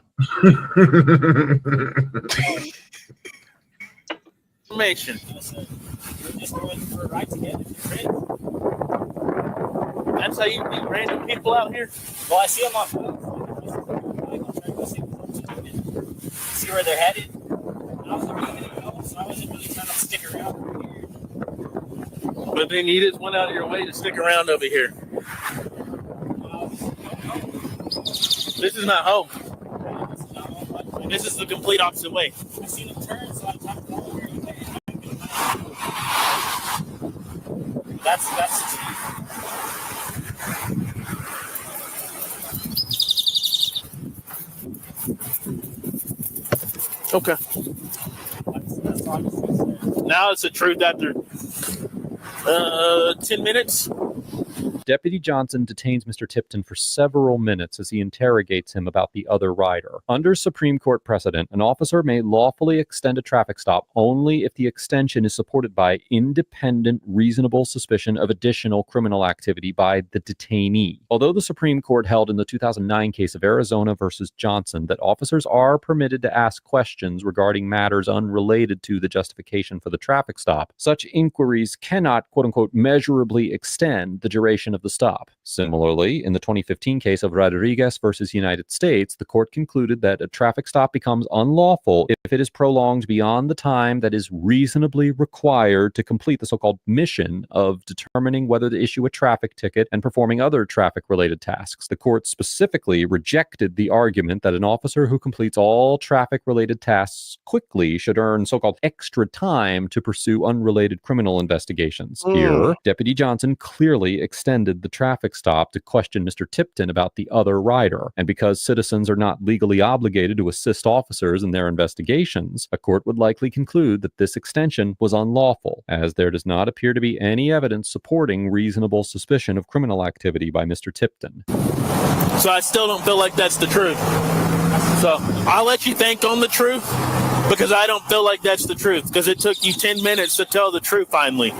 Information. That's how you meet random people out here. Well, I see them on see where they're headed. I was really gonna go, so I wasn't really trying to stick around over here. But then you just went out of your way to stick around over here. This is not home. This is the complete opposite way. I seen them turn, so I talked to over here. That's Okay. Now it's the truth after 10 minutes. Deputy Johnson detains Mr. Tipton for several minutes as he interrogates him about the other rider. Under Supreme Court precedent, an officer may lawfully extend a traffic stop only if the extension is supported by independent, reasonable suspicion of additional criminal activity by the detainee. Although the Supreme Court held in the 2009 case of Arizona versus Johnson that officers are permitted to ask questions regarding matters unrelated to the justification for the traffic stop, such inquiries cannot, quote-unquote, measurably extend the duration of the stop. Similarly, in the 2015 case of Rodriguez versus United States, the court concluded that a traffic stop becomes unlawful if it is prolonged beyond the time that is reasonably required to complete the so-called mission of determining whether to issue a traffic ticket and performing other traffic-related tasks. The court specifically rejected the argument that an officer who completes all traffic-related tasks quickly should earn so-called extra time to pursue unrelated criminal investigations. Here, Deputy Johnson clearly extended the traffic stop to question Mr. Tipton about the other rider. And because citizens are not legally obligated to assist officers in their investigations, a court would likely conclude that this extension was unlawful, as there does not appear to be any evidence supporting reasonable suspicion of criminal activity by Mr. Tipton. So I still don't feel like that's the truth. So I'll let you think on the truth, because I don't feel like that's the truth, because it took you 10 minutes to tell the truth finally,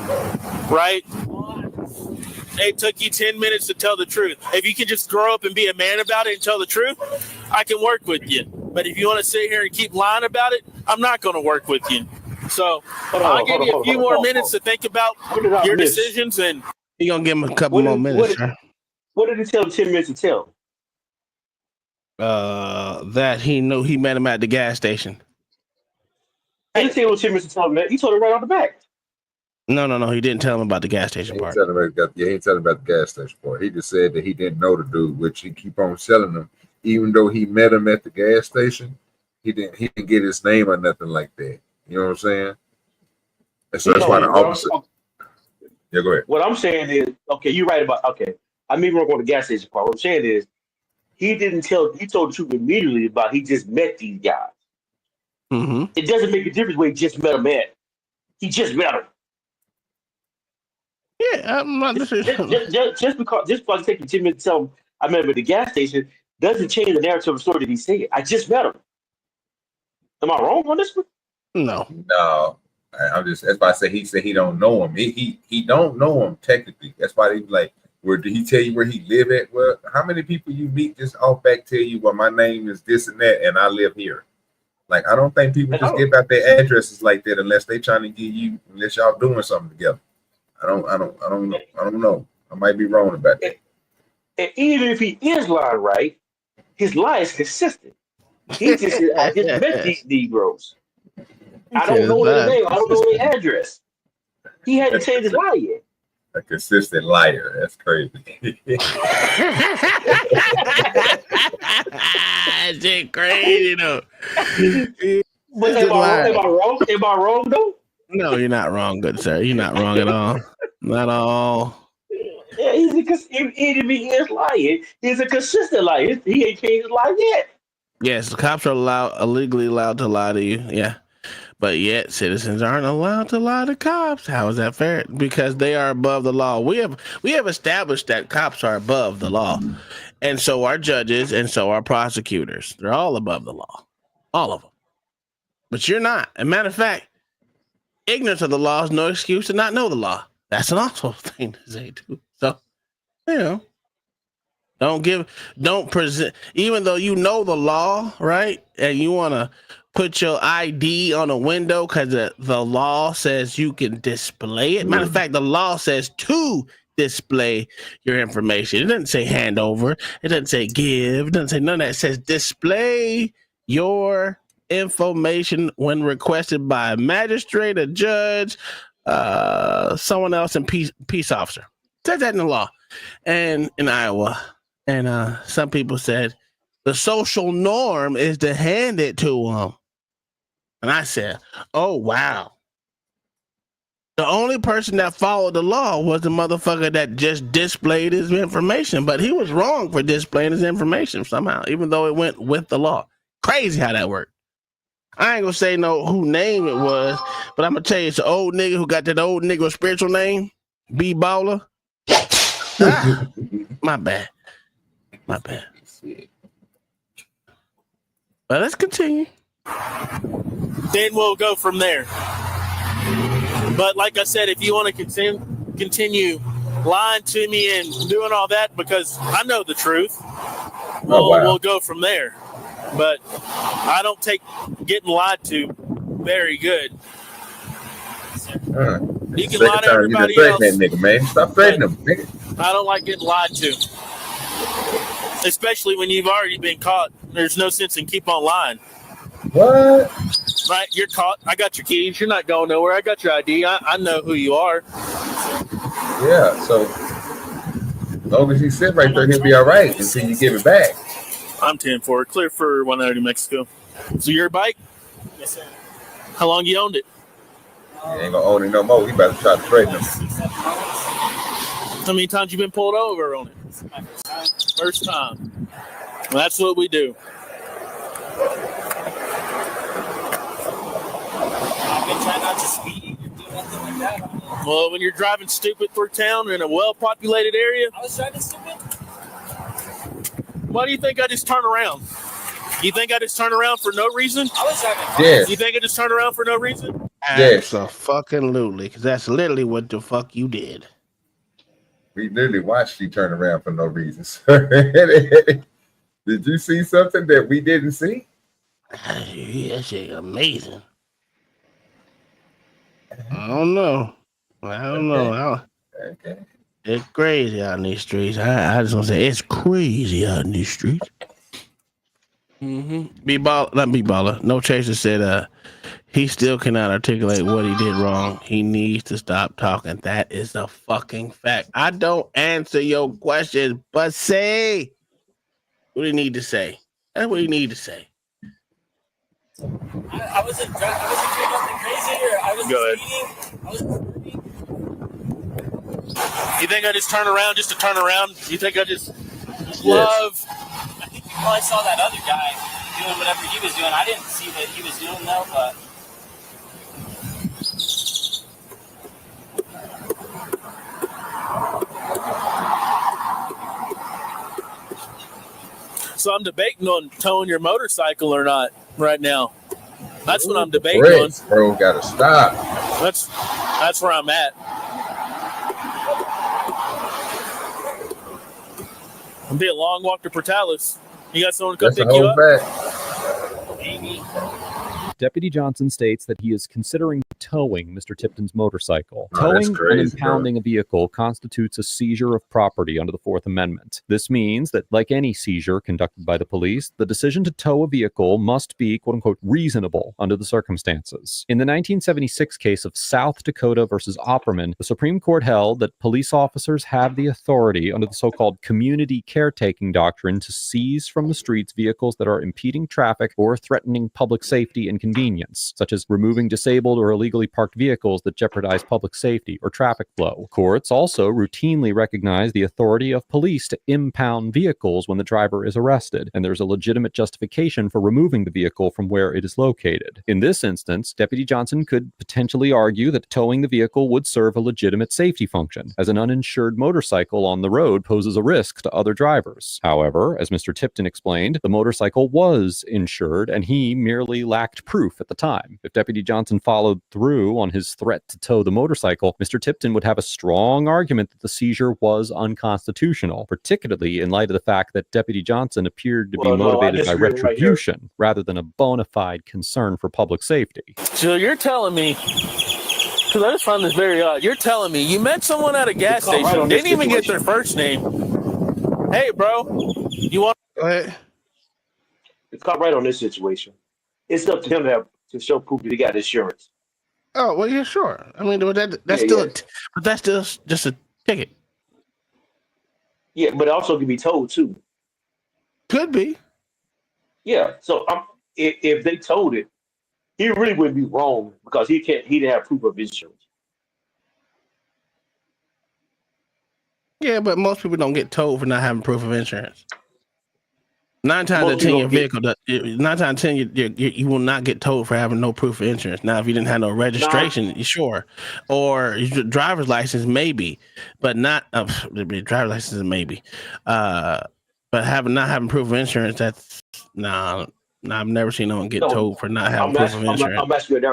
right? It took you 10 minutes to tell the truth. If you can just grow up and be a man about it and tell the truth, I can work with you. But if you want to sit here and keep lying about it, I'm not going to work with you. So I'll give you a few more minutes to think about your decisions. And you're going to give him a couple more minutes. What did he tell him 10 minutes to tell? That he knew he met him at the gas station. He didn't tell him what 10 minutes to tell him. He told him right off the back. No. He didn't tell him about the gas station part. He ain't telling about the gas station part. He just said that he didn't know the dude, which he keep on selling him. Even though he met him at the gas station, he didn't get his name or nothing like that. You know what I'm saying? And so that's why the officer. Yeah, go ahead. What I'm saying is, okay, you're right about, okay. I mean, we're going to the gas station part. What I'm saying is, he told the truth immediately about he just met these guys. Mm-hmm. It doesn't make a difference where he just met him at. He just met him. Yeah, I'm not just because it takes you 10 minutes to tell him I met him at the gas station doesn't change the narrative of the story that he said. I just met him. Am I wrong on this one? No. That's why I say he said he don't know him. He don't know him technically. That's why they be like, where did he tell you where he live at? Well, how many people you meet just off back tell you, well, my name is this and that, and I live here. Like, I don't think people just give out their addresses like that unless they trying to give you, unless y'all doing something together. I don't know. I might be wrong about that. And even if he is lying right, his lie is consistent. He just said, I just met these Negroes. I don't know their name. I don't know their address. He hadn't changed his lie yet. A consistent liar. That's crazy. Shit crazy though. But am I wrong? Am I wrong though? No, you're not wrong, good sir. You're not wrong at all. Not at all. Yeah, even if he is lying, he's a consistent liar. He ain't changed his lie yet. Yes, the cops are illegally allowed to lie to you. Yeah. But yet citizens aren't allowed to lie to cops. How is that fair? Because they are above the law. We have established that cops are above the law. And so are judges and so are prosecutors. They're all above the law. All of them. But you're not. As a matter of fact, ignorance of the law is no excuse to not know the law. That's an awful thing to say too. So, you know, don't present, even though you know the law, right? And you want to put your ID on a window because the law says you can display it. Matter of fact, the law says to display your information. It doesn't say hand over. It doesn't say give. It doesn't say none of that. It says display your information when requested by a magistrate, a judge, someone else, and peace officer. It says that in the law. And in Iowa. And some people said the social norm is to hand it to them. And I said, oh, wow. The only person that followed the law was the motherfucker that just displayed his information. But he was wrong for displaying his information somehow, even though it went with the law. Crazy how that worked. I ain't gonna say who name it was, but I'm gonna tell you it's an old nigga who got that old nigga spiritual name, B Baller. My bad. But let's continue. Then we'll go from there. But like I said, if you want to continue lying to me and doing all that, because I know the truth, we'll go from there. But I don't take getting lied to very good. You can lie to everybody else. That nigga, man. Stop threatening him, nigga. I don't like getting lied to. Especially when you've already been caught. There's no sense in keep on lying. What? Right, you're caught. I got your keys. You're not going nowhere. I got your ID. I know who you are. Yeah, so as long as you sit right there, he'll be all right until you give it back. I'm 10-4. Clear for 190 New Mexico. So your bike? Yes, sir. How long you owned it? He ain't gonna own it no more. He about to try to threaten him. How many times you been pulled over on it? First time. Well, that's what we do. I've been trying not to speed or do nothing like that. Well, when you're driving stupid through town in a well-populated area. I was driving stupid. Why do you think I just turn around? You think I just turn around for no reason? I was driving fast. Yes. You think I just turn around for no reason? Yes. Absolutely, because that's literally what the fuck you did. We literally watched you turn around for no reason. Did you see something that we didn't see? That shit amazing. I don't know. Okay. It's crazy out in these streets. I just want to say it's crazy out in these streets. B-Baller. No Chaser said he still cannot articulate what he did wrong. He needs to stop talking. That is a fucking fact. I don't answer your questions, but say what you need to say. That's what you need to say. I wasn't doing nothing crazy, or I was speeding. I was speeding. You think I just turn around just to turn around? You think I just love? I think you probably saw that other guy doing whatever he was doing. I didn't see what he was doing though, but. So I'm debating on towing your motorcycle or not right now. That's what I'm debating on. Bro, gotta stop. That's where I'm at. It'll be a long walk to Portales. You got someone to come pick you up? Maybe. Deputy Johnson states that he is considering towing Mr. Tipton's motorcycle. Oh, that's Towing crazy, and impounding a vehicle constitutes a seizure of property under the Fourth Amendment. This means that, like any seizure conducted by the police, the decision to tow a vehicle must be, quote-unquote, reasonable under the circumstances. In the 1976 case of South Dakota versus Opperman, the Supreme Court held that police officers have the authority under the so-called community caretaking doctrine to seize from the streets vehicles that are impeding traffic or threatening public safety and convenience, such as removing disabled or illegally parked vehicles that jeopardize public safety or traffic flow. Courts also routinely recognize the authority of police to impound vehicles when the driver is arrested, and there's a legitimate justification for removing the vehicle from where it is located. In this instance, Deputy Johnson could potentially argue that towing the vehicle would serve a legitimate safety function, as an uninsured motorcycle on the road poses a risk to other drivers. However, as Mr. Tipton explained, the motorcycle was insured, and he merely lacked proof at the time. If Deputy Johnson followed through on his threat to tow the motorcycle, Mr. Tipton would have a strong argument that the seizure was unconstitutional, particularly in light of the fact that Deputy Johnson appeared to be motivated by retribution rather than a bona fide concern for public safety. So you're telling me, because I just find this very odd, you're telling me you met someone at a gas station, didn't even get their first name. Hey, bro, you want... Go ahead. It's caught right on this situation. It's up to him to show proof that he got insurance. Oh, well, yeah, sure. I mean, that's still just a ticket. Yeah, but it also can be told too. Could be. Yeah. So if they told it, he really wouldn't be wrong because he didn't have proof of insurance. Yeah, but most people don't get towed for not having proof of insurance. 9 times out of 10, your vehicle. 9 times out of 10, you will not get towed for having no proof of insurance. Now, if you didn't have no registration, sure, or your driver's license, maybe, but not driver's license, maybe. But not having proof of insurance, that's I've never seen no one get towed for not having proof of insurance. I'm asking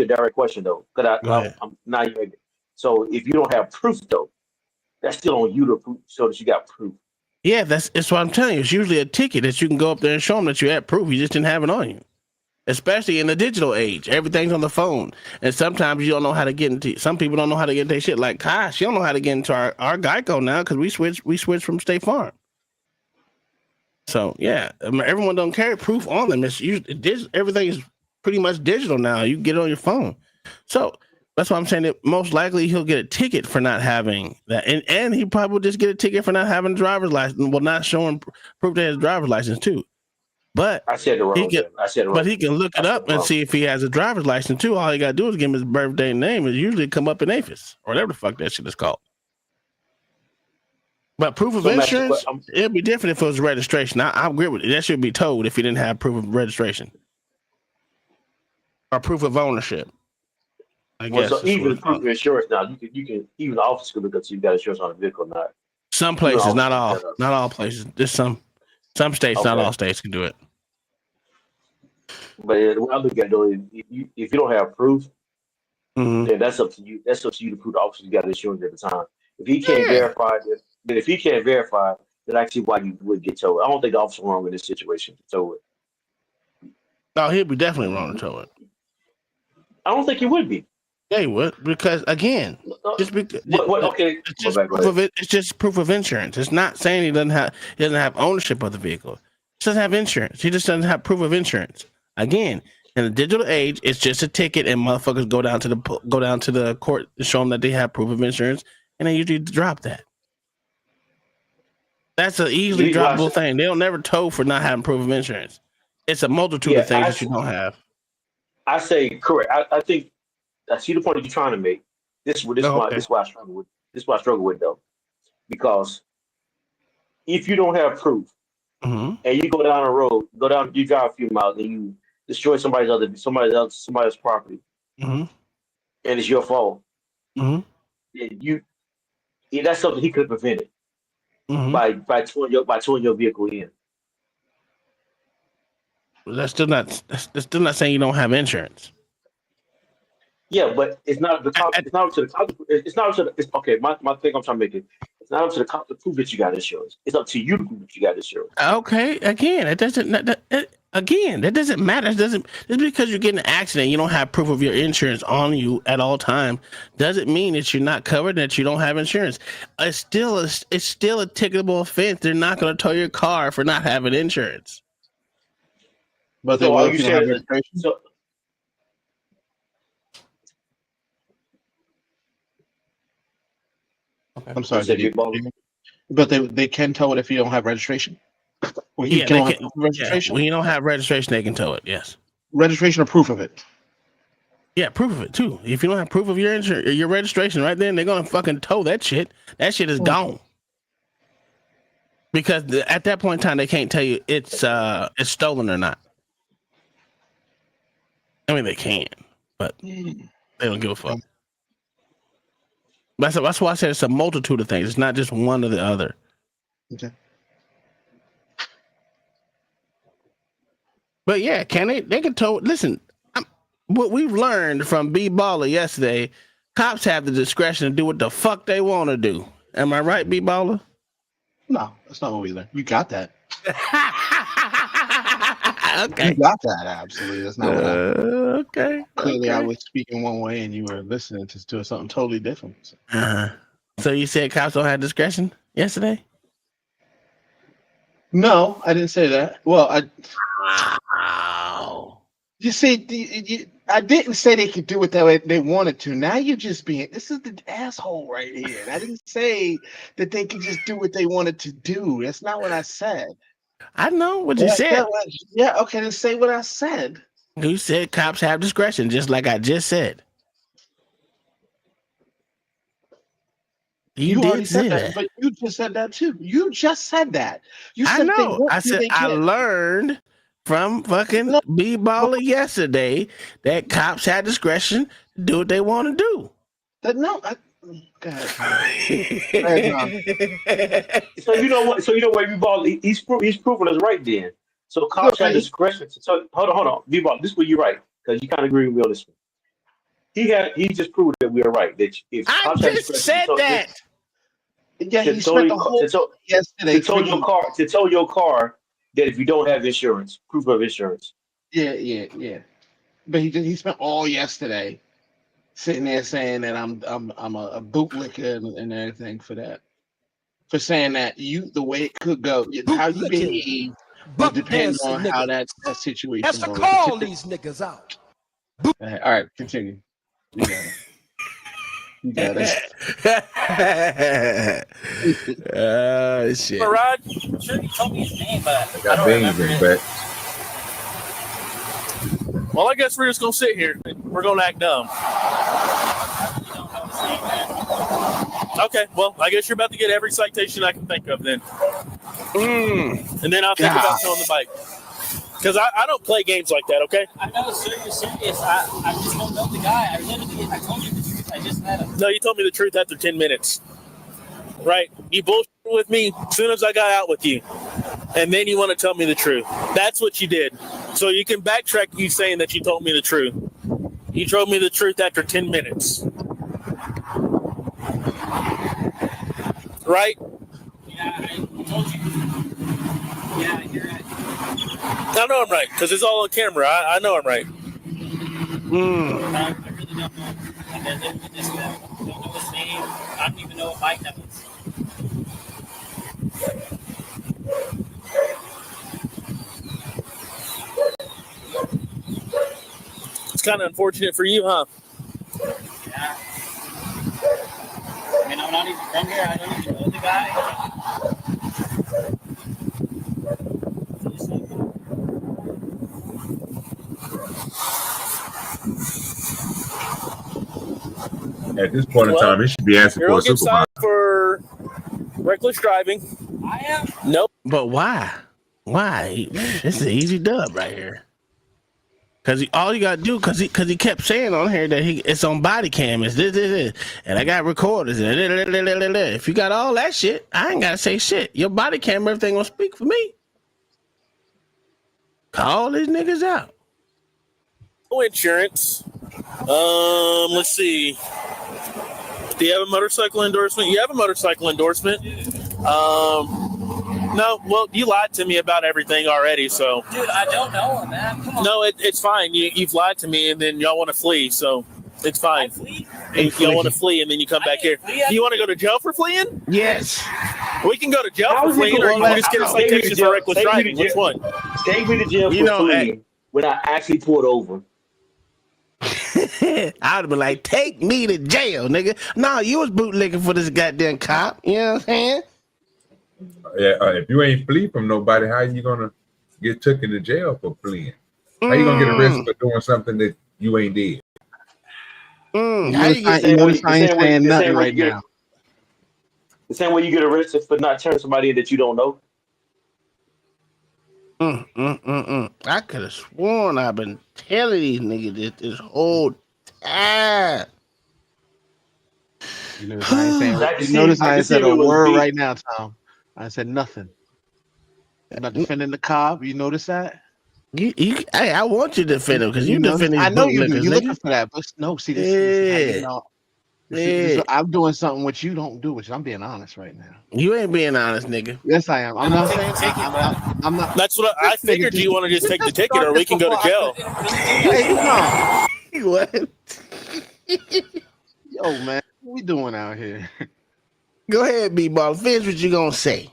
you a direct question though. I'm not even. So if you don't have proof though, that's still on you to prove so that you got proof. Yeah, that's what I'm telling you. It's usually a ticket that you can go up there and show them that you had proof. You just didn't have it on you. Especially in the digital age, everything's on the phone, and sometimes you don't know how to get into. Some people don't know how to get into shit. Like Kai, she don't know how to get into our Geico now because we switched from State Farm. So yeah, everyone don't carry proof on them. Everything is pretty much digital now. You can get it on your phone. So that's why I'm saying that most likely he'll get a ticket for not having that, and he probably will just get a ticket for not having a driver's license. Well, not showing proof that he has a driver's license too. But I said it wrong. But he can look it up and see if he has a driver's license too. All he gotta do is give him his birthday and name. It usually come up in APHIS or whatever the fuck that shit is called. But proof of insurance, it'd be different if it was registration. I agree with it. That should be told if he didn't have proof of registration or proof of ownership. I guess. So even proof of insurance now, you can even the office could look up so you got insurance on the vehicle or not. Some places, not all places. Just some states, not all states can do it. But the way I look at it, though, if you don't have proof, then that's up to you. That's up to you to prove the officer you got insurance at the time. If he can't verify this, then if he can't verify, then I see why you would get towed. I don't think the officer wrong in this situation to tow it. No, he'd be definitely wrong to tow it. I don't think he would be. Yeah, he would, because again, it's just proof of insurance. It's not saying he doesn't have ownership of the vehicle. He doesn't have insurance. He just doesn't have proof of insurance. Again, in the digital age, it's just a ticket, and motherfuckers go down to the court to show them that they have proof of insurance, and they usually drop that. That's an easily droppable thing. They'll never tow for not having proof of insurance. It's a multitude of things that you don't have. I say correct. I think I see the point that you're trying to make. This is why I struggle with. This is why I struggle with though, because if you don't have proof and you go down a road, you drive a few miles and you destroy somebody's property, and it's your fault, then that's something he could have prevented by towing your vehicle in. That's still not saying you don't have insurance. Yeah, but it's not the cop. It's not up to the cop. It's not up to the. It's, okay, my thing I'm trying to make it. It's not up to the cop to prove that you got insurance. It's up to you to prove that you got insurance. Okay, again, it doesn't. That doesn't matter. It doesn't. Just because you get in an accident, you don't have proof of your insurance on you at all time, doesn't mean that you're not covered. That you don't have insurance. It's still a ticketable offense. They're not going to tow your car for not having insurance. But they will if you don't have registration. I'm sorry, but they can tow it if you don't have registration. Well, yeah, they can. Registration. Yeah, when you don't have registration, they can tow it. Yes. Registration or proof of it. Yeah, proof of it too. If you don't have proof of your insurance, your registration, right then they're gonna fucking tow that shit. That shit is gone. Because at that point in time, they can't tell you it's stolen or not. I mean, they can, but they don't give a fuck. That's why I said it's a multitude of things. It's not just one or the other. Okay. But yeah, they can tow. Listen, what we've learned from B Baller yesterday, cops have the discretion to do what the fuck they want to do. Am I right, B Baller? No, that's not what we learned. You got that. Okay. You got that, absolutely. That's not what okay. Clearly, okay. I was speaking one way and you were listening to something totally different. So you said cops don't have discretion yesterday? No, I didn't say that. Well, you see, I didn't say they could do what they wanted to. Now you're just being, this is the asshole right here. And I didn't say that they could just do what they wanted to do. That's not what I said. I know what you said. Yeah, okay, then say what I said. You said cops have discretion, just like I just said. You did say that. But you just said that too. You just said that. You said I know. I said I learned from fucking B Baller yesterday that cops had discretion to do what they want to do. Go ahead. So you know what? B Baller, he's proving us right then. So cops had discretion. So hold on, B Baller. This is where you're right because you kind of agree with me on this one. He just proved that we are right. That if I just said that. Yeah, he spent the whole yesterday to tow your car that if you don't have insurance, proof of insurance. Yeah. But he spent all yesterday sitting there saying that I'm a bootlicker and everything for that. For saying that the way it could go, how you behave will depend on how that situation goes. Has to call these niggas out. All right, continue. You got it. You got it. Shit. Rod, I'm sure you told me his name, but I got beans in back. Well, I guess we're just gonna sit here. We're gonna act dumb. Okay, well, I guess you're about to get every citation I can think of then. And then I'll think about towing the bike. Because I don't play games like that, okay? I know, sir, you're serious. I just don't know the guy. I told you the truth. I just met him. No, you told me the truth after 10 minutes. Right? You bullshit with me as soon as I got out with you. And then you want to tell me the truth. That's what you did. So you can backtrack you saying that you told me the truth. You told me the truth after 10 minutes. Right? Yeah, I told you. Yeah, you're right. I know I'm right, because it's all on camera. I know I'm right. I really don't know. Like, I live with this guy. I don't know his name. I don't even know what bike that was. It's kind of unfortunate for you, huh? Yeah. I mean, I'm not even from here. I don't even know the guy. At this point in time, it should be asking for a supervisor. For reckless driving. I am. Nope. But why? Why? This is an easy dub right here. Because all you got to do, because he kept saying on here that it's on body cam, it's this, and I got recorders. If you got all that shit, I ain't got to say shit. Your body cam, everything gonna speak for me. Call these niggas out. No insurance. Let's see. Do you have a motorcycle endorsement? You have a motorcycle endorsement. No, well, you lied to me about everything already, so. Dude, I don't know him, man. Come on. No, it's fine. You've lied to me, and then y'all want to flee, so it's fine. Y'all want to flee, and then you come back here. Do you want to go to jail for fleeing? Yes. We can go to jail for fleeing, or you can just get a citation for reckless driving. Which one? Take me to jail for fleeing when I actually pulled over. I'd have been like, take me to jail, nigga. No, you was bootlegging for this goddamn cop. You know what I'm saying? Yeah, if you ain't flee from nobody, how you gonna get taken to jail for fleeing? How you gonna get arrested for doing something that you ain't did? How you get saying nothing right now? The same way you get arrested for not telling somebody that you don't know. I could have sworn I've been telling these niggas this whole time. You notice I ain't said a word right now, Tom. I said nothing. I'm not defending the cop. You notice that? Hey, I want you to defend him because you defend these. I know you do. bootlickers, You're nigga. looking for that, but no. See, this is how you know. See, I'm doing something which you don't do, which I'm being honest right now. You ain't being honest, nigga. Yes, I am. I'm not saying I'm not. That's what I figured. Do you want to just take the ticket, or we can go to jail? Hey, no. What? Yo, man, what we doing out here? Go ahead, B-Ball. Finish what you gonna say.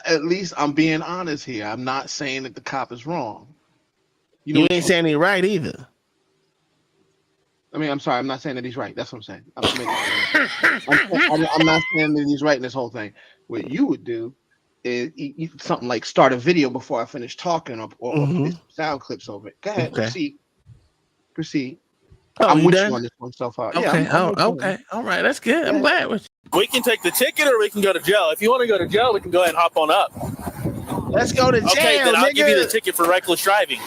At least I'm being honest here. I'm not saying that the cop is wrong. You ain't saying he's right either. I mean, I'm sorry. I'm not saying that he's right. That's what I'm saying. I'm not saying that he's right in this whole thing. What you would do is something like start a video before I finish talking or put sound clips over it. Go ahead. Okay. Proceed. Oh, I'm you with done? you on this one so far. Okay. Yeah, Okay. All right. That's good. I'm glad with you. We can take the ticket, or we can go to jail. If you want to go to jail, we can go ahead and hop on up. Let's go to jail. Okay, then I'll give you the nigga. ticket for reckless driving.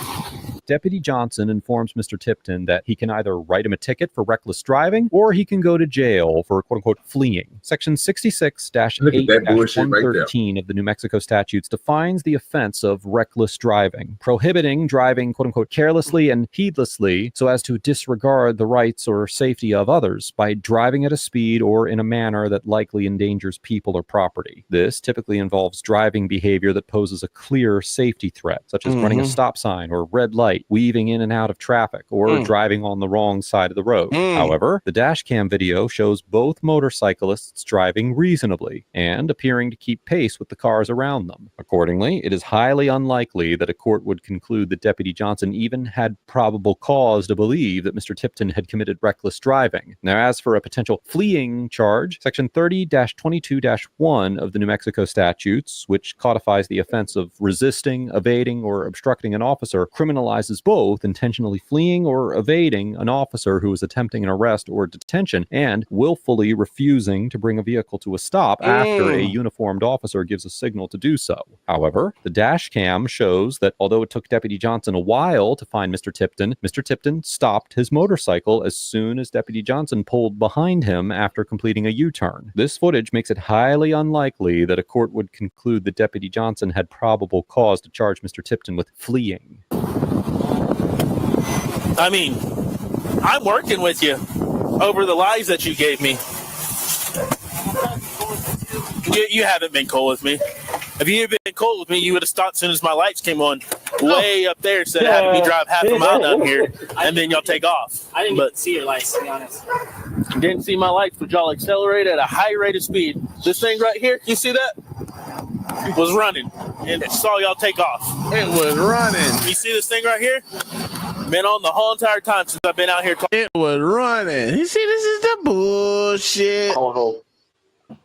Deputy Johnson informs Mr. Tipton that he can either write him a ticket for reckless driving or he can go to jail for quote unquote fleeing. Section 66-8-113 of the New Mexico statutes defines the offense of reckless driving, prohibiting driving quote unquote carelessly and heedlessly so as to disregard the rights or safety of others by driving at a speed or in a manner that likely endangers people or property. This typically involves driving behavior that poses a clear safety threat, such as running a stop sign or red light, weaving in and out of traffic, or driving on the wrong side of the road. However, the dash cam video shows both motorcyclists driving reasonably and appearing to keep pace with the cars around them. Accordingly, it is highly unlikely that a court would conclude that Deputy Johnson even had probable cause to believe that Mr. Tipton had committed reckless driving. Now, as for a potential fleeing charge, Section 30-22-1 of the New Mexico statutes, which codifies the offense of resisting, evading, or obstructing an officer, criminalizes both intentionally fleeing or evading an officer who is attempting an arrest or detention and willfully refusing to bring a vehicle to a stop after a uniformed officer gives a signal to do so. However, the dash cam shows that although it took Deputy Johnson a while to find Mr. Tipton stopped his motorcycle as soon as Deputy Johnson pulled behind him after completing a U-turn. This footage makes it highly unlikely that a court would conclude that Deputy Johnson had probable cause to charge Mr. Tipton with fleeing. I mean, I'm working with you over the lies that you gave me. You haven't been cool with me. If you had been cool with me, you would have stopped as soon as my lights came on. Way up there, instead of having me drive half a mile down here, and then y'all take off. I didn't even see your lights, to be honest. You didn't see my lights, but y'all accelerated at a high rate of speed. This thing right here, you see that? Was running, and saw y'all take off. It was running. You see this thing right here? Been on the whole entire time since I've been out here. It was running. You see, this is the bullshit. Oh,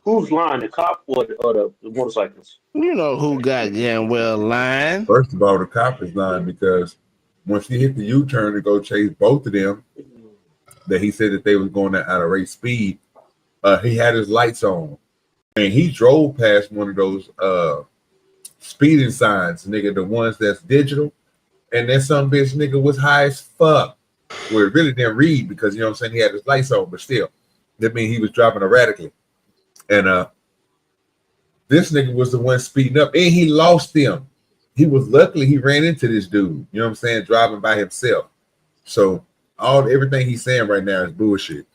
who's lying, the cop or the motorcyclists? You know who goddamn well lying. First of all, the cop is lying because once he hit the U-turn to go chase both of them, that he said that they was going at a race speed, he had his lights on. And he drove past one of those speeding signs, nigga, the ones that's digital. And that some bitch nigga was high as fuck. Well, it really didn't read because, you know what I'm saying, he had his lights on, but still, that means he was driving erratically. And this nigga was the one speeding up, and he lost them. He was luckily he ran into this dude, you know what I'm saying, driving by himself. So everything he's saying right now is bullshit.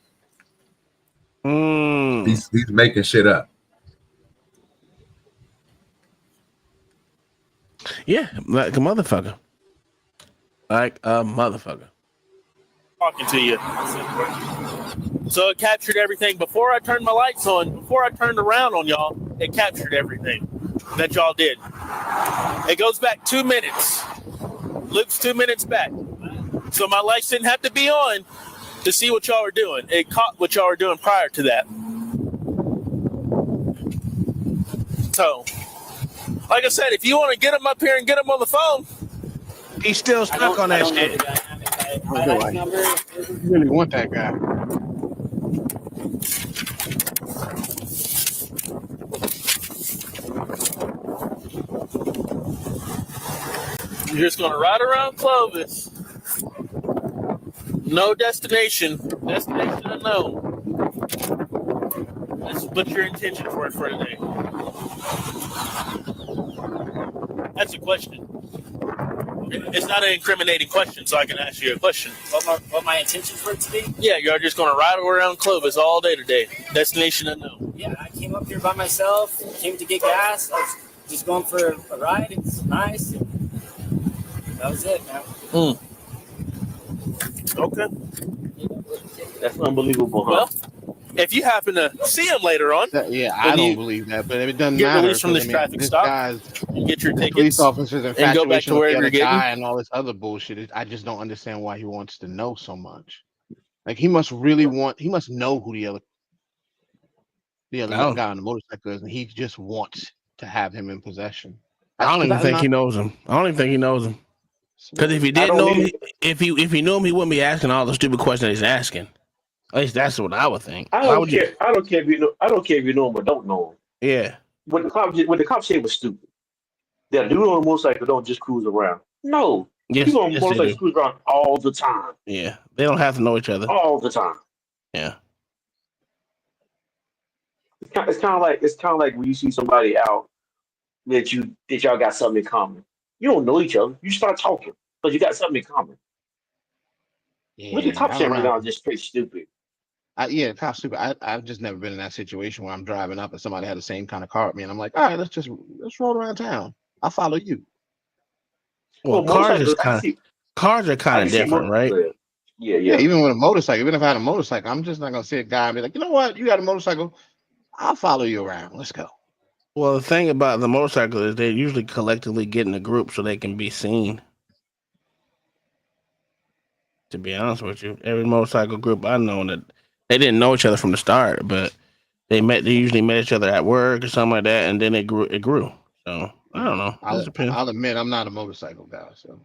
He's making shit up. Yeah, like a motherfucker. Like a motherfucker. Talking to you. So it captured everything. Before I turned my lights on, before I turned around on y'all, it captured everything that y'all did. It goes back 2 minutes. Loops 2 minutes back. So my lights didn't have to be on to see what y'all were doing. It caught what y'all were doing prior to that. So, like I said, if you want to get him up here and get him on the phone, he's still stuck on that shit. You really want that guy. you're just going to ride around Clovis. No destination. Destination unknown. What's your intention for today? That's a question. It's not an incriminating question, so I can ask you a question. What my intention for it to be? Yeah, you're just going to ride around Clovis all day today. Destination unknown. Yeah, I came up here by myself, came to get gas. I was just going for a ride. It's nice. That was it, man. Okay. That's unbelievable, huh? Well, if you happen to see him later on, I don't believe that, but it doesn't get matter. released from this traffic stop, you get your tickets, police officers and go back to wherever you're getting. And all this other bullshit. I just don't understand why he wants to know so much. Like he must know who the other guy on the motorcycle is, and he just wants to have him in possession. I don't even think he knows him. Because if he didn't know him, if he knew him, he wouldn't be asking all the stupid questions he's asking. At least that's what I would think. I don't care if you know. I don't care if you know him or don't know him. Yeah. What the cops say was stupid. That dude on a motorcycle don't just cruise around. No. People on motorcycles cruise around all the time. Yeah. They don't have to know each other. All the time. Yeah. It's kind of like when you see somebody out that y'all got something in common. You don't know each other. You start talking, but you got something in common. Yeah, What the cops saying right now is just straight stupid. Cops stupid. I've just never been in that situation where I'm driving up and somebody had the same kind of car at me, and I'm like, all right, let's roll around town. I'll follow you. Well, cars are kind of different, right? Yeah. Even with a motorcycle, even if I had a motorcycle, I'm just not gonna see a guy and be like, you know what, you got a motorcycle, I'll follow you around. Let's go. Well, the thing about the motorcycle is they usually collectively get in a group so they can be seen. To be honest with you, every motorcycle group I know that they didn't know each other from the start, but they usually met each other at work or something like that, and then it grew. So I don't know. I'll admit I'm not a motorcycle guy, so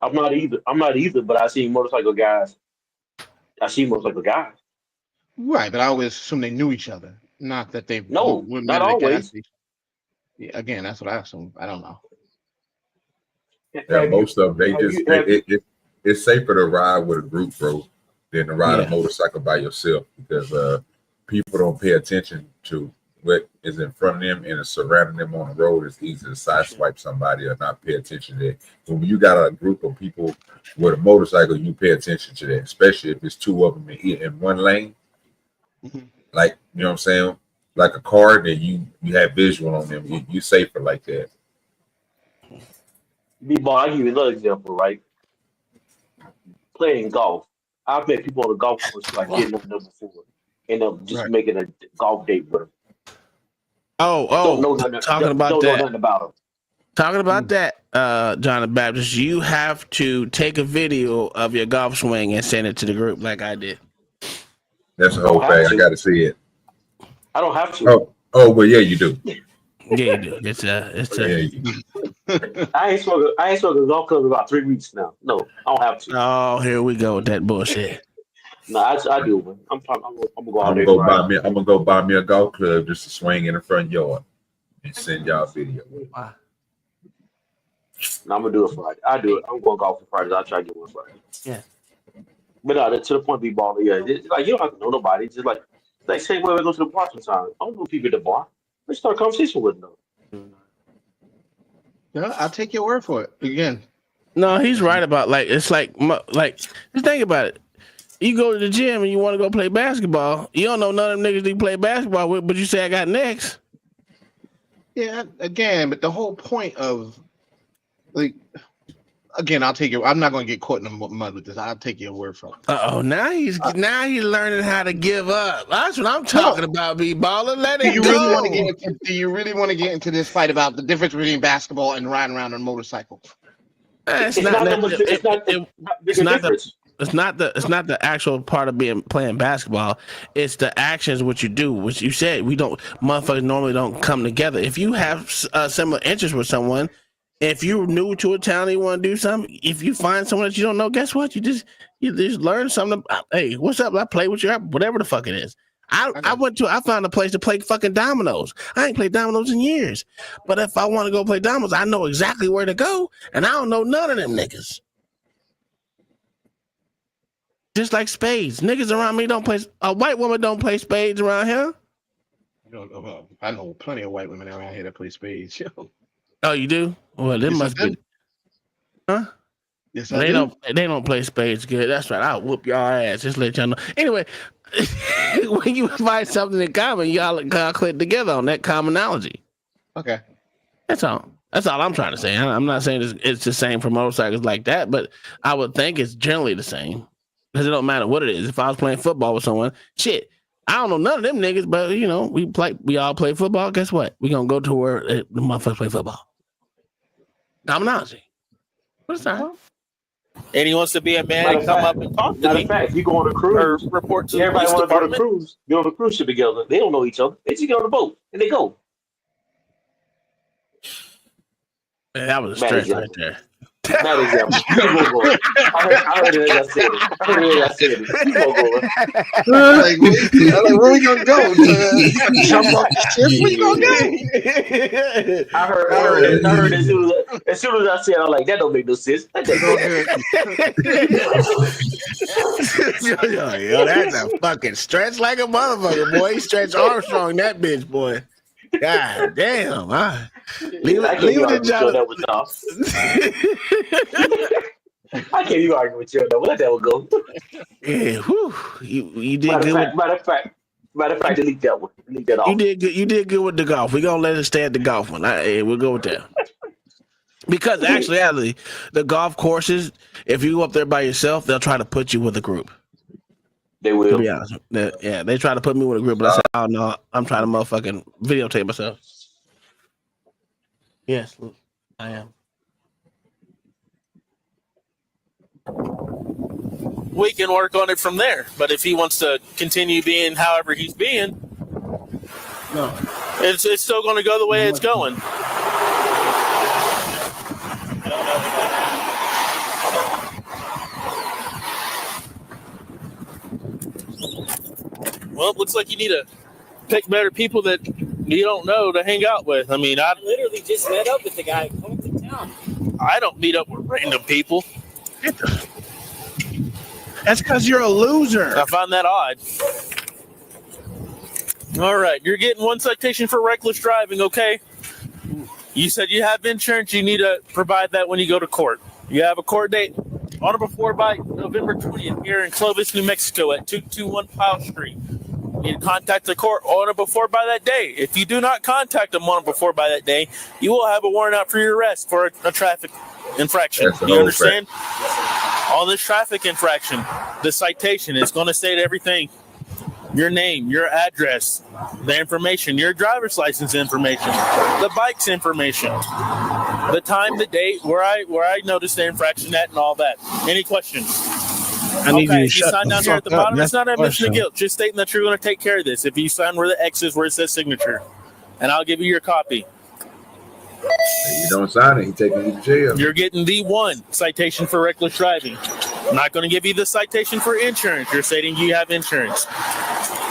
I'm not either, but I see motorcycle guys. Right, but I always assume they knew each other. Not that they not always. Yeah, again, that's what I assume. I don't know. Yeah, most of them it's safer to ride with a group, bro, than to ride a motorcycle by yourself, because people don't pay attention to what is in front of them and is surrounding them on the road. It's easy to sideswipe somebody or not pay attention to that. But when you got a group of people with a motorcycle, you pay attention to that, especially if it's two of them in one lane. Like, you know what I'm saying? Like a car that you have visual on them, you safer like that. I'll give you another example, right? Playing golf. I've met people on the golf course like getting them before, end up just making a golf date with them. Talking about that. John the Baptist, you have to take a video of your golf swing and send it to the group like I did. That's a whole thing. I got to see it. I don't have to. Oh, well, yeah, you do. Yeah, you do. It's I ain't smoked a golf club in about 3 weeks now. No, I don't have to. Oh, here we go with that bullshit. No, I do, man. I'm gonna go out there. I'm gonna go buy me a golf club just to swing in the front yard and send y'all a video. No, I'm gonna do it Friday. I do it. I'm going golf for Fridays. I'll try to get one Friday. Yeah. But to the point, be balling. Yeah, it's like you don't have to know nobody. It's just like say, well, we go to the bar sometime. I don't know people at the bar. Let's start a conversation with them. Yeah, I'll take your word for it. Again, No, he's right about it's like just think about it. You go to the gym and you want to go play basketball. You don't know none of them niggas you play basketball with, but you say I got next. Yeah, again, but the whole point of again, I'll take it. I'm not going to get caught in the mud with this. I'll take your word for it. Now he's learning how to give up. That's what I'm talking about, B-baller. Let it go. Do you really want to get into this fight about the difference between basketball and riding around on a motorcycle? It's not the actual part of playing basketball. It's the actions, what you do, which you said motherfuckers normally don't come together. If you have similar interests with someone, if you're new to a town and you want to do something, if you find someone that you don't know, guess what? You just learn something. Hey, what's up? I play with you, whatever the fuck it is. I found a place to play fucking dominoes. I ain't played dominoes in years. But if I want to go play dominoes, I know exactly where to go, and I don't know none of them niggas. Just like spades. Niggas around me don't play. A white woman don't play spades around here. I know plenty of white women around here that play spades. Oh, you do? Well, they must be. Huh? Yes, they don't play spades good. That's right. I'll whoop y'all ass. Just let y'all know. Anyway, when you find something in common, y'all click together on that commonality. Okay. That's all. That's all I'm trying to say. I'm not saying it's the same for motorcycles like that, but I would think it's generally the same. Because it don't matter what it is. If I was playing football with someone, shit, I don't know none of them niggas, but we all play football. Guess what? We gonna go to where the motherfuckers play football. Commonality. What's that? And he wants to be a man and come up and talk to me. Matter of fact, you go on a cruise. Or report to everybody the want to go on a cruise. Get on a cruise ship together. They don't know each other. They just get on the boat and they go. Man, that was a stretch right there. Not example. I heard it as I said it. You go, where we gonna go? Jump off the ship? Where you gonna go? I heard as soon as I said, I'm like, that don't make no sense. Yo, that's a fucking stretch like a motherfucker, boy. He stretched Armstrong, that bitch, boy. God damn. Leave it to John. I can't even argue with you on that. Let that one go. Yeah, whew. You did good. Matter of fact, delete that one. Delete that off. You did good with the golf. We're gonna let it stay at the golf one. We'll go with that. Because actually, the golf courses, if you go up there by yourself, they'll try to put you with a group. They will. To be honest. Yeah, they try to put me with a group, but I said, oh no, I'm trying to motherfucking videotape myself. Yes, I am. We can work on it from there. But if he wants to continue being however he's being, no, it's still going to go the way it's going. Well, it looks like you need to pick better people that you don't know to hang out with. I mean, I literally just met up with the guy coming to town. I don't meet up with random people. That's because you're a loser. I find that odd. All right, you're getting one citation for reckless driving, okay? You said you have insurance. You need to provide that when you go to court. You have a court date on or before by November 20th here in Clovis, New Mexico at 221 Powell Street. You need to contact the court on or before by that day. If you do not contact them on or before by that day, you will have a warrant out for your arrest for a traffic infraction. Do you understand? On this traffic infraction, the citation is going to state everything. Your name, your address, the information, your driver's license information, the bike's information, the time, the date, where I noticed the infraction at, and all that. Any questions? I need you to shut sign down here at the bottom. It's not admission of guilt. Just stating that you're going to take care of this. If you sign where the X is, where it says signature, and I'll give you your copy. If you don't sign it, he's taking you to jail. You're getting the one citation for reckless driving. I'm not going to give you the citation for insurance. You're stating you have insurance.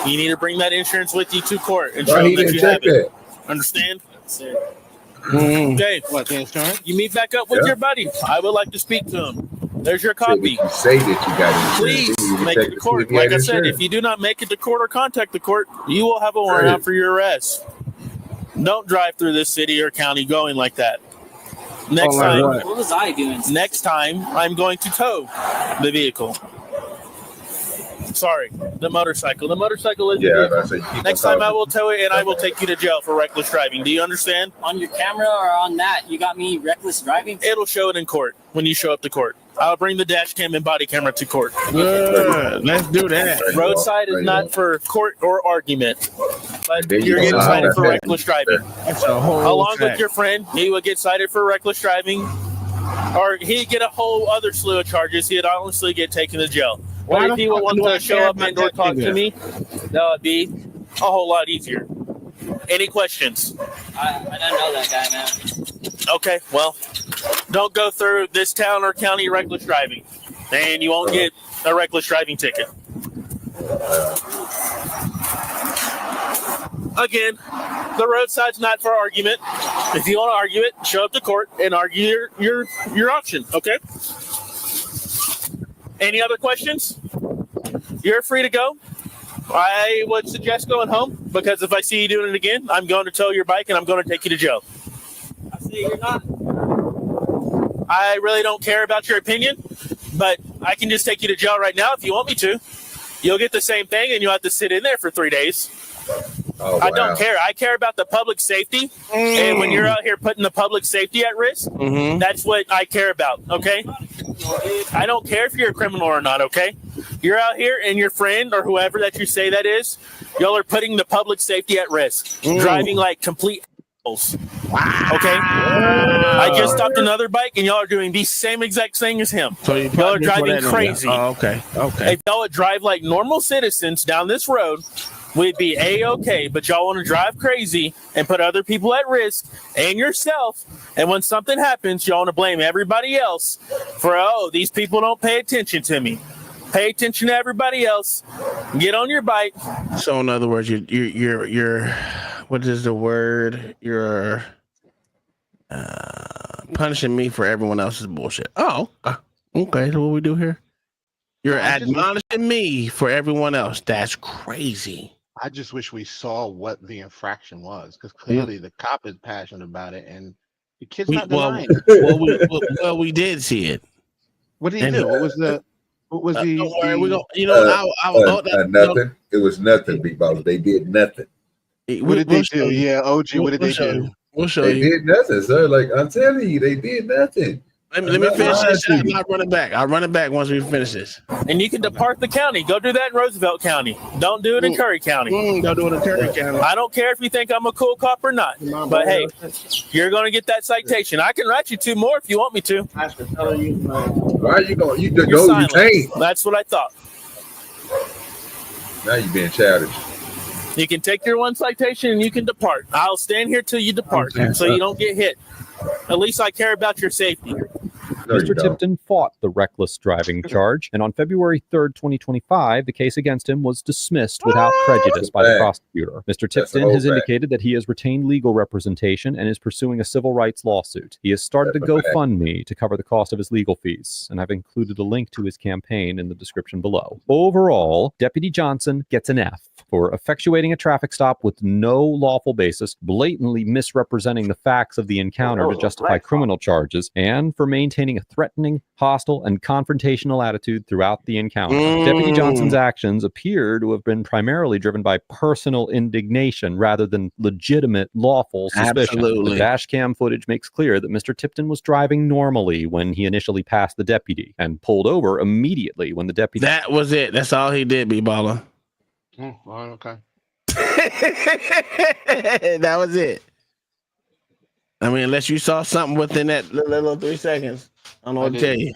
You need to bring that insurance with you to court and show them that you have it. Understand? Okay. What, the insurance? You meet back up with your buddy. I would like to speak to him. There's your copy. You say that you got insurance. Please make it to court. Like I said, if you do not make it to court or contact the court, you will have a warrant out for your arrest. Don't drive through this city or county going like that. Next time, what was I doing? Next time, I'm going to tow the vehicle. Sorry, the motorcycle. The motorcycle is next time I will tow it and I will take you to jail for reckless driving. Do you understand? On your camera or on that, you got me reckless driving? It'll show it in court when you show up to court. I'll bring the dash cam and body camera to court. Let's do that. Roadside is not for court or argument. But you're getting cited for reckless driving. That's a whole Along with your friend, he would get cited for reckless driving. Or he'd get a whole other slew of charges. He'd honestly get taken to jail. But if he would want to show up and or talk to me, that would be a whole lot easier. Any questions? I don't know that guy, man. Okay, well, don't go through this town or county reckless driving, and you won't get a reckless driving ticket. Again, the roadside's not for argument. If you want to argue it, show up to court and argue your option, okay? Any other questions? You're free to go. I would suggest going home, because if I see you doing it again, I'm going to tow your bike and I'm going to take you to jail. I see you're not. I really don't care about your opinion, but I can just take you to jail right now if you want me to. You'll get the same thing and you'll have to sit in there for 3 days. Oh, I don't care. I care about the public safety. And when you're out here putting the public safety at risk, that's what I care about, okay? I don't care if you're a criminal or not, okay? You're out here and your friend or whoever that you say that is, y'all are putting the public safety at risk. Driving like complete assholes. Wow. Okay? I just stopped another bike and y'all are doing the same exact thing as him. So y'all are driving crazy. Oh, okay. If y'all would drive like normal citizens down this road, we'd be A-okay, but y'all want to drive crazy and put other people at risk and yourself, and when something happens, y'all want to blame everybody else for, oh, these people don't pay attention to me. Pay attention to everybody else. Get on your bike. So in other words, you're what is the word? You're punishing me for everyone else's bullshit. Oh, okay. So what we do here? You're admonishing me for everyone else. That's crazy. I just wish we saw what the infraction was, because clearly the cop is passionate about it, and the kid's not denying it. Well, we did see it. What did he do? What was the? What was the? Don't worry, we don't. Nothing. It was nothing, Big Baller. They did nothing. What did they do? Yeah, OG. What did they do? We'll show you. They did nothing, sir. Like I'm telling you, they did nothing. Let me finish this. I'll run it back. I'll run it back once we finish this. And you can depart the county. Go do that in Roosevelt County. Don't do it in Curry County. Don't do it in Curry County. I don't care if you think I'm a cool cop or not. But hey, you're going to get that citation. I can write you 2 more if you want me to. Why are you going? You just You're go. You can't. That's what I thought. Now you're being childish. You can take your 1 citation and you can depart. I'll stand here till you depart, so you don't get hit. At least I care about your safety. Mr. Tipton fought the reckless driving charge, and on February 3rd, 2025, the case against him was dismissed without prejudice by the prosecutor. Mr. Tipton has indicated that he has retained legal representation and is pursuing a civil rights lawsuit. He has started a GoFundMe to cover the cost of his legal fees, and I've included a link to his campaign in the description below. Overall, Deputy Johnson gets an F for effectuating a traffic stop with no lawful basis, blatantly misrepresenting the facts of the encounter to justify criminal charges, and for maintaining a threatening, hostile, and confrontational attitude throughout the encounter. Deputy Johnson's actions appear to have been primarily driven by personal indignation rather than legitimate, lawful suspicion. Absolutely. The dash cam footage makes clear that Mr. Tipton was driving normally when he initially passed the deputy and pulled over immediately when the deputy... That was it. That's all he did, B-Baller. Oh, okay. That was it. I mean, unless you saw something within that little 3 seconds, I don't know what to tell you.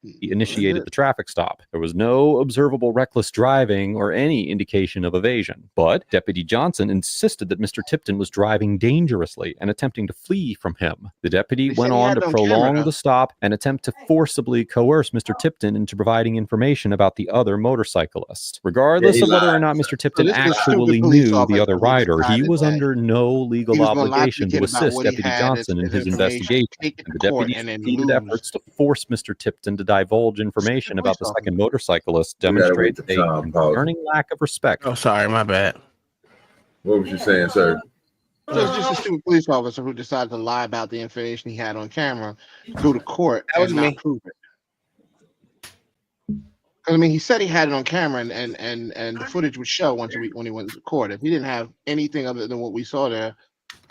He initiated the traffic stop. There was no observable reckless driving or any indication of evasion. But Deputy Johnson insisted that Mr. Tipton was driving dangerously and attempting to flee from him. The deputy went on to prolong the stop and attempt to forcibly coerce Mr. Tipton into providing information about the other motorcyclist. Regardless of whether or not Mr. Tipton actually knew the other rider, he was under no legal obligation to assist Deputy Johnson in his investigation. And the deputy repeated efforts to force Mr. Tipton to divulge information about the second motorcyclist demonstrates a concerning lack of respect. Oh, sorry, my bad. What was you saying, sir? So it's just a stupid police officer who decided to lie about the information he had on camera, go to court and not prove it. I mean, he said he had it on camera, and the footage would show when he went to court. If he didn't have anything other than what we saw there,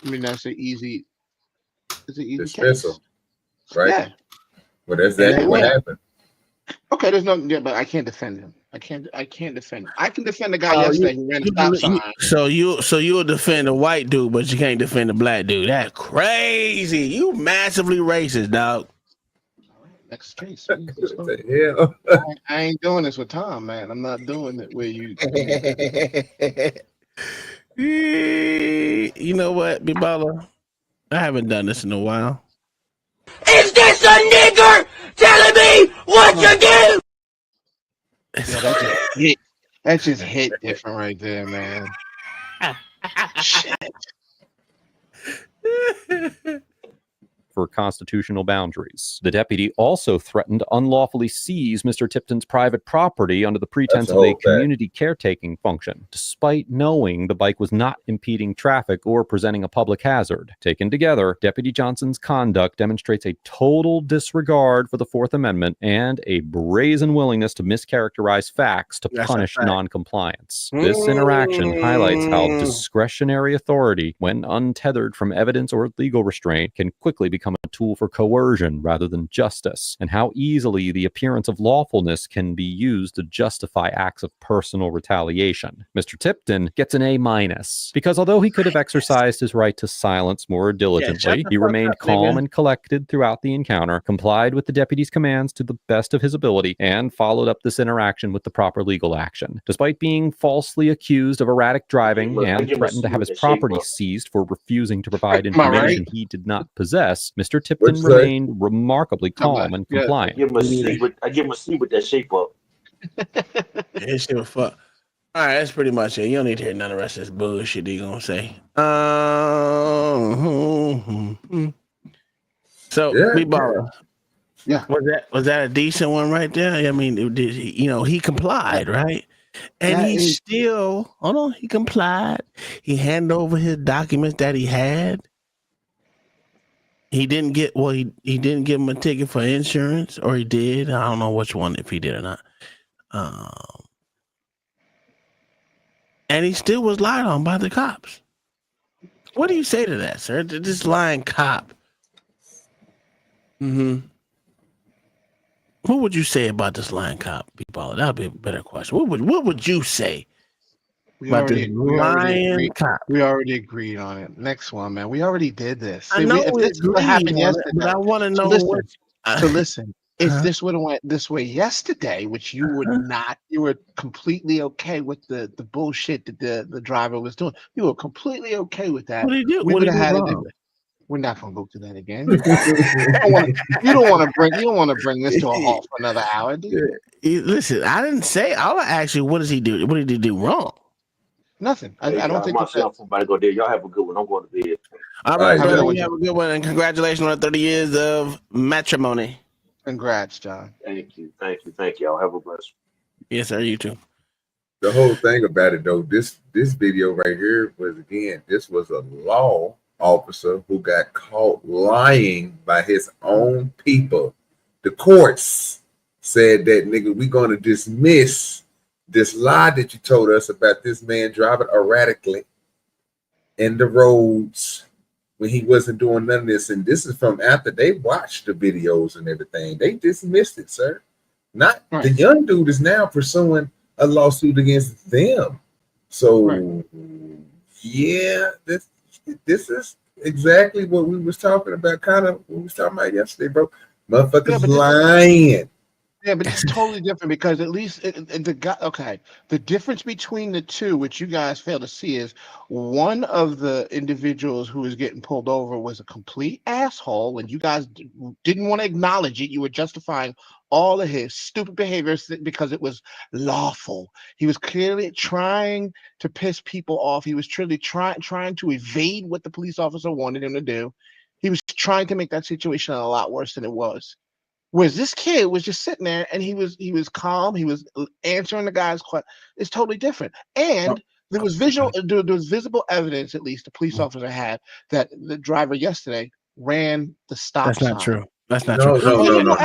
I mean, that's an easy dismissal, case. right? Yeah. Well, that's exactly what happened. Okay, there's no, yeah, but I can't defend him. I can't defend him. I can defend the guy yesterday who ran a stop sign. So you'll defend a white dude, but you can't defend a black dude. That's crazy. You massively racist, dog. Next case. Yeah. I ain't doing this with Tom, man. I'm not doing it where you. You know what, Bibala? I haven't done this in a while. Is this a nigger telling me what you do? Yeah, that just hit different right there, man. Shit. For constitutional boundaries. The deputy also threatened to unlawfully seize Mr. Tipton's private property under the pretense of a community caretaking function, despite knowing the bike was not impeding traffic or presenting a public hazard. Taken together, Deputy Johnson's conduct demonstrates a total disregard for the Fourth Amendment and a brazen willingness to mischaracterize facts to punish noncompliance. This interaction highlights how discretionary authority, when untethered from evidence or legal restraint, can quickly become a tool for coercion rather than justice, and how easily the appearance of lawfulness can be used to justify acts of personal retaliation. Mr. Tipton gets an A-, because although he could have exercised his right to silence more diligently, he remained calm and collected throughout the encounter, complied with the deputy's commands to the best of his ability, and followed up this interaction with the proper legal action. Despite being falsely accused of erratic driving and threatened to have his property seized for refusing to provide information he did not possess, Mr. Tipton remained remarkably calm and compliant. I give him a C with that shape up. That shit was fuck. All right, that's pretty much it. You don't need to hear none of the rest of this bullshit you gonna say. So, Bibala. Yeah. Was that a decent one right there? I mean, he complied, right? And he still, he complied. He handed over his documents that he had. He didn't get, he didn't give him a ticket for insurance, or he did. I don't know which one, if he did or not. And he still was lied on by the cops. What do you say to that, sir? This lying cop. What would you say about this lying cop, Bibala? That would be a better question. What would you say? We already agreed on it. Next one, man. We already did this. I know if this would happen yesterday, but I want to know what. So listen, if this would have went this way yesterday, which you would not, you were completely okay with the bullshit that the driver was doing. You were completely okay with that. What did he do? We would have had it. We're not gonna go through that again. You don't want to bring this to a halt for another hour, do you? Listen, I didn't say. I'll ask you, what does he do? What did he do wrong? Nothing. I don't think somebody go there. Y'all have a good one. I'm going to bed. All right, brother, you have a good one, and congratulations on 30 years of matrimony. Congrats, John. Thank you. Y'all have a blessed. Yes, sir. You too. The whole thing about it, though, this video right here was, again, this was a law officer who got caught lying by his own people. The courts said that, nigga, we're going to dismiss this lie that you told us about this man driving erratically in the roads when he wasn't doing none of this. And this is from after they watched the videos and everything. They dismissed it, sir. Not right. The young dude is now pursuing a lawsuit against them. So, yeah, this is exactly what we was talking about, kind of what we was talking about yesterday, bro. Motherfuckers lying. Yeah, but it's totally different because at least the difference between the two, which you guys fail to see, is one of the individuals who was getting pulled over was a complete asshole, and you guys didn't want to acknowledge it. You were justifying all of his stupid behaviors because it was lawful. He was clearly trying to piss people off. He was truly trying to evade what the police officer wanted him to do. He was trying to make that situation a lot worse than it was. Whereas this kid was just sitting there and he was calm. He was answering the guy's question. It's totally different. And There was visible evidence, at least the police officer had, that the driver yesterday ran the stop sign. That's not true. That's not No, true. no.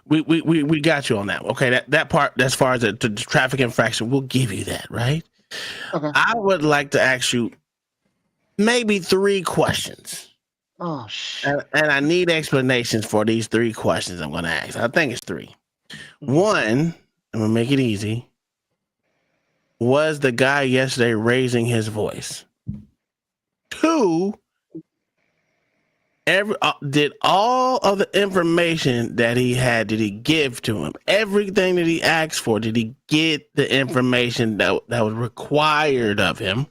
Wait. We got you on that. Okay, that part, as far as the traffic infraction, we'll give you that, right? Okay. I would like to ask you maybe 3 questions. Oh shit. And I need explanations for these 3 questions I'm going to ask. I think it's 3. 1, I'm going to make it easy. Was the guy yesterday raising his voice? 2, did all of the information that he had, did he give to him? Everything that he asked for, did he get the information that was required of him?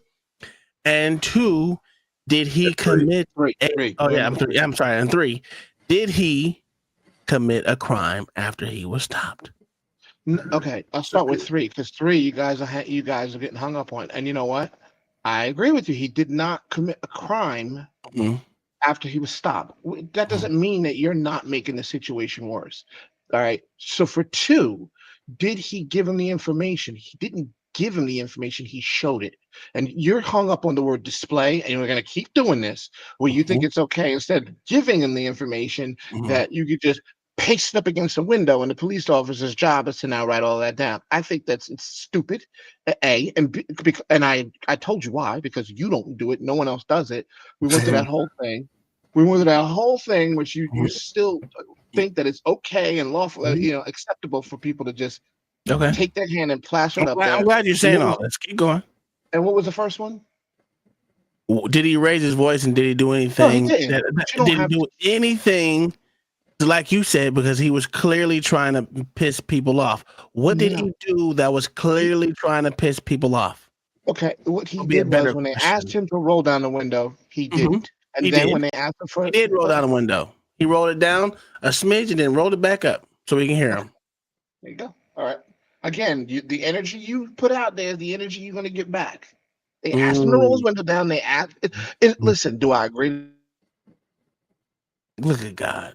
And 2, did he commit? I'm sorry. And 3, did he commit a crime after he was stopped? Okay, I'll start with 3 because 3 you guys are getting hung up on. And you know what? I agree with you. He did not commit a crime after he was stopped. That doesn't mean that you're not making the situation worse. All right. So for 2, did he give him the information? He didn't give him the information. He showed it. And you're hung up on the word display, and we're going to keep doing this where you think it's okay instead of giving him the information that you could just paste it up against a window, and the police officer's job is to now write all that down. I think it's stupid. A and B, and I told you why, because you don't do it. No one else does it. We went through that whole thing. Which you still think that it's okay and lawful, acceptable for people to just take their hand and plaster it up there. I'm glad you're saying all this. Keep going. And what was the first one? Did he raise his voice and did he do anything? No, he didn't. Did he do anything like you said, because he was clearly trying to piss people off? What did he do that was clearly trying to piss people off? Okay, what he did was when they asked him to roll down the window, he didn't. And when they asked him for he did roll down the window. He rolled it down a smidge and then rolled it back up so we can hear him. There you go. All right. Again, the energy you put out there is the energy you're going to get back. They asked him to roll his window down. They asked, listen, do I agree? Look at God.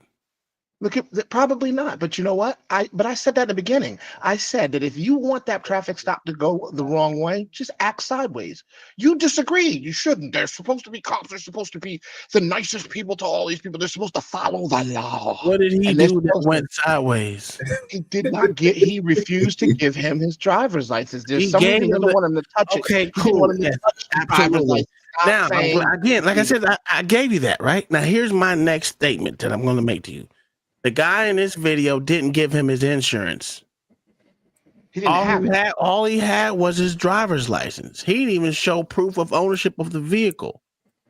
Look at probably not, but you know what? I said that in the beginning. I said that if you want that traffic stop to go the wrong way, just act sideways. You disagreed. You shouldn't. They're supposed to be cops. They're supposed to be the nicest people to all these people. They're supposed to follow the law. What did he do that went sideways? He did not get. He refused to give him his driver's license. There's someone who doesn't want him to touch it. Okay, cool. Yes, absolutely. Now, again, like I said, I gave you that, right? Now, here's my next statement that I'm going to make to you. The guy in this video didn't give him his insurance. He didn't all he had was his driver's license. He didn't even show proof of ownership of the vehicle.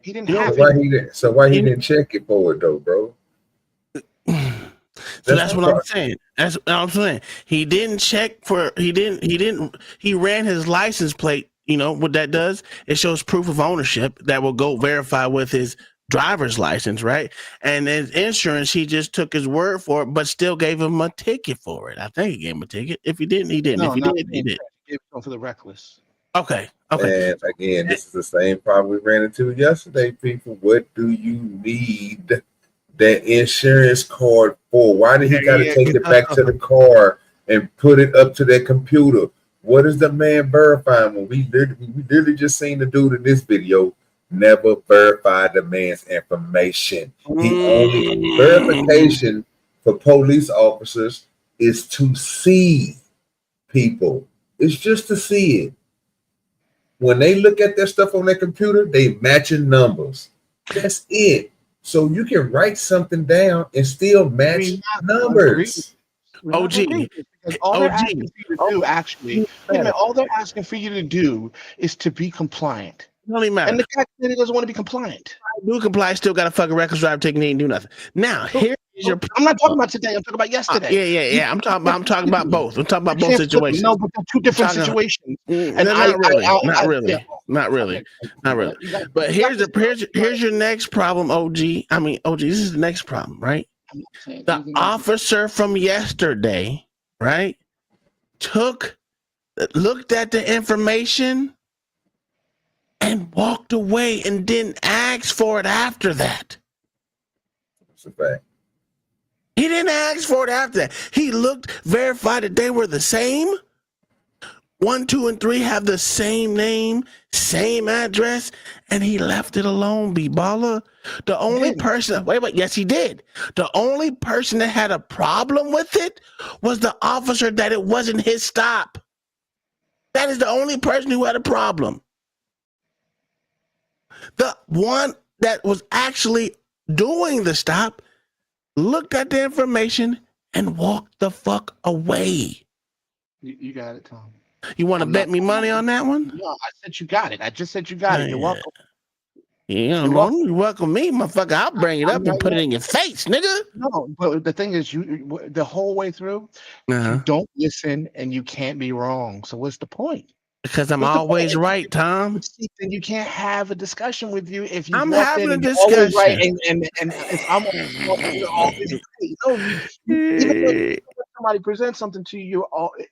He didn't have it. So why he didn't check it for it though, bro? So that's what I'm saying. That's what I'm saying. He didn't check for. He ran his license plate. You know what that does? It shows proof of ownership that will go verify with his driver's license, right? And his insurance, he just took his word for it, but still gave him a ticket for it. I think he gave him a ticket. If he didn't, he didn't. No, if he did, he did. He gave it for the reckless. Okay. And again, this is the same problem we ran into yesterday, people. What do you need that insurance card for? Why did he got to take it back to the car and put it up to their computer? What is the man verifying? When we literally just seen the dude in this video never verified the man's information. Only verification for police officers is to see people. It's just to see it. When they look at their stuff on their computer, they matching numbers. That's it. So you can write something down and still match numbers. OG. All they're asking for you to do, actually, all they're asking for you to do is to be compliant. Only matter. And the fact that he doesn't want to be compliant. Do comply, still got a fucking reckless driver ticket and he didn't do nothing. Now, here is your. I'm not talking about today. I'm talking about yesterday. Yeah. I'm talking about both. I'm talking about both situations. No, but they're two different situations. And not really. But here's your next problem, OG. I mean, OG, this is the next problem, right? The officer from yesterday, right, looked at the information and walked away and didn't ask for it after that. That's a fact. He didn't ask for it after that. He looked, verified that they were the same, 1, 2, and 3 have the same name, same address, and he left it alone, B-Baller. The only person, wait, yes, he did. The only person that had a problem with it was the officer that it wasn't his stop. That is the only person who had a problem. The one that was actually doing the stop looked at the information and walked the fuck away. You got it, Tom. You want to bet me money on that one? No, I said you got it. I just said you got it. You're welcome. Yeah, you welcome me, motherfucker. I'll bring it up and put it in your face, nigga. No, but the thing is, you the whole way through, you don't listen and you can't be wrong. So what's the point? Because I'm always right, Tom. Then you can't have a discussion with you if you. I'm having a discussion. Right, and if I'm always right. Even if somebody presents something to you,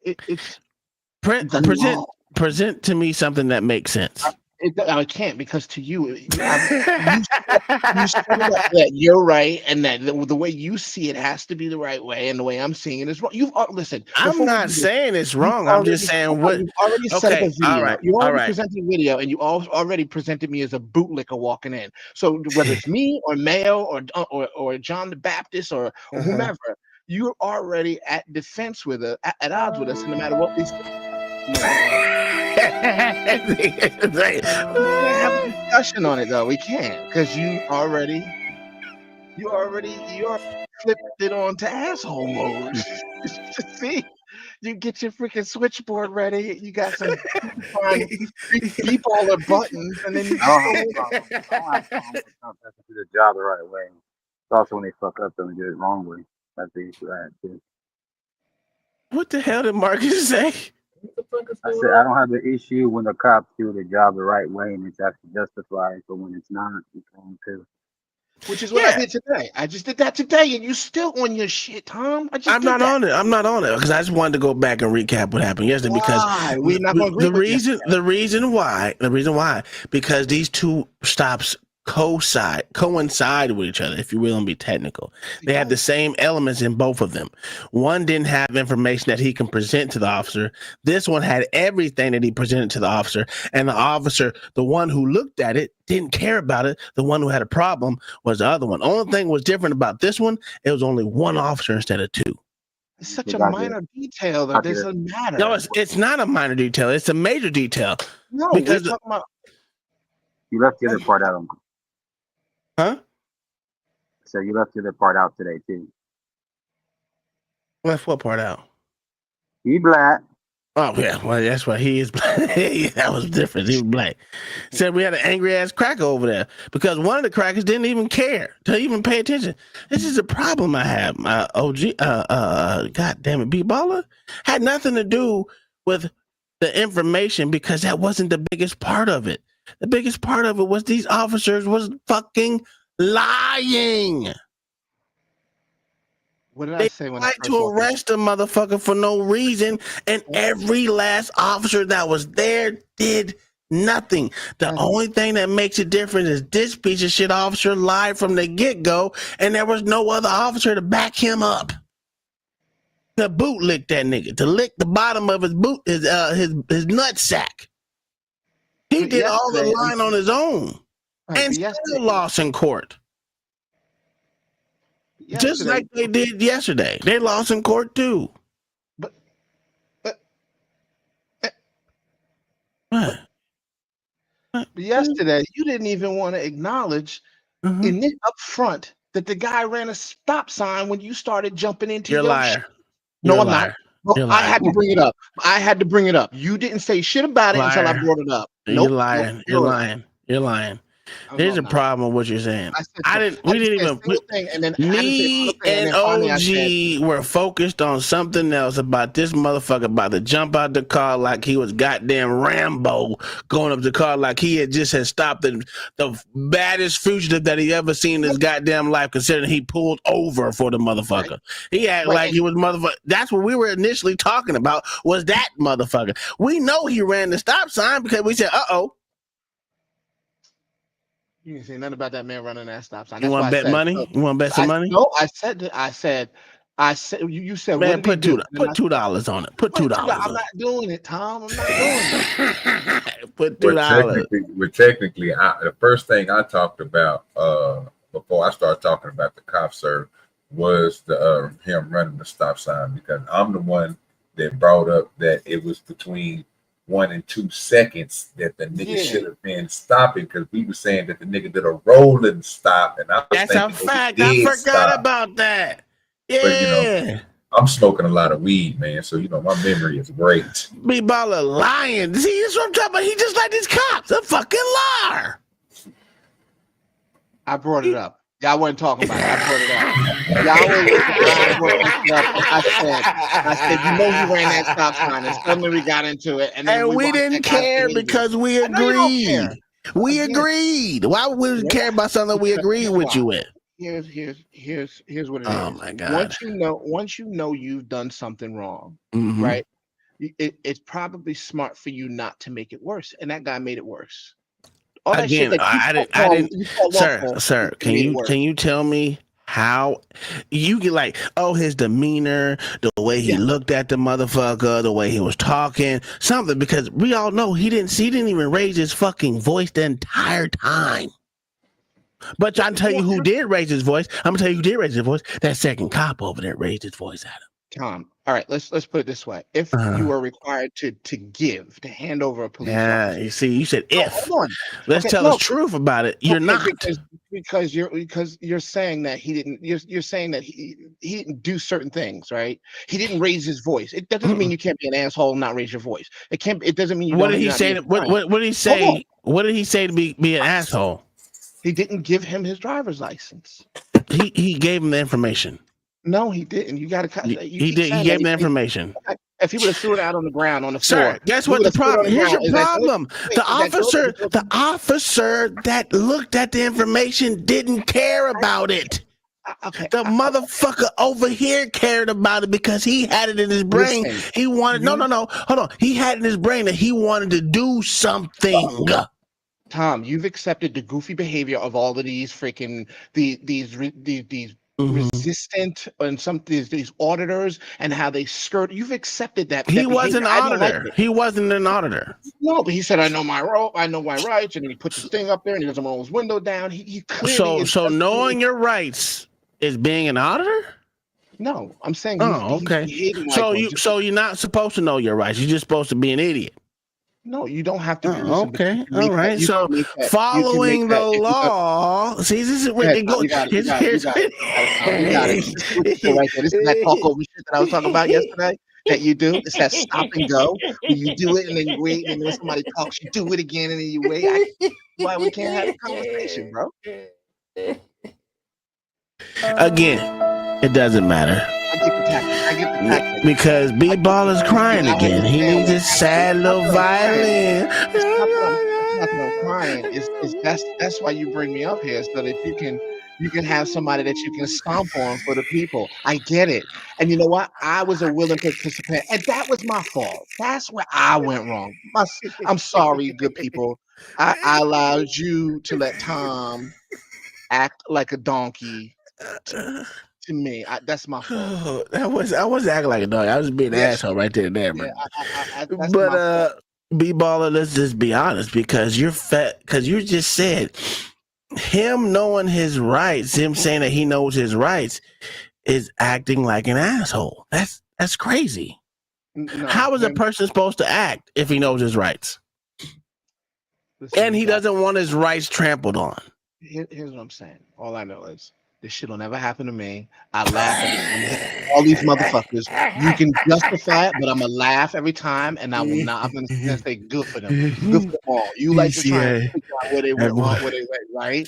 it's present to me something that makes sense. I can't, because to you, you that you're right, and that the way you see it has to be the right way, and the way I'm seeing it is wrong. You've listen. I'm not saying it's wrong. I'm just saying what. You've already set up a video. All right. You already presented a video, and you already presented me as a bootlicker walking in. So whether it's me or Mayo or John the Baptist or whomever, you're already at defense with us, at odds with us, no matter what we say. We can't have a discussion on it though. We can't, because you already flipped it on to asshole mode. See, you get your freaking switchboard ready. You got some beep all the buttons, and then you I don't have to do the job the right way. It's also when they fuck up and do it the wrong way. That's the issue I had too. What the hell did Marcus say? I said I don't have an issue when the cops do the job the right way and it's actually justified, but when it's not, it's wrong too. Which is what I did today. I just did that today, and you still on your shit, Tom. I'm not on it. I'm not on it because I just wanted to go back and recap what happened yesterday. Because we're not going to the reason why, because these two stops coincide with each other, if you really want to be technical. They had the same elements in both of them. One didn't have information that he can present to the officer. This one had everything that he presented to the officer, and the officer, the one who looked at it, didn't care about it. The one who had a problem was the other one. Only thing was different about this one, it was only one officer instead of two. It's such a minor detail that doesn't matter. No, it's not a minor detail. It's a major detail. No, because we're talking about. You left the other part out. Huh? So you left the other part out today too. Left what part out? He black. Oh yeah, well that's why he is black. That was different. He was black. Said we had an angry ass cracker over there because one of the crackers didn't even care to even pay attention. This is a problem I have. My OG, God damn it, B-Baller had nothing to do with the information because that wasn't the biggest part of it. The biggest part of it was these officers was fucking lying. What did I say when I tried to arrest a motherfucker for no reason, and every last officer that was there did nothing. The only thing that makes it different is this piece of shit officer lied from the get-go, and there was no other officer to back him up. The boot licked that nigga, to lick the bottom of his boot, his nutsack. He did all the lying on his own, and still lost in court. Just like they did yesterday. They lost in court too. But yesterday, you didn't even want to acknowledge in it up front that the guy ran a stop sign when you started jumping into your your liar. No, I'm not. Well, I had to bring it up. You didn't say shit about it until I brought it up. You're lying. You're lying. You're lying. There's a problem with what you're saying. Me and OG were focused on something else about this motherfucker about to jump out the car like he was goddamn Rambo going up the car like he had stopped the baddest fugitive that he ever seen in his goddamn life, considering he pulled over for the motherfucker. Right. He acted like he was motherfucker. That's what we were initially talking about, was that motherfucker. We know he ran the stop sign because we said, uh-oh. You didn't say nothing about that man running that stop sign. You want to bet money? You want to bet some money? No, I said I said you said Man, what did he do? Put $2 on it. Put $2 on I'm not doing it, Tom. I'm not doing it. Put $2. Technically, the first thing I talked about before I started talking about the cop, sir, was the him running the stop sign, because I'm the one that brought up that it was between 1 and 2 seconds that the nigga should have been stopping, because we were saying that the nigga did a rolling stop, and I was That's a fact. I forgot about that. Yeah. But you know, I'm smoking a lot of weed, man. So you know, my memory is great. B-Baller lying. See, that's what I'm talking about. He just like these cops. A fucking liar. I brought it up. Y'all wasn't talking about it. I brought it up. Y'all I brought it up. I said, you know, he ran that stop sign, and suddenly we got into it, and then we didn't care because we agreed. We agreed. Why would we care about something that we agreed with you with? Here's what it is. Oh my God. Once you know you've done something wrong, right? It's probably smart for you not to make it worse, and that guy made it worse. Again, I didn't. Sir, can you tell me how you get like, oh, his demeanor, the way he looked at the motherfucker, the way he was talking, something, because we all know he didn't even raise his fucking voice the entire time. But I'm tell you who did raise his voice. I'm gonna tell you who did raise his voice. That second cop over there raised his voice at him. Tom, all right, let's put it this way. If you are required to hand over a police officer. You see, you said if. Hold on. Let's tell the truth about it. You're not. Because you're saying that he didn't. You're saying that he didn't do certain things, right? He didn't raise his voice. That doesn't mean you can't be an asshole and not raise your voice. It doesn't mean you. What did he say? What did he say? What did he say to be an asshole? He didn't give him his driver's license. He gave him the information. No, he didn't. You got to cut. He did. He gave him the information. If he would have threw it out on the ground on the floor, sir, guess what the problem? Here's your problem. The officer that looked at the information didn't care about it. The motherfucker over here cared about it because he had it in his brain. He wanted no. Hold on. He had in his brain that he wanted to do something. Tom, you've accepted the goofy behavior of all of these freaking these resistant and these auditors and how they skirt. You've accepted that. He was an auditor. He wasn't an auditor. No, but he said, "I know my role. I know my rights," and then he puts his thing up there and he doesn't roll his window down. He clearly so knowing your rights is being an auditor. No, I'm saying. Okay. So you're not supposed to know your rights. You're just supposed to be an idiot. No, you don't have to. Okay, all right. So following the law. See, this is where they go. You got it. This is that talk over shit that I was talking about yesterday. That you do. It's that stop and go. When you do it and then you wait, and then somebody talks, you do it again, and then you wait. Why we can't have a conversation, bro? Again, it doesn't matter. I get the tactic. Because B-Ball is crying again. He needs his sad little violin. It's not that I'm crying. That's why you bring me up here, so that you can have somebody that you can stomp on for the people. I get it. And you know what? I was a willing participant, and that was my fault. That's where I went wrong. I'm sorry, good people. I allowed you to let Tom act like a donkey to me. That's my fault. I wasn't acting like a dog. I was being an asshole right there and there, bro. But B-Baller, let's just be honest, because you're fat. Because you just said him knowing his rights, him saying that he knows his rights, is acting like an asshole. That's crazy. No, how is a person supposed to act if he knows his rights? And he doesn't want his rights trampled on. Here's what I'm saying. All I know is this shit will never happen to me. I laugh at all these motherfuckers. You can justify it, but I'm gonna laugh every time, and I will not. I'm gonna say good for them. Good for them all. You like to try and figure out where they went wrong, where they went right.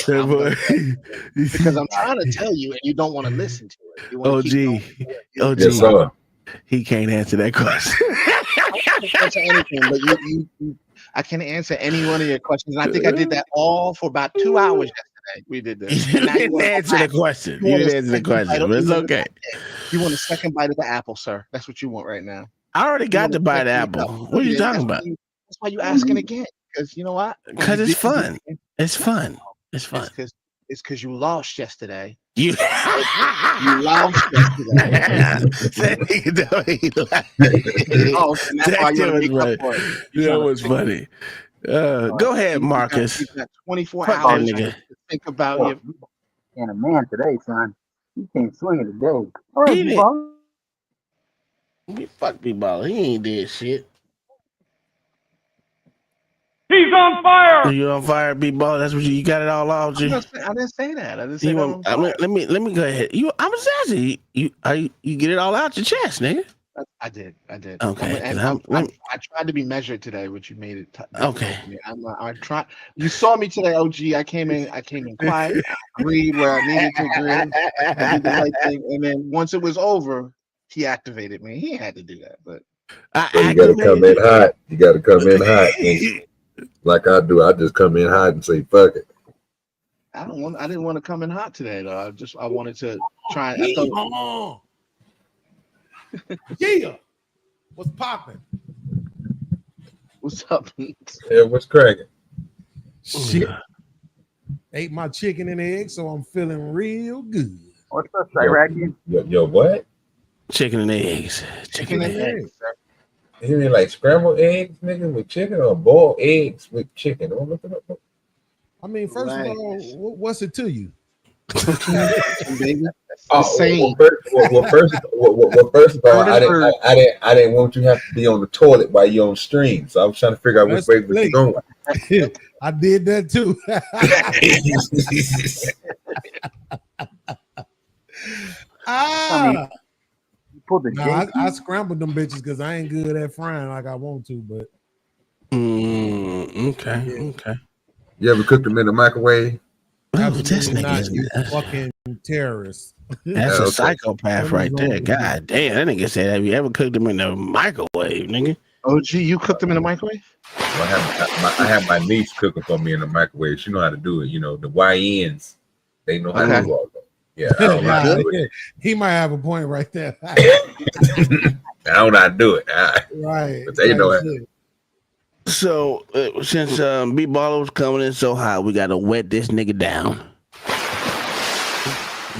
Because I'm trying to tell you, and you don't want to listen to it. OG, yes, he can't answer that question. I can't answer anything, but I can answer any one of your questions. And I think I did that all for about 2 hours yesterday. We did this. You didn't answer the question. You didn't answer the question, but it's okay. You want a second bite of the apple, sir. That's what you want right now. I already got to bite the apple. What are you talking about? That's why you asking again. Because you know what? Because it's fun. It's fun. It's fun. It's because you lost yesterday. You lost yesterday. Oh, and that's why you want to make up for it. That was funny. Go ahead, Marcus. You got 24 Fuck hours that nigga. to think about Oh, your. and a man today, son. He can't swing it today. All right, He B-ball. Fuck B-ball. He ain't did shit. He's on fire. You on fire, B-ball? That's what you got it all out. I didn't say that. I didn't say You that. want, let me go ahead. I'm just asking you. You get it all out your chest, nigga. I did. Okay. I tried to be measured today, but you made it. Okay. I tried. You saw me today, OG. I came in quiet. I agreed where I needed to agree. I did the right thing, and then once it was over, he activated me. He had to do that, but you got to come in hot. You got to come in hot. Like I do, I just come in hot and say fuck it. I didn't want to come in hot today though. I wanted to try. Yeah. What's popping? What's up? Yeah, what's cracking? Shit. Ate my chicken and eggs, so I'm feeling real good. What's up, Iraqi? Yo, what? Chicken and eggs. Chicken and eggs. You mean like scrambled eggs, nigga, with chicken, or boiled eggs with chicken? I mean, first of all, what's it to you? Baby. Well, first of all, I didn't want you to have to be on the toilet while you're on stream, so I was trying to figure out which way you're going. I did that too. I scrambled them bitches because I ain't good at frying like I want to, but okay. You ever cooked them in the microwave? Absolutely not, you fucking terrorist. That's a psychopath right there. God damn, that nigga said, have you ever cooked them in the microwave, nigga? Oh, gee, you cooked them in the microwave? Well, I have my niece cooking for me in the microwave. She know how to do it. You know, the YNs, they know how to do all that. Yeah, I don't know how to do it. He might have a point right there. I don't know how to do it. Right. But they know it. So since B-Baller was coming in so hot, we gotta wet this nigga down.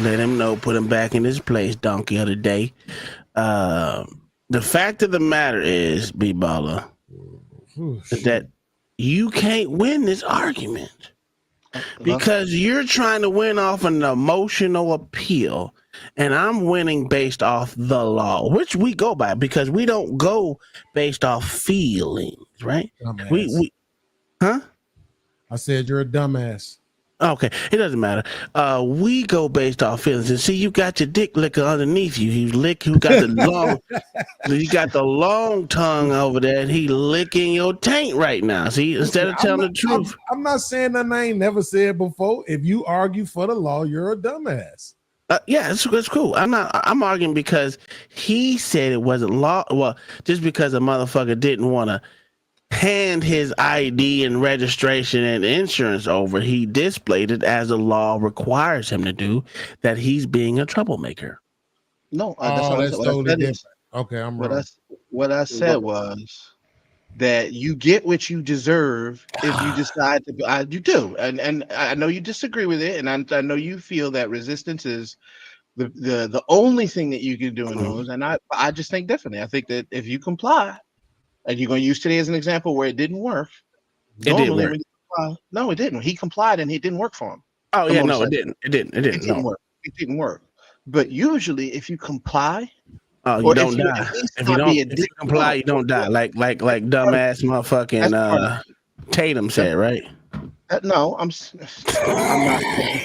Let him know, put him back in his place, donkey of the day. The fact of the matter is, B-Baller, that you can't win this argument because you're trying to win off an emotional appeal, and I'm winning based off the law, which we go by because we don't go based off feelings, right? We I said you're a dumbass. Okay, it doesn't matter. We go based off feelings, and see, you got your dick licker underneath you. You got the long, you got the long tongue over there, and he licking your taint right now. See, instead of telling the truth, I'm not saying nothing I ain't never said before. If you argue for the law, you're a dumbass. Yeah, it's cool. I'm arguing because he said it wasn't law. Well, just because a motherfucker didn't want to hand his ID and registration and insurance over, he displayed it as the law requires him to do, that he's being a troublemaker. No, that's totally different. Okay, I'm wrong. What I said was that you get what you deserve if you decide to. You do, and I know you disagree with it, and I know you feel that resistance is the only thing that you can do in those. And I just think differently. I think that if you comply, and you're going to use today as an example where it didn't work. It didn't work. No, it didn't. He complied and it didn't work for him. Oh yeah, no, it didn't. It didn't work. It didn't work. But usually, if you comply, you don't die. If you comply, you don't die. Like dumbass motherfucking Tatum said, right? No, I'm not.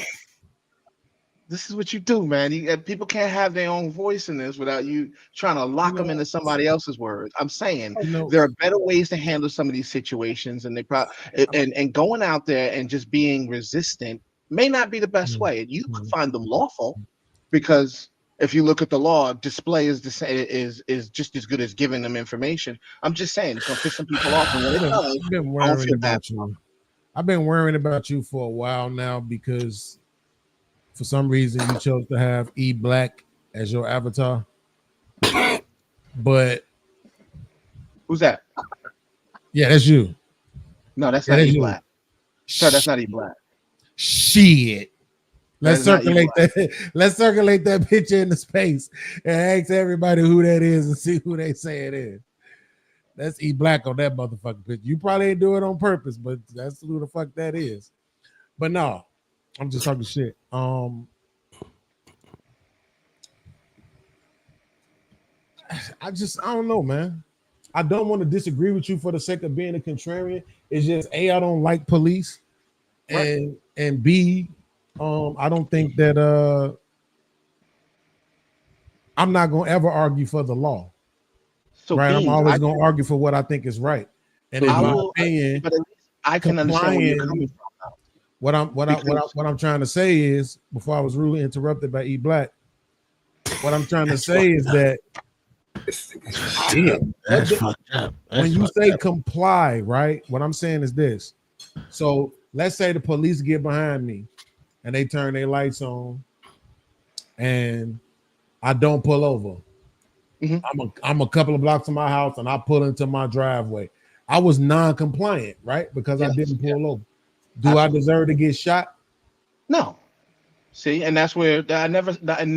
This is what you do, man. People can't have their own voice in this without you trying to lock them into somebody else's words. I'm saying there are better ways to handle some of these situations, and and going out there and just being resistant may not be the best way. You can find them lawful, because if you look at the law, display is just as good as giving them information. I'm just saying it's gonna piss some people off. And I've been worrying about you for a while now because for some reason you chose to have E Black as your avatar. But who's that? Yeah, that's you. No, that's not E Black. Sir, that's not E Black. Shit. Let's circulate that. Let's circulate that picture into space and ask everybody who that is and see who they say it is. Let's eat black on that motherfucking picture. You probably ain't do it on purpose, but that's who the fuck that is. But no, I'm just talking shit. I don't know, man. I don't want to disagree with you for the sake of being a contrarian. It's just A, I don't like police, and B, I don't think that I'm not gonna ever argue for the law. So right, I'm always gonna argue for what I think is right. And in my opinion, but I can understand where you're coming from. What I'm trying to say is, before I was rudely interrupted by E Black, what I'm trying to say is that That's fucked up. When you say comply, right? What I'm saying is this. So let's say the police get behind me and they turn their lights on and I don't pull over. I'm a couple of blocks from my house and I pull into my driveway. I was non-compliant, right? Because I didn't pull over. Do I deserve to get shot? No. See, and that's where none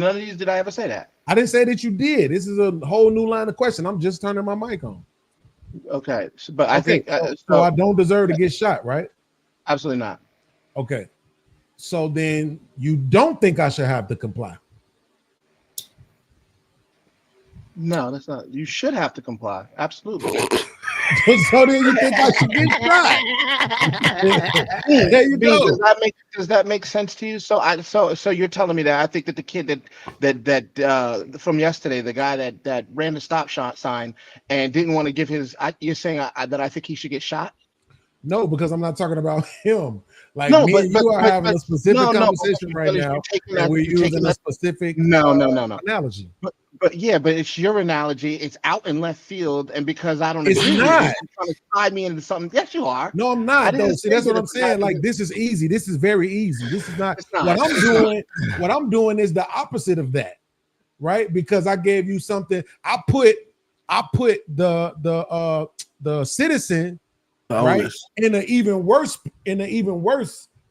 of these did I ever say that. I didn't say that you did. This is a whole new line of question. I'm just turning my mic on. Okay, but I think so I don't deserve to get shot, right? Absolutely not. Okay, so then you don't think I should have to comply? No, that's not. You should have to comply. Absolutely. So then you think I should get shot? There you go. Does that make sense to you? So you're telling me that I think that the kid that from yesterday, the guy that ran the stop sign and didn't want to give his, you're saying that I think he should get shot? No, because I'm not talking about him. Like no, me and you are having a specific conversation right now, and we're using a specific analogy. But it's your analogy. It's out in left field, and because I don't agree, it's not. You're trying to tie me into something. Yes, you are. No, I'm not. Though. See, that's what I'm saying. Like, this is easy. This is very easy. This is not what I'm doing. What I'm doing is the opposite of that, right? Because I gave you something. I put the citizen right in an even worse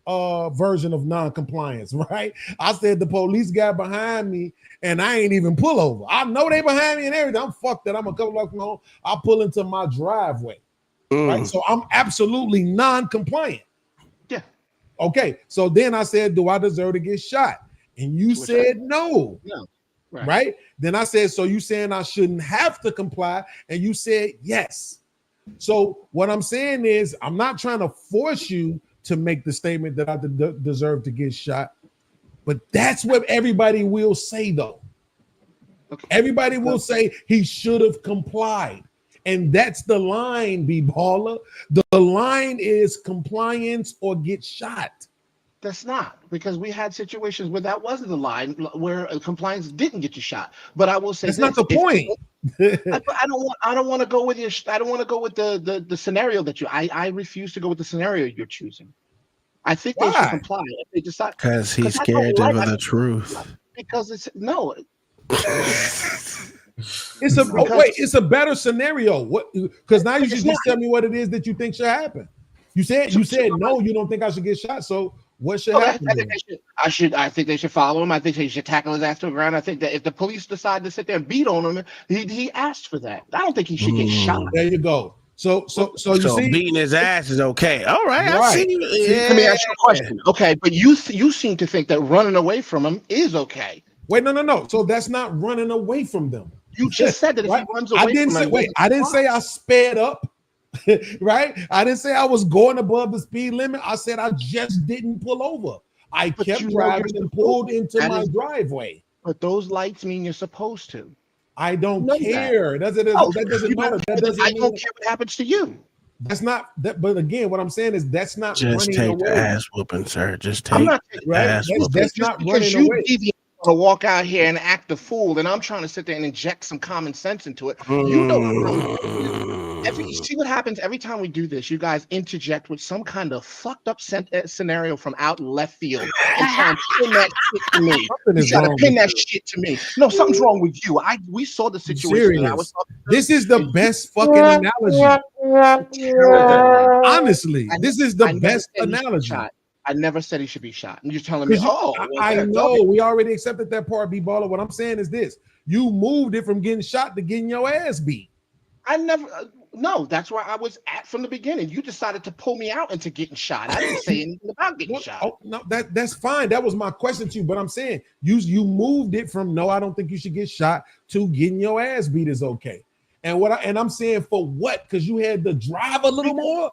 version of non-compliance, right? I said the police got behind me and I ain't even pull over. I know they behind me and everything. I'm fucked that I'm a couple blocks from home. I pull into my driveway, right? So I'm absolutely non-compliant. Yeah. Okay. So then I said, do I deserve to get shot? And you said no. No. Right. Then I said, so you saying I shouldn't have to comply? And you said yes. So what I'm saying is, I'm not trying to force you to make the statement that I deserve to get shot, but that's what everybody will say, though. Okay. Everybody will say he should have complied, and that's the line, B-baller. The line is compliance or get shot. That's not, because we had situations where that wasn't the line, where compliance didn't get you shot. But I will say that's not the point. I don't want to go with your. I don't want to go with the scenario that you. I refuse to go with the scenario you're choosing. I think they should comply if they decide. Because he's scared of the truth. Because it's no. It's a better scenario. What? Because now you should just tell me what it is that you think should happen. You said no. You don't think I should get shot. So what should happen? I think they should follow him. I think they should tackle his ass to the ground. I think that if the police decide to sit there and beat on him, he asked for that. I don't think he should get shot. There you go. So you see, beating his ass is okay. All right. I see. Yeah. Let me ask you a question. Okay, but you seem to think that running away from him is okay. Wait, no. So that's not running away from them. You just said that if he runs away from them. I didn't say I sped up. Right? I didn't say I was going above the speed limit. I said I just didn't pull over. I kept driving and pulled into my driveway. But those lights mean you're supposed to. I don't care. That doesn't matter. I don't care what happens to you. That's not that. But again, what I'm saying is that's not just running take away. the ass whooping, sir. Just take the ass whooping. That's not running away. To walk out here and act a fool, and I'm trying to sit there and inject some common sense into it. You know, see what happens every time we do this. You guys interject with some kind of fucked up scenario from out left field and try and pin that shit to me. You try to pin that shit to me. No, something's wrong with you. We saw the situation. This is the best fucking analogy. Honestly, this is the best analogy. I never said he should be shot. And you're telling me, I know we already accepted that part, B-Baller. What I'm saying is this: you moved it from getting shot to getting your ass beat. I never. No, that's where I was at from the beginning. You decided to pull me out into getting shot. I didn't say anything about getting shot. Oh no, that's fine. That was my question to you. But I'm saying you moved it from no, I don't think you should get shot to getting your ass beat is okay. And I'm saying for what? Because you had to drive a little more.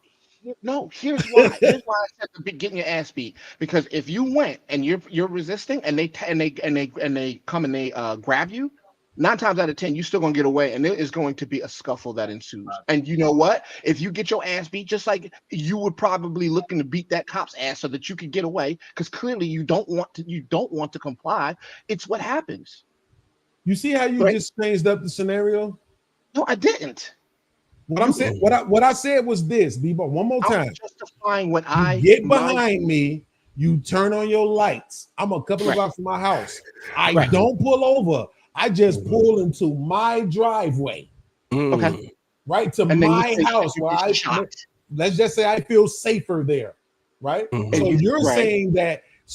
No, here's why. Here's why I said to be getting your ass beat. Because if you went and you're resisting and they come and they grab you, 9 times out of 10 you're still gonna get away, and there is going to be a scuffle that ensues. And you know what? If you get your ass beat, just like you would probably looking to beat that cop's ass so that you could get away, because clearly you don't want to comply. It's what happens. You see how you just changed up the scenario? No, I didn't. What I'm saying, what I said was this, Bebo. One more time. I'm justifying what you get behind me. You turn on your lights. I'm a couple of blocks from my house. I don't pull over. I just pull into my driveway. Okay. Right to my house where let's just say I feel safer there. Right. So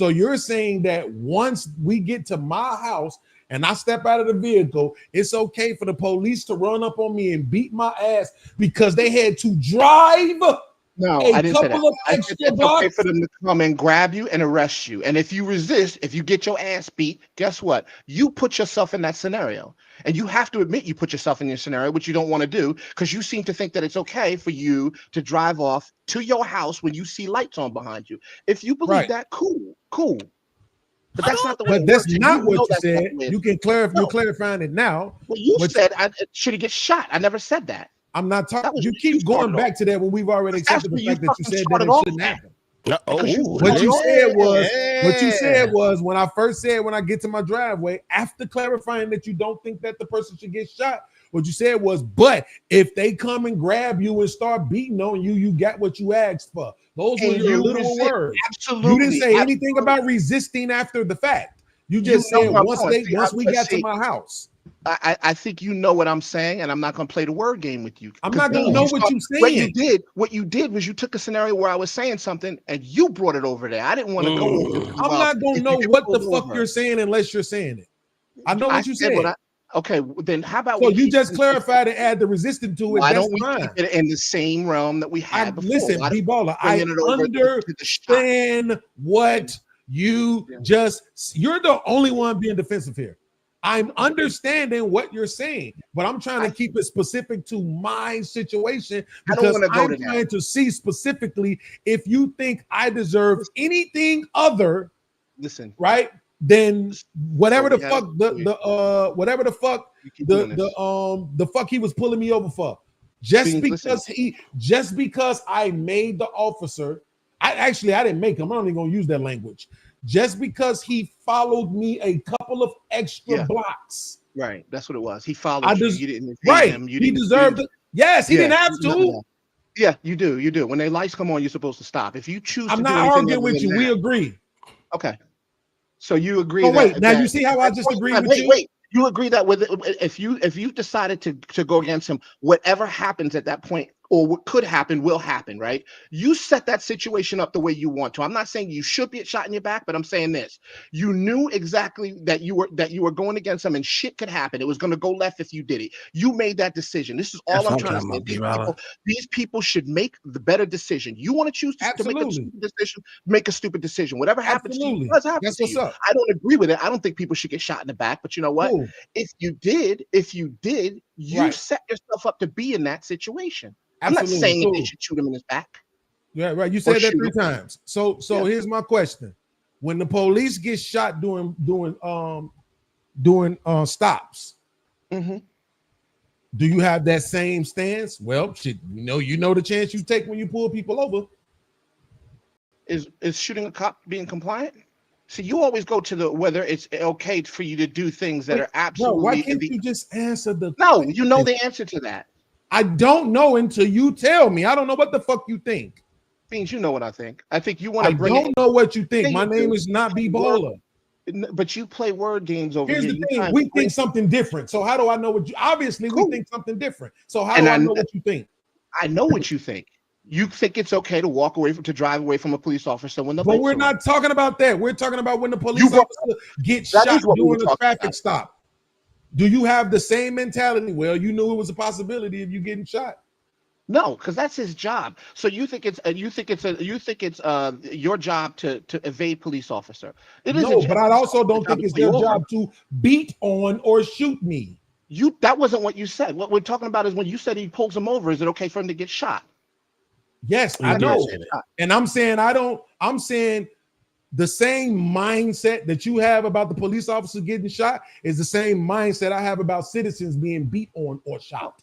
you're saying that once we get to my house and I step out of the vehicle, it's okay for the police to run up on me and beat my ass because they had to drive. No, I didn't say that. I said it's okay for them to come and grab you and arrest you. And if you resist, if you get your ass beat, guess what? You put yourself in that scenario. And you have to admit you put yourself in your scenario, which you don't want to do, because you seem to think that it's okay for you to drive off to your house when you see lights on behind you. If you believe that, cool. But that's not the way. But that's not what you said. You can clarify. You're clarifying it now. Well, you said should he get shot? I never said that. I'm not talking. You keep going back to that when we've already accepted the fact that you said that it shouldn't happen. What you said was when I first said when I get to my driveway, after clarifying that you don't think that the person should get shot, what you said was, but if they come and grab you and start beating on you, you got what you asked for. Those were your literal words. Absolutely. You didn't say anything about resisting after the fact. You just said once we got to my house. I think you know what I'm saying, and I'm not going to play the word game with you. I'm not going to know what you're saying. What you did was you took a scenario where I was saying something, and you brought it over there. I didn't want to go over it. I'm not going to know what the fuck you're saying unless you're saying it. I know what you said. Okay, then how about so you just clarified and add the resistance to it? Why don't we keep it in the same realm that we had before? Listen, B-Baller, I understand what you you're the only one being defensive here. I'm understanding what you're saying, but I'm trying to keep it specific to my situation because I'm trying to see specifically if you think I deserve anything other, right? Then whatever the fuck the fuck he was pulling me over for, just because I made the officer, I didn't make him. I'm not even gonna use that language. Just because he followed me a couple of extra blocks. Right. That's what it was. He followed you. You didn't right. Him. He deserved it. Yes, he didn't have to. Yeah, you do. You do. When the lights come on, you're supposed to stop. If you choose I'm not arguing with you. We agree. Okay. So you agree. Oh, wait. Now you see how I just agreed with you? Wait. You agree that if you decided to go against him, whatever happens at that point or what could happen will happen, right? You set that situation up the way you want to. I'm not saying you should be shot in your back, but I'm saying this: you knew exactly that you were going against him, and shit could happen. It was going to go left if you did it. You made that decision. This is all I'm trying to say. These people should make the better decision. You want to choose to make a stupid decision, make a stupid decision. Whatever happens to you does happen to you. I don't agree with it. I don't think people should get shot in the back, but you know what? Ooh. If you did, you set yourself up to be in that situation. I'm not saying that they should shoot him in his back. Yeah, right. You said that 3 times. So here's my question: when the police get shot doing stops, do you have that same stance? Well, shit, you know the chance you take when you pull people over. Is shooting a cop being compliant? See, you always go to whether it's okay for you to do things that are absolutely. Why can't you just answer the? No, you know the answer to that. I don't know until you tell me. I don't know what the fuck you think. Means you know what I think. I think you want to bring. I don't know what you think. My name is not B-Baller. But you play word games over here. Here's the thing: we think something different. So how do I know what you? Obviously, we think something different. So how do I know what you think? I know what you think. You think it's okay to drive away from a police officer when the But lights we're are not on. talking about that. We're talking about when the police officer gets That shot is what we were during a talking traffic about. stop. Do you have the same mentality? Well, you knew it was a possibility of you getting shot. No, because that's his job. So you think it's your job to evade police officer. It No, isn't. but I also don't think it's their job to beat on or shoot me. That wasn't what you said. What we're talking about is when you said he pulls him over, is it okay for him to get shot? Yes, I know. And I'm saying I'm saying the same mindset that you have about the police officer getting shot is the same mindset I have about citizens being beat on or shot.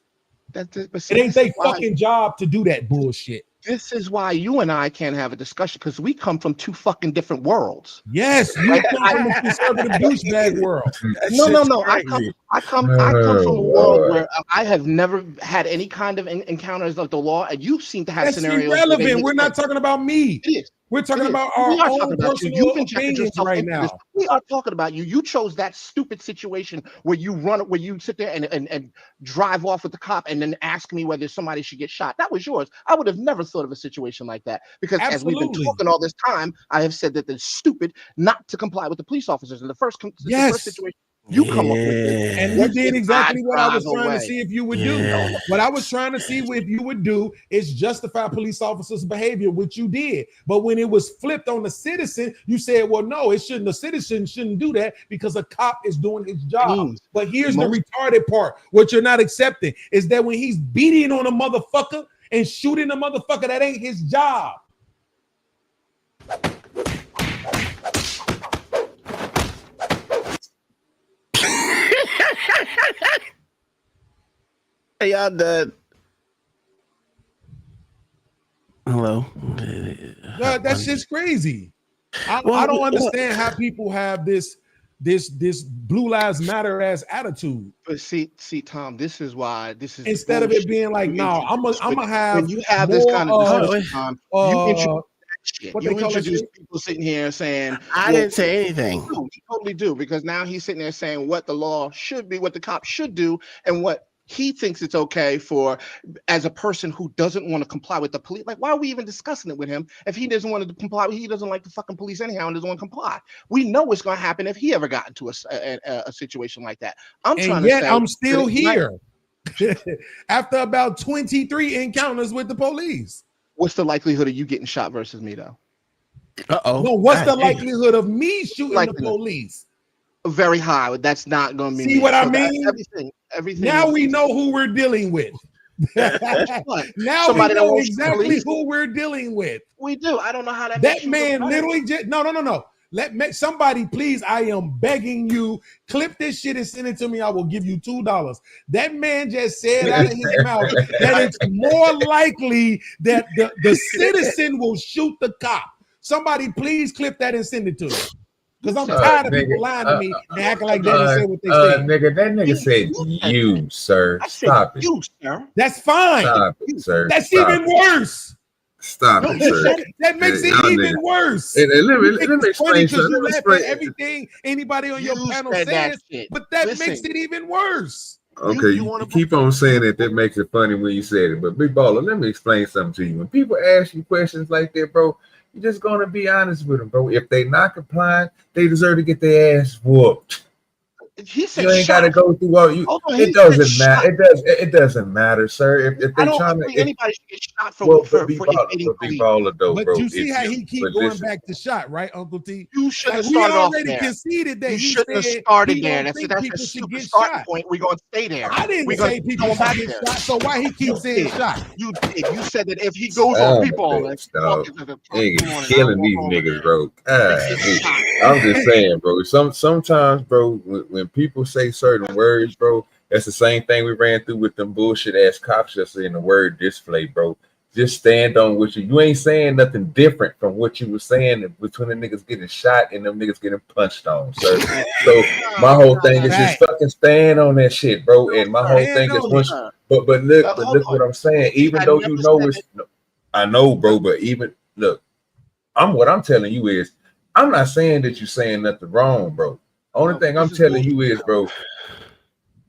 It ain't their fucking job to do that bullshit. This is why you and I can't have a discussion, because we come from two fucking different worlds. Yes, you come from a conservative douchebag world. No. I come from a world where I have never had any kind of encounters of the law, and you seem to have That's scenarios. irrelevant. We're not talking about me. It is. We're talking about our own personal opinions right now. We are talking about you. You chose that stupid situation where you sit there and drive off with the cop and then ask me whether somebody should get shot. That was yours. I would have never thought of a situation like that, because as we've been talking all this time, I have said that it's stupid not to comply with the police officers. And the first situation you come up with it, and you did exactly what I was trying to see if you would do. Yeah. What I was trying to see if you would do is justify police officers' behavior, which you did. But when it was flipped on the citizen, you said, well, no, it shouldn't. The citizen shouldn't do that because a cop is doing his job. But here's the retarded part. What you're not accepting is that when he's beating on a motherfucker and shooting a motherfucker, that ain't his job. Hey, y'all done. Hello. That shit's crazy. I don't understand how people have this Blue Lives Matter ass attitude. But see, Tom, this is instead of it being like, no, I'm gonna have when you have this kind of discussion, Tom, you introduce shit. You introduce people sitting here saying, I didn't say anything. You totally do, because now he's sitting there saying what the law should be, what the cop should do, and what he thinks it's okay for as a person who doesn't want to comply with the police. Like, why are we even discussing it with him if he doesn't want to comply? He doesn't like the fucking police anyhow and doesn't want to comply. We know what's going to happen if he ever got into a situation like that. I'm still here after about 23 encounters with the police. What's the likelihood of you getting shot versus me, though? No, what's the likelihood of me shooting the police? Very high. That's not going to be. See what I mean? Everything. Now we know who we're dealing with. Now Somebody we know that exactly who we're dealing with. We do. I don't know how that. That man literally just no. Somebody, please, I am begging you, clip this shit and send it to me. I will give you $2. That man just said out of his mouth that it's more likely that the citizen will shoot the cop. Somebody, please clip that and send it to me. Because I'm tired of people lying to me and acting like they didn't say what they said. Nigga, that nigga said you, sir. Stop it. You, sir. That's fine. Stop it, sir. That's even worse. Stop it, sir. That makes it even worse. Let me explain something. You laugh at everything anybody on your panel says, but that makes it even worse. Okay, you keep on saying that makes it funny when you said it. But Big Baller, let me explain something to you. When people ask you questions like that, bro, you're just gonna be honest with them, bro. If they not complying, they deserve to get their ass whooped. He said you ain't got to go through all you. It doesn't matter. It doesn't matter, sir. If they trying to, anybody should get shot for be baller though, but bro. you see how he keep going back to shot, right, Uncle T? You should have we started off already there. conceded that you he shouldn't said have started he there. don't think That's people a should stupid get starting shot. point. We're going to stay there. I didn't say people should get shot. So why he keep saying shot? You did. You said that if he goes on people, niggas killing these niggas, bro. I'm just saying, bro. Sometimes, bro, when people say certain words, bro, that's the same thing we ran through with them bullshit ass cops just in the word display, bro. Just stand on what you ain't saying nothing different from what you were saying between the niggas getting shot and them niggas getting punched on, sir. So my whole thing is just fucking stand on that shit, bro. And my whole thing is once, but look what I'm saying. Even though you know it's, I know, bro, but even look, what I'm telling you is, I'm not saying that you're saying nothing wrong, bro. Only thing I'm telling you is, bro,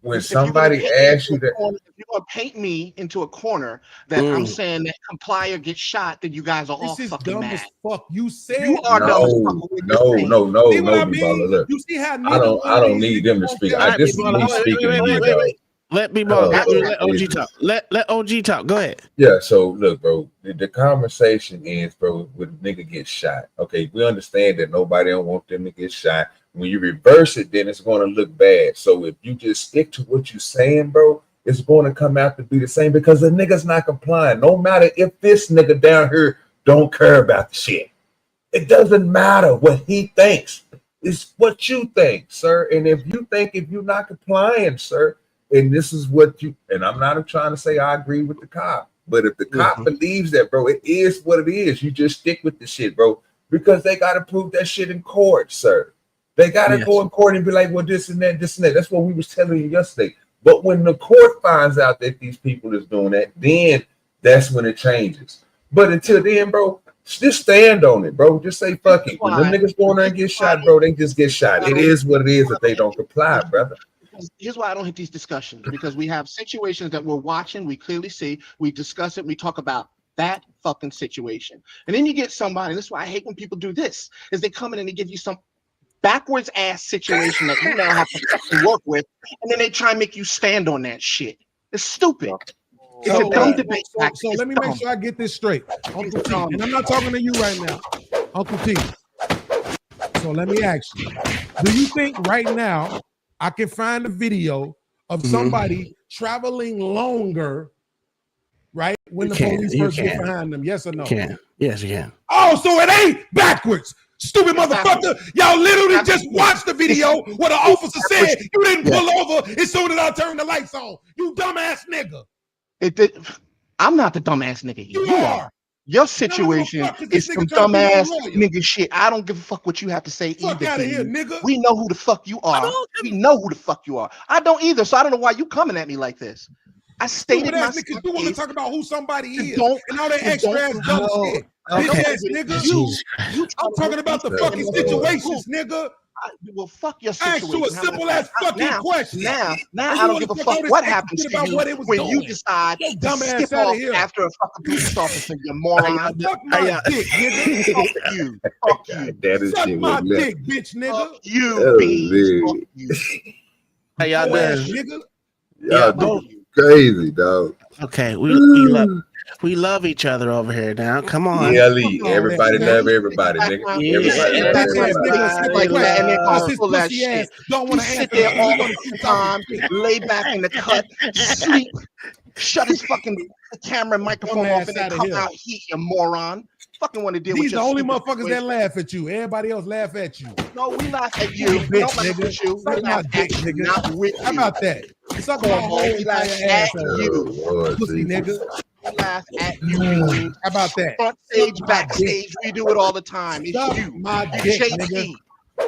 when somebody asks you that, if you're gonna paint me into a corner that I'm saying that complier gets shot, then you guys are all This is fucking dumb mad. as fuck. You said You are dumb as fuck. no, See what I B-Baller. mean? Look, You see how I don't need them to speak. This is me speaking to you, dog. Let me ball. Let OG talk. Let OG talk. Go ahead. Yeah, so look, bro, the conversation is, bro, when a nigga gets shot. Okay, we understand that nobody don't want them to get shot. When you reverse it, then it's going to look bad. So if you just stick to what you're saying, bro, it's going to come out to be the same because the nigga's not complying. No matter if this nigga down here don't care about the shit. It doesn't matter what he thinks. It's what you think, sir. And if you think if you're not complying, sir, and this is what you, and I'm not trying to say I agree with the cop, but if the cop believes that, bro, it is what it is. You just stick with the shit, bro, because they got to prove that shit in court, sir. They got to go in court and be like, well, this and that, this and that. That's what we was telling you yesterday. But when the court finds out that these people is doing that, then that's when it changes. But until then, bro, just stand on it, bro. Just say fuck it. When them niggas go in there and get shot, bro, they just get shot. It is what it is if they don't comply, brother. Here's why I don't hit these discussions, because we have situations that we're watching, we clearly see, we discuss it, we talk about that fucking situation. And then you get somebody, and this is why I hate when people do this, is they come in and they give you some backwards ass situation that you now have to work with, and then they try and make you stand on that shit. It's stupid. It's a dumb debate. So let me make sure I get this straight. Uncle T, and I'm not talking to you right now, Uncle T. So let me ask you, do you think right now I can find a video of somebody traveling longer, right? When the police first get behind them, yes or no? Yes, you can. Oh, so it ain't backwards. Stupid motherfucker. Y'all literally just watched the video where the officer said you didn't pull over as soon as I turned the lights on. You dumbass nigga. I'm not the dumbass nigga. You are. Your situation is some dumbass nigga shit. I don't give a fuck what you have to say either. Fuck out of here, nigga. We know who the fuck you are. We know who the fuck you are. I don't either, so I don't know why you coming at me like this. I stated my case. You want to talk about who somebody is and all that extra ass dumb shit. Bitch-ass nigga. I'm talking about the fucking situations, nigga. Well, fuck your situation. Ask you a simple ass fucking question. Now I don't give a fuck what happens to you when you decide to skip off after a fucking police officer, you moron. Fuck my dick, nigga. Fuck you. Fuck you. Suck my dick, bitch, nigga. Fuck you, Hey, y'all nigga. Y'all crazy, dog. Okay, we love each other over here now. Come on. Yeah, everybody love everybody, nigga. Everybody love everybody. Don't want to sit there all the time, lay back in the cut, sleep, shut his fucking camera and microphone off, and then come out heat, you moron. Fucking want to deal with these the only motherfuckers that laugh at you. Everybody else laugh at you. No, we laugh at you. We don't laugh at you. We laugh at you, not with you. How about that? Suck my whole entire ass you, pussy nigga. Laugh at you. How about that? Front stage, backstage, we do it all the time. It's Suck you. My dick, JP. nigga.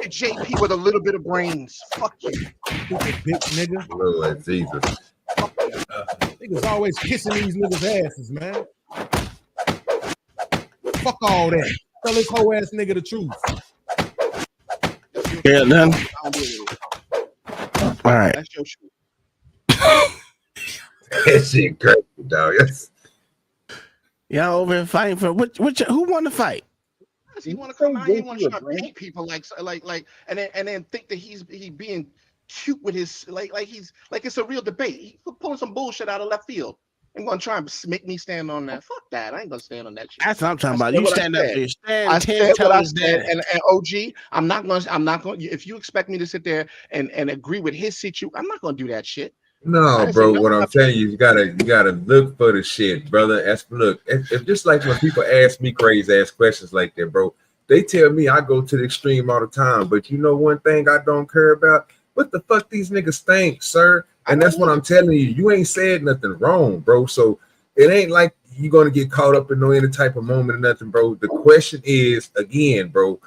JP with a little bit of brains. Fuck you. Stupid bitch, nigga. Lord Jesus. Niggas always kissing these niggas' asses, man. Fuck all that. Tell this whole ass nigga the truth. Yeah, none. All right. That's your truth. That shit crazy, dog. Y'all over here fighting for who won the fight? He want to come out here, he want to try to paint people like, and then think that he's being cute with his like he's like it's a real debate. He's pulling some bullshit out of left field. I'm gonna try and make me stand on that. Fuck that. I ain't gonna stand on that shit. That's what I'm talking about. You stand up there. I said what I said, and OG, I'm not gonna. If you expect me to sit there and agree with his situation, I'm not gonna do that shit. No, bro. What I'm telling you, you gotta look for the shit, brother. Look, if just like when people ask me crazy ass questions like that, bro, they tell me I go to the extreme all the time. But you know one thing I don't care about? What the fuck these niggas think, sir? And that's what I'm telling you. You ain't said nothing wrong, bro. So it ain't like you're gonna get caught up in any type of moment or nothing, bro. The question is, again, bro,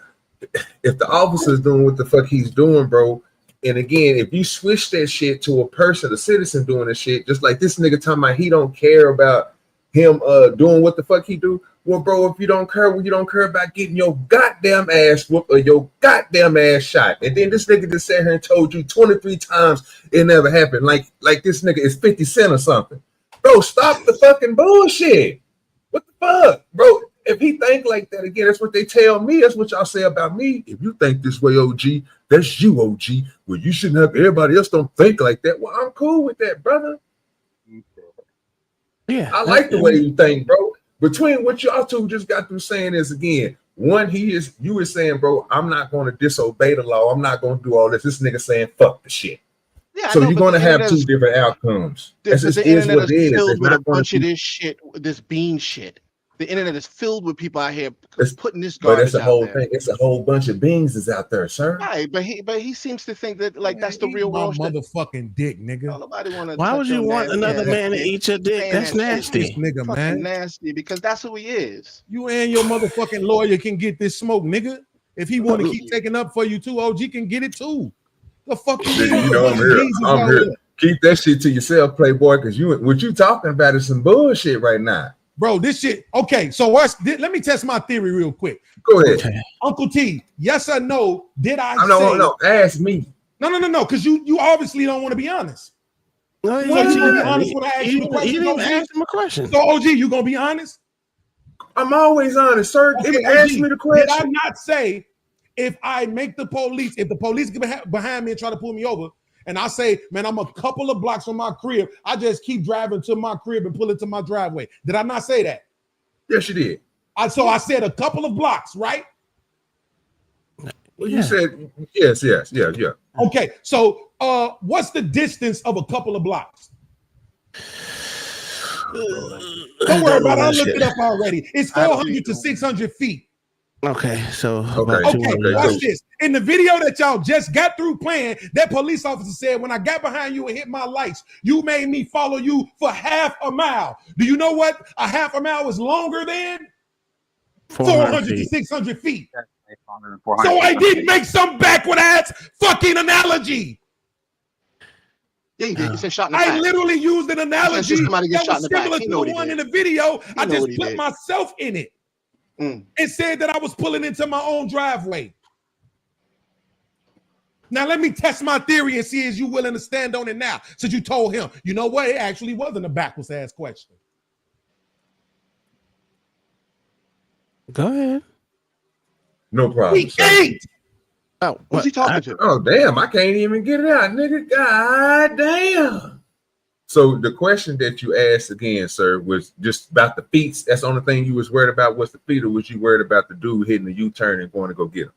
if the officer's doing what the fuck he's doing, bro, and again, if you switch that shit to a person, a citizen doing this shit, just like this nigga talking about he don't care about him doing what the fuck he do. Well, bro, if you don't care about getting your goddamn ass whooped or your goddamn ass shot, and then this nigga just sat here and told you 23 times it never happened, like this nigga is 50 Cent or something. Bro, stop the fucking bullshit. What the fuck, bro? If he think like that again, that's what they tell me. That's what y'all say about me. If you think this way, OG, that's you, OG. Well, you shouldn't have. Everybody else don't think like that. Well, I'm cool with that, brother. Yeah, I like the way you think, bro. Between what y'all two just got through saying is again, you were saying, bro, I'm not going to disobey the law. I'm not going to do all this. This nigga saying, fuck the shit. Yeah, so you're going to have two different outcomes. The internet is filled with a bunch of this shit, this bean shit. The internet is filled with people out here putting this garbage But it's a out whole there. thing. It's a whole bunch of beings is out there, sir. Right, but he seems to think that like that's the Eat real my world. motherfucking dick, nigga. Nobody want to. Why would you want another man to eat your dick? That's nasty. This nigga, Fucking man. nasty because that's who he is. You and your motherfucking lawyer can get this smoke, nigga. If he want to keep taking up for you too, OG can get it too. The fuck you mean? You know I'm here. I'm here. Keep that shit to yourself, Playboy, because what you talking about is some bullshit right now. Bro, this shit. Okay, so let me test my theory real quick. Go ahead. Okay. Uncle T, yes or no? Did I say? No, ask me. No, because you obviously don't want to be honest. No, you want to be honest when I ask you the question. You didn't even ask him a question. So, OG, you gonna be honest? I'm always honest, sir. Okay, ask me the question. Did I not say if the police get behind me and try to pull me over, and I say, man, I'm a couple of blocks from my crib, I just keep driving to my crib and pull into my driveway. Did I not say that? Yes, you did. So I said a couple of blocks, right? Well, you said yes. Okay, so what's the distance of a couple of blocks? Don't worry about it. I looked it up already. It's 400 to 600 feet. Okay, so watch this. In the video that y'all just got through playing, that police officer said, when I got behind you and hit my lights, you made me follow you for half a mile. Do you know what a half a mile is longer than? 400 to 600 feet. So I didn't make some backward ass fucking analogy. Yeah, you did. You said shot in the back. I literally used an analogy that was similar to the one in the video. I just put myself in it. It said that I was pulling into my own driveway. Now let me test my theory and see if you willing to stand on it now. Since you told him, you know what? It actually wasn't a backwards ass question. Go ahead. No problem. Oh, what's he talking to? Oh, damn. I can't even get it out, nigga. God damn. So the question that you asked again, sir, was just about the feet. That's the only thing you was worried about was the feet, or was you worried about the dude hitting the U-turn and going to go get him?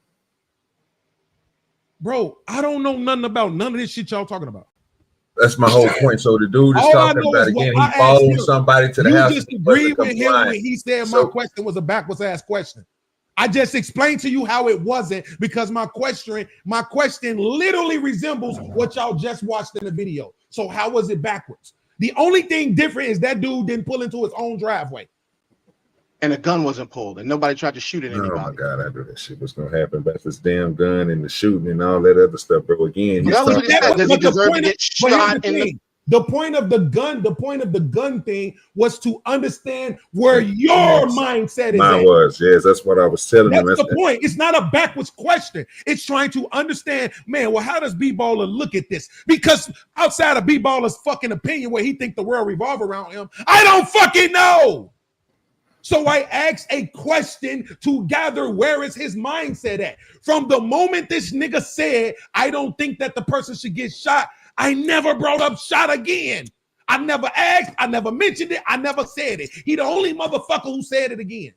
Bro, I don't know nothing about none of this shit y'all talking about. That's my whole point. So the dude is talking about again, he followed somebody to the house. You just agreed with him when he said my question was a backwards ass question. I just explained to you how it wasn't because my question literally resembles what y'all just watched in the video. So how was it backwards? The only thing different is that dude didn't pull into his own driveway. And a gun wasn't pulled and nobody tried to shoot at anybody. Oh my God, I knew that shit was gonna happen about this damn gun and the shooting and all that other stuff, bro. Again, the point of the gun thing was to understand where your mindset is. Mine was, yes, that's what I was telling him. That's the point. It's not a backwards question. It's trying to understand, man, well, how does B-Baller look at this? Because outside of B-Baller's fucking opinion where he think the world revolve around him, I don't fucking know. So I asked a question to gather where is his mindset at. From the moment this nigga said, I don't think that the person should get shot, I never brought up shot again. I never asked, I never mentioned it, I never said it. He the only motherfucker who said it again.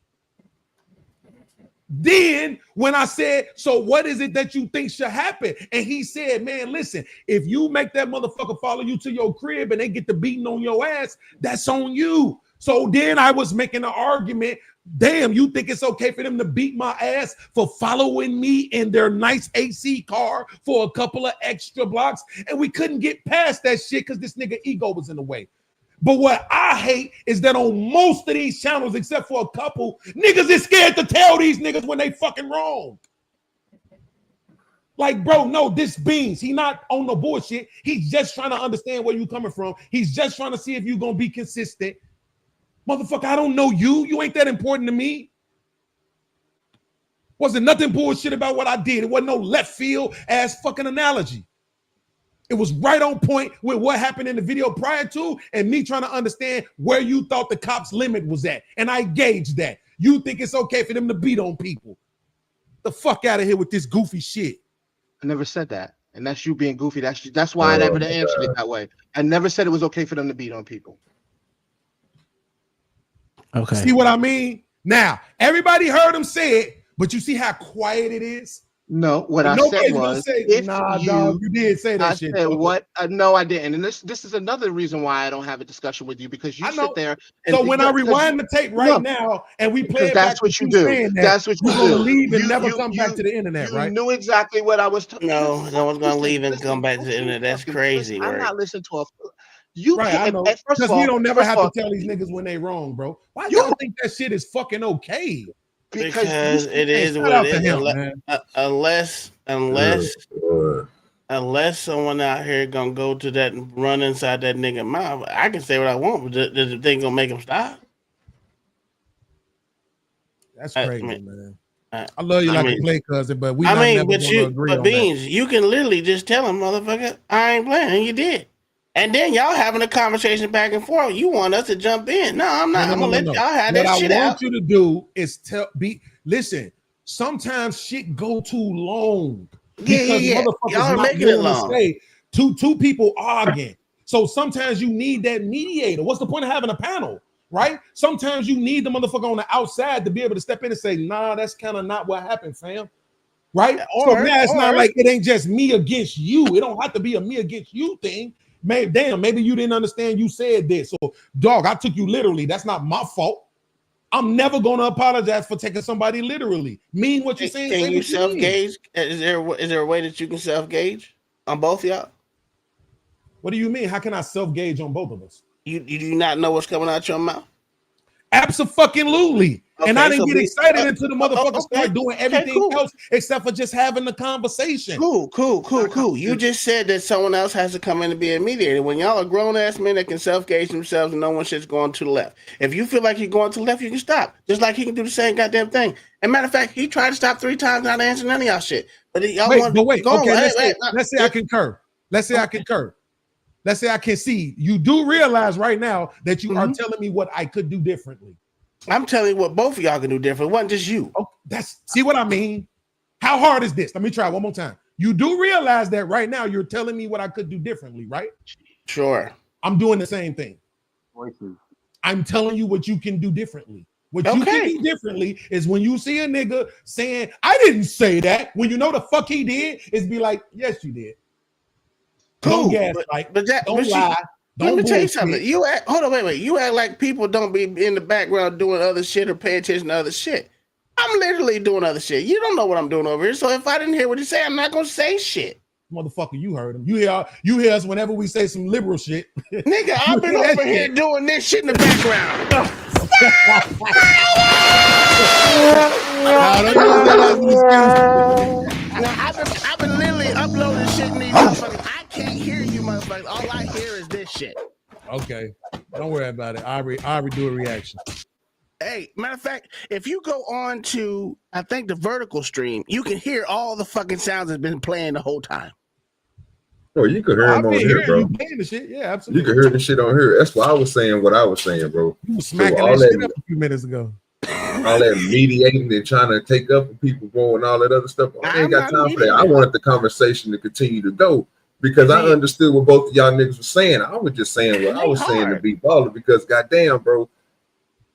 Then when I said, so what is it that you think should happen? And he said, man, listen, if you make that motherfucker follow you to your crib and they get to beating on your ass, that's on you. So then I was making an argument. Damn, you think it's okay for them to beat my ass for following me in their nice AC car for a couple of extra blocks? And we couldn't get past that shit because this nigga ego was in the way. But what I hate is that on most of these channels, except for a couple, niggas is scared to tell these niggas when they fucking wrong. Like, bro, no, this Beans, he not on no bullshit. He's just trying to understand where you coming from. He's just trying to see if you're going to be consistent. Motherfucker, I don't know you. You ain't that important to me. Wasn't nothing bullshit about what I did. It wasn't no left field ass fucking analogy. It was right on point with what happened in the video prior to and me trying to understand where you thought the cops' limit was at. And I gauged that. You think it's okay for them to beat on people. The fuck out of here with this goofy shit. I never said that. And that's you being goofy. That's why I never answered it that way. I never said it was okay for them to beat on people. Okay. See what I mean? Now, everybody heard him say it, but you see how quiet it is? No, what I said was, dog, you did say that shit. I said what? No, I didn't. And this is another reason why I don't have a discussion with you, because you sit there. And so when I rewind the tape now and we play it back, that's what you do. That's what you do. You're gonna leave and never come back to the internet, right? You knew exactly what I was talking. No one's gonna leave and come back to the internet. That's crazy. I'm not listening to you. Right, I know. Because we don't never have to tell these niggas when they wrong, bro. Why y'all think that shit is fucking okay? Because it is what it is. Unless someone out here gonna go to that and run inside that nigga mouth, I can say what I want, but the thing gonna make him stop. That's crazy, man. I love you like a play cousin, but but Beans, you can literally just tell him, motherfucker, I ain't playing, and you did. And then y'all having a conversation back and forth. You want us to jump in? No, I'm not. I'm gonna let y'all have that shit out. What I want you to do is listen. Sometimes shit go too long because motherfuckers y'all are making it long. Say two people arguing. So sometimes you need that mediator. What's the point of having a panel, right? Sometimes you need the motherfucker on the outside to be able to step in and say, nah, that's kind of not what happened, fam. Right? So now it's not like it ain't just me against you. It don't have to be a me against you thing. Maybe you didn't understand you said this. So, dog, I took you literally. That's not my fault. I'm never going to apologize for taking somebody literally. Mean what you're saying. Can you self-gauge? Is there a way that you can self-gauge on both of y'all? What do you mean? How can I self-gauge on both of us? You do not know what's coming out your mouth? Abso-fucking-lutely. Okay, and I didn't get excited until the motherfucker started doing everything else except for just having the conversation. Cool. You just said that someone else has to come in and be a mediator. When y'all are grown-ass men that can self-gauge themselves and no one shit's going to the left. If you feel like you're going to the left, you can stop. Just like he can do the same goddamn thing. And matter of fact, he tried to stop 3 times, not answering none of y'all shit. But y'all wait. Okay, let's say I concur. Let's say I concur. Let's say I can see. You do realize right now that you are telling me what I could do differently. I'm telling you what both of y'all can do different. It wasn't just you. Oh, see what I mean? How hard is this? Let me try one more time. You do realize that right now you're telling me what I could do differently, right? Sure. I'm doing the same thing. I'm telling you what you can do differently. What you can do differently is when you see a nigga saying, I didn't say that, when you know the fuck he did, is be like, yes, you did. Cool. Don't gaslight. Don't lie. Let me tell you something. Hold on, wait. You act like people don't be in the background doing other shit or pay attention to other shit. I'm literally doing other shit. You don't know what I'm doing over here. So if I didn't hear what he said, I'm not gonna say shit. Motherfucker, you heard him. You hear us whenever we say some liberal shit. Nigga, I've been over here doing this shit in the background. I've been literally uploading shit in these motherfuckers. I can't hear you motherfuckers. All I hear is this shit. Okay. Don't worry about it. I already do a reaction. Hey, matter of fact, if you go on to, I think, the vertical stream, you can hear all the fucking sounds that's been playing the whole time. Oh, you could hear him on here, bro. You playing the shit. Yeah, absolutely. You could hear the shit on here. That's why I was saying what I was saying, bro. You were smacking that shit up a few minutes ago. All that mediating and trying to take up for people, bro, and all that other stuff. I ain't got time for that. I wanted the conversation to continue to go because I understood what both of y'all niggas were saying. I was just saying what I was saying to be baller because goddamn, bro,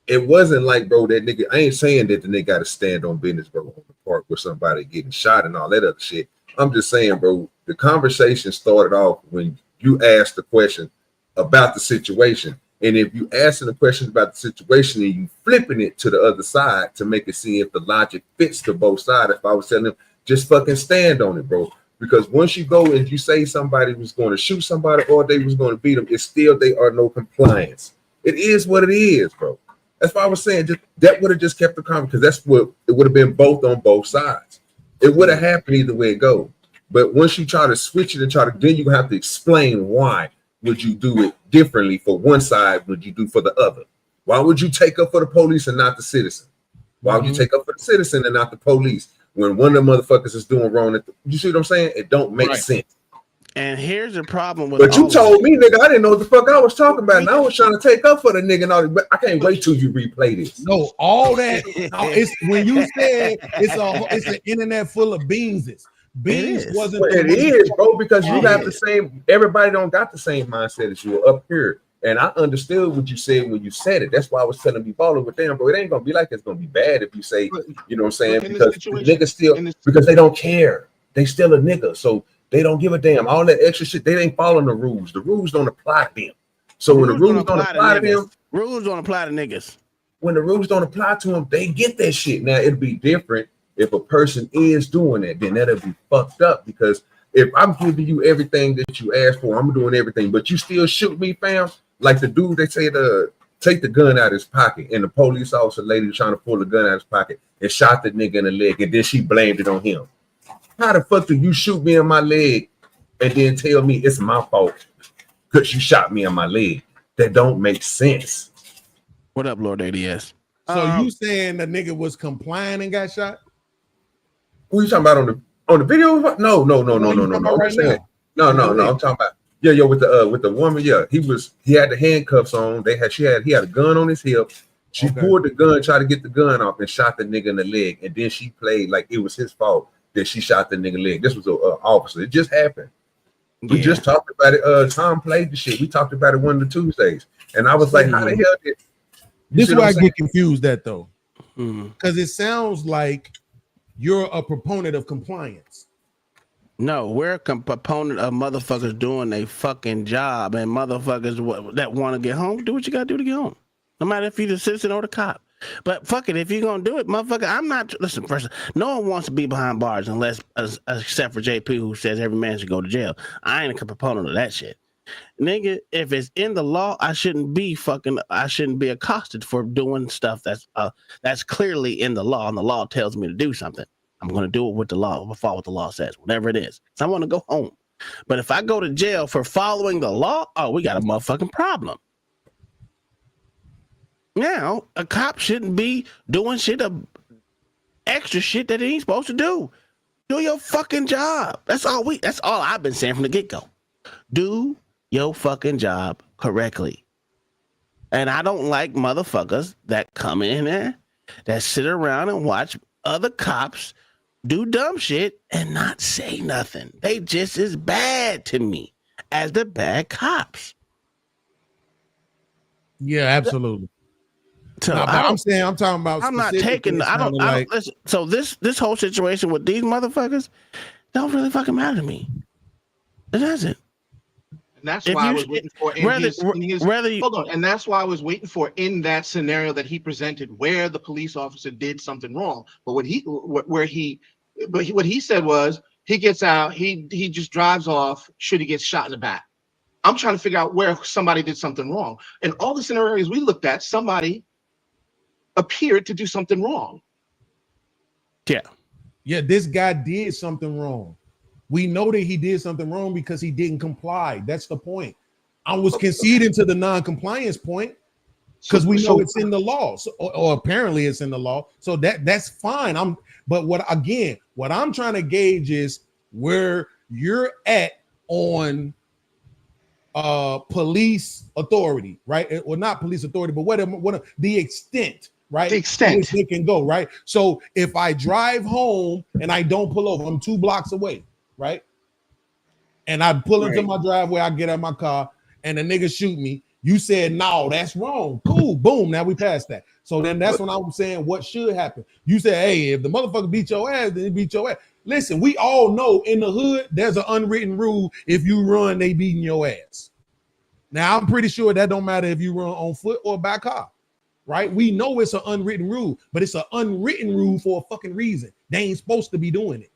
it wasn't like, bro, that nigga. I ain't saying that the nigga got to stand on business, bro, on the park with somebody getting shot and all that other shit. I'm just saying, bro, the conversation started off when you asked the question about the situation. And if you asking the questions about the situation and you flipping it to the other side to make it see if the logic fits to both sides, if I was telling them, just fucking stand on it, bro. Because once you go and you say somebody was going to shoot somebody or they was going to beat them, it's still they are no compliance. It is what it is, bro. That's why I was saying that would have just kept the comment because that's what it would have been both on both sides. It would have happened either way it goes. But once you try to switch it and then you have to explain why would you do it differently for one side would you do for the other. Why would you take up for the police and not the citizen? Why would you take up for the citizen and not the police when one of the motherfuckers is doing wrong? You see what I'm saying? It don't make sense. And here's the problem with. But you told me, nigga, I didn't know what the fuck I was talking about, and I was trying to take up for the nigga and all that. But I can't wait till you replay this. No, all that. It's when you said it's an internet full of beanses. Beans wasn't. Well, it is, bro, because you got the same. Everybody don't got the same mindset as you up here. And I understood what you said when you said it. That's why I was telling you, baller, but damn, bro, it ain't gonna be like it's gonna be bad if you say, you know what I'm saying? Because niggas still, because they don't care. They still a nigga, so they don't give a damn. All that extra shit, they ain't following the rules. The rules don't apply to them. So when the rules don't apply to them, rules don't apply to niggas. When the rules don't apply to them, they get that shit. Now it'll be different if a person is doing that. Then that'll be fucked up because if I'm giving you everything that you asked for, I'm doing everything, but you still shoot me, fam. Like the dude, they say take the gun out of his pocket, and the police officer lady was trying to pull the gun out of his pocket and shot the nigga in the leg, and then she blamed it on him. How the fuck do you shoot me in my leg and then tell me it's my fault because you shot me in my leg? That don't make sense. What up, Lord ADS? So you saying the nigga was complying and got shot? Who you talking about on the video? No. I'm talking about. Yeah, with the woman, yeah, he had the handcuffs on. He had a gun on his hip. She pulled the gun, tried to get the gun off, and shot the nigga in the leg. And then she played like it was his fault that she shot the nigga leg. This was an officer. It just happened. We just talked about it. Tom played the shit. We talked about it one of the Tuesdays, and I was like, how the hell did? This is why I get confused at though, because it sounds like you're a proponent of compliance. No, we're a proponent of motherfuckers doing their fucking job, and motherfuckers that want to get home, do what you gotta do to get home. No matter if you're the citizen or the cop. But fuck it, if you're gonna do it, motherfucker, I'm not. Listen, first, no one wants to be behind bars unless, except for JP, who says every man should go to jail. I ain't a proponent of that shit, nigga. If it's in the law, I shouldn't be accosted for doing stuff that's clearly in the law, and the law tells me to do something. I'm going to do it with the law, follow what the law says, whatever it is. So I want to go home. But if I go to jail for following the law, we got a motherfucking problem. Now, a cop shouldn't be doing extra shit that he ain't supposed to do. Do your fucking job. That's all I've been saying from the get-go. Do your fucking job correctly. And I don't like motherfuckers that come in there, that sit around and watch other cops do dumb shit and not say nothing. They just as bad to me as the bad cops. Yeah, absolutely. So no, I'm talking about. I'm not taking. I don't listen. So this whole situation with these motherfuckers don't really fucking matter to me. It doesn't. And that's why I was waiting for and that's why I was waiting for in that scenario that he presented where the police officer did something wrong. But what he said was he gets out, he just drives off should he get shot in the back. I'm trying to figure out where somebody did something wrong. In all the scenarios we looked at, somebody appeared to do something wrong. Yeah, this guy did something wrong. We know that he did something wrong because he didn't comply. That's the point. I was conceding to the non-compliance point because we know it's in the law, or apparently it's in the law. So that's fine. But what I'm trying to gauge is where you're at on police authority, right? Or not police authority, but what the extent, right? The extent they can go, right? So if I drive home and I don't pull over, I'm 2 blocks away. Right, and I pull into my driveway, I get out my car, and the nigga shoot me. You said no, that's wrong. Cool, boom. Now we passed that. So then that's when I was saying what should happen. You said, hey, if the motherfucker beat your ass, then he beat your ass. Listen, we all know in the hood there's an unwritten rule: if you run, they beating your ass. Now I'm pretty sure that don't matter if you run on foot or by car, right? We know it's an unwritten rule, but it's an unwritten rule for a fucking reason. They ain't supposed to be doing it,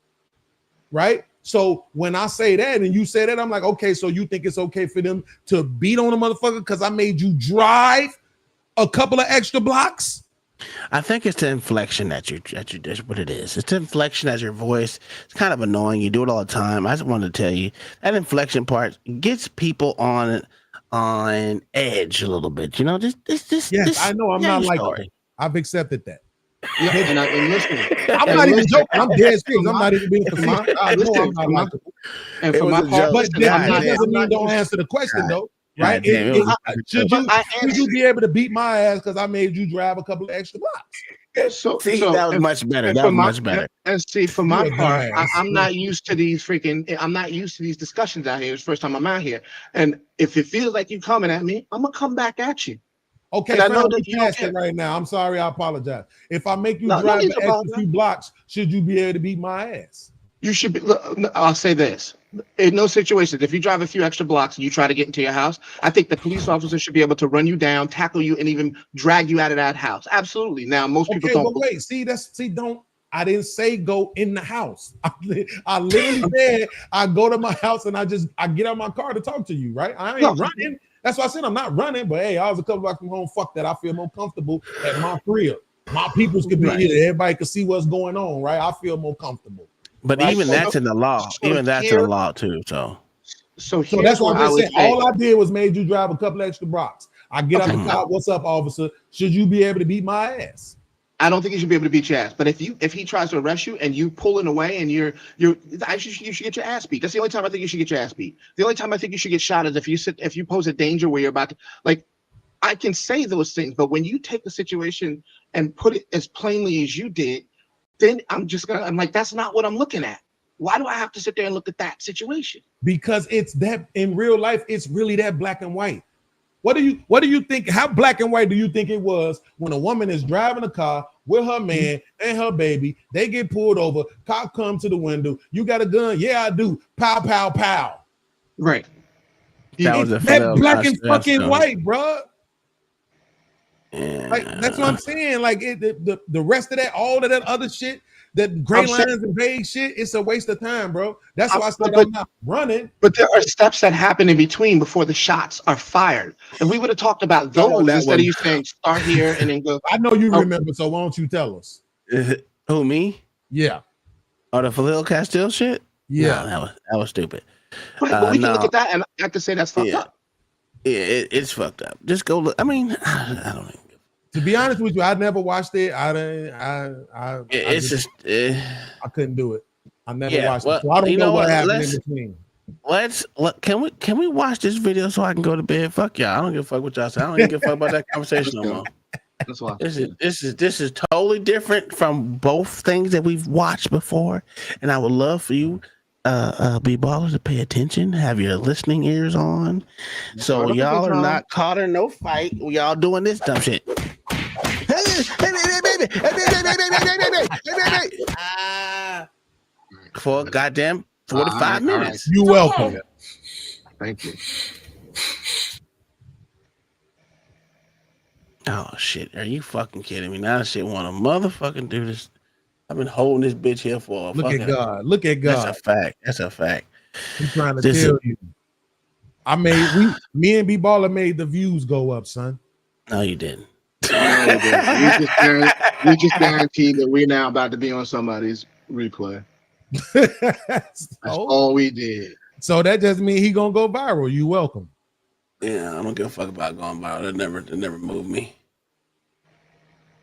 right? So when I say that and you say that, I'm like, okay, so you think it's okay for them to beat on a motherfucker because I made you drive a couple of extra blocks? I think it's the inflection that's what it is. It's the inflection as your voice. It's kind of annoying. You do it all the time. I just wanted to tell you that inflection part gets people on on edge a little bit. You know, this. Yes, I know. I'm not like story. that. I've accepted that. Yeah, and listen, I'm not even joking. I'm dead serious. I'm not even being facetious. I know I'm not like that. And for my part, but that doesn't mean don't answer the question though, right? Should you be able to beat my ass because I made you drive a couple of extra blocks? So that was much better. That was much better. And see, for my part, I'm not used to these I'm not used to these discussions out here. It's the first time I'm out here. And if it feels like you coming at me, I'm gonna come back at you. Okay, I know that you passed it right now. I'm sorry, I apologize. If I make you drive an extra few blocks, should you be able to beat my ass? You should be. Look, I'll say this: in no situations, if you drive a few extra blocks and you try to get into your house, I think the police officer should be able to run you down, tackle you, and even drag you out of that house. Absolutely. Now, most people don't. But wait, don't. I didn't say go in the house. I literally said I go to my house and I get out of my car to talk to you. Right? I ain't running. That's why I said I'm not running. But hey, I was a couple blocks from home. Fuck that. I feel more comfortable at my crib. My peoples could be here. Everybody could see what's going on. Right? I feel more comfortable. But right? Even that's in the law. Even that's in the law too. So that's what I'm saying. All I did was made you drive a couple extra blocks. I get out the car. What's up, officer? Should you be able to beat my ass? I don't think you should be able to beat your ass. But if he tries to arrest you and you pulling away and you should get your ass beat. That's the only time I think you should get your ass beat. The only time I think you should get shot is if you pose a danger where you're about to, like, I can say those things, but when you take the situation and put it as plainly as you did, then I'm like, that's not what I'm looking at. Why do I have to sit there and look at that situation? Because it's that in real life, it's really that black and white. What do you think? How black and white do you think it was when a woman is driving a car with her man and her baby? They get pulled over. Cop comes to the window. You got a gun? Yeah, I do. Pow, pow, pow. Right. That black and fucking white, bro. Yeah. Like that's what I'm saying. Like the rest of that, all of that other shit, that gray lines and vague shit, it's a waste of time, bro. That's why I said I'm not running. But there are steps that happen in between before the shots are fired. And we would have talked about those instead of you saying start here and then go. I know you remember, so why don't you tell us? Who, me? Yeah. Oh, the Khalil Castile shit? Yeah. No, that was stupid. But we can look at that and I can say that's fucked up. Yeah, it's fucked up. Just go look. I mean, I don't even. To be honest with you, I never watched it. I couldn't do it. I never watched it. So I don't know what happened in between. Can we watch this video so I can go to bed? Fuck y'all. I don't give a fuck what y'all say. I don't even give a fuck about that conversation no more. That's why. This is totally different from both things that we've watched before. And I would love for you B-ballers to pay attention, have your listening ears on, so y'all are not caught in no fight. We all doing this dumb shit. For goddamn 45 minutes. You're welcome. Thank you. Oh shit! Are you fucking kidding me? Now that shit want to motherfucking do this. I've been holding this bitch here for a Look at God. Look at God. That's a fact. I'm trying to tell you. Me and B-Baller made the views go up, son. No, you didn't. We just guaranteed that we're now about to be on somebody's replay. That's all we did. So that just means he gonna go viral. You welcome. Yeah, I don't give a fuck about going viral. It never moved me.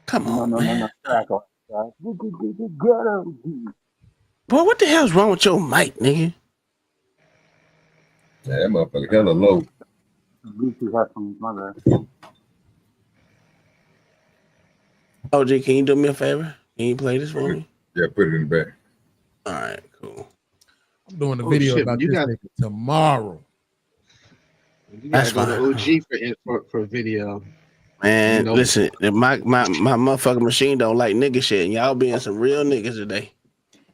Come on, man. Boy, what the hell's wrong with your mic, nigga? Yeah, that motherfucker hella low. OG, can you do me a favor? Can you play this for me? Yeah, put it in the back. All right, cool. I'm doing a video about this nigga tomorrow. That's fine. OG for video. Man, listen, my motherfucking machine don't like nigga shit, and y'all being some real niggas today.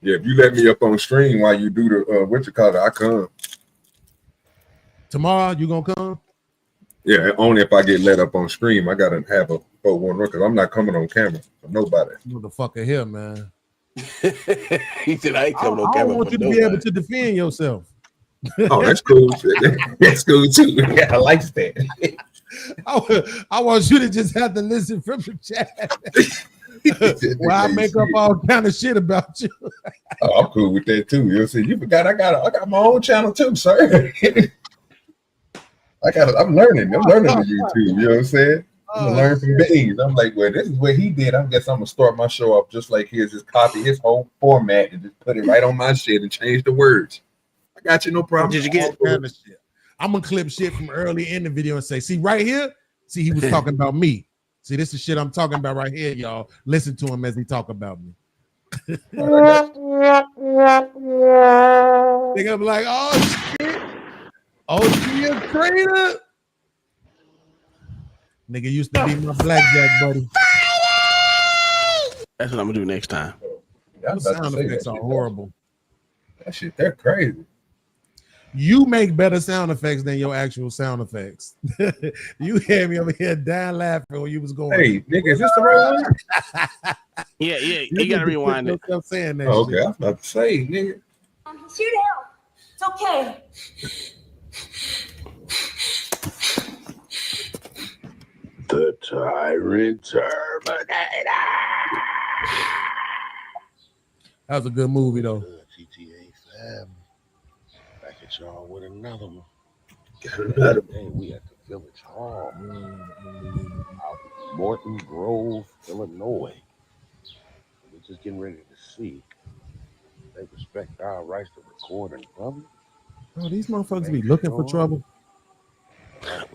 Yeah, if you let me up on stream while you do the I come. Tomorrow you gonna come? Yeah, only if I get let up on stream. I gotta have a 4-1 because I'm not coming on camera for nobody. Motherfucker here, man. He said I ain't coming on camera. I want you to be able to defend yourself. Oh, that's cool. That's cool too. Yeah, I like that. I want you to just have to listen from the chat. Well, I make up all kind of shit about you. Oh, I'm cool with that too. You see, you forgot I got my own channel too, sir. I'm learning. I'm learning the YouTube. You know what I'm saying? I'm gonna learn from Beans. I'm like, well, this is what he did. I guess I'm gonna start my show up just like his. Just copy his whole format and just put it right on my shit and change the words. I got you, no problem. Did you get shit? I'm gonna clip shit from early in the video and say, see right here, see he was talking about me. See, this is shit I'm talking about right here, y'all. Listen to him as he talk about me. Think I'm like, oh shit, oh she a traitor. Nigga used to be my blackjack buddy. That's what I'm gonna do next time. Those sound effects are horrible. That shit, they're crazy. You make better sound effects than your actual sound effects. You had me over here dying laughing when you was going. Hey, nigga, is this the right one? Yeah. You gotta rewind it. I'm saying that. Oh, okay, I was about to say, nigga. Shoot out. It's okay. The Tyrant Terminator. That was a good movie, though. GTA fam. Back at y'all with another one. Hey, we at the Village Hall. Out in Morton Grove, Illinois. We're just getting ready to see if they respect our rights to record and public. Oh, these motherfuckers be looking for trouble.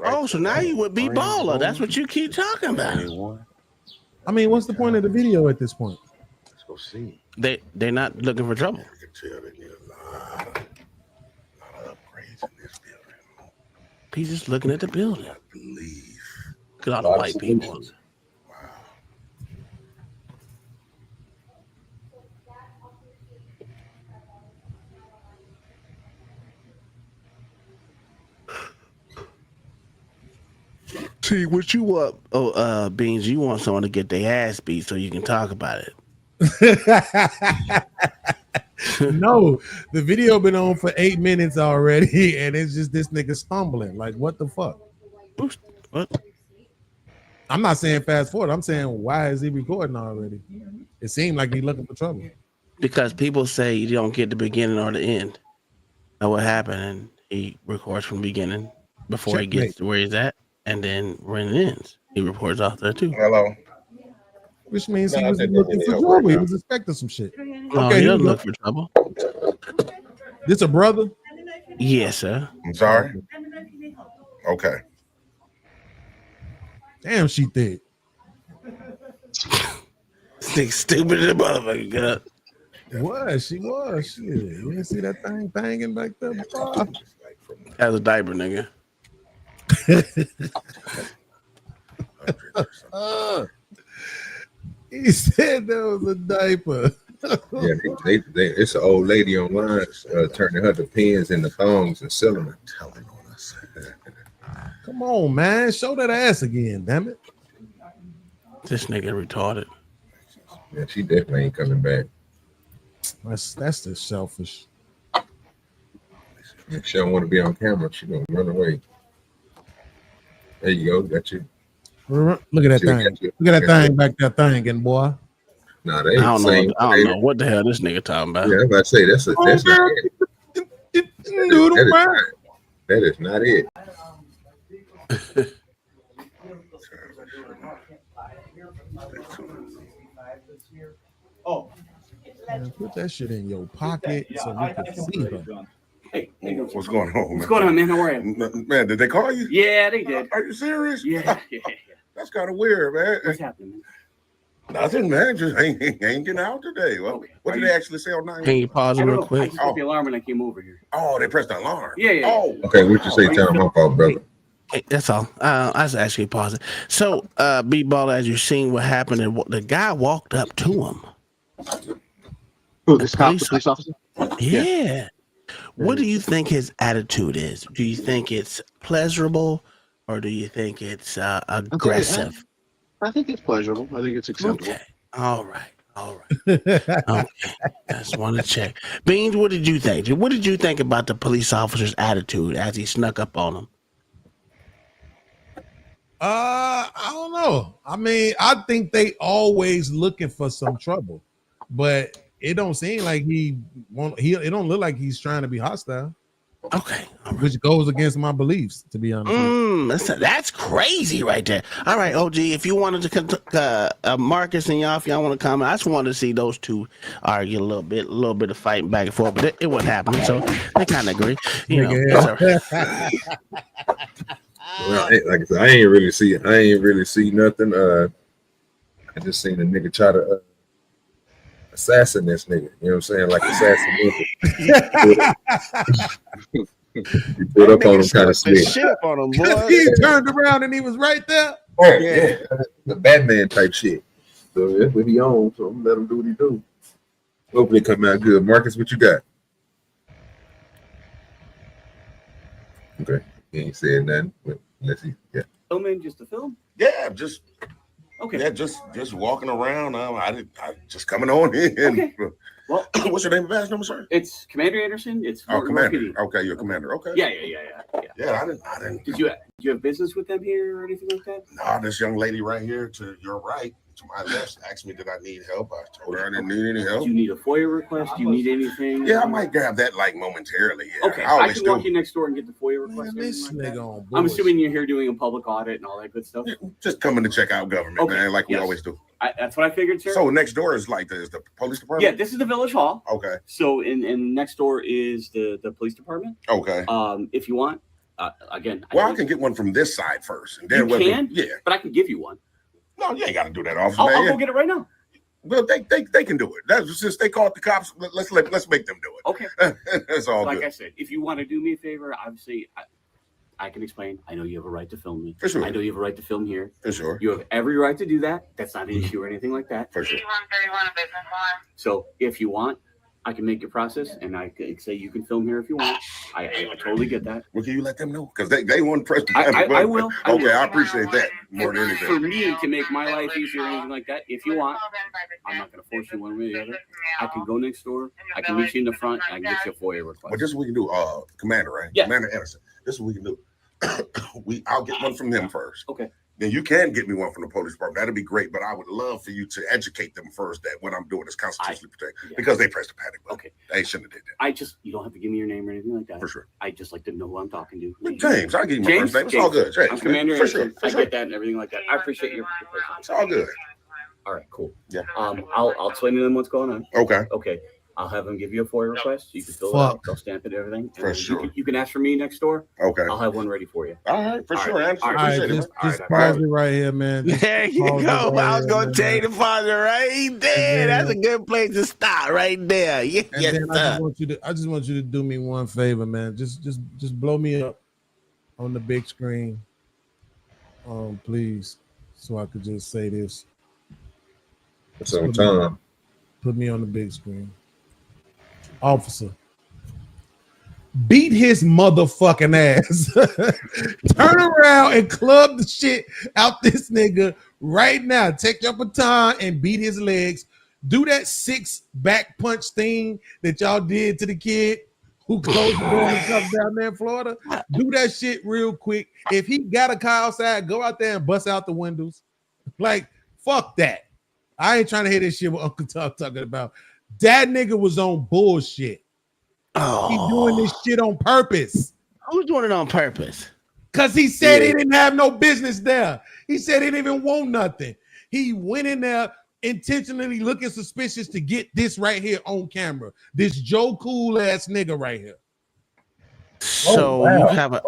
Oh, so now you would be baller. That's what you keep talking about. I mean, what's the point of the video at this point? Let's go see. They're not looking for trouble. I can tell they need a lot of upgrades in this building. He's just looking at the building. I believe. Look at all the white people. See what you want? Oh, Beans, you want someone to get their ass beat so you can talk about it. No, the video been on for 8 minutes already, and it's just this nigga stumbling. Like, what the fuck? What? I'm not saying fast forward. I'm saying, why is he recording already? It seemed like he's looking for trouble. Because people say you don't get the beginning or the end of what happened, and he records from the beginning before he gets to where he's at, and then when it ends, he reports off there too. Hello. Which means he was looking for trouble. He was expecting some shit. No, he doesn't look for trouble. This a brother? Yes, sir. I'm sorry. Okay. Damn, she thick. Stick stupid as a motherfucker, God. She was. Shit. You didn't see that thing banging back there before? As a diaper, nigga. He said that was a diaper. Yeah, it's an old lady online turning her the pins and the thongs and selling them. Telling on us. Come on, man. Show that ass again, damn it. This nigga retarded. Yeah, she definitely ain't coming back. That's just selfish. If she don't want to be on camera, she gonna run away. There you go, got you. Look at that thing. Look at that thing back there thinking, boy. Nah, they ain't I don't same. know what the hell this nigga talking about. Yeah, I'm about to say that's not it. That is not it. Man, put that shit in your pocket so we can see her. Hey, what's going on, man? What's going on, man? How are you? Man, did they call you? Yeah, they did. Are you serious? Yeah. That's kind of weird, man. What's happening, man? Nothing, man. Just ain't getting out today. Well, what did they actually say on 9? Can you pause it real quick? I just put the alarm when I came over here. Oh, they pressed the alarm. Yeah. Oh, okay. What you say? Tell them my fault, brother. Hey, that's all. I was actually pausing. So, B-Ball, as you're seeing what happened, and the guy walked up to him. Who, the police officer? Yeah. What do you think his attitude is? Do you think it's pleasurable, or do you think it's aggressive? I think it's pleasurable. I think it's acceptable. Okay. All right. Okay. Just want to check. Beans, what did you think? What did you think about the police officer's attitude as he snuck up on him? I don't know. I mean, I think they always looking for some trouble, but it don't seem like it don't look like he's trying to be hostile. Okay. Which goes against my beliefs, to be honest. That's crazy right there. All right, OG, if you wanted to, Marcus and y'all, if y'all want to comment, I just wanted to see those two argue a little bit of fighting back and forth, but it wasn't happening, so I kind of agree. You know, it's all right. Well, like I said, I ain't really see nothing. I just seen a nigga try to assassin this nigga. You know what I'm saying? Like assassin. He put up on him kind of slick. He turned around and he was right there. Yeah, the Batman type shit. So that's what he on. So I'm gonna let him do what he do. Hopefully, it come out good. Marcus, what you got? Okay, he ain't said nothing. But let's see. Yeah. Filming just to film? Yeah, just okay. Yeah, just walking around. I just coming on in. Okay. Well, what's your name and badge number, sir? It's Commander Anderson. It's Commander. Okay, you're a commander. Okay. Yeah. Yeah, I didn't. Did you have business with them here or anything like that? No, this young lady right here to your right, to my left, asked me did I need help. I told her I didn't need any help. Do you need a FOIA request? Do you need anything? Yeah, I might grab that like momentarily. Yeah. Okay, I can walk you next door and get the FOIA request. This nigga on I'm assuming you're here doing a public audit and all that good stuff. Yeah, just coming to check out government, man, like we always do. That's what I figured, sir. So next door is like the police department? Yeah, this is the village hall. Okay. So in next door is the police department. Okay. If you want, again. Well, I can get one from this side first, and then you can. Yeah, but I can give you one. No, you ain't got to do that, officer. I'll go get it right now. Well, they can do it. That's just they called the cops. Let's make them do it. Okay. That's all. Like good. I said, if you want to do me a favor, obviously I can explain. I know you have a right to film me. For sure. I know you have a right to film here. For sure. You have every right to do that. That's not an issue or anything like that. For sure. So if you want, I can make your process, and I can say you can film here if you want. I totally get that. Well, can you let them know? Because they want to press the I will. Okay, I appreciate that more than anything. For me to make my life easier or anything like that, if you want, I'm not going to force you one way or the other. I can go next door. I can meet you in the front. And I can get you a FOIA request. But this is what we can do, Commander, right? Yeah. Commander Anderson. This is what we can do. I'll get one from them first. Okay. Then you can get me one from the police department. That'd be great. But I would love for you to educate them first that what I'm doing is constitutionally protected because they pressed the panic button. Okay. They shouldn't have did that. You don't have to give me your name or anything like that. For sure. I just like to know who I'm talking to. James, I'll give you my first name. It's all good. James, I'm Commander. For sure. I get that and everything like that. I appreciate your It's all good. All right, cool. Yeah. I'll explain to them what's going on. Okay. Okay. I'll have them give you a FOIA request. You can fill it out. They'll stamp it and everything. For sure. You can ask for me next door. Okay. I'll have one ready for you. All right, for sure. Right. All right, just pause it right here, man. There you go. I was gonna tell you to pause it right there. That's a good place to stop right there. Yes, I just want you to do me one favor, man. Just blow me up on the big screen, please, so I could just say this. It's on time. Put me on the big screen. Officer, beat his motherfucking ass. Turn around and club the shit out this nigga right now. Take your baton and beat his legs. Do that 6 back punch thing that y'all did to the kid who closed the door and stuff down there in Florida. Do that shit real quick. If he got a car outside, go out there and bust out the windows. Like, fuck that. I ain't trying to hear this shit what Uncle Tuck talking about. That nigga was on bullshit. Oh. He doing this shit on purpose. Who's doing it on purpose? Because he said he didn't have no business there. He said he didn't even want nothing. He went in there intentionally looking suspicious to get this right here on camera. This Joe Cool ass nigga right here. So you have a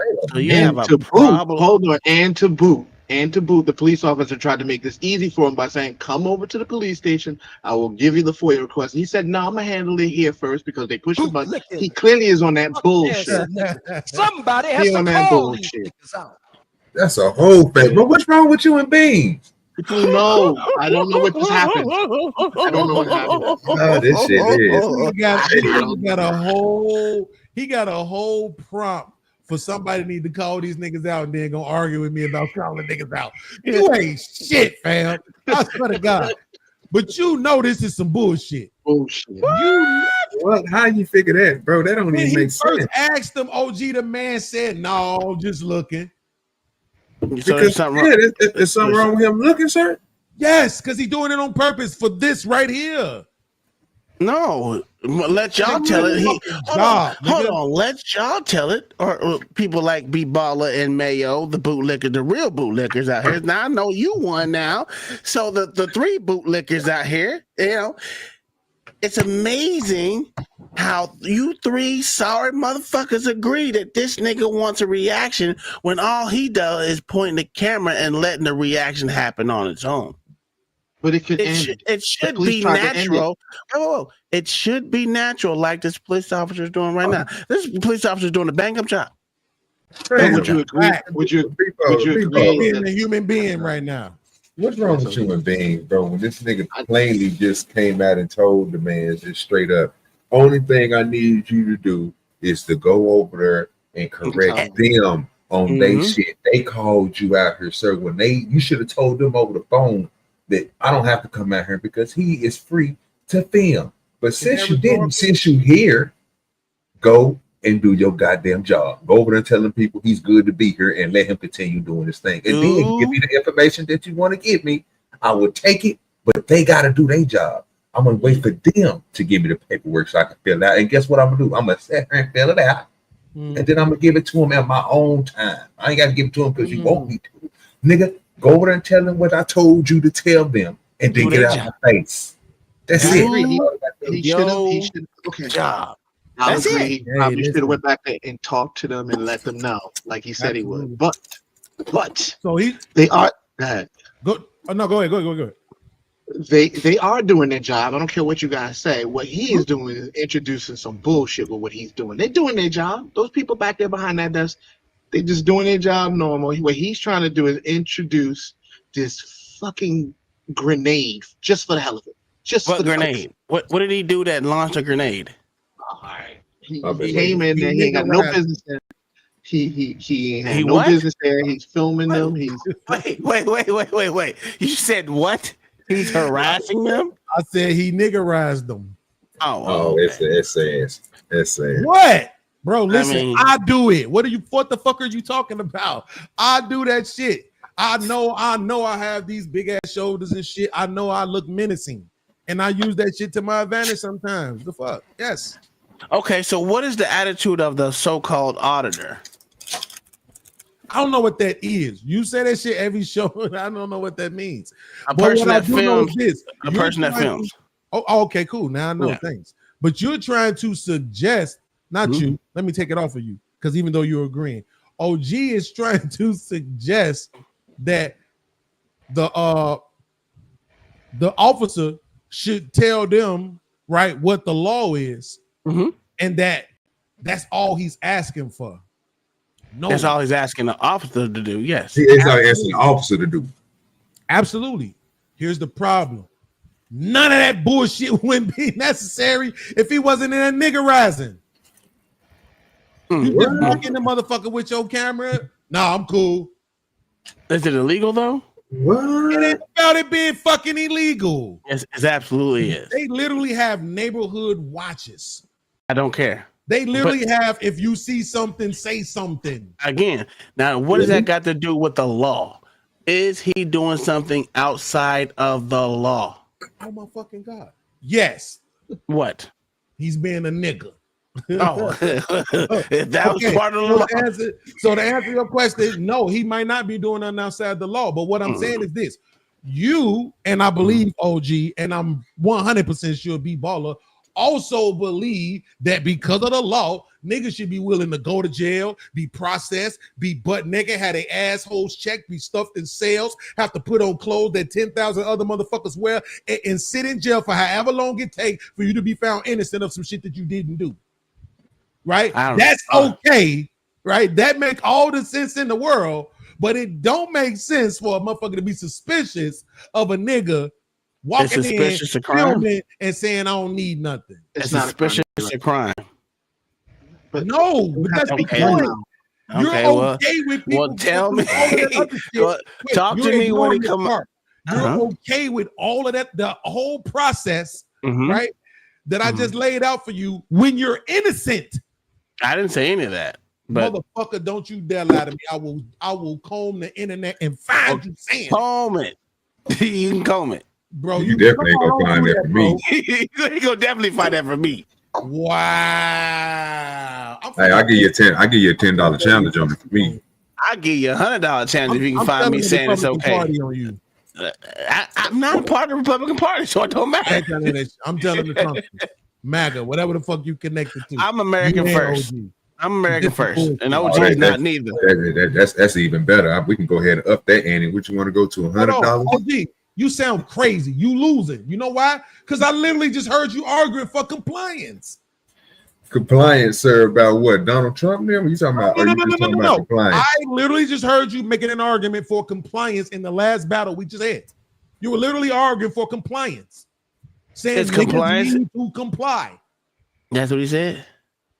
problem. Hold on, and to boot, the police officer tried to make this easy for him by saying, "Come over to the police station. I will give you the FOIA request." And he said, "No, I'm gonna handle it here first because they pushed the button." He clearly is on that bullshit. Somebody has to call these niggas out. That's a whole thing. But what's wrong with you and Beans? No, I don't know what just happened. I don't know what happened. Oh, this shit is. He got a whole prompt for somebody need to call these niggas out and then gonna argue with me about calling niggas out. You ain't shit, fam. I swear to God. But you know this is some bullshit. Bullshit. What? How you figure that, bro? That don't even make sense. Asked him, OG, the man said, "No, just looking." Because there's something wrong with him looking, sir. Yes, because he's doing it on purpose for this right here. No, let y'all tell it. Hold on, let y'all tell it. Or people like B Baller and Mayo, the bootlicker, the real bootlickers out here. Now I know you one now. So the three bootlickers out here, you know, it's amazing how you three sorry motherfuckers agree that this nigga wants a reaction when all he does is pointing the camera and letting the reaction happen on its own. But it could it should be natural. Oh, it should be natural, like this police officer is doing right now. This police officer is doing a bang up job. Would you agree? Would you agree? Being a human being right now. What's wrong with human beings, bro? When this nigga plainly just came out and told the man just straight up, only thing I need you to do is to go over there and correct them on their shit. They called you out here, sir. When you should have told them over the phone that I don't have to come out here because he is free to film. But since you didn't, since you here, go and do your goddamn job. Go over there and tell them people he's good to be here and let him continue doing his thing. And then give me the information that you want to give me. I will take it, but they got to do their job. I'm going to wait for them to give me the paperwork so I can fill it out. And guess what I'm going to do? I'm going to sit here and fill it out. And then I'm going to give it to him at my own time. I ain't got to give it to him because you want me to. Nigga, go over there and tell them what I told you to tell them and then get out of my face. That's it. He should have. Okay. Job. I agree. He probably should have went back there and talked to them and let them know, like he said he would. But so they are. Go ahead. Go ahead. They are doing their job. I don't care what you guys say. What he is doing is introducing some bullshit with what he's doing. They're doing their job. Those people back there behind that desk, they just doing their job normal. What he's trying to do is introduce this fucking grenade just for the hell of it. Just what for the grenade? What did he do that launched a grenade? All right. He came in there. He ain't got no business there. He ain't had no business there. He's filming them. He's wait. You said what? He's harassing them? I said he niggerized them. It's sad. What? Bro, listen, I do it. What the fuck are you talking about? I do that shit. I know I have these big ass shoulders and shit. I know I look menacing. And I use that shit to my advantage sometimes. The fuck? Yes. Okay, so what is the attitude of the so-called auditor? I don't know what that is. You say that shit every show, and I don't know what that means. A person that films. A person that films. Oh, okay, cool. Now I know things. But you're trying to suggest, not you. Let me take it off of you, because even though you're agreeing, OG is trying to suggest that the officer should tell them right what the law is, and that's all he's asking for. No, that's all he's asking the officer to do. Yes, he's not asking the officer to do. Absolutely. Here's the problem: none of that bullshit wouldn't be necessary if he wasn't in a niggerizing. You just walk in the motherfucker with your camera. Nah, I'm cool. Is it illegal though? What? It ain't about it being fucking illegal. Yes, it absolutely is. They literally have neighborhood watches. I don't care. They literally have, if you see something, say something. Again, now what does that got to do with the law? Is he doing something outside of the law? Oh my fucking God. Yes. What? He's being a nigga. Oh, that was part of the law. So to answer your question, no, he might not be doing nothing outside the law. But what I'm saying is this: you and I believe OG, and I'm 100% sure B Baller also believe that because of the law, niggas should be willing to go to jail, be processed, be butt naked, have their assholes checked, be stuffed in cells, have to put on clothes that 10,000 other motherfuckers wear, and sit in jail for however long it takes for you to be found innocent of some shit that you didn't do. Right? That's okay, right? That make all the sense in the world, but it don't make sense for a motherfucker to be suspicious of a nigga walking in, filming, and saying I don't need nothing. It's not suspicious a crime. But no, that's the point. You're okay with people. Well, tell me. Talk to me when it comes up. You're okay with all of that, the whole process, right? That I just laid out for you when you're innocent. I didn't say any of that. But motherfucker, don't you dare lie to me. I will comb the internet and find you saying comb it. You can comb it. Bro, you definitely ain't gonna find that for me. He gonna definitely find that for me. Wow. Hey, I give you a $10 challenge on it for me. I'll give you $100 challenge if you can find me saying it's okay. Party on you. I'm not a part of the Republican Party, so it don't matter. I'm telling the Trump, MAGA, whatever the fuck you connected to. I'm American first. I'm American first, and OG is not neither. That's even better. We can go ahead and up that ante. What you want to go to $100? OG, you sound crazy. You losing. You know why? Because I literally just heard you arguing for compliance. Compliance, sir, about what? Donald Trump? Them? You talking about? Are you just talking about compliance? I literally just heard you making an argument for compliance in the last battle we just had. You were literally arguing for compliance, saying compliance need to comply. That's what he said.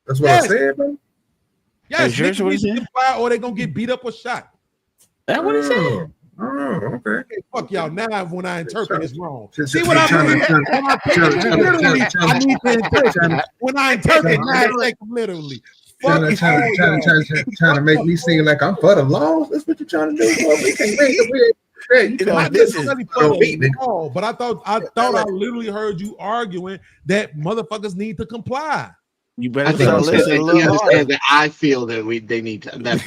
That's what I said, bro. Yes, sure niggas need to comply or they're gonna get beat up or shot. That's what he said. Oh, okay. Fuck y'all. Now when I interpret it's wrong. See what I mean? When I interpret, I take them literally. Trying to make me seem like I'm for the laws. That's what you're trying to do. We can't make it. But I thought I literally heard you arguing that motherfuckers need to comply. You better listen a little understand that I feel that they need to. That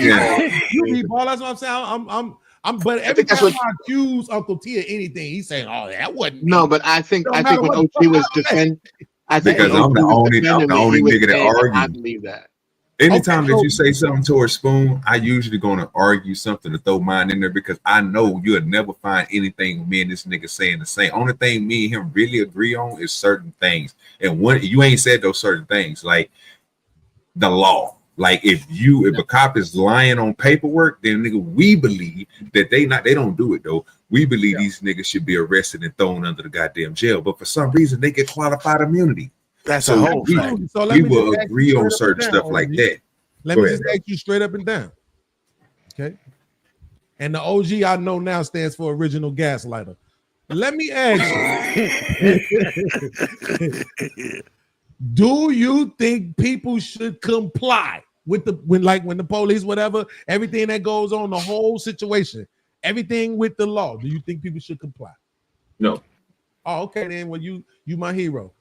you need ball. That's what I'm saying. But every time I accuse Uncle T of anything, he's saying, "Oh, that wasn't." No, but I think when OG was defending, because I'm the only nigga that argues. I believe that. Anytime that you say something towards Spoon, I usually gonna argue something to throw mine in there because I know you'll never find anything me and this nigga saying the same. Only thing me and him really agree on is certain things, and when you ain't said those certain things, like the law. Like if a cop is lying on paperwork, then nigga, we believe that they don't do it though. We believe these niggas should be arrested and thrown under the goddamn jail, but for some reason they get qualified immunity. That's a whole thing. So we will agree on certain stuff like that. Let me just ask you straight up and down. Okay. And the OG I know now stands for original gaslighter. Let me ask you. Do you think people should comply with when the police, whatever, everything that goes on, the whole situation, everything with the law? Do you think people should comply? No. Oh, okay, then. Well, you my hero.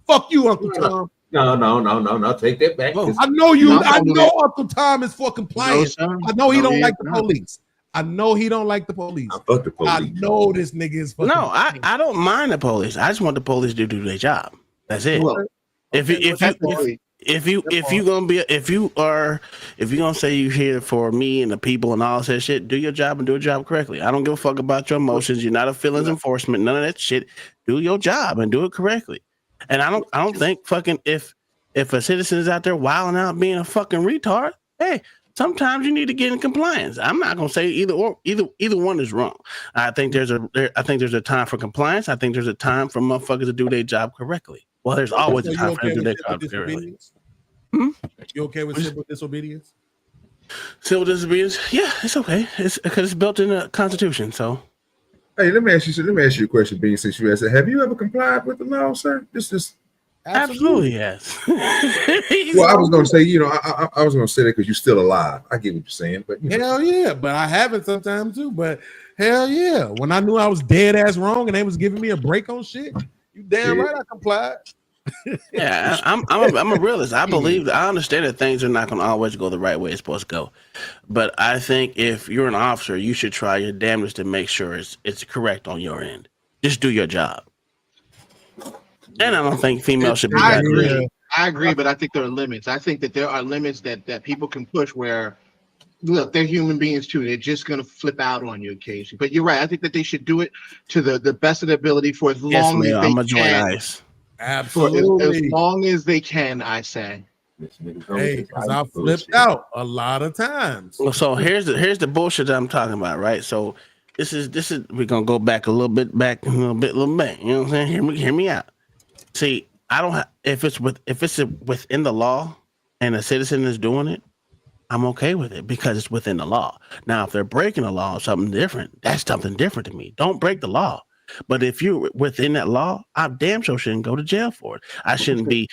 Fuck you, Uncle Tom. No. Take that back. I know you. I know Uncle Tom is for compliance. I know he don't like the police. I know he don't like the police. Fuck the police. I know this nigga is for compliance. I don't mind the police. I just want the police to do their job. That's it. Well, if you're gonna say you're here for me and the people and all that shit, do your job and do your job correctly. I don't give a fuck about your emotions. You're not a feelings enforcement. None of that shit. Do your job and do it correctly. And I don't think fucking if a citizen is out there wilding out being a fucking retard, hey, sometimes you need to get in compliance. I'm not gonna say either one is wrong. I think there's a time for compliance. I think there's a time for motherfuckers to do their job correctly. Well, there's always a time for them to do their job correctly. You okay with civil disobedience? Civil disobedience? Yeah, it's okay. It's because it's built in the Constitution. So, hey, let me ask you a question, Bean. Since you asked, have you ever complied with the law, sir? This absolutely yes. Well, I was gonna say, I was gonna say that because you're still alive. I get what you're saying, but hell yeah, but I haven't sometimes too. But hell yeah, when I knew I was dead ass wrong and they was giving me a break on shit, you damn right I complied. Yeah, I'm a realist. I understand that things are not going to always go the right way it's supposed to go, but I think if you're an officer, you should try your damnedest to make sure it's correct on your end. Just do your job. And I don't think females should be. I agree, but I think there are limits. I think that there are limits that people can push where, look, they're human beings too. They're just going to flip out on you occasionally. But you're right. I think that they should do it to the best of their ability for as long as they can. Absolutely. As long as they can, I say. Hey, because I flipped out a lot of times. Well, so here's the bullshit that I'm talking about, right? So this is we're gonna go back a little bit. You know what I'm saying? Hear me out. See, I don't have if it's within the law and a citizen is doing it, I'm okay with it because it's within the law. Now, if they're breaking the law or something different, that's something different to me. Don't break the law. But if you're within that law, I damn sure shouldn't go to jail for it. I shouldn't be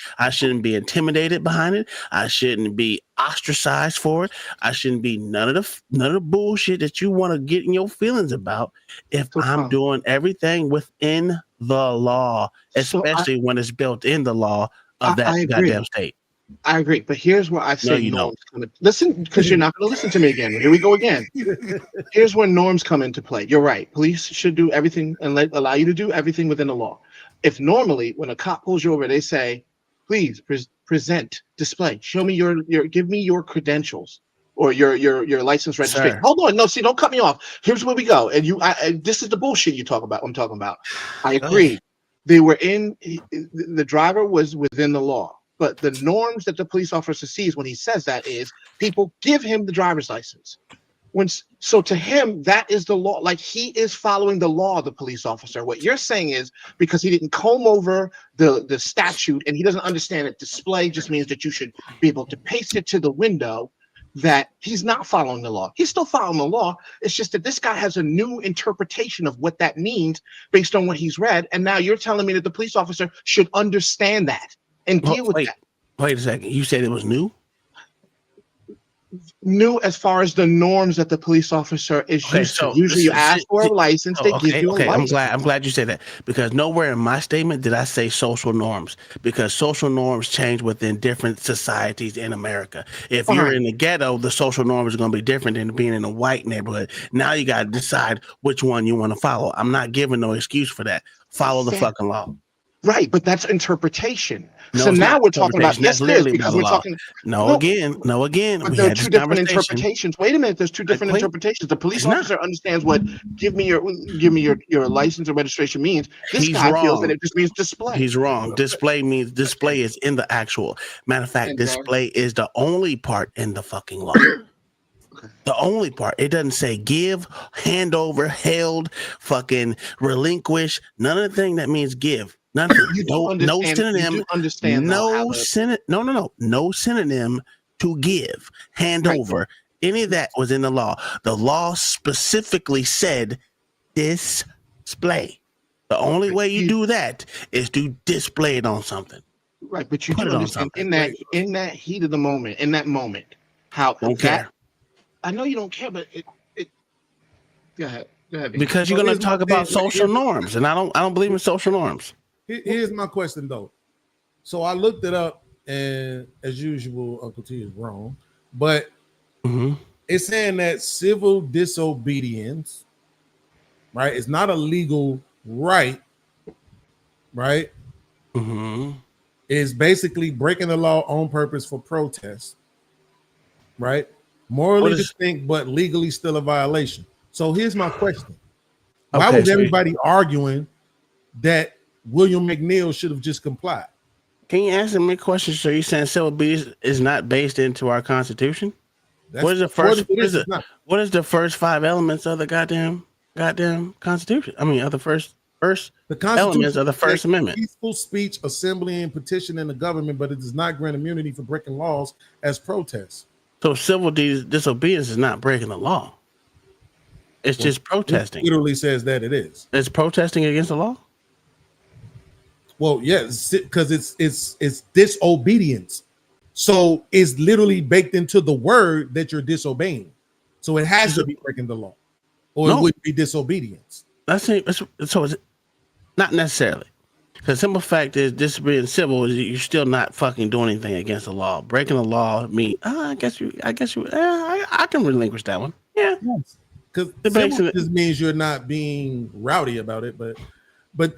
intimidated behind it. I shouldn't be ostracized for it. I shouldn't be none of the bullshit that you want to get in your feelings about if I'm doing everything within the law, especially when it's built in the law of that goddamn state. I agree, but here's where I say norms come in. Listen, because you're not going to listen to me again. Here we go again. Here's where norms come into play. You're right. Police should do everything and allow you to do everything within the law. If normally when a cop pulls you over, they say, "Please present, display, show me give me your credentials or your license registration." Sir. Hold on, no, see, don't cut me off. Here's where we go, and this is the bullshit you talk about. I'm talking about. I agree. They were the driver was within the law. But the norms that the police officer sees when he says that is people give him the driver's license. So to him, that is the law. Like he is following the law, the police officer. What you're saying is because he didn't comb over the statute and he doesn't understand that display just means that you should be able to paste it to the window, that he's not following the law. He's still following the law. It's just that this guy has a new interpretation of what that means based on what he's read. And now you're telling me that the police officer should understand that and deal with that. Wait a second. You said it was new? New as far as the norms that the police officer is used to. Usually you ask for a license, they give you a license. I'm glad you said that, because nowhere in my statement did I say social norms, because social norms change within different societies in America. If you're in the ghetto, the social norms are going to be different than being in a white neighborhood. Now you got to decide which one you want to follow. I'm not giving no excuse for that. Follow the fucking law. Right, but that's interpretation. No, so now we're talking about that's literally because we're talking. No, again. But there are two different interpretations. Wait a minute, there's two different interpretations. The police officer understands what give me your license or registration means. This guy feels that it just means display. He's wrong. Display is in the actual. Matter of fact, display is the only part in the fucking law. The only part. It doesn't say give, hand over, held, fucking relinquish. None of the thing that means give. Nothing. No synonym. No synonym to give, hand over. Any of that was in the law. The law specifically said display. The only way you do that is to display it on something. Right, but you do understand in that heat of the moment, in that moment, how don't care. I know you don't care, but it go ahead. Because you're going to talk about social norms, and I don't believe in social norms. Here's my question though. So I looked it up, and as usual, Uncle T is wrong, but it's saying that civil disobedience, right, is not a legal right, right? Is basically breaking the law on purpose for protest, right? Morally distinct, but legally still a violation. So here's my question. Why was everybody arguing that William McNeil should have just complied? Can you answer me a question? So you're saying civil obedience is not based into our Constitution? What is the first 5 elements of the goddamn Constitution? I mean, of the first elements of the First Amendment. Peaceful speech, assembly, and petitioning the government, but it does not grant immunity for breaking laws as protests. So civil disobedience is not breaking the law. It's just protesting. It literally says that it is. It's protesting against the law? Well, yes, because it's disobedience. So it's literally baked into the word that you're disobeying. So it has to be breaking the law, or it would be disobedience. So it's not necessarily. Because the simple fact is, this being civil, you're still not fucking doing anything against the law. Breaking the law means, I can relinquish that one. Yeah. Because civil just means you're not being rowdy about it, but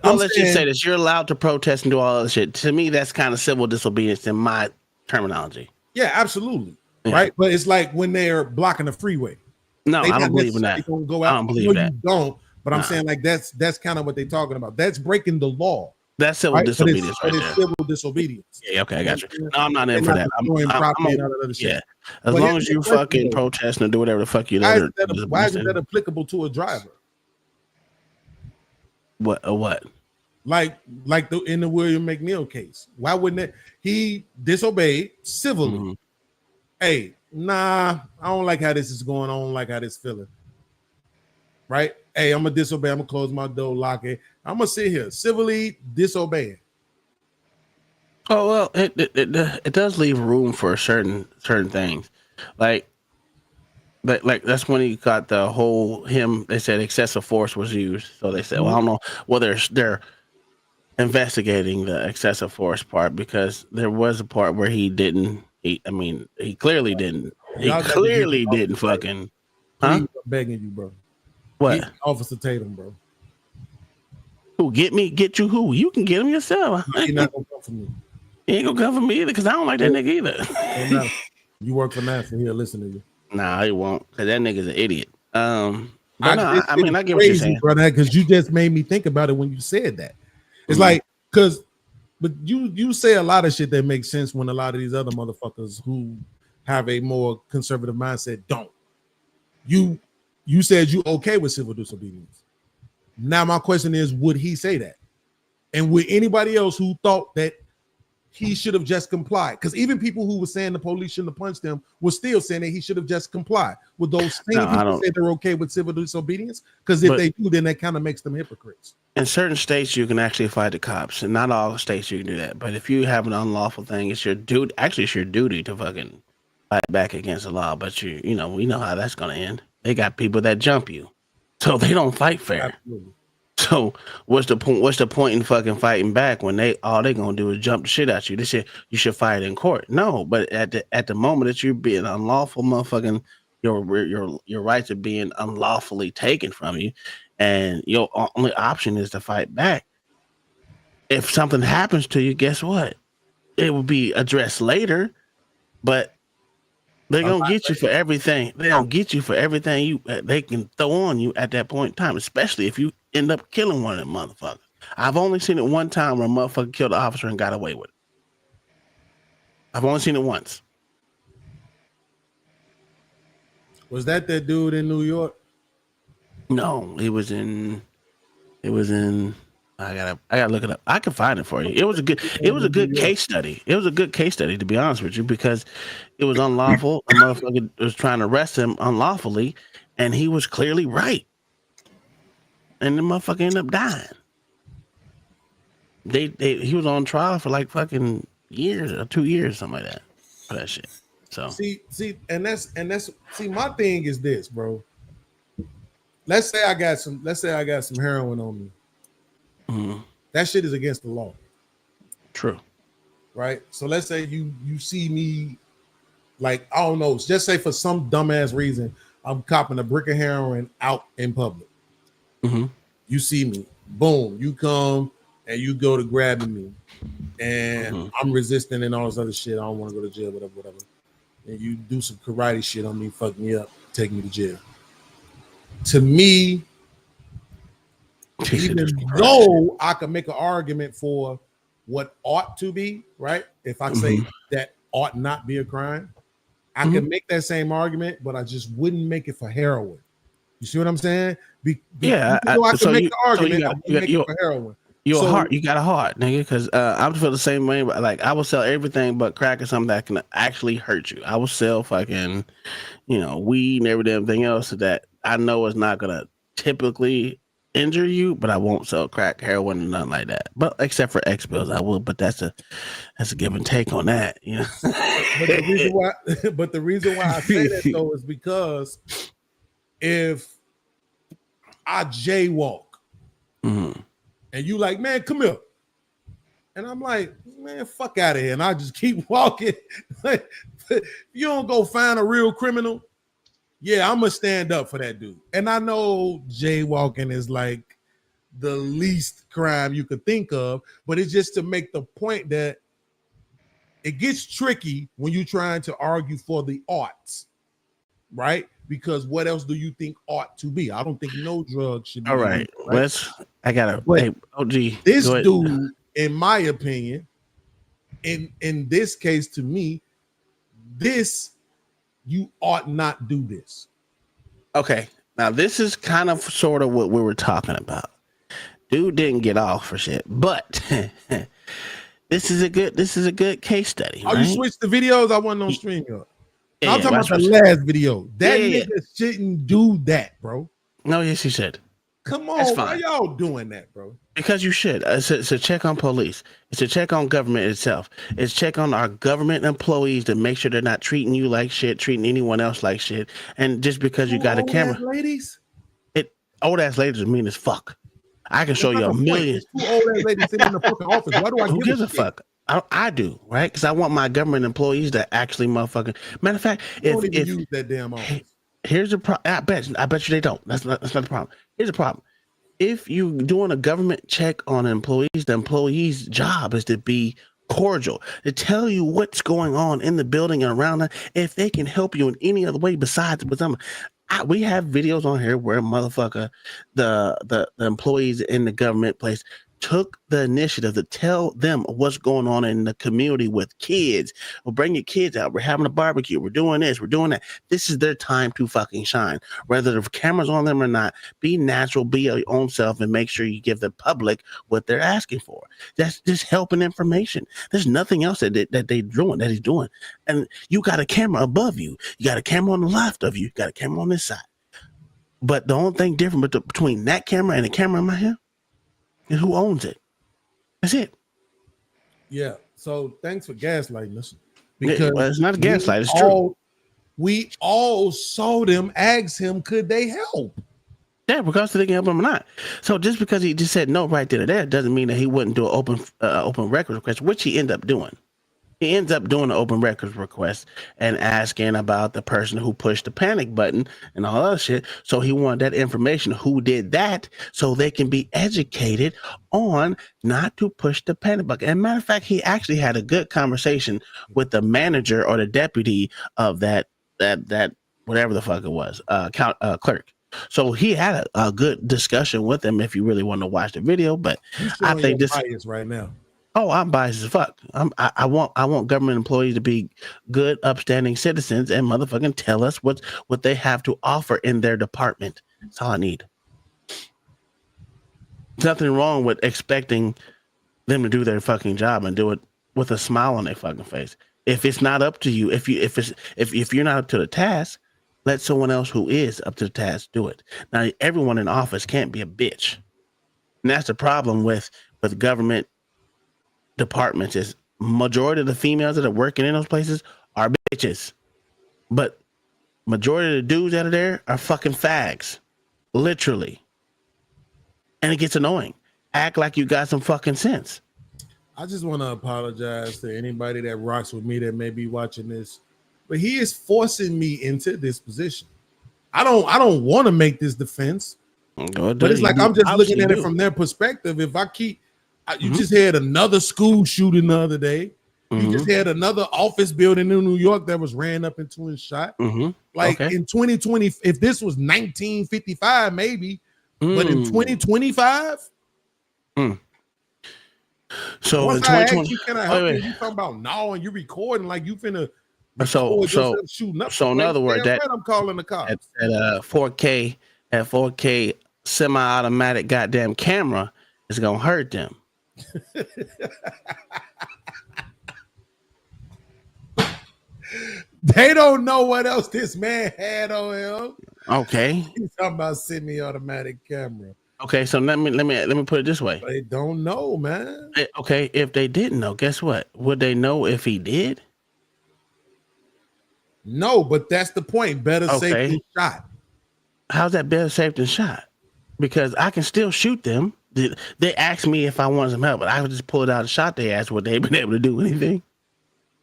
let's just say this: you're allowed to protest and do all that shit. To me, that's kind of civil disobedience in my terminology. Yeah, absolutely. Yeah. Right, but it's like when they're blocking the freeway. No, I don't believe in that. I don't believe that. You don't. But I'm saying like that's kind of what they're talking about. That's breaking the law. That's civil disobedience, right there. Civil disobedience. Yeah, okay, I got you. No, I'm not in for that. As long as you fucking protest and do whatever the fuck you do. Why isn't that applicable to a driver? What? Like in the William McNeil case. Why wouldn't it? He disobeyed civilly. Hey, nah, I don't like how this is going on. I don't like how this feeling. Right? hey, I'm gonna disobey. I'm gonna close my door, lock it. I'm gonna sit here civilly disobeying. Oh well, it does leave room for certain things, like that's when he got the whole him. They said excessive force was used, so they said, well, I don't know. Well, they're investigating the excessive force part because there was a part where he didn't. He clearly didn't. He clearly didn't fucking. Huh? Please, I'm begging you, bro. What? Get Officer Tatum, bro. Who get me? Get you? Who? You can get him yourself. He's not gonna come for me. He ain't gonna come for me either because I don't like that nigga either. You work for NASA. He'll listen to you. Nah, he won't because that nigga's an idiot. I get what you're saying, brother. Because you just made me think about it when you said that. It's like but you say a lot of shit that makes sense when a lot of these other motherfuckers who have a more conservative mindset don't. You said you okay with civil disobedience. Now my question is, would he say that? And would anybody else who thought that he should have just complied? Because even people who were saying the police shouldn't have punched him were still saying that he should have just complied. Would those same people say they're okay with civil disobedience? Because if they do, then that kind of makes them hypocrites. In certain states, you can actually fight the cops, and not all states you can do that. But if you have an unlawful thing, it's your duty. Actually, it's your duty to fucking fight back against the law. But we know how that's gonna end. They got people that jump you, so they don't fight fair. Absolutely. So what's the point? What's the point in fucking fighting back when all they gonna do is jump the shit out you? They say you should fight in court. No, but at the moment that you're being unlawful, motherfucking your rights are being unlawfully taken from you, and your only option is to fight back. If something happens to you, guess what? It will be addressed later, but they're gonna get you for everything. They don't get you for everything they can throw on you at that point in time, especially if you end up killing one of them motherfuckers. I've only seen it one time where a motherfucker killed an officer and got away with it. I've only seen it once. Was that dude in New York? No, it was in. I gotta look it up. I can find it for you. It was a good case study. It was a good case study, to be honest with you, because it was unlawful. A motherfucker was trying to arrest him unlawfully, and he was clearly right. And the motherfucker ended up dying. He was on trial for like fucking years or 2 years, something like that, for that shit. So see, my thing is this, bro. Let's say I got some heroin on me. Mm-hmm. That shit is against the law. True. Right? So let's say you see me, like, I don't know, just say for some dumbass reason, I'm copping a brick of heroin out in public. Mm-hmm. You see me, boom, you come and you go to grabbing me, and I'm resisting and all this other shit. I don't want to go to jail, whatever. And you do some karate shit on me, fuck me up, take me to jail. To me, even though I can make an argument for what ought to be, right? If I say that ought not be a crime, I can make that same argument, but I just wouldn't make it for heroin. You see what I'm saying? I can make the argument, I wouldn't make it for heroin. You got a heart, nigga, because I feel the same way. Like, I will sell everything but crack or something that can actually hurt you. I will sell fucking, weed and everything else that I know is not gonna typically injure you, but I won't sell crack, heroin, and nothing like that. But except for X pills, I will. But that's a give and take on that, But the reason why I say that though is because if I jaywalk and you like, man, come here, and I'm like, man, fuck out of here, and I just keep walking. You don't go find a real criminal. Yeah, I'm gonna stand up for that dude. And I know jaywalking is like the least crime you could think of, but it's just to make the point that it gets tricky when you're trying to argue for the oughts, right? Because what else do you think ought to be? I don't think no drug should be. All right, OG. This dude, in my opinion, in this case, to me, you ought not do this. Okay, now this is kind of sort of what we were talking about. Dude didn't get off for shit, but this is a good case study. Oh, right? You switched the videos? I wasn't on stream yet. I'm talking about the last video. That nigga shouldn't do that, bro. No, yes, he said. Come on, That's why fine. y'all doing that, bro? Because you should. It's a check on police. It's a check on government itself. It's check on our government employees to make sure they're not treating you like shit, treating anyone else like shit. And just because you got a camera, ladies. Old ass ladies are mean as fuck. I can show That's you a not the point. million. There's 2 old ass ladies sitting in the fucking office. Why do I Who give gives a shit? fuck? I do, right? Because I want my government employees to actually motherfucking. Matter of fact, You don't even use that damn office. here's the problem. I bet you they don't. That's not the problem. Here's the problem. If you doing a government check on employees, the employee's job is to be cordial, to tell you what's going on in the building and around it. If they can help you in any other way besides with them. We have videos on here where motherfucker, the employees in the government place took the initiative to tell them what's going on in the community with kids. Well, bring your kids out. We're having a barbecue. We're doing this. We're doing that. This is their time to fucking shine. Whether the camera's on them or not, be natural, be your own self, and make sure you give the public what they're asking for. That's just helping information. There's nothing else that he's doing. And you got a camera above you. You got a camera on the left of you. You got a camera on this side. But the only thing different between that camera and the camera in my hand is who owns it. That's it. Yeah. So thanks for gaslighting us. Because well, it's not a gaslight. It's true. We all saw them ask him, could they help? Yeah, because they can help him or not. So just because he just said no right there, doesn't mean that he wouldn't do an open record request, which he ended up doing. He ends up doing an open records request and asking about the person who pushed the panic button and all that shit. So he wanted that information, who did that, so they can be educated on not to push the panic button. And matter of fact, he actually had a good conversation with the manager or the deputy of that whatever the fuck it was, clerk. So he had a good discussion with him if you really want to watch the video. But I think this bias right now. Oh, I'm biased as fuck. I want government employees to be good, upstanding citizens and motherfucking tell us what they have to offer in their department. That's all I need. There's nothing wrong with expecting them to do their fucking job and do it with a smile on their fucking face. If it's not up to you, if you're not up to the task, let someone else who is up to the task do it. Now, everyone in office can't be a bitch, and that's the problem with government departments. Is majority of the females that are working in those places are bitches, but majority of the dudes out of there are fucking fags, literally. And it gets annoying. Act like you got some fucking sense. I just want to apologize to anybody that rocks with me that may be watching this, but he is forcing me into this position. I don't want to make this defense, but it's like I'm just looking at it from their perspective. If I keep, you just had another school shooting the other day. You just had another office building in New York that was ran up into and shot. Like in 2020, if this was 1955, maybe, but in 2025. So once in 2020, 2020, can I help you? You talking about no, and you recording like you finna. So in other words, that I'm calling the cops. At 4K semi-automatic goddamn camera is gonna hurt them. They don't know what else this man had on him. Okay, he's talking about semi-automatic camera. Okay, so let me put it this way. They don't know, man. Okay, if they didn't know, guess what? Would they know if he did? No, but that's the point. Better safe than shot. How's that better safe than shot? Because I can still shoot them. They asked me if I wanted some help, but I would just pull it out and shot their ass. Would they been able to do anything?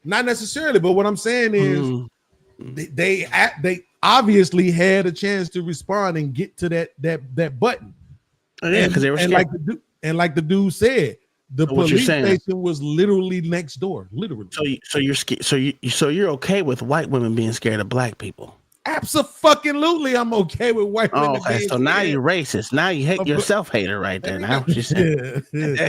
Not necessarily, but what I'm saying is they obviously had a chance to respond and get to that button. Yeah, because they were scared. Like the dude said, the police station was literally next door. Literally. So you're scared. So you're okay with white women being scared of black people? Absolutely, I'm okay with white women. Okay, so now you're racist. Now you hate your self-hater right there. Now what you saying? This is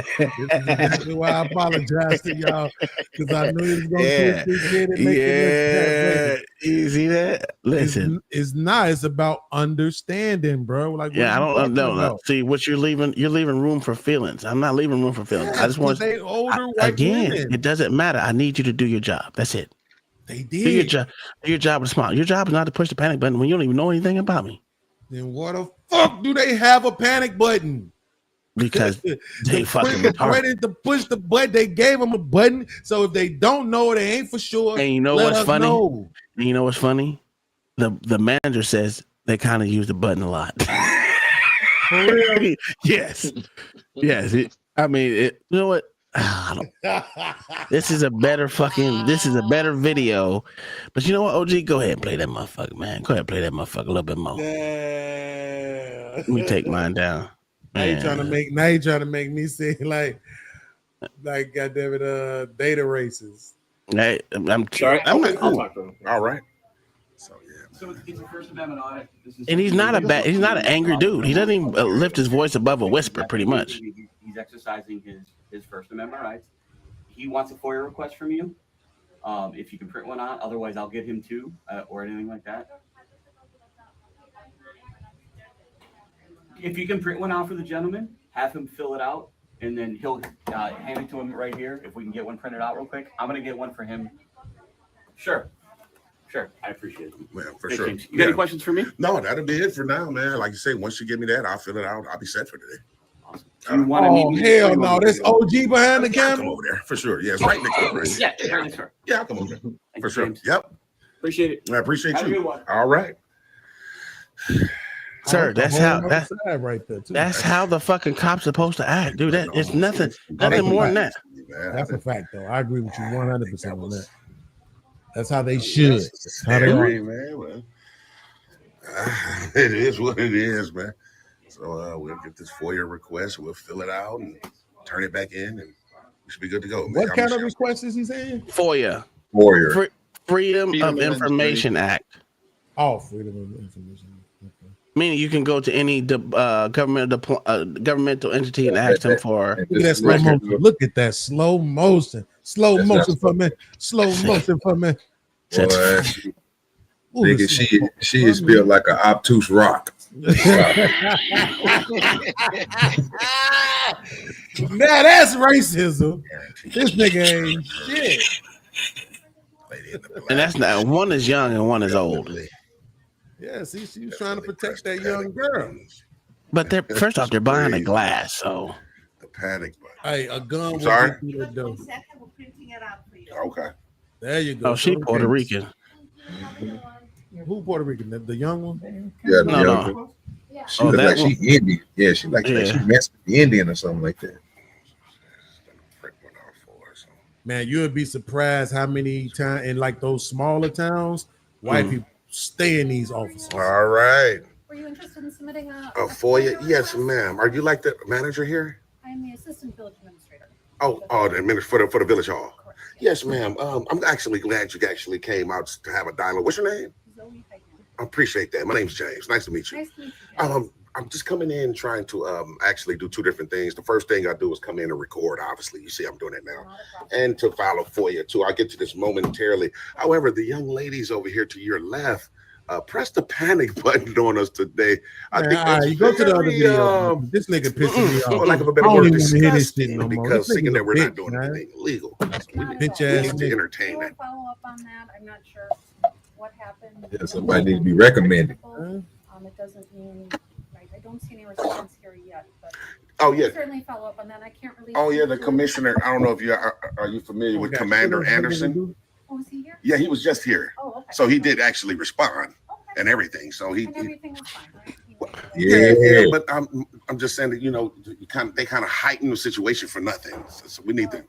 exactly why I apologize to y'all, because I knew he was going to twist this shit and make it. You see that? Listen, it's not. It's about understanding, bro. Like, I don't know. See, what you're leaving room for feelings. I'm not leaving room for feelings. I just want to older white women. It doesn't matter. I need you to do your job. That's it. They did. Do your job. Your job is smart. Your job is not to push the panic button when you don't even know anything about me. Then what the fuck do they have a panic button? Because they fucking ready to push the button. They gave them a button, so if they don't know, they ain't for sure. And you know let what's us funny? know. And you know what's funny? The manager says they kind of use the button a lot. For real? Yes. You know what? This is a better video. But you know what, OG? Go ahead and play that motherfucker, man. Go ahead and play that motherfucker a little bit more. Yeah. Let me take mine down. Now you trying to make me seem like goddamn it, data races. Hey, I'm sorry. I'll talk to him. All right. So it's a First Amendment audit. And he's not an angry dude. He doesn't even lift his voice above a whisper, pretty much. He's exercising his First Amendment rights. He wants a FOIA request from you. If you can print one out, otherwise I'll get him two or anything like that. If you can print one out for the gentleman, have him fill it out, and then he'll hand it to him right here. If we can get one printed out real quick, I'm gonna get one for him. Sure, I appreciate it. Man, for sure. You got any questions for me? No, that'll be it for now, man. Like you say, once you give me that, I'll fill it out. I'll be set for today. You want to meet me? Hell no! This OG behind the I'll camera. come over there for sure. Yeah, it's right next door. Right? Yeah, right next door. Yeah, I'll come over there Thank for you, sure. James. Yep. Appreciate it. I appreciate Have a you. good one. All right. Sir, that's how right there too. That's how the fucking cop's supposed to act, dude. That it's nothing more than that. That's a fact, though. I agree with you 100% on that. That's how they should. That's how they are, man. Well, it is what it is, man. So we'll get this FOIA request. We'll fill it out and turn it back in, and we should be good to go. What kind of request is he saying? FOIA. Freedom of Information Act. Oh, Freedom of Information. Meaning you can go to any governmental entity and ask them for. Look at that slow motion. Look at that slow motion. Slow motion for me. Slow motion for me. Boy, nigga, she is built like an obtuse rock. Now that's racism. This nigga ain't shit. And that's not one is young and one is old. Yeah, see, she was trying to protect that young girl. But they're first off, they're behind a glass, so the panic. Hey, a gun. Sorry. Okay. There you go. Oh, she Puerto Rican. Who Puerto Rican? The young one? Yeah, no. She look like she Indian. Yeah, she like she Mexican Indian or something like that. Man, you would be surprised how many times in like those smaller towns, white people stay in these offices. All right. Were you interested in submitting a FOIA? Yes, ma'am. Are you like the manager here? I'm the assistant village administrator. Oh, the administrator for the village hall. Yes, ma'am. I'm actually glad you actually came out to have a dialogue. What's your name? Zoe Pegman. I appreciate that. My name's James. Nice to meet you. Nice to meet you. I'm just coming in trying to actually do two different things. The first thing I do is come in and record. Obviously, you see I'm doing it now, and to file a FOIA too. I'll get to this momentarily. However, the young ladies over here to your left press the panic button on us today. I think that's you go to the other video. This nigga pissing me off. Like a better I don't word, even hear this shit disgusting, no more. because This seeing nigga's that a we're not bitch, doing man. anything illegal, so we need to entertain that. Follow up on that. I'm not sure what happened. Yeah, somebody need to be recommended. It doesn't mean I don't see any response here yet, but Oh, yeah. certainly follow up on that. I can't really. Oh yeah, the commissioner. I don't know if you are you familiar with Commander Anderson? Oh, is he here? Yeah, he was just here. Oh, okay. So he did actually respond and everything. So he. Everything was fine, right? Yeah, but I'm just saying that they kind of heighten the situation for nothing. So we need to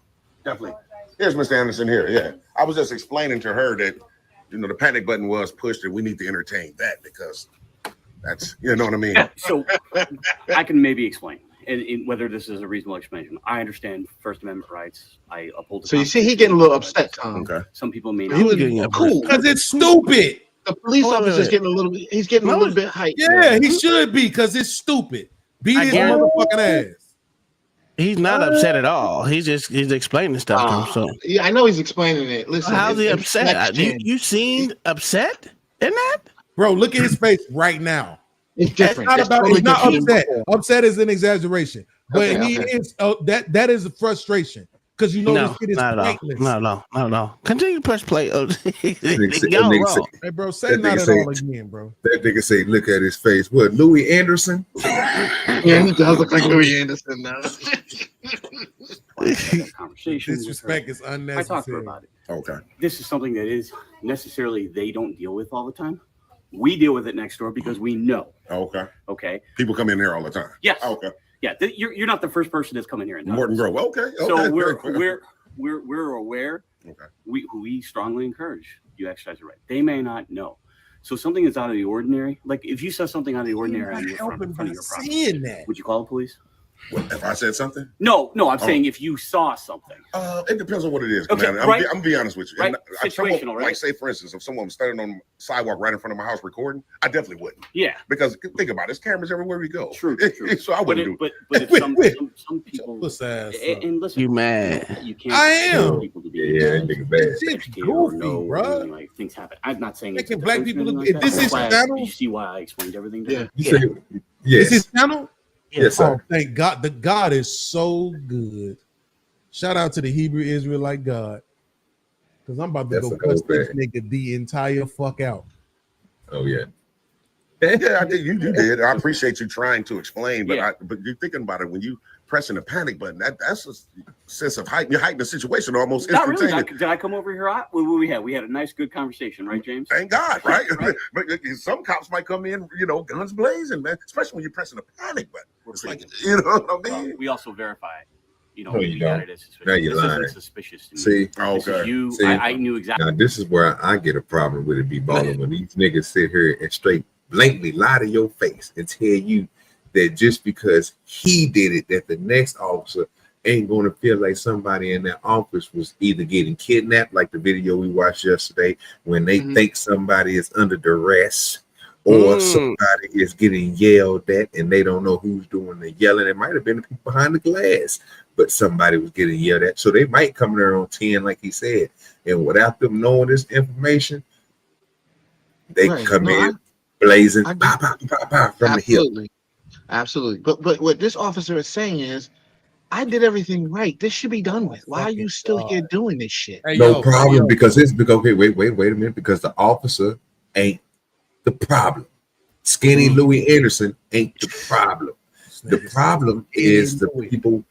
definitely. Here's Mr. Anderson here. Yeah, I was just explaining to her that the panic button was pushed and we need to entertain that because that's what I mean. So I can maybe explain. And whether this is a reasonable explanation, I understand First Amendment rights. I uphold. So you see, he getting a little upset, Tom. Okay. Some people may not. He was cool because it's stupid. The police officer's getting a little bit. He's getting a little bit hyped. Yeah, he should be because it's stupid. Beat his motherfucking ass. He's not upset at all. He's explaining stuff to him. So yeah, I know he's explaining it. Listen, how's he upset? You seemed upset in that, bro. Look at his face right now. It's different. He's not upset. Upset is an exaggeration, but he is. That is a frustration. Because you know No, this shit is not at all. pointless. No. Continue to press play. Y'all nigga wrong. Hey, bro, say That not nigga at say- all again, bro. That nigga say, look at his face. What, Louis Anderson? Yeah, he does look like Louis Anderson now. Conversation. Disrespect is I unnecessary. talked to her about it. Okay. This is something that is necessarily they don't deal with all the time. We deal with it next door because we know. Okay. Okay. People come in here all the time. Yes. Okay. Yeah. You're not the first person that's coming here and done Morton this. Grove. Okay. So Okay. we're aware. Okay. We strongly encourage you exercise your right. They may not know. So something that's out of the ordinary, like if you saw something out of the ordinary on your front of your property, would you call the police? What, if I said something? No, I'm saying if you saw something. It depends on what it is. Okay, man. I'm right. gonna be honest with you. Right. If someone, Situational, right? Like say for instance, if someone was standing on the sidewalk right in front of my house recording, I definitely wouldn't. Yeah. Because think about it, there's cameras everywhere we go. True. So I wouldn't do it. But if some people and listen, You mad? You can't. I am. People to be Yeah, that nigga bad. Shit's goofy, bro. Like things happen. I'm not saying Making it's black people look. like If this is channel, you see why I explained everything to Yeah. her? You say, yes. this is channel. Yes, sir. Oh, thank God. The God is so good. Shout out to the Hebrew Israelite God. Because I'm about to That's go a whole cuss this thing. nigga the entire fuck out. Oh, yeah. Yeah, I think you did. I appreciate you trying to explain, but Yeah. but you're thinking about it when you pressing the panic button. That's a sense of height. You're heightening the situation almost Not really. instantaneously. Did I come over here hot? What we had? We had a nice, good conversation, right, James? Thank God, right? Right. But some cops might come in, guns blazing, man. Especially when you're pressing the panic button. It's like, you know what I mean? We also verify. No, we you got don't. it as suspicious. Now you're This lying. isn't suspicious to me. See? This is you. See? I knew exactly. Now, this is where I get a problem with it, be balling when these niggas sit here and straight blatantly lie to your face and tell you that just because he did it, that the next officer ain't going to feel like somebody in that office was either getting kidnapped, like the video we watched yesterday, when they think somebody is under duress, or somebody is getting yelled at and they don't know who's doing the yelling. It might have been the people behind the glass, but somebody was getting yelled at. So they might come there on 10, like he said. And without them knowing this information, they come in blazing, from the hip. Absolutely. But what this officer is saying is, I did everything right. This should be done with. Why are you still here doing this shit? No problem, because it's because okay, wait a minute, because the officer ain't the problem. Skinny Louis Anderson ain't the problem. The problem is the people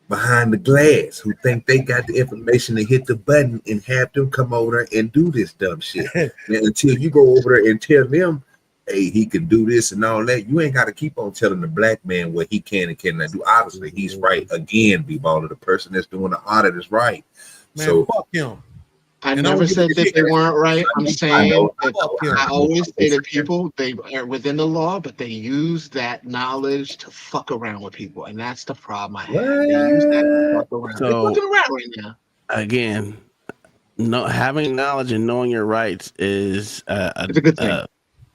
behind the glass who think they got the information to hit the button and have them come over there and do this dumb shit. Now, until you go over there and tell them, hey, he can do this and all that, you ain't got to keep on telling the black man what he can and cannot do. Obviously, he's right. Again, B-Baller, the person that's doing the audit is right. Man, So fuck him. I never said that they weren't right. I'm saying I I always say that people, they are within the law, but they use that knowledge to fuck around with people, and that's the problem I have. They use that to fuck around. They're So- fucking around right now. Again, having knowledge and knowing your rights is It's a good thing.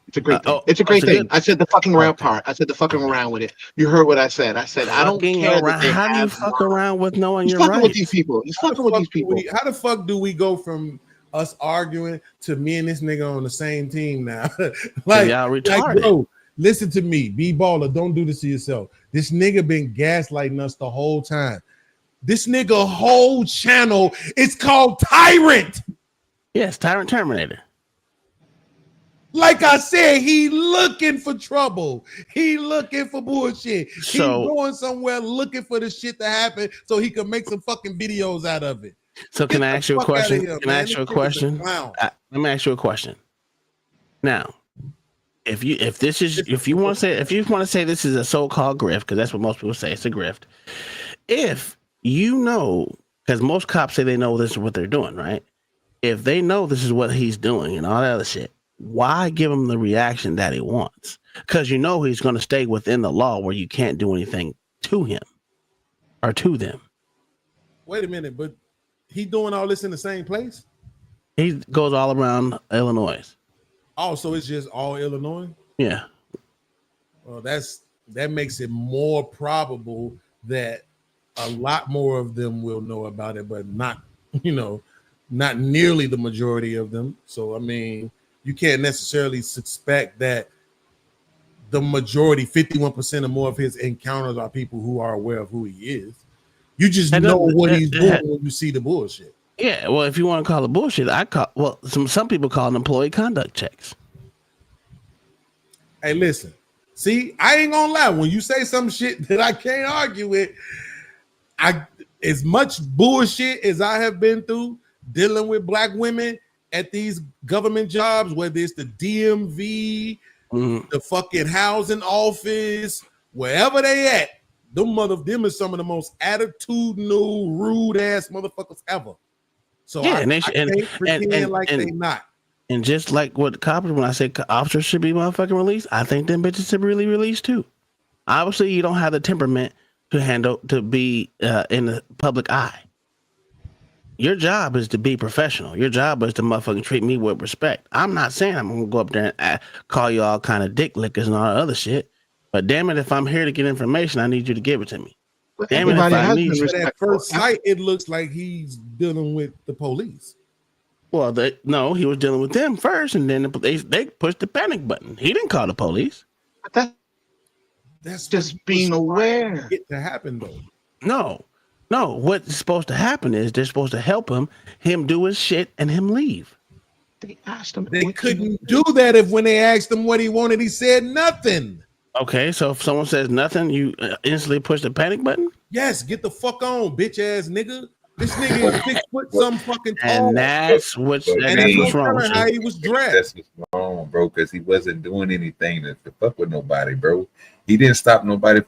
It's a great thing. It's a great thing. I said the fucking around part. I said the fucking around with it. You heard what I said. I said I don't Fucking care around. that they How do you have fuck around with knowing He's your fucking with rights? these people. He's fucking with these people. How the fuck do we go from us arguing to me and this nigga on the same team now? Y'all retarded. bro, listen to me. B-Baller, don't do this to yourself. This nigga been gaslighting us the whole time. This nigga whole channel is called Tyrant. Yes, Tyrant Terminator. Like I said, he looking for trouble. He looking for bullshit. He going somewhere looking for the shit to happen so he can make some fucking videos out of it. So can I ask you a fuck outta question? here, Can I man. ask you a This nigga's a question? clown. Let me ask you a question. Now, if you want to say this is a so-called grift, because that's what most people say, it's a grift. If you know, because most cops say they know this is what they're doing, right? If they know this is what he's doing and all that other shit, why give him the reaction that he wants? Because you know he's going to stay within the law where you can't do anything to him or to them. Wait a minute, but he doing all this in the same place? He goes all around Illinois. Oh, so it's just all Illinois? Yeah. Well, that makes it more probable that a lot more of them will know about it, but not nearly the majority of them. So I mean, you can't necessarily suspect that the majority, 51% or more of his encounters are people who are aware of who he is. You just know what he's doing when you see the bullshit. Yeah, well, if you want to call it bullshit, some people call it employee conduct checks. Hey, listen. See, I ain't gonna lie. When you say some shit that I can't argue with, as much bullshit as I have been through dealing with black women at these government jobs, whether it's the DMV, the fucking housing office, wherever they at, them are some of the most attitudinal, rude ass motherfuckers ever. So I can't pretend like they not. And just like what coppers, when I say officers should be motherfucking released, I think them bitches should be really released too. Obviously, you don't have the temperament to be in the public eye. Your job is to be professional. Your job is to motherfucking treat me with respect. I'm not saying I'm gonna go up there and call you all kind of dick lickers and all that other shit. But damn it, if I'm here to get information, I need you to give it to me. Damn it, if I need you. At first sight, it looks like he's dealing with the police. Well, no, he was dealing with them first, and then they pushed the panic button. He didn't call the police. That's just being aware. Get to happen though. No. What's supposed to happen is they're supposed to help him do his shit, and him leave. They asked him. They couldn't do that if when they asked him what he wanted, he said nothing. Okay, so if someone says nothing, you instantly push the panic button? Yes, get the fuck on, bitch ass nigga. This nigga is 6 foot some fucking tall. And that's what's wrong. How he was dressed. That's what's wrong, bro, because he wasn't doing anything to fuck with nobody, bro. He didn't stop nobody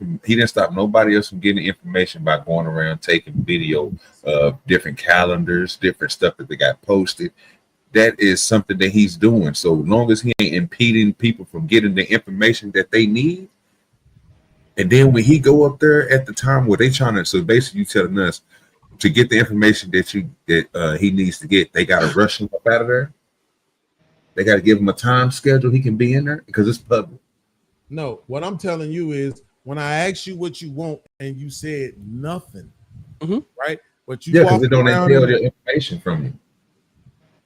else from getting information by going around taking video of different calendars, different stuff that they got posted. That is something that he's doing. So long as he ain't impeding people from getting the information that they need. And then when he go up there at the time where they trying to, so basically you telling us to get the information that he needs to get, they got to rush him up out of there. They got to give him a time schedule he can be in there because it's public. No, what I'm telling you is when I asked you what you want and you said nothing, right? But you because they don't entail the information from you.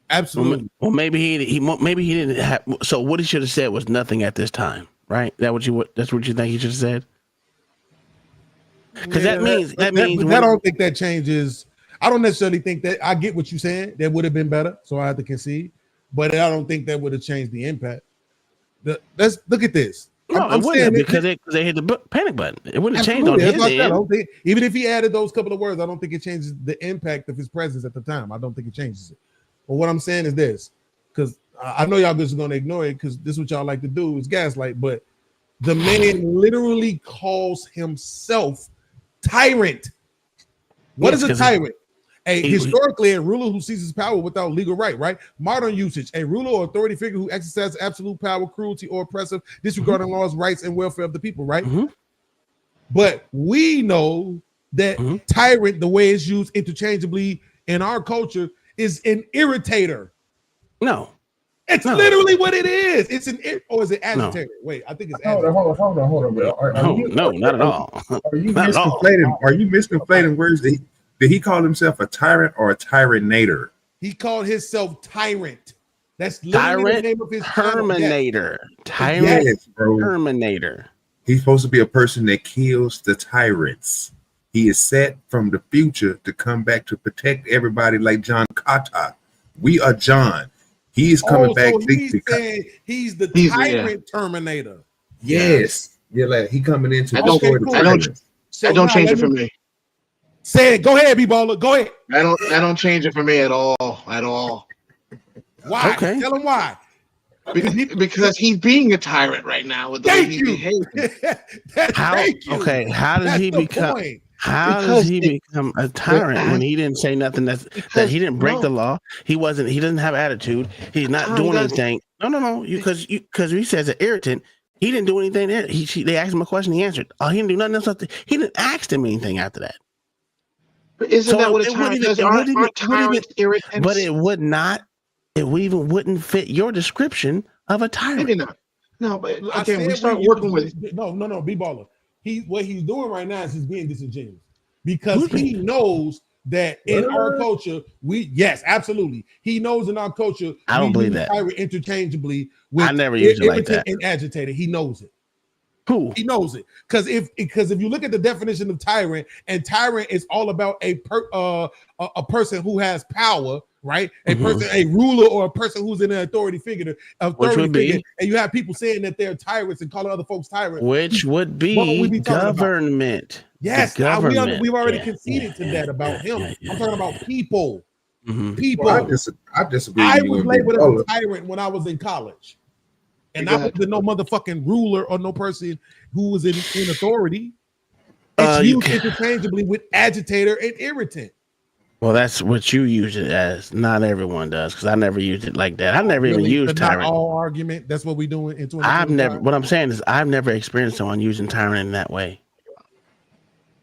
Absolutely. Well, maybe he didn't have. So what he should have said was nothing at this time, right? That's what you think he should have said. Because that means. I don't think that changes. I don't necessarily think that. I get what you're saying. That would have been better. So I have to concede, but I don't think that would have changed the impact. Let's look at this. No, it wouldn't because they hit the panic button. It wouldn't have changed on his end. I don't think, even if he added those couple of words, I don't think it changes the impact of his presence at the time. I don't think it changes it. But what I'm saying is this, because I know y'all just going to ignore it because this is what y'all like to do is gaslight, but the man literally calls himself tyrant. What is a tyrant? Historically, a ruler who seizes power without legal right? Modern usage, a ruler or authority figure who exercises absolute power, cruelty, or oppressive, disregarding laws, rights, and welfare of the people, right? But we know that tyrant, the way it's used interchangeably in our culture, is an irritator. No. It's literally what it is. It's or is it agitator? No. Wait, I think it's agitator. Hold on. No, not at all. Are you misconflating words? Did he call himself a tyrant or a tyranator? He called himself tyrant. That's literally the name of his Terminator. Tyrant Terminator. He's supposed to be a person that kills the tyrants. He is set from the future to come back to protect everybody like John Carter. We are John. He is coming back. So he's the tyrant Terminator. Yes. Yeah, like he coming into I don't change it for me. Say it. Go ahead, B-Baller. Go ahead. I don't change it for me at all. Why? Okay. Tell him why. Because he's being a tyrant right now with the way he behaves. How does he become? How does he become a tyrant when he didn't say nothing that he didn't break the law? He doesn't have attitude. He's not doing anything. No. Because he says an irritant. He didn't do anything there. They asked him a question. He answered. Oh, he didn't do nothing else. He didn't ask him anything after that. But isn't that what a tyrant does? Aren't tyrants irritants? But it would not. It even wouldn't fit your description of a tyrant. Maybe not. No, but again, we start working with. No, B-Baller. What he's doing right now is he's being disingenuous because he knows that in our culture, absolutely. He knows in our culture, I don't believe that. Interchangeably with I never used it like that. And agitated. He knows it. Who? He knows it. Because if you look at the definition of tyrant, and tyrant is all about a person who has power, right? A person, a ruler, or a person who's in an authority figure, and you have people saying that they're tyrants and calling other folks tyrants. Which would be government. Yes, government. we've already conceded to that about him. I'm talking about people. People. Well, I disagree. I with was you labeled as a tyrant when I was in college. And I wasn't no motherfucking ruler or no person who was in authority. It's used interchangeably with agitator and irritant. Well, that's what you use it as. Not everyone does, because I never used it like that. I never even used tyrant. Not all argument. That's what we doing in 2025. I've never. What I'm saying is, I've never experienced someone using tyrant in that way.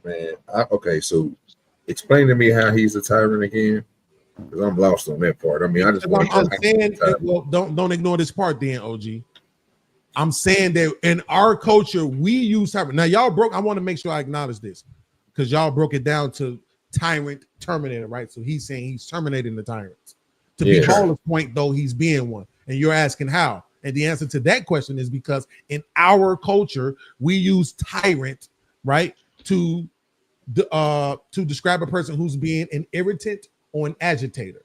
Man, okay. So, explain to me how he's a tyrant again, because I'm lost on that part. I mean, I just want I'm saying, well, don't ignore this part, then, OG. I'm saying that in our culture, we use tyrant. Now, y'all broke. I want to make sure I acknowledge this, because y'all broke it down to tyrant terminator, right? So he's saying he's terminating the tyrants. To be Paul's point, though, he's being one. And you're asking how. And the answer to that question is because in our culture, we use tyrant, right, to describe a person who's being an irritant or an agitator.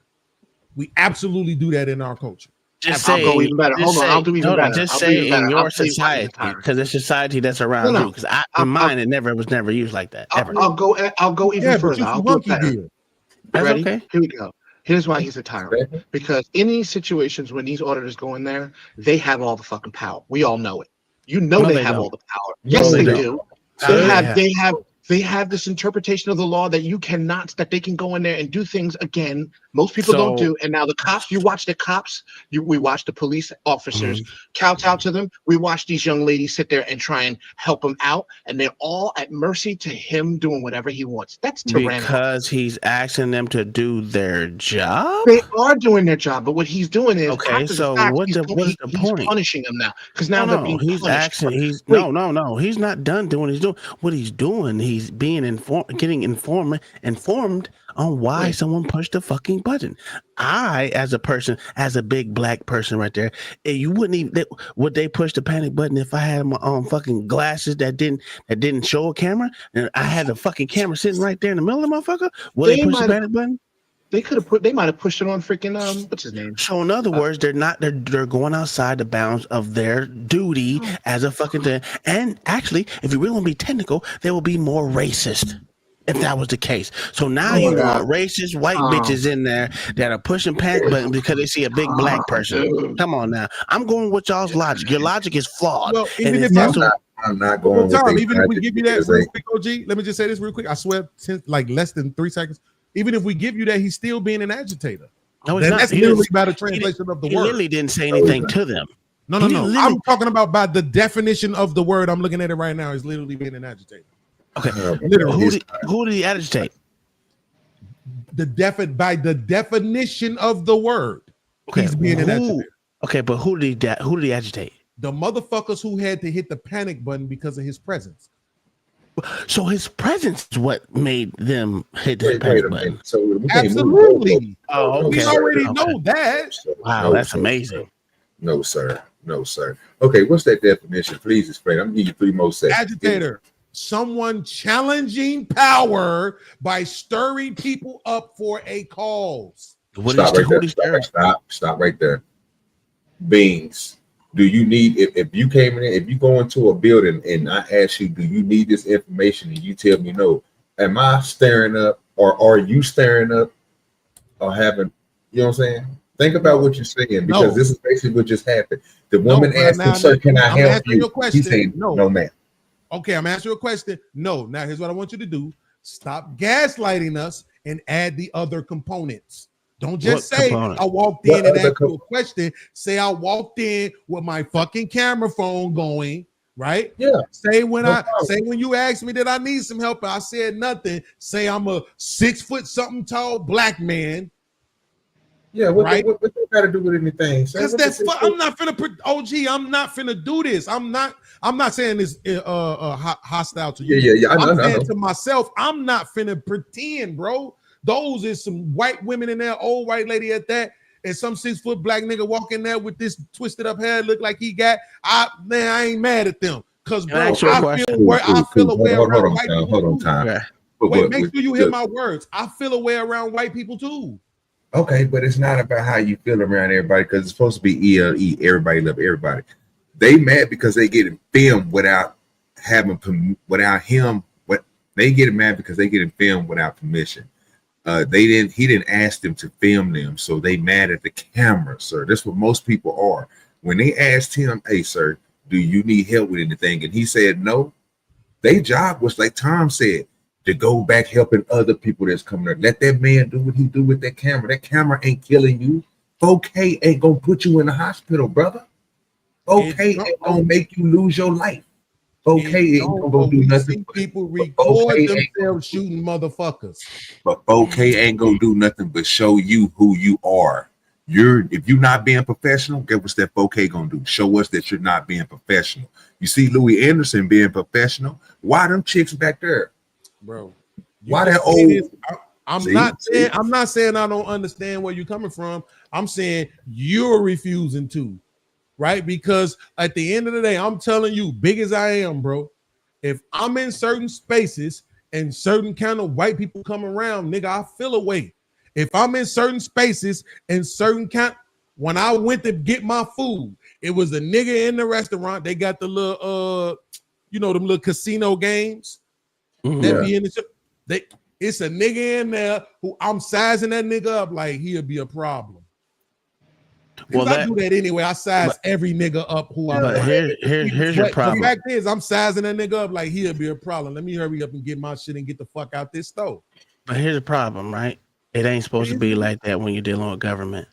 We absolutely do that in our culture. I'll go even better. Hold on, I'll do even better. Just say in your society, because the society that's around you. Because in mine, it was never used like that. Ever. I'll go even further. I'll do it better. Ready? Okay. Here we go. Here's why he's a tyrant. Because in these situations when these auditors go in there, they have all the fucking power. We all know it. You know they have all the power. Yes, they do. They have this interpretation of the law that they can go in there and do things again. Most people don't do. And now the cops, we watch the police officers kowtow to them. We watch these young ladies sit there and try and help them out. And they're all at mercy to him doing whatever he wants. That's tyrannical. Because he's asking them to do their job? They are doing their job, but what he's doing is what's the point? He's punishing them now. Because now they're being punished. He's not done doing what he's doing. What he's doing, he's being informed on why someone pushed the fucking button. I, as a person, as a big black person right there, you wouldn't even would they push the panic button if I had my fucking glasses that didn't show a camera and I had the fucking camera sitting right there in the middle of the motherfucker? Would they push the panic button? They might have pushed it on freaking what's his name? So in other words, they're going outside the bounds of their duty as a fucking thing. And actually, if you really want to be technical, they will be more racist if that was the case. So now you want racist white bitches in there that are pushing panic buttons because they see a big black person. Come on now. I'm going with y'all's logic. Your logic is flawed. Well, even if I'm not going Tom, even if we give you that real quick, OG, let me just say this real quick. I swear, like less than 3 seconds. Even if we give you that, he's still being an agitator. No, he's not. That's literally by the translation of the word. He literally didn't say anything to them. No. I'm talking about by the definition of the word. I'm looking at it right now. He's literally being an agitator. Okay. Who did he agitate? By the definition of the word, he's being an agitator. Okay, but who did he agitate? The motherfuckers who had to hit the panic button because of his presence. So his presence is what made them hit the panic button. So absolutely. Oh, okay. We already know that. Wow, that's amazing. No, sir. Okay, what's that definition? Please explain. I'm gonna give you 3 more seconds. Agitator. Someone challenging power by stirring people up for a cause. Stop right there. Beans. Do you need, if you came in, if you go into a building and I ask you, do you need this information, and you tell me no, am I staring up, or are you staring up, or having, you know what I'm saying? Think about what you're saying, because this is basically what just happened. The woman asked him, sir, can I help you? He said, no, ma'am. Okay, I'm asking you a question. No, now here's what I want you to do. Stop gaslighting us and add the other components. Don't just say I walked in and asked you a question. Say I walked in with my fucking camera phone going, right? Yeah. Say when you asked me that I need some help, I said nothing. Say I'm a 6 foot something tall black man. Yeah, what they got to do with anything? Because I'm not finna OG. I'm not finna do this. I'm not saying this hostile to you. Yeah. I'm saying to myself, I'm not finna pretend, bro. Those is some white women in there, old white lady at that, and some 6 foot black nigga walking there with this twisted up hair, look like he got. I ain't mad at them. Because bro, I feel a way around white people. Hold on, time. Okay. Wait, make sure you hear my words. I feel a way around white people too. Okay, but it's not about how you feel around everybody because it's supposed to be ELE. Everybody love everybody. They mad because they get filmed without him. What they get mad because they get filmed without permission. He didn't ask them to film them, so they mad at the camera, sir. That's what most people are. When they asked him, "Hey, sir, do you need help with anything?" and he said no, their job was like Tom said, to go back helping other people that's coming there. Let that man do what he do with that camera. That camera ain't killing you. 4K ain't gonna put you in the hospital, brother. 4K ain't gonna make you lose your life. 4K ain't gonna do nothing. People record themselves shooting motherfuckers. But 4K ain't gonna do nothing but show you who you are. If you're not being professional, guess what that 4K gonna do? Show us that you're not being professional. You see Louis Anderson being professional. Why them chicks back there? Bro, why that old? I'm not saying I don't understand where you're coming from. I'm saying you're refusing to, right? Because at the end of the day, I'm telling you, big as I am, bro, if I'm in certain spaces and certain kind of white people come around, nigga, I feel a way. If I'm in certain spaces and certain kind, when I went to get my food, it was a nigga in the restaurant. They got the little, them little casino games. That be in the it's a nigga in there who I'm sizing that nigga up like he'll be a problem. Well, I do that anyway. I size every nigga up who I'm. But here's your problem. The fact is, I'm sizing that nigga up like he'll be a problem. Let me hurry up and get my shit and get the fuck out this store. But here's the problem, right? It ain't supposed to be like that when you're dealing with government.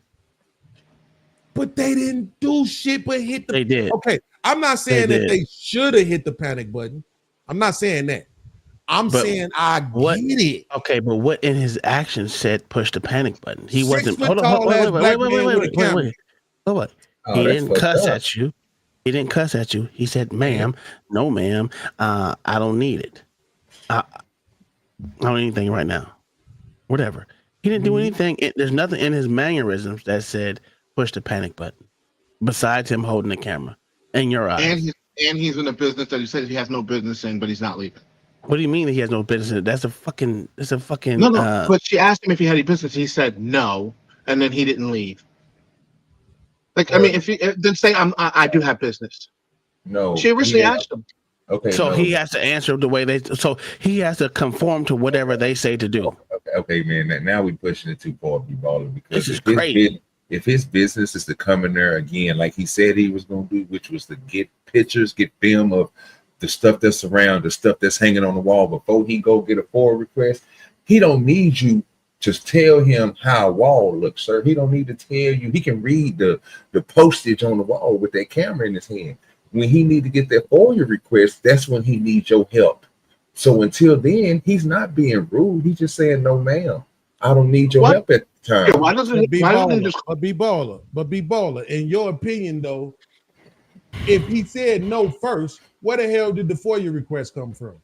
But they didn't do shit but hit the. They did. Okay, I'm not saying that they should have hit the panic button. I'm not saying that. I'm saying I get it. Okay, but what in his actions said push the panic button? He wasn't. Hold on. Wait. He didn't cuss at you. He didn't cuss at you. He said, "Ma'am, no, ma'am, I don't need it. I don't need anything right now. Whatever." He didn't do anything. There's nothing in his mannerisms that said push the panic button, besides him holding the camera in your eyes. And he's in a business that he says he has no business in, but he's not leaving. What do you mean he has no business in it? That's a fucking. No. But she asked him if he had any business. He said no, and then he didn't leave. Like, I mean, if he then say I do have business. No. She originally asked him. Okay. So he has to answer the way they. So he has to conform to whatever they say to do. Okay, man. Now we're pushing it too far, B-Baller, because this is crazy. If his business is to come in there again, like he said he was going to do, which was to get pictures, get film of the stuff that's around, the stuff that's hanging on the wall before he go get a FOIA request, he don't need you to tell him how a wall looks, sir. He don't need to tell you. He can read the postage on the wall with that camera in his hand. When he need to get that FOIA request, that's when he needs your help. So until then, he's not being rude. He's just saying, no, ma'am, I don't need your help at the time. Yeah, why doesn't he just be baller? In your opinion, though, if he said no first, where the hell did the FOIA request come from?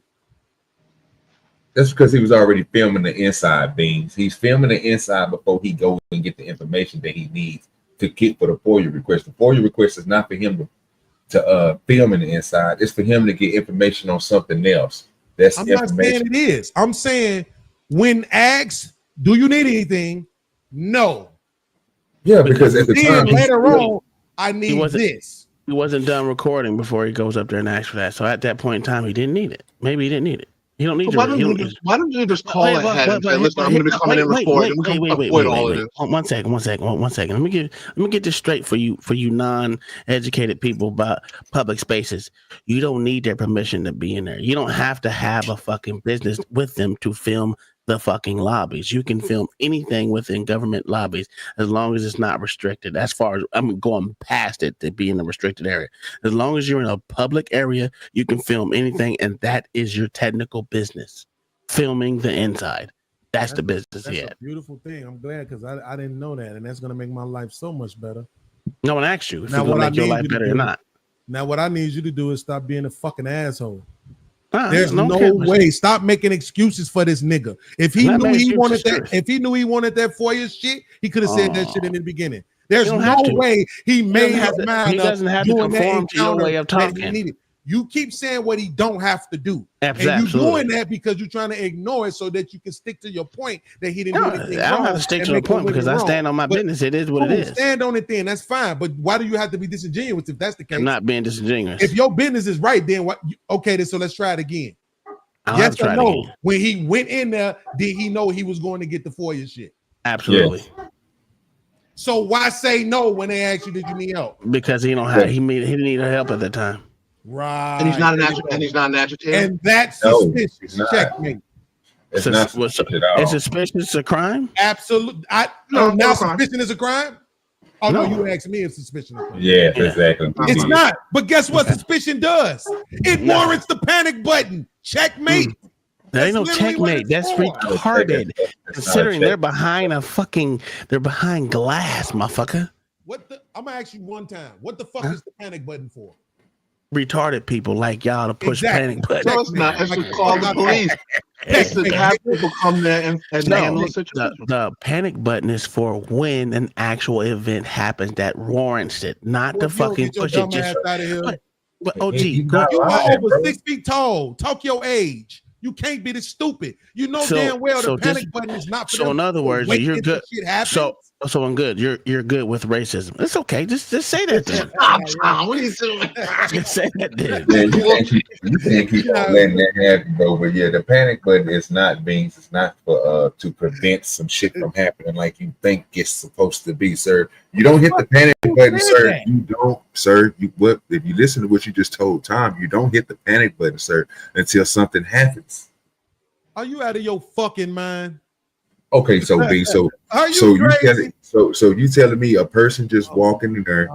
That's because he was already filming the inside beams. He's filming the inside before he goes and get the information that he needs to get for the FOIA request. The FOIA request is not for him to film in the inside. It's for him to get information on something else. I'm not saying it is. I'm saying when asked, do you need anything? No. Yeah, because at the time later on, I need this. He wasn't done recording before he goes up there and asks for that. So at that point in time, he didn't need it. Maybe he didn't need it. You don't need why don't you just call ahead and say, listen, I'm going to be coming in and recording. Wait. One second. Let me get this straight for you non-educated people about public spaces. You don't need their permission to be in there. You don't have to have a fucking business with them to film the fucking lobbies. You can film anything within government lobbies as long as it's not restricted. As far as I'm going past it to be in a restricted area, as long as you're in a public area, you can film anything, and that is your technical business. Filming the inside. That's the business. That's a beautiful thing. I'm glad because I didn't know that, and that's gonna make my life so much better. No one asked you if it's gonna make your life better or not. Now what I need you to do is stop being a fucking asshole. There's no way. Stop making excuses for this nigga. If he knew he wanted that FOIA shit, he could have said that shit in the beginning. There's no way he made his mind up. He doesn't have to conform to your way of talking. You keep saying what he don't have to do. Absolutely. And you're doing that because you're trying to ignore it so that you can stick to your point that he didn't do anything wrong. I don't have to stick to the point because I stand on my business. It is what it is. Stand on it then. That's fine. But why do you have to be disingenuous if that's the case? I'm not being disingenuous. If your business is right, then what? Okay, then so let's try it again. Yes or no? When he went in there, did he know he was going to get the FOIA shit? Absolutely. Yes. So why say no when they ask you, did you need help? Because he don't have he didn't need help at the time. Right. And he's not an agitator. And that's suspicious. Checkmate. It's not suspicious at all. Is suspicious a crime? Absolutely. Now suspicion is a crime? Oh no, you asked me if suspicion is a crime. Yeah, exactly. It's not. But guess what suspicion does? It warrants the panic button. Checkmate. There ain't no checkmate. That's retarded. Considering they're behind they're behind glass, motherfucker. I'm gonna ask you one time. What the fuck is the panic button for? Retarded people like y'all to push panic buttons. No, it's not. It's to call the police. It's to have people come there and handle the situation. The panic button is for when an actual event happens that warrants it, not to fucking push it. Just but OG, you are over 6 feet tall. Talk your age. You can't be this stupid. You know damn well the panic button is not for them. So in other words, you're good. So I'm good. You're good with racism. It's okay. Just say that then. What are you doing? Just say that then. Yeah, you can't keep on letting that happen, bro. But yeah, the panic button is not beans. It's not for to prevent some shit from happening like you think it's supposed to be, sir. You don't hit the panic button, sir. You don't, sir. If you listen to what you just told Tom, you don't hit the panic button, sir, until something happens. Are you out of your fucking mind? Okay, so B, so you telling me a person just walking in there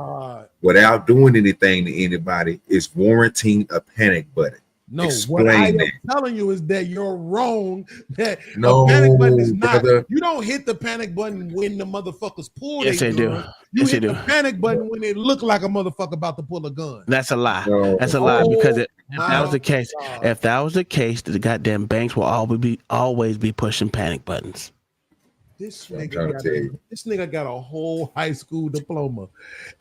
without doing anything to anybody is warranting a panic button? No, explain what I am that. telling you is that you're wrong. That no, a panic button is not. brother. You don't hit the panic button when the motherfuckers pull. Yes, they do. You Yes, hit they the do. panic button when it look like a motherfucker about to pull a gun. That's a lie. No. That's a lie because if that was the case, the goddamn banks will always be pushing panic buttons. This nigga got a whole high school diploma,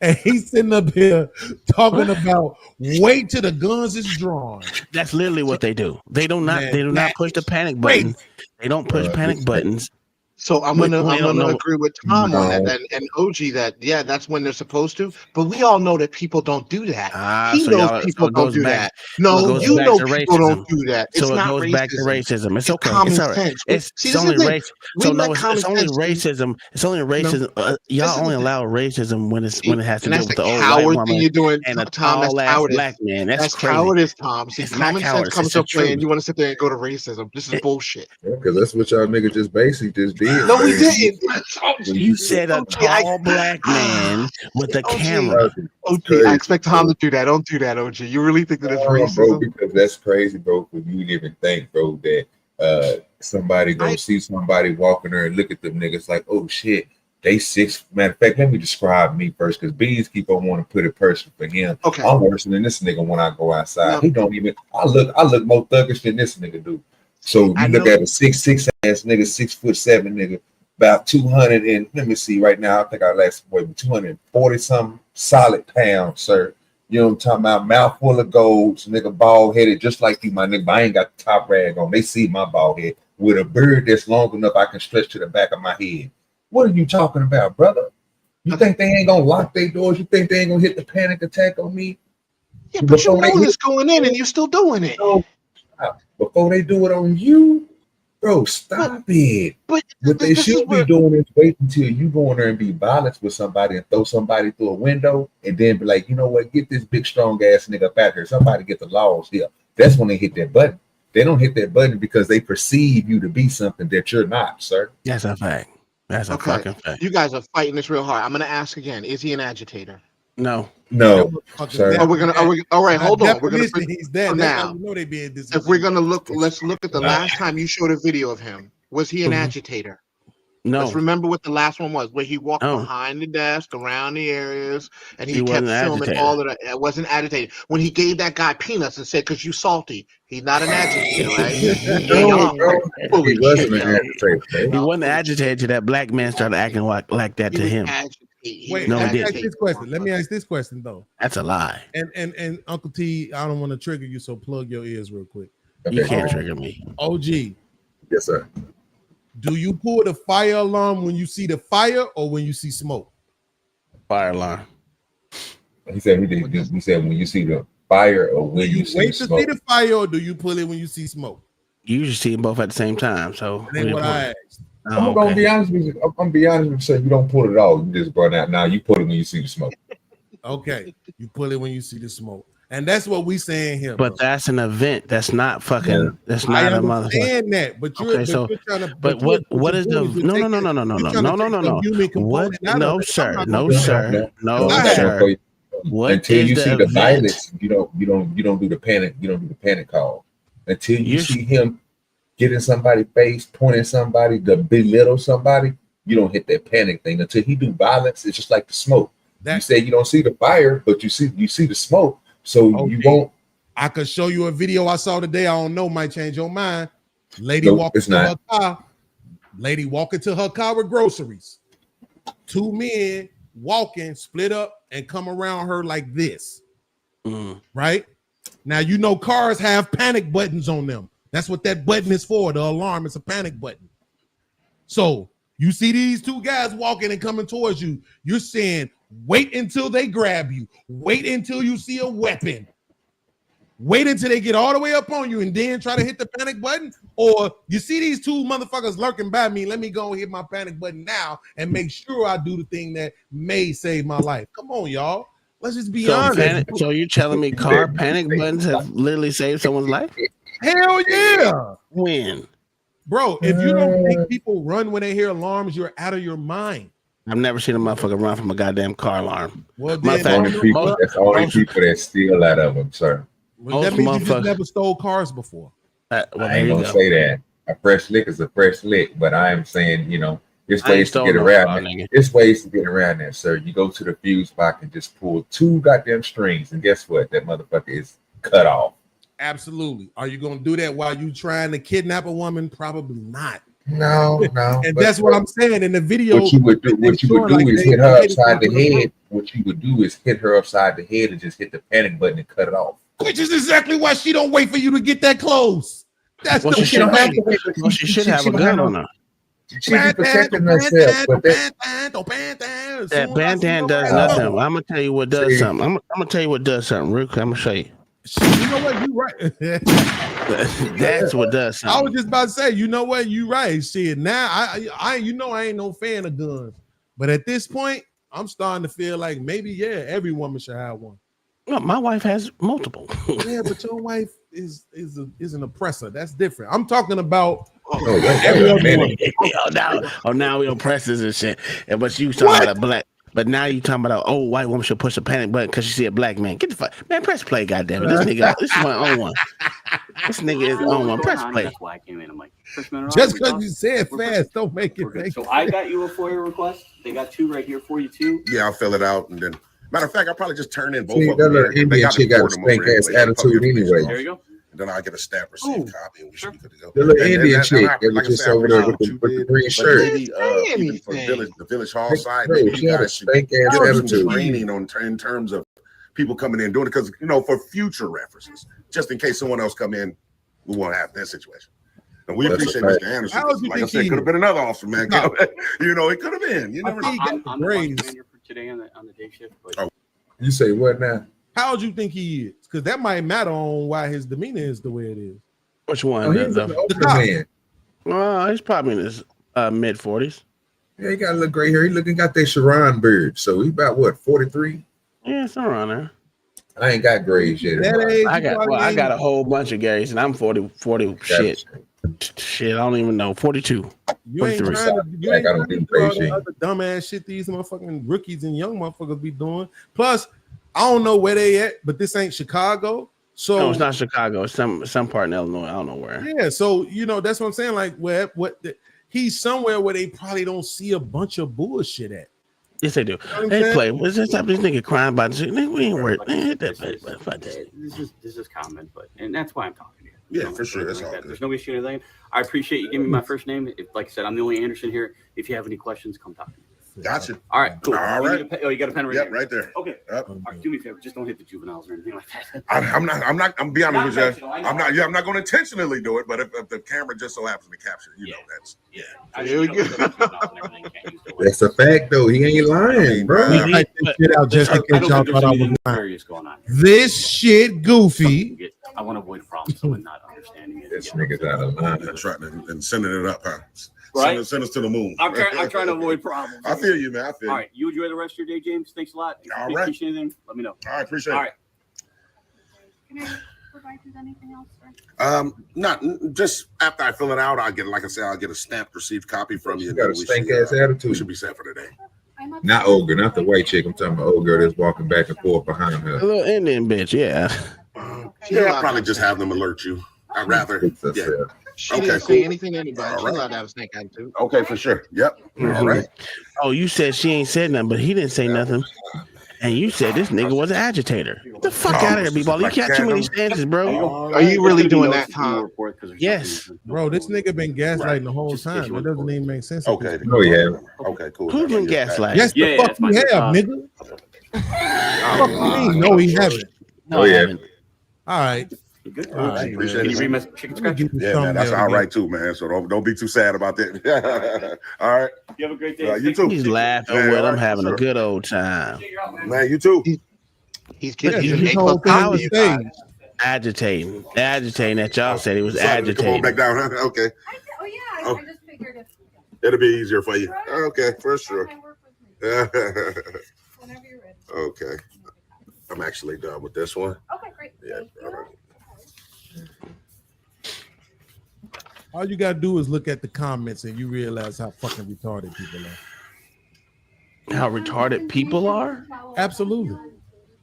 and he's sitting up here talking about wait till the guns is drawn. That's literally what they do. They do not push the panic button. They don't push panic buttons. So I'm gonna agree with Tom on that and OG that that's when they're supposed to. But we all know that people don't do that. He knows people don't do that. No, you know people don't do that. It's not goes racism. back to racism. It's okay. Common It's all right. sense. It's only race. So no, it's only racism. It's only racism. Y'all only allow racism when it has to do with the old white woman you're doing, and a Tom, that's tall ass cowardice. black man. That's crazy. Cowardice, Tom. See, It's common not sense cowardice. comes It's to the play, and truth. you want to sit there and go to racism. This is bullshit. Because that's what y'all nigga just basically just did. No, we didn't. You said a tall black man with a camera. OG, I expect Tom to do that. Don't do that, OG. You really think that it's racism? Bro, because that's crazy, bro. Because you didn't even think, bro, that somebody gonna see somebody walking there and look at them niggas like, oh shit, they 6. Matter of fact, let me describe me first, because bees keep on wanting to put it personal for him. Okay. I'm worse than this nigga when I go outside. No. He don't even. I look more thuggish than this nigga do. So you look at a 6'6" ass nigga, 6'7" nigga. About 200 and let me see right now. I think I last 240 something solid pounds, sir. You know what I'm talking about? Mouth full of golds, nigga, bald headed, just like you, my nigga. But I ain't got the top rag on. They see my bald head with a beard that's long enough I can stretch to the back of my head. What are you talking about, brother? You think they ain't gonna lock their doors? You think they ain't gonna hit the panic attack on me? Yeah, but you know it's going in and you're still doing it. Before they do it on you, bro, stop it. But what they should be doing is wait until you go in there and be violent with somebody and throw somebody through a window and then be like, you know what, get this big strong ass nigga up out here. Somebody get the laws here. That's when they hit that button. They don't hit that button because they perceive you to be something that you're not, sir. That's a fact. That's a fucking fact. You guys are fighting this real hard. I'm gonna ask again. Is he an agitator? No. Sir. All right, hold on. We're gonna he's dead. now. You know they being If we're gonna let's look at the last time you showed a video of him. Was he an agitator? No. Let's remember what the last one was, where he walked behind the desk, around the areas, and he kept wasn't filming agitated. all of that. It wasn't agitated. When he gave that guy peanuts and said, "Cause you salty," he's not an agitator, right? He wasn't an agitator. He wasn't agitated till that black man started acting like that to him. Wait, No, let me it ask didn't. this question. Let me ask this question though. That's a lie. And Uncle T, I don't want to trigger you, so plug your ears real quick. You can't trigger me. OG. Yes, sir. Do you pull the fire alarm when you see the fire or when you see smoke? Fire alarm. He said he said when you see the fire or when Do you see wait the to smoke. see the fire or do you pull it when you see smoke? You usually see them both at the same time. So That ain't what I asked. I'm gonna be honest with you. I'm gonna be honest with you. You don't pull it all. You just run out. Now you pull it when you see the smoke. Okay, you pull it when you see the smoke, and that's what we saying here. But that's an event. That's not fucking. Yeah. That's not I a motherfucker. understand that, but you're, Okay, but so, you're trying to. but what is the no. Human What? component out No, of it. sir. I'm No, not sir. No, I'm not gonna sir. tell you. What Until is you the see the event? violence, you don't do the panic. You don't do the panic call until you see him getting somebody face, pointing somebody, to belittle somebody. You don't hit that panic thing until he do violence. It's just like the smoke. You say you don't see the fire, but you see the smoke, so you won't. I could show you a video I saw today. I don't know, might change your mind. Lady walking to her car. Lady walking to her car with groceries. Two men walking, split up, and come around her like this. Right? Now you know cars have panic buttons on them. That's what that button is for. The alarm is a panic button. So you see these two guys walking and coming towards you. You're saying, wait until they grab you. Wait until you see a weapon. Wait until they get all the way up on you and then try to hit the panic button. Or you see these two motherfuckers lurking by me. Let me go and hit my panic button now and make sure I do the thing that may save my life. Come on, y'all. Let's just be honest. So you're telling me car panic buttons have literally saved someone's life? Hell yeah. When? Bro, if you don't think people run when they hear alarms, you're out of your mind. I've never seen a motherfucker run from a goddamn car alarm. Well, That's only people that steal out of them, sir. Well, that means you just never stole cars before. I ain't gonna say that. A fresh lick is a fresh lick, but I am saying, there's ways to get around it. There's ways to get around that, sir. You go to the fuse box and just pull two goddamn strings, and guess what? That motherfucker is cut off. Absolutely. Are you gonna do that while you trying to kidnap a woman? Probably not. No. And that's what I'm saying in the video. What you would do is hit her upside the head. What you would do is hit her upside the head and just hit the panic button and cut it off. Which is exactly why she don't wait for you to get that close. That's the she don't have to wait. Well, she should have a gun on her. She's protecting herself. But that bandana does nothing. I'm gonna tell you what does something. I'm gonna tell you what does something real quick. I'm gonna show you. You know what? You right. That's what does something. I was just about to say, you know what? You right. Shit. Now I ain't no fan of guns, but at this point, I'm starting to feel like maybe every woman should have one. No, my wife has multiple. Yeah, but your wife is an oppressor. That's different. I'm talking about now we oppressors and shit. But you talking about a black. But now you talking about old white woman should push a panic button because she see a black man. Get the fuck, man. Press play, goddamn it. This nigga, this is my own one. This nigga is on one. Press play. That's why I came in. I'm like, just because you said fast, don't make it. So I got you a FOIA request. They got two right here for you too. Yeah, I'll fill it out and then. Matter of fact, I'll probably just turn in both See, of them. That little Indian chick got a stank ass attitude anyway. There you go. And then I'll get a stamp receipt copy and we should be good to go. The little Indian chick like that was just over there with the green shirt. Even for the village hall side, maybe you guys should do some training in terms of people coming in doing it because for future references, just in case someone else come in, we won't have that situation. And we appreciate Mr. Anderson. Like I said, it could have been another officer, man. It could have been. You never know. I'm the manager for today on the day shift. But You say what now? How would you think he is? Because that might matter on why his demeanor is the way it is. Which one? The man. Well, he's probably in his mid 40s. Yeah, he got a little gray hair. He got that Sharon beard. So he about what, 43? Yeah, it's around there. I ain't got grays yet. I got a whole bunch of grays, and I'm 40 shit. Shit, I don't even know. 42. You ain't trying to do all the other dumbass shit these motherfucking rookies and young motherfuckers be doing. Plus, I don't know where they at, but this ain't Chicago. So no, it's not Chicago. It's some part in Illinois. I don't know where. Yeah, so that's what I'm saying. Like, he's somewhere where they probably don't see a bunch of bullshit at. Yes, they do. They play. What's this type of this nigga crying about this? We ain't worried. This is common, and that's why I'm talking to you. Yeah, for sure. That's all good. There's no issue with anything. I appreciate you giving me my first name. Like I said, I'm the only Anderson here. If you have any questions, come talk to me. Gotcha. All right, cool. All You right. need a pen- oh, you got a pen right Yep, here. right there. Okay. Yep. All right, do me a favor. Just don't hit the juveniles or anything like that. I'm be honest with you. intentional, I know. I'm not going to intentionally do it, but if the camera just so happens to capture it, that's Here we go. That's a fact, though. He ain't lying, bro. He typed this shit out just in case y'all thought I was lying. Serious going on. This shit goofy. I want to avoid problems. Someone not understanding it. This nigga's out of line. That's right, and sending it up, huh? Right. Send us to the moon. I'm trying to avoid problems. I feel you, man. I feel All you. right, you enjoy the rest of your day, James. Thanks a lot. If All you right. appreciate anything, let me know. All right, appreciate All it. right. Can I provide you with anything else, sir? Not just after I fill it out, I'll get, like I said, I'll get a stamped received copy from you. You and got then a we stink should, ass attitude. We should be set for today. Not old girl, not the white chick. I'm talking about old girl that's walking back and forth behind A her. little Indian bitch, yeah. Yeah, I'll probably just have them alert you. I'd rather. Yeah. She didn't say anything to anybody. She's allowed to have a snake attitude. Okay, for sure. Yep. All right. Oh, you said she ain't said nothing, but he didn't say nothing. And you said this nigga was an agitator. Get the fuck out of here, B-ball. You got too many stances, bro. Are you really doing that, Tom? Yes. Bro, this nigga been gaslighting the whole time. It doesn't even make sense. Okay. No, he haven't. Okay, cool. Who's been gaslighting? Yes, the fuck you have, nigga. Fuck you mean? No, he haven't. No, he haven't. All right. Good. All right, Appreciate Can it. you read my chicken scratch? Yeah, man, that's all right too, man. So don't be too sad about that. All right. You have a great day. You too. He's laughing Man, with all I'm right, having sure. a good old time. Man, you too. He's getting Yeah, his his A whole plus thing was you guys. staged. Agitating that y'all said he was Sorry, come on agitating. back down. Huh? Okay. Oh yeah, Oh. I just figured if It'll be easier for you. Okay, for sure. whenever you're ready. Okay. I'm actually done with this one. Okay, great. Yeah. All right. All you gotta do is look at the comments and you realize how fucking retarded people are. How retarded people are? Absolutely.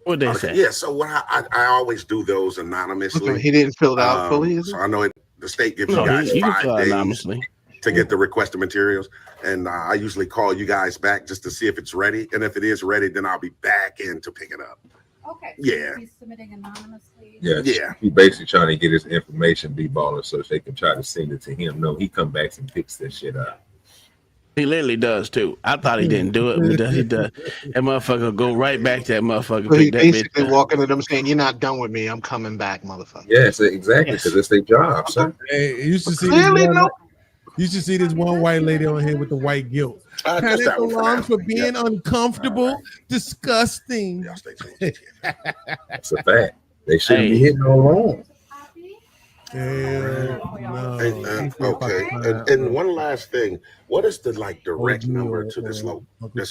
What they say? Yeah, so what I always do those anonymously. He didn't fill it out fully, is So I know the state gives No, you guys you can 5 fill out days anonymously. to get the requested materials. And I usually call you guys back just to see if it's ready. And if it is ready, then I'll be back in to pick it up. Okay. Yeah. He's submitting anonymously. Yeah. He basically trying to get his information B-baller so they can try to send it to him. No, he come back and picks that shit up. He literally does too. I thought he didn't do it, but he does. That motherfucker go right back to that motherfucker. So he Pick that bitch basically up. walking to them saying, "You're not done with me. I'm coming back, motherfucker." Yes, exactly, because it's their job, son. Hey, you used to see Clearly, no. You should see this one white lady on here with the white guilt. Just Panic that one for alarms now. for being uncomfortable, disgusting. It's a fact. They shouldn't be hitting no wrong. No. Okay. And one last thing. What is the direct number to this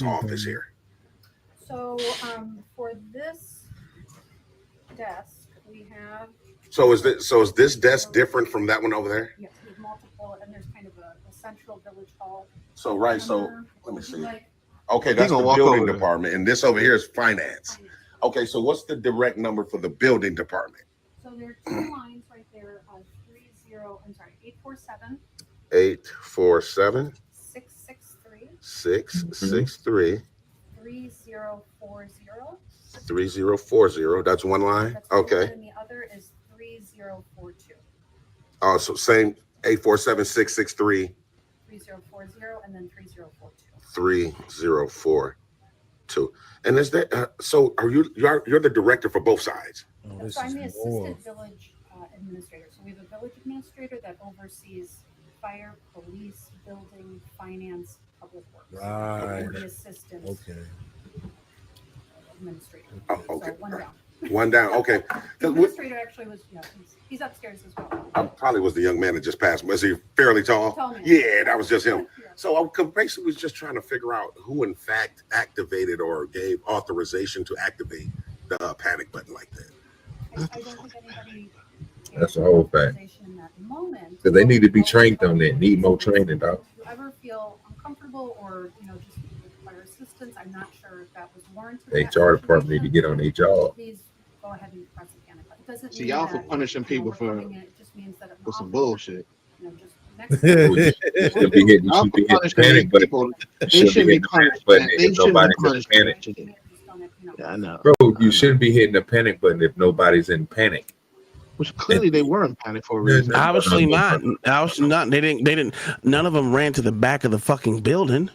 office here? So for this desk, we have So is this desk different from that one over there? yes, we have multiple, and there's kind of a central village hall. So right, so let me Would you see. like- Okay, that's the gonna walk building over there. department, and this over here is finance. Okay, so what's the direct number for the building department? So there are two lines right there, 847 847 663 663 3040. 3040. That's one line. That's one line, Okay. and the other is 3042. Oh, so same 847 663 3040 and then 3042. 3042. And is that so? You're the director for both sides? So I'm the assistant village administrator. So we have a village administrator that oversees fire, police, building, finance, public works. Right. And the assistant administrator. Okay. So one down. One down. Okay. The administrator actually was, he's upstairs as well. I probably was the young man that just passed. Was he fairly tall? Tall man. Yeah, that was just him. So I basically was just trying to figure out who, in fact, activated or gave authorization to activate the panic button like that. I don't think anybody That's the whole fact. in that moment. Because they need to be trained on that. Need more training, dog. If you ever feel uncomfortable or just require assistance, I'm not sure if that was warranted. The HR department need to get on their job. Please go ahead and press the panic button. It doesn't See, mean y'all for that, punishing people we're for coming in. It just means that some bullshit. just You should be hitting the panic button. You shouldn't be hitting the panic button if nobody's in panic. Yeah, I know. Bro, you shouldn't be hitting the panic button if nobody's in panic. Which clearly they were in panic for a reason. Obviously not. Obviously not. They didn't. None of them ran to the back of the fucking building.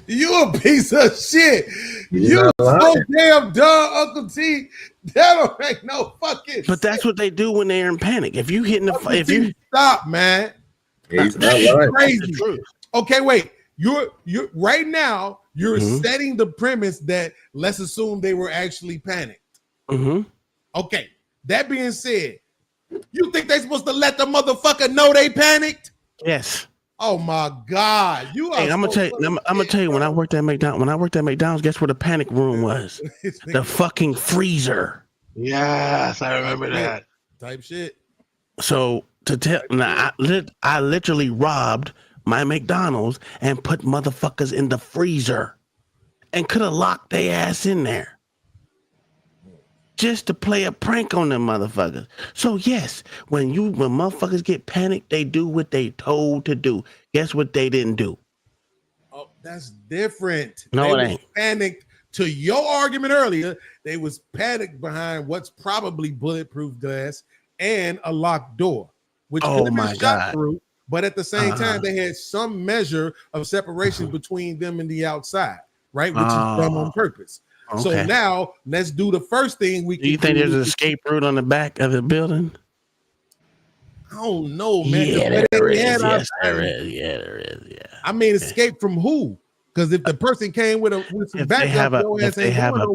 You a piece of shit. You so damn dumb, Uncle T. That don't make no fucking But that's what they do when they're in panic. If you hitting the, if you stop, man, he's not lying. Crazy. Okay, wait. You're right now. You're setting the premise that let's assume they were actually panicked. Okay. That being said, you think they're supposed to let the motherfucker know they panicked? Yes. Oh my God! You are. Hey, I'm gonna tell you. When I worked at McDonald's, guess where the panic room was? The fucking freezer. Yes, I remember that type shit. So to tell, now, I literally robbed my McDonald's and put motherfuckers in the freezer, and could have locked their ass in there, just to play a prank on them motherfuckers. So yes, when motherfuckers get panicked, they do what they told to do. Guess what they didn't do? Oh, that's different. No, they it ain't. Panicked. To your argument earlier, they was panicked behind what's probably bulletproof glass and a locked door, which could have been shot through. But at the same time, they had some measure of separation between them and the outside, right? Which is done on purpose. Okay. So now let's do the first thing we can do. You think there's an escape route on the back of the building? I don't know, man. Yeah, there is. Yes, there is. Yeah, there is. Yeah. I mean, escape from who? Because if the person came with some backup, if they have a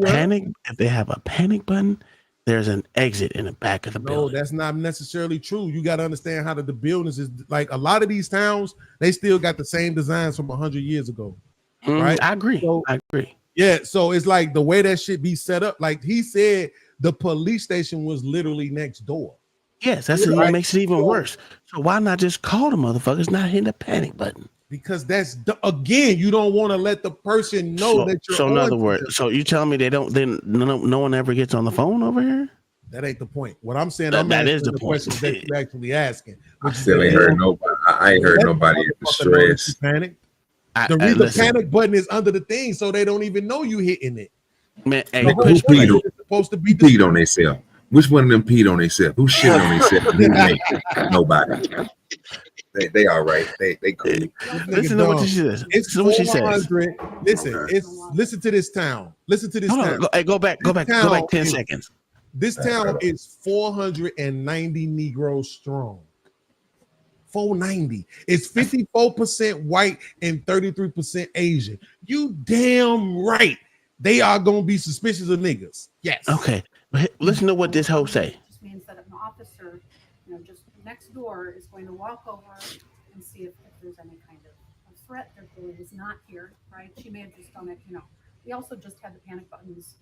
panic button, there's an exit in the back of the building. No, that's not necessarily true. You got to understand how the buildings is like. A lot of these towns, they still got the same designs from 100 years ago, right? I agree. I agree. Yeah, so it's like the way that shit be set up. Like he said, the police station was literally next door. Yes, that's what makes it even worse. So why not just call the motherfuckers, not hitting the panic button? Because that's again, you don't want to let the person know that you're. So in other words, so you telling me they don't? Then no one ever gets on the phone over here. That ain't the point. What I'm saying, that is the question that you're actually asking. I still ain't heard nobody. I ain't heard nobody in distress. Panic. The reason panic button is under the thing, so they don't even know you hitting it. Man, hey, who supposed to be peed on themselves? Which one of them peed on themselves? Who shit on themselves? Nobody. They all right. They cool. Listen to what she says. It's 400. Listen to this town. Listen to this town. Go back 10 seconds. This town is 490 Negroes strong. 490. It's 54% white and 33% Asian. You damn right. They are gonna be suspicious of niggas. Yes. Okay. Listen to what this hoe say. Just means that an officer, just next door is going to walk over and see if there's any kind of threat. There really is not here, right? She may have just done it, We also just had the panic buttons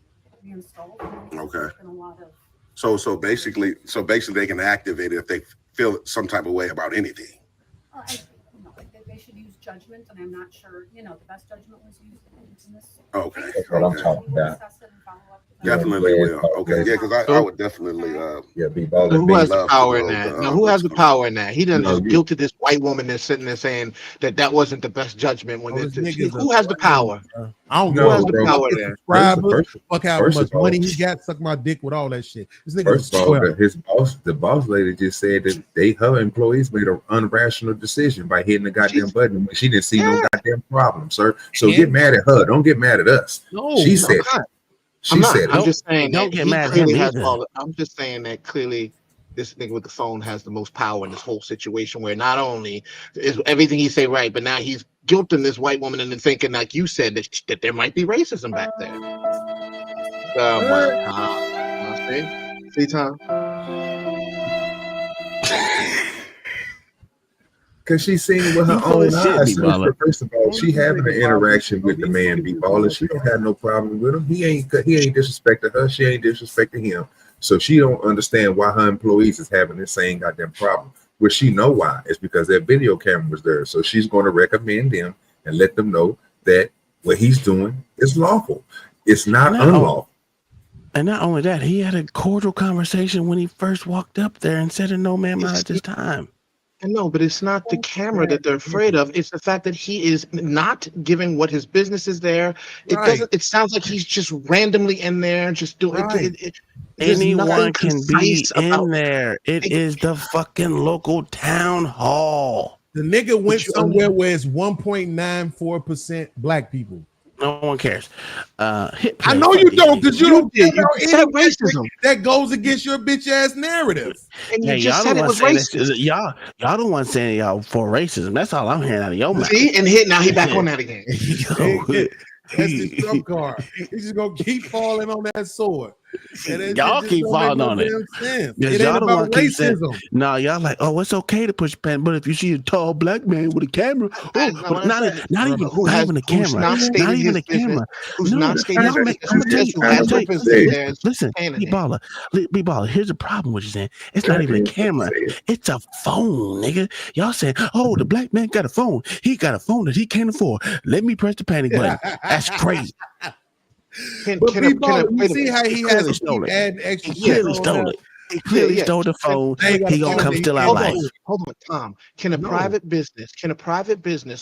reinstalled. Okay. Been a lot of. So basically they can activate it if they feel some type of way about anything. They should use judgment, and I'm not sure. The best judgment was used in this. Okay. That's what I'm talking about. Definitely will. Okay, yeah, because I would definitely be bothered. Who has the power in that? Now, who has the power in that? He doesn't guilty this white woman that's sitting there saying that wasn't the best judgment. Who has the power? I don't know. Who has the power there? Fuck how much money he got, suck my dick with all that shit. This nigga first of all, the boss lady just said that her employees made an irrational decision by hitting the goddamn button. She didn't see no goddamn problem, sir. So get mad at her. Don't get mad at us. No, she said. I'm just saying don't get mad at him. I'm just saying that clearly this nigga with the phone has the most power in this whole situation, where not only is everything he say right, but now he's guilting this white woman into thinking, like you said, that there might be racism back there. Oh my God. See, Tom? Because she's seen it with her own eyes. First of all, she having an interaction with the man B-Baller. She don't have no problem with him. He ain't disrespecting her. She ain't disrespecting him. So she don't understand why her employees is having the same goddamn problem. Which she know why. It's because that video camera was there. So she's going to recommend them and let them know that what he's doing is lawful. It's not unlawful. And not only that, he had a cordial conversation when he first walked up there and said, "No, ma'am, not at this time." No, but it's not the camera that they're afraid of. It's the fact that he is not giving what his business is there. It doesn't. It sounds like he's just randomly in there, just doing it. Anyone can be in there. It is the fucking local town hall. The nigga went somewhere where it's 1.94% black people. No one cares. I know you don't, because you don't did. care about You said any racism. that goes against your bitch ass narrative. And you Hey, just y'all said the it one was saying racist. that, y'all the one saying y'all for racism. That's all I'm hearing out of your mouth. See, and now he back on that again. That's his trump card. He's just gonna keep falling on that sword. And Y'all just keep don't make falling no on it. damn sense. Because It y'all ain't the about one keep saying, racism. no, y'all like, oh, it's okay to push pen, but if you see a tall black man with a camera, not even a camera, not even a camera. Who's No, not stated y'all make. I'm gonna tell you. who has no business there. Listen, B-baller. Here's the problem. What you're saying? It's not even a camera. It's a phone, nigga. Y'all saying, oh, the black man got a phone. He got a phone that he can't afford. Let me press the panic button. That's crazy. But you see how he has to keep adding extra He clearly shit stole on it. He clearly stole the phone. He gonna come steal our life. Hold on, Tom. Can a private business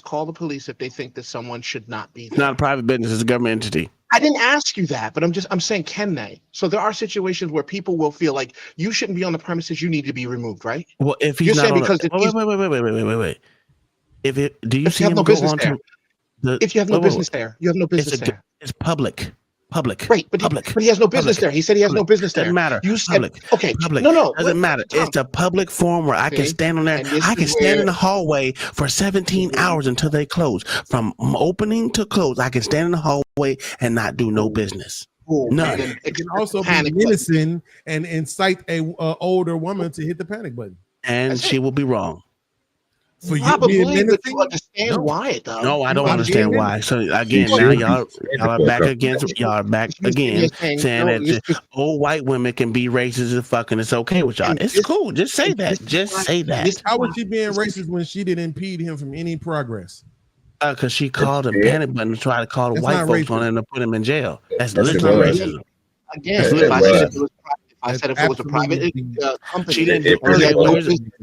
call the police if they think that someone should not be It's there? not a private business. It's a government entity. I didn't ask you that, but I'm saying, can they? So there are situations where people will feel like you shouldn't be on the premises. You need to be removed, right? Well, if he's You're not saying on because wait. Do you if see you have him no go business on there, to if you have no business there, you have no business there. It's public. Right, but he has no business there. He said he has no business there. Doesn't matter. You said Public. No. Doesn't matter. It's a public forum where I can stand on there. I can stand in the hallway for 17 hours until they close. From opening to close, I can stand in the hallway and not do no business. None. It can also be menacing and incite a older woman to hit the panic button. And she will be wrong. For you Probably, being but menacing? you understand why, though. No, I don't understand why. So again, now y'all are back again saying that old white women can be racist and fucking it's okay with y'all. It's cool. Just say that. Just say that. How was she being racist when she didn't impede him from any progress? Because she called a panic button to try to call the white folks on him to put him in jail. That's literally racism. Again, if I said if it was a private company, she didn't do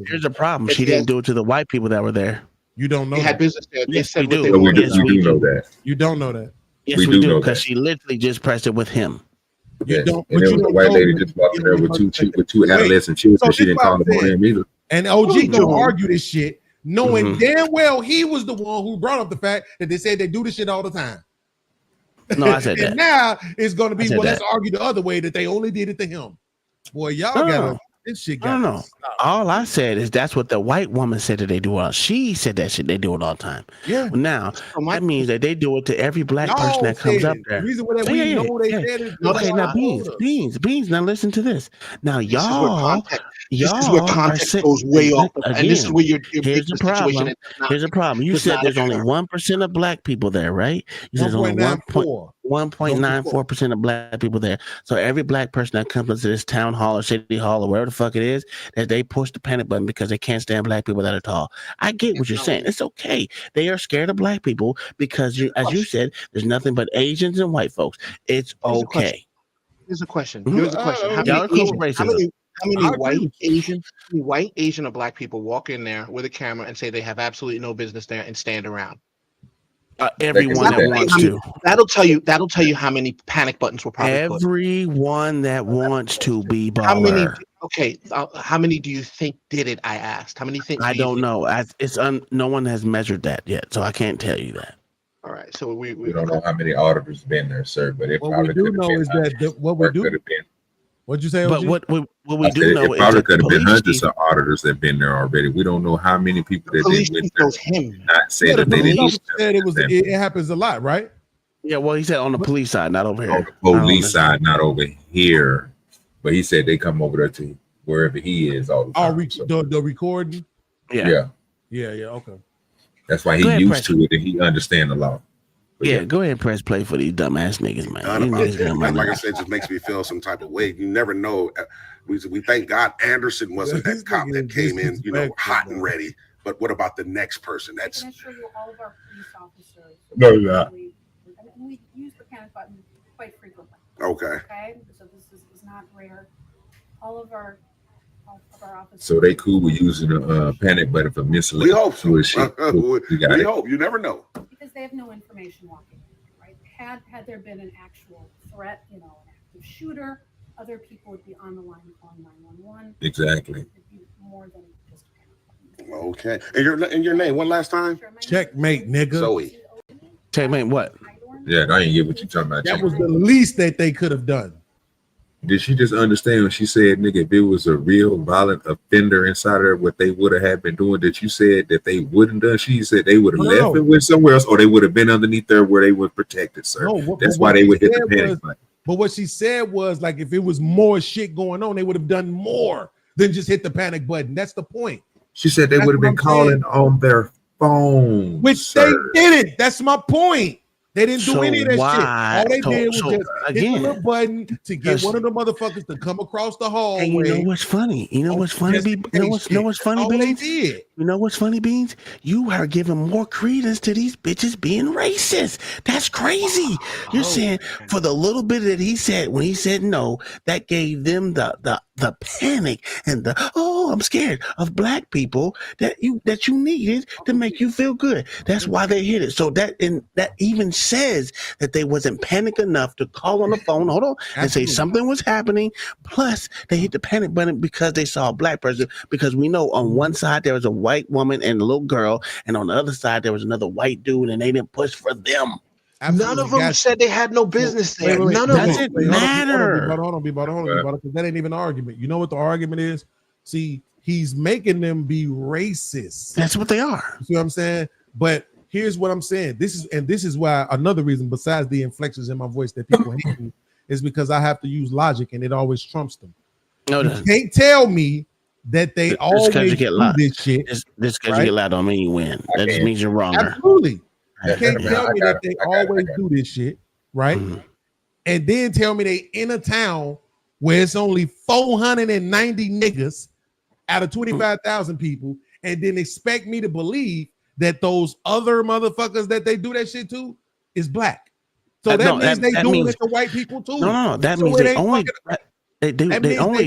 here's the problem. She didn't do it to the white people that were there. You don't know. They had business there. They Yes, said we what do. they wanted. Yes, we do know that. You don't know that. Yes, we do because she literally just pressed it with him. You don't. And there was a white lady just walking there with two adolescent children. She didn't call them on him either. And OG don't argue this shit, knowing damn well he was the one who brought up the fact that they said they do this shit all the time. No, I said that. And now it's going to be, well, that. let's argue the other way that they only did it to him. Boy, y'all got this shit. No. All I said is that's what the white woman said that they do all. She said that shit they do it all the time. Yeah. Well, now that means that they do it to every black person that comes up there. The reason why we know they said it. Okay, now beans. Now listen to this. Now y'all This is where context goes way off, and this is where you're here's the problem. Here's the problem. You said there's only 1% of black people there, right? You said there's only 1.94% of black people there. So every black person that comes into this town hall or city hall or wherever the fuck it is, that they push the panic button because they can't stand black people that are tall. I get what you're saying. It's okay. They are scared of black people because, as you said, there's nothing but Asians and white folks. It's okay. Here's a question. How many white Asian or black people walk in there with a camera and say they have absolutely no business there and stand around? Everyone that wants to. That'll tell you how many panic buttons were probably put. Everyone that wants to be baller. How many? Okay, how many do you think did it? I asked. How many think? I don't know. No one has measured that yet, so I can't tell you that. All right, so we don't know how many auditors been there, sir. But it what we do know is that what we do. What'd you say? But what we do know it probably could have been hundreds of auditors that have been there already. We don't know how many people that did with him. Not say that they didn't. Said it happens a lot, right? Yeah, well, he said on the police side, not over here. On the police side, not over here. But he said they come over there to wherever he is all the time. The recording. Yeah. Okay. That's why he used to it and he understand the law. Yeah, go ahead and press play for these dumbass niggas, man. Like I said, it just makes me feel some type of way. You never know. We thank God Anderson wasn't that cop that came in, hot and ready. But what about the next person? I can assure you all of our police officers. No, not. We use the panic button quite frequently. Okay. So this is not rare. All of our officers. So they cool with using a panic button for misleading. We hope so. We hope. You never know. Because they have no information walking in, right? Had there been an actual threat, an active shooter, other people would be on the line calling 911. Exactly. It'd be more than just Okay. And your name one last time? Checkmate, nigga. Zoe. Checkmate what? Yeah, I ain't get what you talking about. That was the least that they could have done. Did she just understand when she said, nigga, if it was a real violent offender inside of her, what they would have been doing that you said that they wouldn't done? She said they would have left and went somewhere else, or they would have been underneath there where they were protected, sir. That's why they would hit the panic button. But what she said was, like, if it was more shit going on, they would have done more than just hit the panic button. That's the point. She said they would have been calling on their phone, which they didn't. That's my point. They didn't do any of that shit. All they did was just hit the little button to get one of the motherfuckers to come across the hallway. And you know what's funny? You know what's funny? You know what's funny, Beans? You know what's funny, Beans? You are giving more credence to these bitches being racist. That's crazy. You're saying for the little bit that he said when he said no, that gave them the panic and I'm scared of black people that you needed to make you feel good. That's why they hit it. So that even says that they wasn't panic enough to call on the phone, and say something was happening. Plus, they hit the panic button because they saw a black person. Because we know on one side there was a white woman and a little girl, and on the other side there was another white dude, and they didn't push for them. None of them said they had no business there. None of them. Doesn't matter. Hold on, because that ain't even an argument. You know what the argument is? See, he's making them be racist. That's what they are. You see what I'm saying? But here's what I'm saying. This is why another reason besides the inflections in my voice that people hate me is because I have to use logic and it always trumps them. No, you can't tell me that they always do this shit. Just because you get loud don't mean you win. That just means you're wrong. Absolutely. You can't tell me that they always do this shit, right? And then tell me they in a town where it's only 490 niggas out of 25,000 people, and then expect me to believe that those other motherfuckers that they do that shit to is black. So that means they doing it to white people too. No, that means they only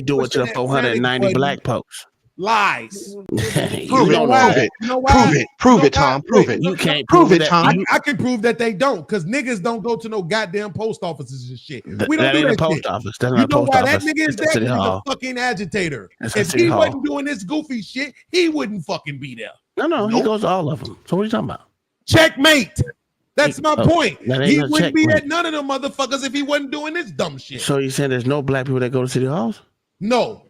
do it to the 490 black folks. Lies. Prove it, Tom. Prove it. You can't prove it, Tom. I can prove that they don't, because niggas don't go to no goddamn post offices and shit. We don't that do ain't that a post shit. office. That's You not a know post why office. that nigga is That's there? City He's a Hall. fucking agitator. That's If City he Hall. wasn't doing this goofy shit, he wouldn't fucking be there. No, he goes to all of them. So what are you talking about? Checkmate. That's my point. He wouldn't be at none of them motherfuckers if he wasn't doing this dumb shit. So you saying there's no black people that go to city halls? No.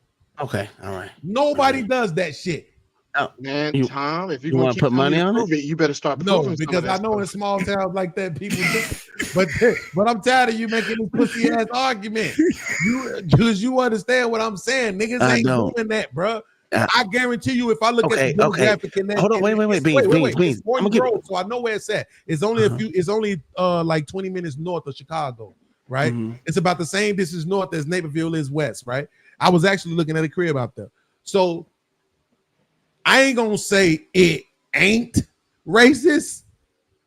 Okay, all right. Nobody does that shit. Oh, man, Tom, if you want to put money on it, you better start proving No, because I know in small towns like that people do. But I'm tired of you making this pussy ass argument. You understand what I'm saying? Niggas ain't doing that, bro. I guarantee you, if I look at the demographic in that, hold on, wait, Beans. I'm gonna road, so I know where it's at. It's only It's only like 20 minutes north of Chicago, right? It's about the same distance north as Naperville is west, right? I was actually looking at a crib out there, so I ain't gonna say it ain't racist,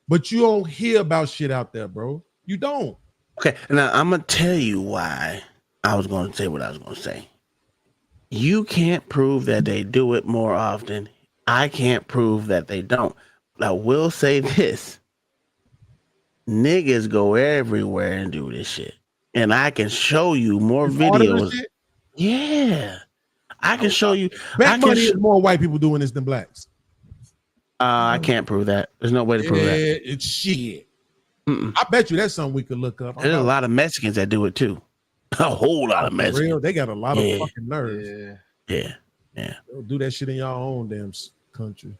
but you don't hear about shit out there, bro. You don't. Okay, now I'm gonna tell you why I was gonna say what I was gonna say. You can't prove that they do it more often. I can't prove that they don't. I will say this. Niggas go everywhere and do this shit. And I can show you more videos. Yeah. I can show you. Bet money is more white people doing this than blacks. I can't prove that. There's no way to prove that. It's shit. I bet you that's something we could look up. There's a lot of Mexicans that do it too. A whole lot of Mexicans. Real, they got a lot of fucking nerves. Yeah. They'll do that shit in y'all own damn country.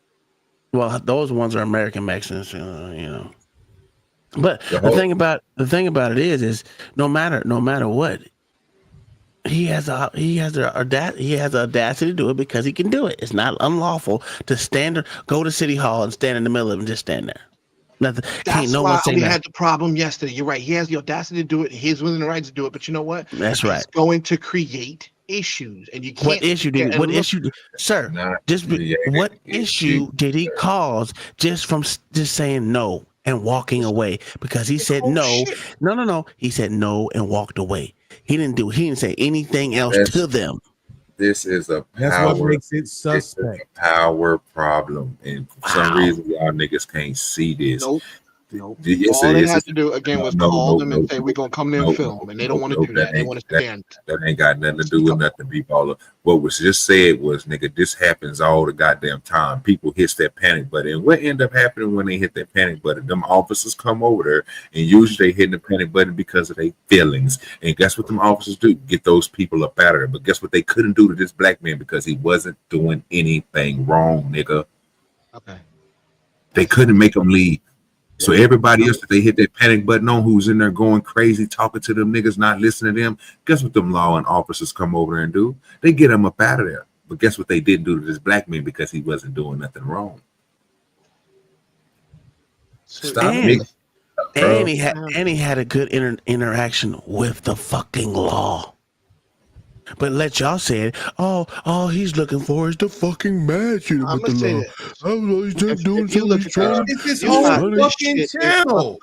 Well, those ones are American Mexicans, you know. But the thing about it is no matter what, he has the audacity to do it because he can do it. It's not unlawful to go to City Hall and stand in the middle of it and just stand there. Nothing. That's why we had the problem yesterday. You're right. He has the audacity to do it. He's within the right to do it. But you know what? That's right. It's going to create issues, and you can't. What issue did he cause just from just saying no and walking away? Because he said no. He said no and walked away. He didn't say anything else to them. This is a power. That's what makes it suspect. Power problem, and for some reason y'all niggas can't see this. Yes, All it they is. had to do again was call them and say we're gonna come there and film, and they don't want to do that. They want to stand. That ain't got nothing to do with nothing, B-baller. What was just said was, nigga, this happens all the goddamn time. People hit that panic button. And what end up happening when they hit that panic button? Them officers come over there, and usually they hit the panic button because of their feelings. And guess what them officers do? Get those people up out of there. But guess what they couldn't do to this black man because he wasn't doing anything wrong, nigga. Okay. They couldn't make him leave. So everybody else that they hit that panic button on, who's in there going crazy, talking to them niggas, not listening to them, guess what them law and officers come over there and do? They get him up out of there. But guess what they didn't do to this black man because he wasn't doing nothing wrong. Stop me. And he had a good interaction with the fucking law. But let y'all say it. All he's looking for is the fucking match with the law. It's this whole fucking channel.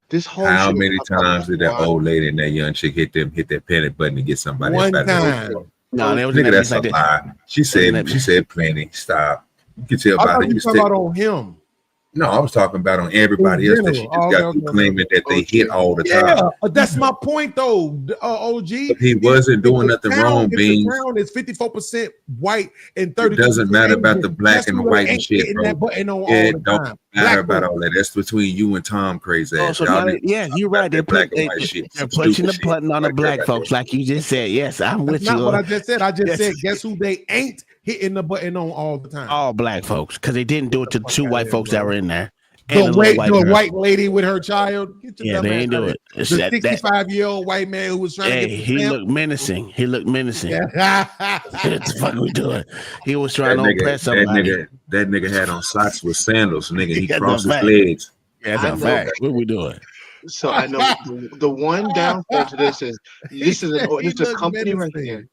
This whole How many times did that old lady and that young chick hit that panic button to get somebody One up out of time. there? No, there was Nigga, that's like a that. lie. She said plenty. Stop. You can tell I by thought the you were talking about on him. No, I was talking about on everybody else that she just got through claiming that they hit all the time. That's my point, though. OG. But he wasn't doing nothing wrong, Beans. The town is 54% white and 30%. It doesn't matter about the black and the white and shit, bro. It don't matter about all that. That's between you and Tom, crazy ass. You're right. They're pushing the button on the black folks, like you just said. Yes, I'm with you. That's not what I just said. I just said, guess who they ain't hitting the button on all the time? All black folks, because they didn't do it to the two white folks that were in there. The white lady with her child. Yeah, they ain't do it. The 65-year-old white man who was trying to get he looked menacing. What the fuck are we doing? He was trying to oppress somebody. That nigga had on socks with sandals, nigga. He crossed his legs. Yeah, that's a fact. What are we doing? So I know the one downside to this is a company right here.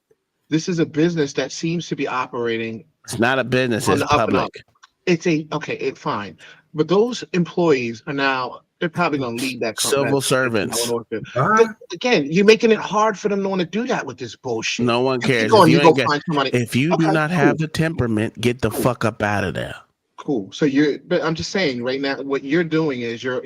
This is a business that seems to be operating. It's not a business. It's public. It's fine. But those employees are now, they're probably going to leave that company. Civil servants. Again, you're making it hard for them to want to do that with this bullshit. No one cares. If you do not have the temperament, get the fuck up out of there. Cool. So but I'm just saying right now, what you're doing is you're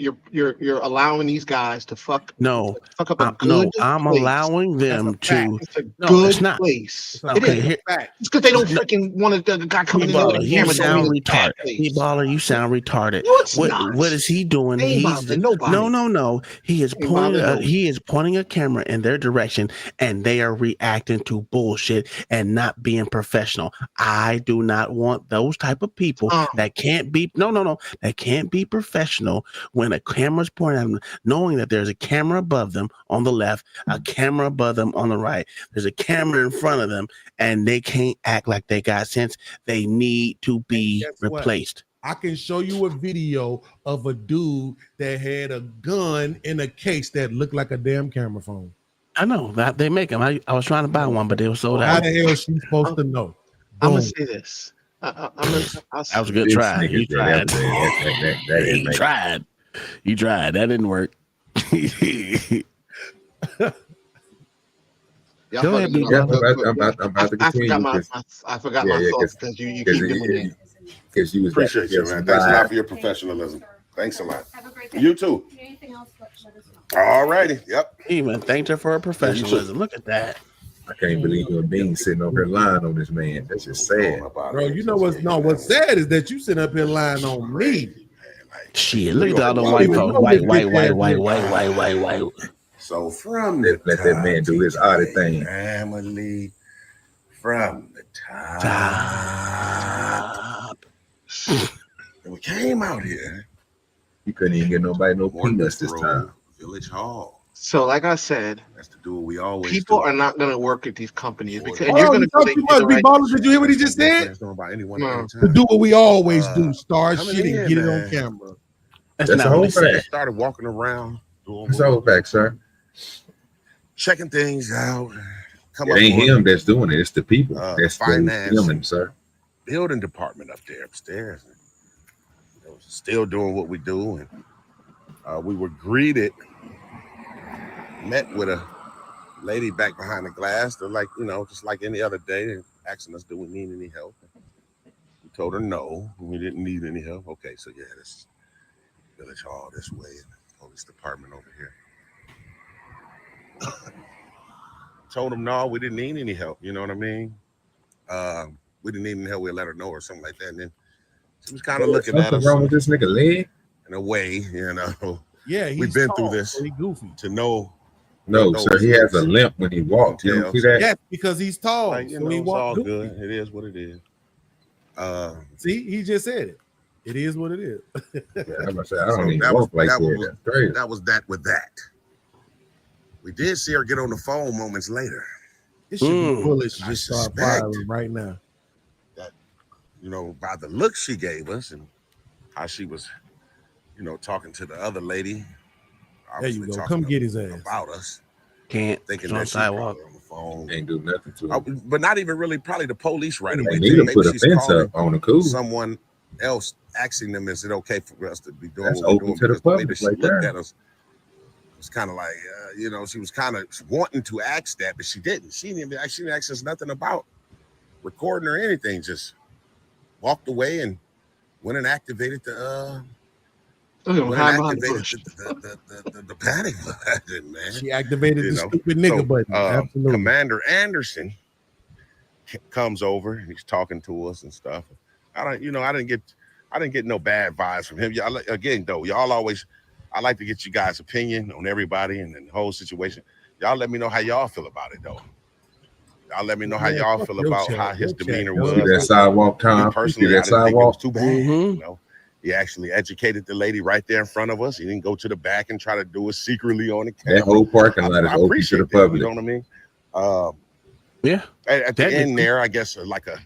allowing these guys to fuck up a good I'm place. allowing them to. It's a good place. It's because they don't freaking want the guy coming in. You sound retarded. E-baller, you sound retarded. No, it's not. What is he doing? No. He is pointing a camera in their direction, and they are reacting to bullshit and not being professional. I do not want those type of people that can't be that can't be professional when a camera's pointed at them, knowing that there's a camera above them on the left, a camera above them on the right, there's a camera in front of them, and they can't act like they got sense. They need to be replaced. I can show you a video of a dude that had a gun in a case that looked like a damn camera phone. I know that they make them. I was trying to buy one, but they were sold out. How the hell is she supposed to know? I'm gonna say this. That was a good try. You tried. You tried. That didn't work. Go ahead, I'm about to continue. I forgot my thoughts because you keep doing it. Because you was appreciate you, man. Thanks a lot for your professionalism. Thanks a lot. Have a great day. You too. Anything else, let us know. All righty. Yep. Even thanked her for her professionalism. Look at that. I can't believe you're being sitting over here lying on this man. That's just sad. Bro, you know what's sad is that you sitting up here lying on me. Shit, look at all the white folks. White. So from let that man do his odd thing. Family from the top. And we came out here. You couldn't even get nobody no peanuts this time. Village Hall. So, like I said, that's to do what we always people do. Are not going to work at these companies because you're going to be ballers. Did you hear what he just said? To do what we always do, start shit and get it on camera. That's the whole fact. Started walking around. That's the whole fact, sir. Checking things out. It ain't him that's doing it. It's the people that's filming, sir. Building department up there upstairs. Still doing what we do, and we were greeted. Met with a lady back behind the glass. They're like, just like any other day, and asking us, do we need any help? We told her no, we didn't need any help. Okay, so yeah, Village Hall this way, and the police department over here. Told them no, we didn't need any help. You know what I mean? We didn't need any help. We'd let her know or something like that. And then she was kind of looking at us. Something wrong with this nigga leg? In a way, you know. Yeah, we've been through this. So he goofy. To know. No, sir, he has a limp when he walked. You don't see that? Yes, because he's tall. Like, you so know, he it's all goofy. good. It is what it is. See, he just said it. It is what it is. Yeah, I'm gonna say, I don't even walk like that. That's crazy. That was that with that. We did see her get on the phone moments later. It should be bullish. I Just start suspect firing right now. that, you know, by the look she gave us and how she was, you know, talking to the other lady. There you go. talking Come get his ass. about us. Can't. Thinking On that she's sidewalk. probably on the phone. Ain't do nothing to him. But not even really probably the police right away. They need to Maybe put a she's fence calling up on the cool. someone else asking them, is it okay for us to be doing That's what we're open doing? to the Because the way that public she right looked there. at us, it was kind of like, you know, she was kind of wanting to ask that, but she didn't. She didn't ask us nothing about recording or anything. Just walked away and went and activated the the panic button, man. She activated You the know, stupid nigga button. Absolutely. Commander Anderson comes over and he's talking to us and stuff. I didn't get no bad vibes from him. Y'all, again, though, y'all always, I like to get you guys' opinion on everybody and the whole situation. Y'all let me know how y'all feel about it, though. Y'all let me know how y'all feel about how his demeanor was. See that sidewalk, Tom? Me personally, See I that didn't think it was sidewalk? too bad. You know, he actually educated the lady right there in front of us. He didn't go to the back and try to do it secretly on the camera. That whole parking lot is I open to appreciate the that, public. you know what I mean? Yeah. At the end there, I guess like a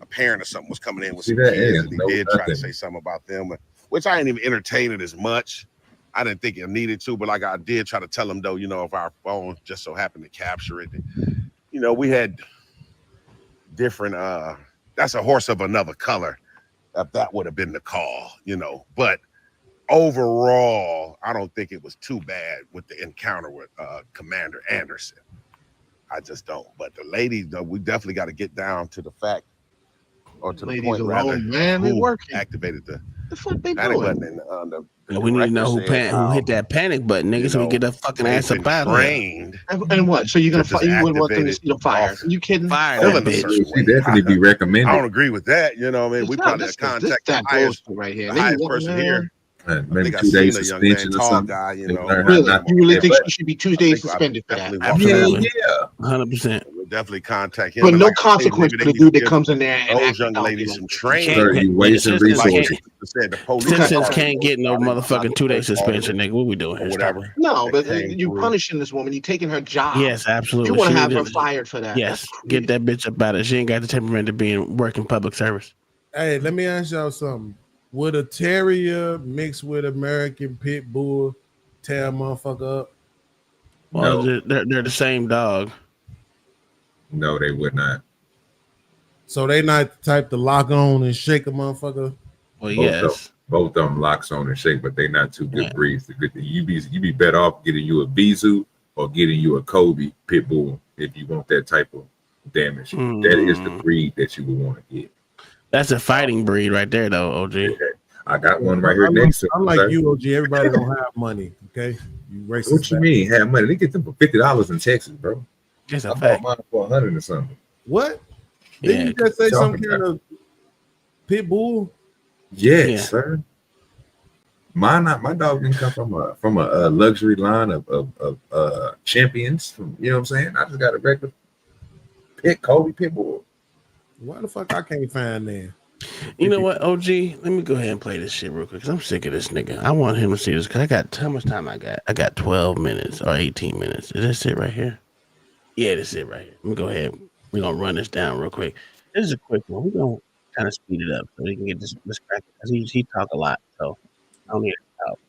parent or something was coming in with See some that? kids, Yeah, and he no did try to nothing. say something about them, which I didn't even entertain it as much. I didn't think it needed to, but like I did try to tell him though, you know, if our phone just so happened to capture it, you know, we had different. That's a horse of another color. That would have been the call, you know. But overall, I don't think it was too bad with the encounter with Commander Anderson. I just don't. But the ladies, though, we definitely got to get down to the fact, or to the Ladies point alone, rather, man, they who working. activated the fuck they panic doing? button. And And we need to know who hit that panic button, nigga, so we get that fucking ass up out of here. And what? So you're gonna to just you would want them to activate see the fire? off- Are you kidding? Fire feeling that a bitch. certain She way. definitely be recommended. I don't agree with that. You know, what I mean, we probably contact the that highest, bullshit right here. the They highest want- person man. here. Maybe I 2 seen days a young man, suspension or tall something. guy, you They know. learn Really? not You really to think get she should be 2 days suspended for that? Absolutely. yeah. 100%. We'll definitely contact him. But And no like I said, consequence maybe for the they dude need to that give comes in there and those acts young out, ladies you know. some training. Sir, you wasting Like resources. you said, the police Citizens department can't get no or motherfucking 2-day suspension, nigga. What we doing or here? Stop whatever. it. No, but came you through. punishing this woman. You taking her job. Yes, absolutely. You want She to have need her to- fired for that? Yes, get that bitch up out of it. She ain't got the temperament to be in working public service. Hey, let me ask y'all something. Would a terrier mixed with American pit bull tear a motherfucker up? Well, No. they're the same dog. No, they would not. So they not the type to lock on and shake a motherfucker? Well, Both of them locks on and shake, but they not two good breeds. You be better off getting you a Bizu or getting you a Kobe pit bull if you want that type of damage. That is the breed that you would want to get. That's a fighting breed right there, though, OG. Okay. I got one right here next to me. I'm like you, OG. Everybody don't have money, okay? You racist. What you mean have money? They get them for $50 in Texas, bro. That's I a bought fact. mine for $100 or something. What? Yeah. Didn't you just say some Talking kind of pit bull? Yes, sir. My dog didn't come from a luxury line of champions. You know what I'm saying? I just got a regular Kobe pit bull. Why the fuck I can't find that? You know what, OG? Let me go ahead and play this shit real quick because I'm sick of this nigga. I want him to see this because I got how much time I got? I got 12 minutes or 18 minutes. Is this it right here? Yeah, this is it right here. Let me go ahead. We're gonna run this down real quick. This is a quick one. We're gonna kind of speed it up so we can get this crack because he talk a lot. So I don't need to help.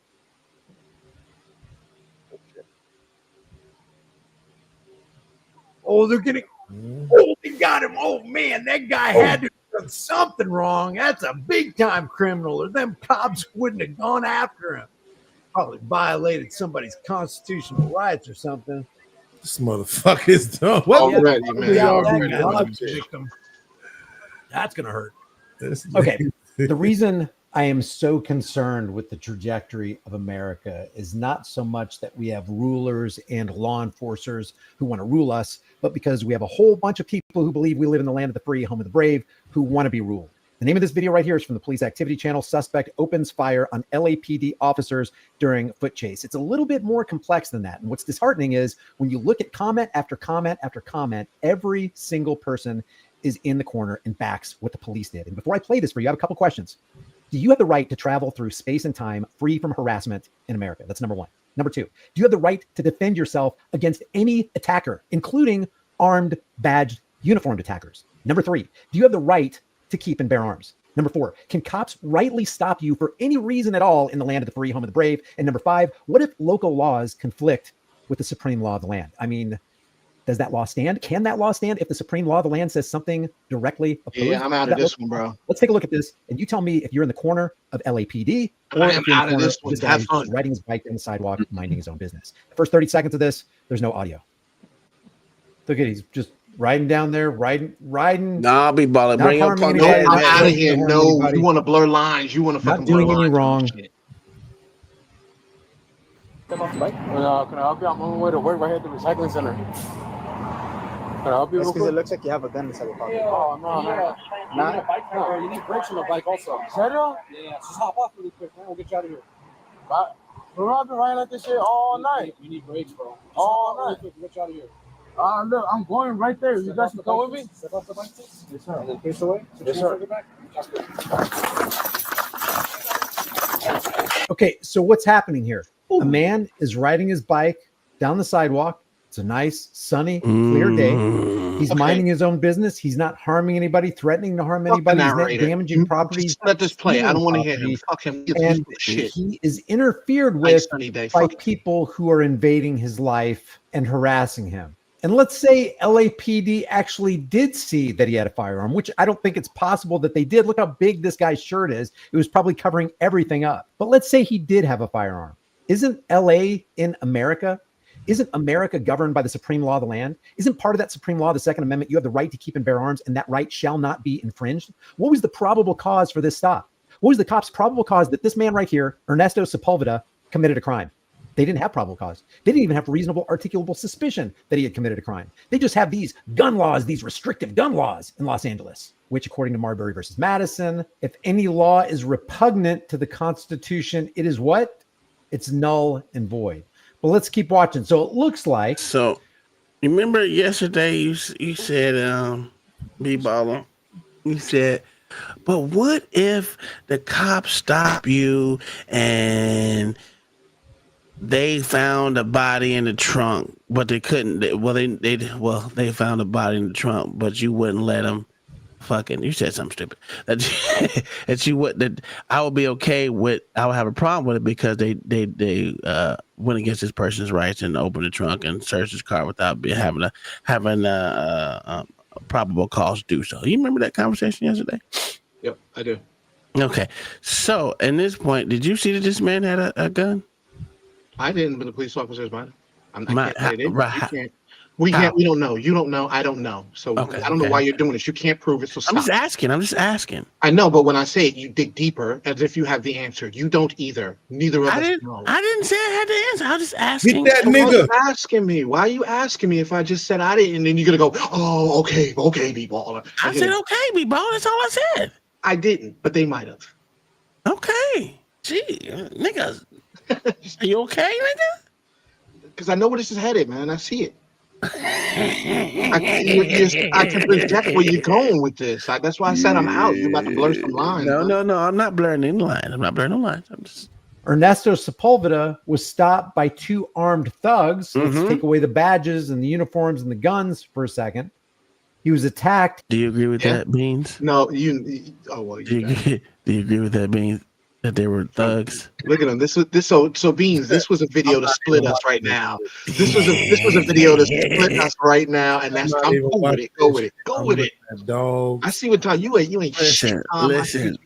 Oh, they're getting. Oh, they got him. Oh man, that guy had to have done something wrong. That's a big time criminal, or them cops wouldn't have gone after him. Probably violated somebody's constitutional rights or something. This motherfucker is dumb. Already, man. Yeah, Already. that guy loves the victim. That's gonna hurt. Okay. The reason I am so concerned with the trajectory of America is not so much that we have rulers and law enforcers who want to rule us, but because we have a whole bunch of people who believe we live in the land of the free, home of the brave, who want to be ruled. The name of this video right here is from the Police Activity Channel. Suspect opens fire on LAPD officers during foot chase. It's a little bit more complex than that. And what's disheartening is when you look at comment after comment after comment, every single person is in the corner and backs what the police did. And before I play this for you, I have a couple questions. Do you have the right to travel through space and time free from harassment in America? That's number one. Number two, do you have the right to defend yourself against any attacker, including armed, badged, uniformed attackers? Number three, do you have the right to keep and bear arms? Number four, can cops rightly stop you for any reason at all in the land of the free, home of the brave? And number five, what if local laws conflict with the supreme law of the land? I mean, does that law stand? Can that law stand if the supreme law of the land says something directly opposed? Yeah, I'm out of this one, bro. Let's take a look at this, and you tell me if you're in the corner of LAPD or if you're in the corner of this guy who's riding his bike down the sidewalk, minding his own business. The first 30 seconds of this, there's no audio. Look at, he's just riding down there, riding. Nah, be balling. Bring up I'm out of here. No, you want to blur lines. You want to fucking blur lines. Not doing any wrong. Step off the bike. Can I help you? I'm on my way to work right here at the recycling center. Can I help you? Because it looks like you have a gun inside your pocket. Oh, no, no. No. You need brakes on the bike also. Serio? Yeah, just hop off really quick, man. We'll get you out of here. But I've been riding like this shit all night. You need brakes, bro. All night. We'll get you out of here. Look, I'm going right there. You guys can go with me? Step off the bike, please. Yes, sir. And then face away. Yes, sir. Okay, so what's happening here? A man is riding his bike down the sidewalk. It's a nice, sunny, clear day. He's minding his own business. He's not harming anybody, threatening to harm anybody. He's not damaging property. Just let this play. I don't want to hear him. Fuck him. And he is interfered with by people who are invading his life and harassing him. And let's say LAPD actually did see that he had a firearm, which I don't think it's possible that they did. Look how big this guy's shirt is. It was probably covering everything up. But let's say he did have a firearm. Isn't LA in America? Isn't America governed by the supreme law of the land? Isn't part of that supreme law the Second Amendment? You have the right to keep and bear arms, and that right shall not be infringed. What was the probable cause for this stop? What was the cops' probable cause that this man right here, Ernesto Sepulveda, committed a crime? They didn't have probable cause. They didn't even have reasonable articulable suspicion that he had committed a crime. They just have these gun laws, these restrictive gun laws in Los Angeles, which according to Marbury versus Madison, if any law is repugnant to the Constitution, it is what? It's null and void. But let's keep watching. So it looks like. So remember yesterday you said, B-Baller, you said, but what if the cops stop you and they found a body in the trunk, but they couldn't. They found a body in the trunk, but you wouldn't let them. Fucking, you said something stupid. That I would be okay with. I would have a problem with it because they went against this person's rights and opened the trunk and searched his car without having a probable cause to do so. You remember that conversation yesterday? Yep, I do. Okay, so at this point, did you see that this man had a gun? I didn't, but the police officers might. We don't know. You don't know. I don't know. So I don't know why you're doing this. You can't prove it. So stop. I'm just asking. I know, but when I say it, you dig deeper as if you have the answer. You don't either. Neither of us know. I didn't say I had the answer. I was just asking. Get that nigga. Why are you asking me? Why are you asking me if I just said I didn't? And then you're gonna go, oh, okay, B-Baller. I said okay, B-Baller. That's all I said. I didn't, but they might have. Okay. Gee, nigga. Are you okay, nigga? Because I know where this is headed, man. I see it. I can project where you're going with this. That's why I said I'm out. You're about to blur some lines. No. I'm not blurring any lines. I'm just. Ernesto Sepulveda was stopped by two armed thugs. Let's take away the badges and the uniforms and the guns for a second. He was attacked. Do you agree with that, Beans? No, Do you agree with that, Beans? That they were thugs. Look at them. So Beans. This was a video to split us right now. This was a video to split us right now, and that's I'm cool with it. Go with it. Dog. I see what time you ain't. Listen.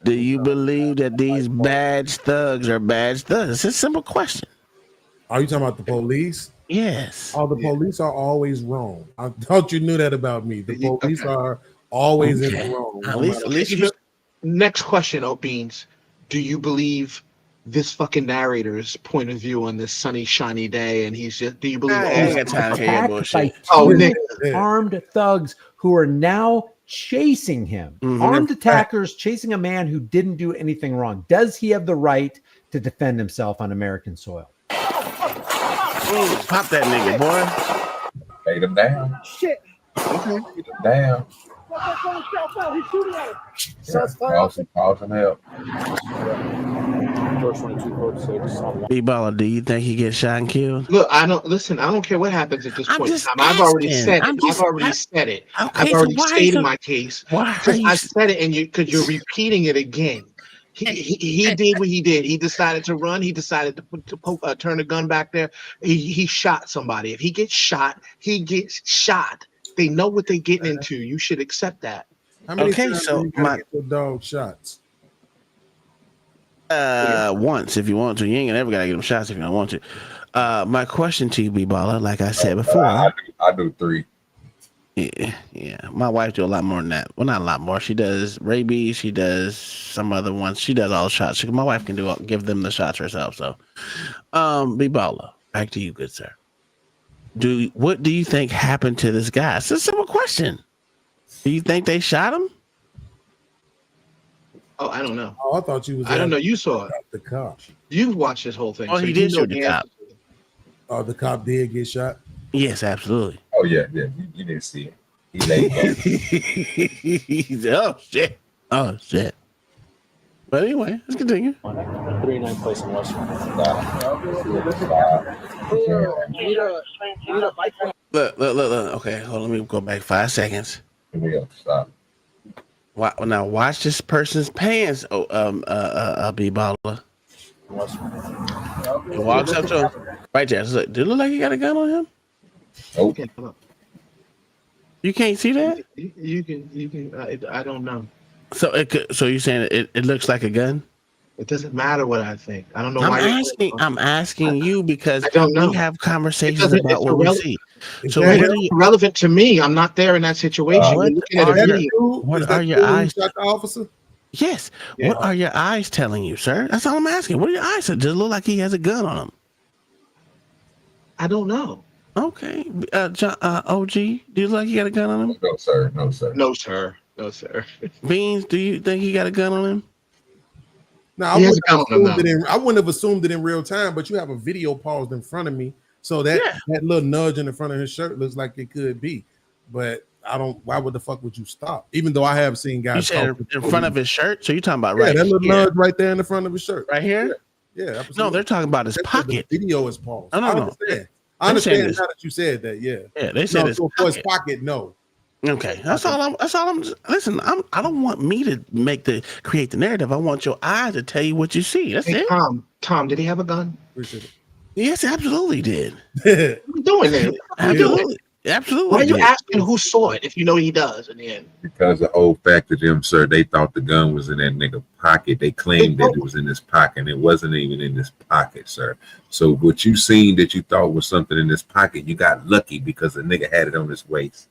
Do you believe that these badge thugs are badge thugs? It's a simple question. Are you talking about the police? Yes. Oh, the police are always wrong. I thought you knew that about me. The police are always in the wrong. At least Next question, Beans. Do you believe this fucking narrator's point of view on this sunny, shiny day? And he's just, do you believe all ain't got time to hear your Attacked by bullshit. two armed thugs who are now chasing him. Armed attackers chasing a man who didn't do anything wrong. Does he have the right to defend himself on American soil? Pop that nigga, boy. Lay them down. Shit. Okay. Lay them down. He's shooting at him. Shots fired. Pause and help. B-Baller, do you think he gets shot and killed? Look, I don't care what happens at this point in time. I've already said it. I've already said it. I've already stated my case. I said it, and because you're repeating it again. He did what he did. He decided to run. He decided to turn a gun back there. He shot somebody. If he gets shot, he gets shot. They know what they're getting into. You should accept that. How many times do you gotta get your dog shots? Once if you want to. You ain't ever gotta get them shots if you don't want to. My question to you, B-Baller, like I said before. I do 3. Yeah. My wife do a lot more than that. Well, not a lot more. She does rabies. She does some other ones. She does all the shots. My wife can give them the shots herself. So, B-Baller, back to you, good sir. What do you think happened to this guy? It's a simple question. Do you think they shot him? Oh, I don't know. Oh, I thought you was. I don't know. You saw it. The cop. You've watched this whole thing. Oh, so he did shoot the cop. Oh, the cop did get shot. Yes, absolutely. Oh yeah. You didn't see it. He laid down. Oh shit. But anyway, let's continue. 39 place in Western. Look. Okay, hold on, let me go back 5 seconds. Stop. Now watch this person's pants. B-Baller. He walks up to him. Right there. Look, do it look like he got a gun on him? Okay. You can't see that? You can. I don't know. So you're saying it looks like a gun? It doesn't matter what I think. I don't know I'm asking you because I don't know. we have conversations about what we see. So it's relevant to me. I'm not there in that situation. What are your eyes? Shot the officer? Yes. Yeah. What are your eyes telling you, sir? That's all I'm asking. What are your eyes? Does it look like he has a gun on him? I don't know. Okay. OG, do you look like he got a gun on him? No, sir. No, sir. No, sir. No, sir. Beans, do you think he got a gun on him? No, I wouldn't have assumed it in real time, but you have a video paused in front of me. So that little nudge in the front of his shirt looks like it could be. But I don't, why would the fuck would you stop? Even though I have seen guys in front of his shirt. So you're talking about right that little nudge right there in the front of his shirt. Right here? Yeah. No, they're talking about his pocket. The video is paused. No. I understand now that you said that. Yeah. Yeah, they said his pocket. No. Okay, that's all I'm. Listen, I don't want me to create the narrative. I want your eyes to tell you what you see. That's it. Tom, did he have a gun? Yes, absolutely did. What are you doing there? Absolutely. Why are you asking who saw it if you know he does in the end? Because the whole fact of them, sir, they thought the gun was in that nigga pocket. They claimed that it was in his pocket, and it wasn't even in his pocket, sir. So what you seen that you thought was something in his pocket, you got lucky because the nigga had it on his waist.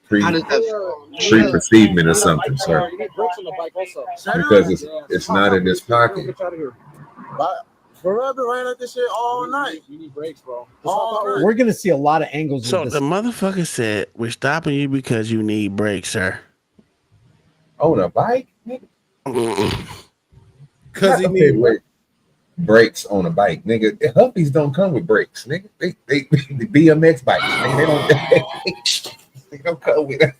Pre-perceivement or something, sir. Because it's not in his pocket. Bro, I've been running at this shit all night. You need brakes, bro. We're gonna see a lot of angles. So the motherfucker said, "We're stopping you because you need brakes, sir." On a bike? Because he need brakes on a bike, nigga. The Huppies don't come with brakes, nigga. They the BMX bikes, nigga. They don't come with it.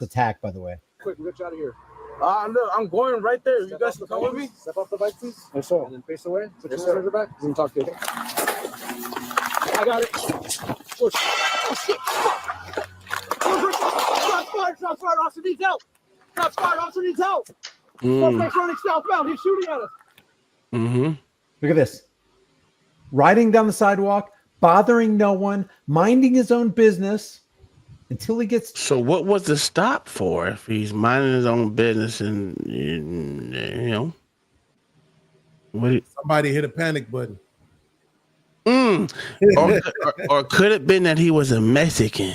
Attack, by the way. Quick, we'll get you out of here. Look, I'm going right there. You guys can come with me. Step off the bike, please. Yes, sir. And then face away. Put your hands back. We can talk to you. I got it. Push. Oh, shit. Shots fired. Officer needs help. Shots fired. Officer needs help. Suspect's running southbound. He's shooting at us. Mm-hmm. Look at this. Riding down the sidewalk, bothering no one, minding his own business until he gets. So what was the stop for if he's minding his own business and somebody hit a panic button? Or could it have been that he was a Mexican?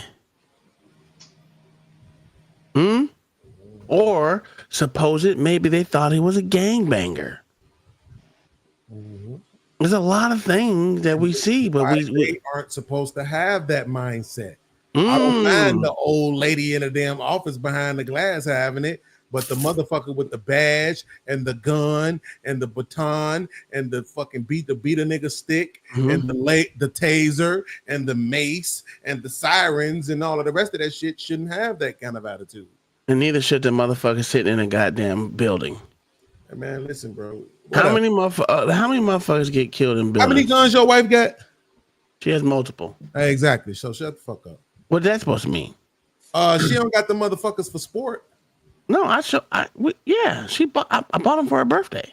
Or suppose it maybe they thought he was a gangbanger. There's a lot of things that we see, but they aren't supposed to have that mindset. I don't mind the old lady in the damn office behind the glass having it, but the motherfucker with the badge and the gun and the baton and the fucking beat a nigga stick and the taser and the mace and the sirens and all of the rest of that shit shouldn't have that kind of attitude. And neither should the motherfucker sitting in a goddamn building. Hey man, listen, bro. How many motherfuckers get killed in buildings? How many guns your wife got? She has multiple. Exactly. So shut the fuck up. What that's supposed to mean? She don't got the motherfuckers for sport. No, I bought them for her birthday.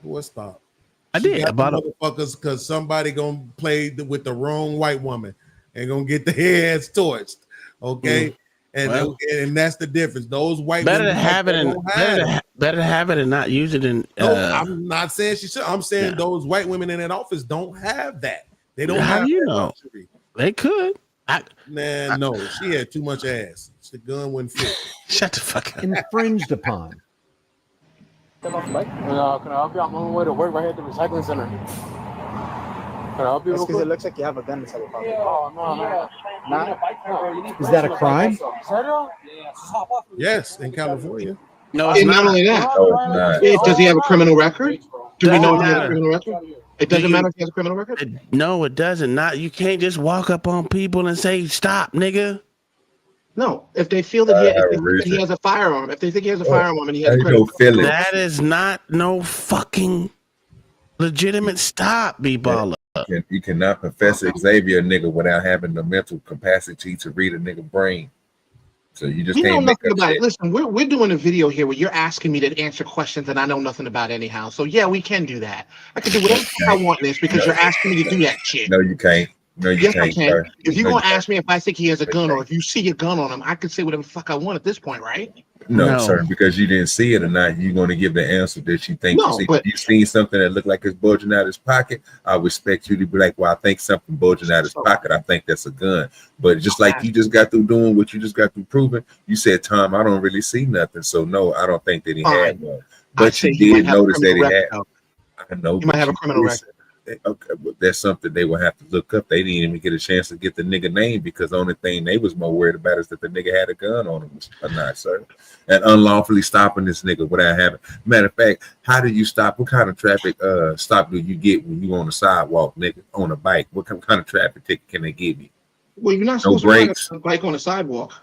What stop? I bought them motherfuckers because somebody gonna play with the wrong white woman and gonna get their heads torched. Okay. And that's the difference. Those white better women to have it and better to have it and not use it in. No, I'm not saying she should. I'm saying those white women in that office don't have that. They don't. How have do you that know? luxury. They could. No, she had too much ass. The gun wouldn't fit. Shut the fuck up. Infringed upon. Can I help you? I'm on my way to work right here at the recycling center. Can I help you? Because it looks like you have a gun inside your pocket. Oh, no. Is that a crime? Yes, in California. No, it's not only that. Does he have a criminal record? Do we know if he has a criminal record? It doesn't matter if he has a criminal record? No, it doesn't. You can't just walk up on people and say, stop, nigga. No, if they feel that he has a firearm, if they think he has a firearm and he has a criminal record. That is not no fucking legitimate stop, B-baller. You cannot Professor Xavier a nigga without having the mental capacity to read a nigga brain. So you just can't make up shit. Listen, we're doing a video here where you're asking me to answer questions that I know nothing about anyhow. So yeah, we can do that. I can do whatever I want in this because you're asking me to do that shit. No, you can't. No, you yes, can't. I can. Sir. If you're gonna ask me if I think he has a gun or if you see a gun on him, I can say whatever the fuck I want at this point, right? No, sir, because you didn't see it or not, you're going to give the answer that you think. If you seen something that looked like it's bulging out his pocket, I would expect you to be like, well, I think something bulging out his pocket. I think that's a gun. But just like you just got through doing what you just got through proving, you said, Tom, I don't really see nothing. So no, I don't think that he had one. But you did notice that he had. I know. He might have a criminal record. Okay, but that's something they will have to look up. They didn't even get a chance to get the nigga name because the only thing they was more worried about is that the nigga had a gun on him or not, sir. And unlawfully stopping this nigga without having. Matter of fact, how do you stop? What kind of traffic stop do you get when you on the sidewalk, nigga, on a bike? What kind of traffic ticket can they give you? Well, you're not supposed to ride a bike on the sidewalk.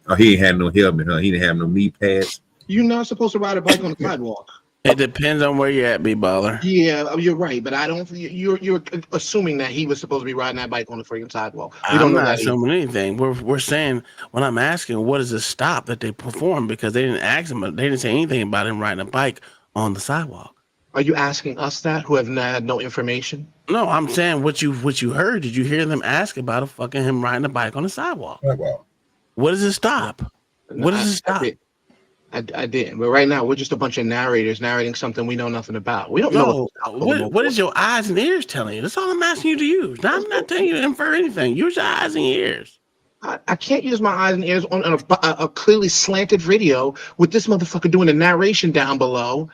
Oh, he ain't had no helmet, huh? He didn't have no knee pads. You're not supposed to ride a bike on the sidewalk. It depends on where you're at, B-baller. Yeah, you're right, but I don't. You're assuming that he was supposed to be riding that bike on the freaking sidewalk. I'm not assuming anything. We're saying when I'm asking, what is the stop that they perform because they didn't ask him. They didn't say anything about him riding a bike on the sidewalk. Are you asking us that who have had no information? No, I'm saying what you heard. Did you hear them ask about him riding a bike on the sidewalk? What is the stop? What is the stop? I didn't, but right now we're just a bunch of narrators narrating something we know nothing about. We don't know. What is your eyes and ears telling you? That's all I'm asking you to use. Now, I'm not telling you to infer anything. Use your eyes and ears. I can't use my eyes and ears on a clearly slanted video with this motherfucker doing the narration down below,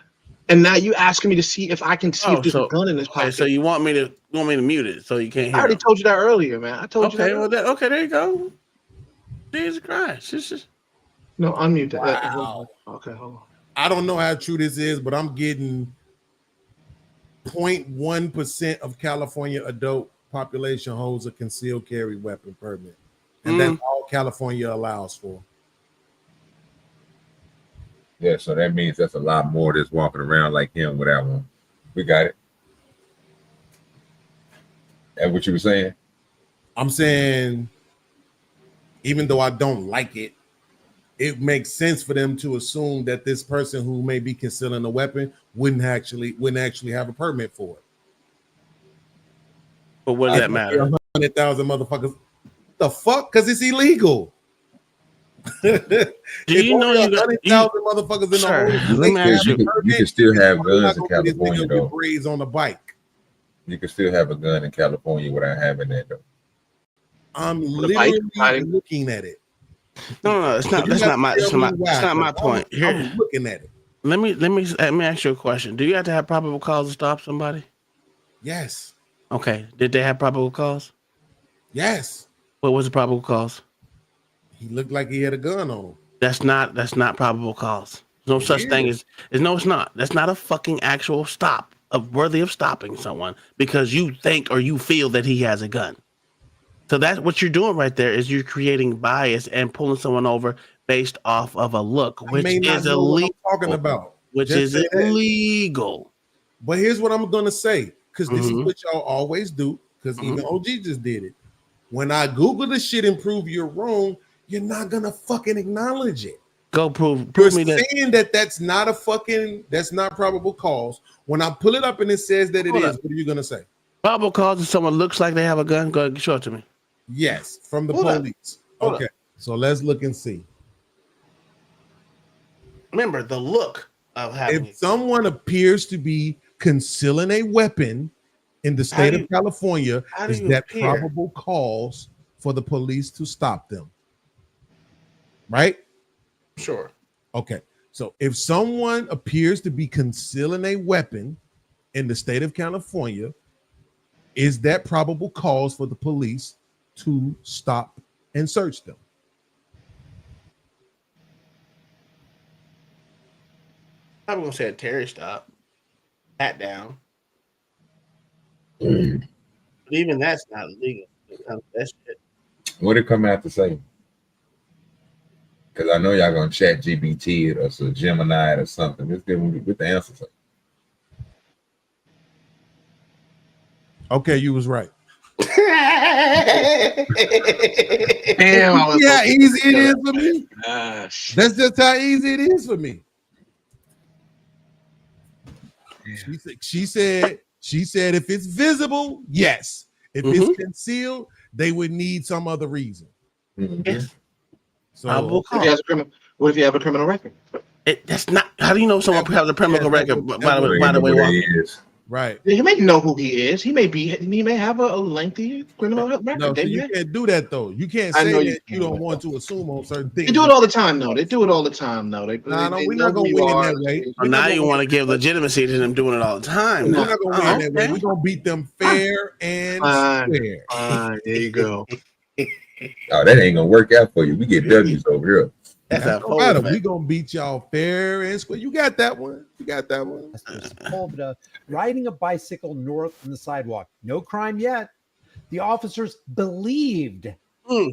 and now you asking me to see if I can see if there's a gun in his pocket. So you want me to mute it so you can't hear? I already told you that earlier, man. I told you that. Okay, there you go. Jesus Christ! It's just. No, unmute that. Wow. Okay, hold on. I don't know how true this is, but I'm getting 0.1% of California adult population holds a concealed carry weapon permit. And that's all California allows for. Yeah, so that means that's a lot more that's walking around like him without one. We got it. And what you were saying? I'm saying, even though I don't like it, it makes sense for them to assume that this person who may be concealing a weapon wouldn't actually have a permit for it. But what does that matter? 100,000 motherfuckers. The fuck? Because it's illegal. Do you know you got 100,000 motherfuckers in the whole state? You can still have guns in California though. Braids on the bike. You can still have a gun in California without having that though. I'm literally looking at it. No, it's not. That's not my. That's not my point. Here, I'm looking at it. Let me ask you a question. Do you have to have probable cause to stop somebody? Yes. Okay. Did they have probable cause? Yes. What was the probable cause? He looked like he had a gun on him. That's not probable cause. There's no such thing as no. It's not. That's not a fucking actual stop worthy of stopping someone because you think or you feel that he has a gun. So that's what you're doing right there is you're creating bias and pulling someone over based off of a look, which is illegal. Talking about which is illegal. But here's what I'm gonna say, because this is what y'all always do. Because even OG just did it. When I Google the shit and prove you're wrong, you're not gonna fucking acknowledge it. Go prove You're me that. saying that's not probable cause. When I pull it up and it says that it is, what are you gonna say? Probable cause is someone looks like they have a gun. Go ahead, show it to me. Yes, from the police. Okay, so let's look and see. Remember the look of having. If someone appears to be concealing a weapon in the state of California, is that probable cause for the police to stop them? Right? Sure. Okay. So if someone appears to be concealing a weapon in the state of California, is that probable cause for the police to stop and search them? I'm gonna say a Terry stop. Pat down. But even that's not legal. That shit. What it come out to say? Because I know y'all gonna chat GBT it or so Gemini it or something. Let's get with the answers. Okay, you was right. Damn, See how easy it is for me. That's just how easy it is for me. She said if it's visible, yes. If it's concealed, they would need some other reason. Yes. So what if you have a criminal record? That's not. How do you know someone has a criminal record? By the way, right. He may know who he is. He may have a lengthy criminal record. No, so you can't do that though. You can't say that you don't want to assume on certain things. They do it all the time, though. We're not gonna win that way. Now you want to give legitimacy to them doing it all the time. We're not gonna win that way. We're gonna beat them fair and square. There you go. Oh, that ain't gonna work out for you. We get W's over here. We're gonna beat y'all fair and square. You got that one. Sepulveda riding a bicycle north on the sidewalk. No crime yet. The officers believed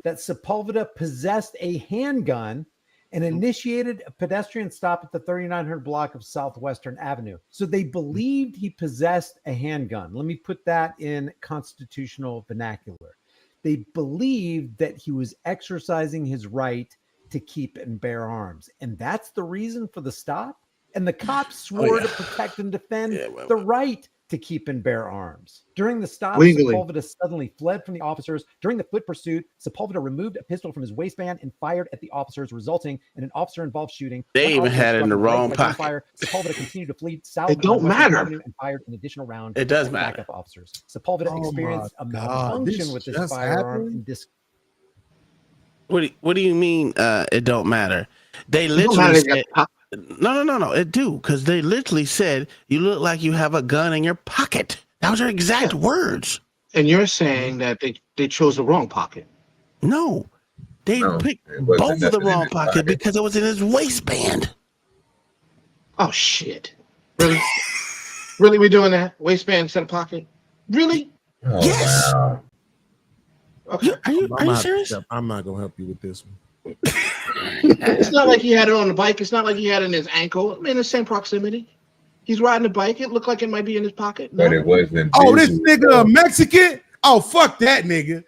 that Sepulveda possessed a handgun and initiated a pedestrian stop at the 3900 block of Southwestern Avenue. So they believed he possessed a handgun. Let me put that in constitutional vernacular. They believed that he was exercising his right to keep and bear arms. And that's the reason for the stop. And the cops swore to protect and defend the right to keep and bear arms. During the stop, Sepulveda suddenly fled from the officers. During the foot pursuit, Sepulveda removed a pistol from his waistband and fired at the officers, resulting in an officer-involved shooting. They even had it in the wrong pocket. Fire. Sepulveda continued to flee south. It don't matter. And fired an additional round. It does matter. Backup officers. Sepulveda experienced a malfunction with this firearm. What do you mean? It don't matter. They literally said. No. It do, because they literally said you look like you have a gun in your pocket. That was their exact words. And you're saying that they chose the wrong pocket? No, they picked both of the wrong pocket because it was in his waistband. Oh shit! Really? Really, we doing that? Waistband instead of pocket? Really? Oh, yes. Wow. Okay. Are you serious? I'm not gonna help you with this one. It's not like he had it on the bike. It's not like he had it in his ankle. I mean, the same proximity. He's riding a bike. It looked like it might be in his pocket. No. But it wasn't. Oh, this nigga a Mexican? Oh, fuck that nigga.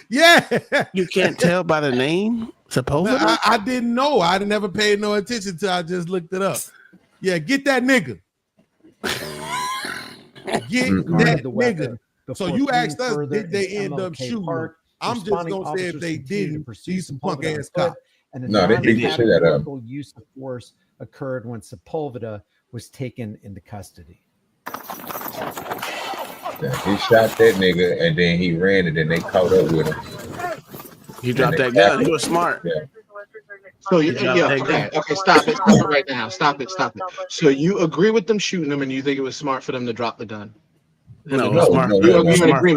Yeah. You can't tell by the name, supposedly? I didn't know. I never paid no attention till I just looked it up. Yeah, get that nigga. Get that nigga. So you asked us, did they end up shooting? I'm just gonna say if they didn't, he's some punk ass cop. And No, they beat the shit out of him. Use of force occurred when Sepulveda was taken into custody. Yeah, he shot that nigga and then he ran and then they caught up with him. He dropped that gun. He was smart. Yeah. So okay, stop it right now. Stop it. So you agree with them shooting him, and you think it was smart for them to drop the gun? No, it was smart for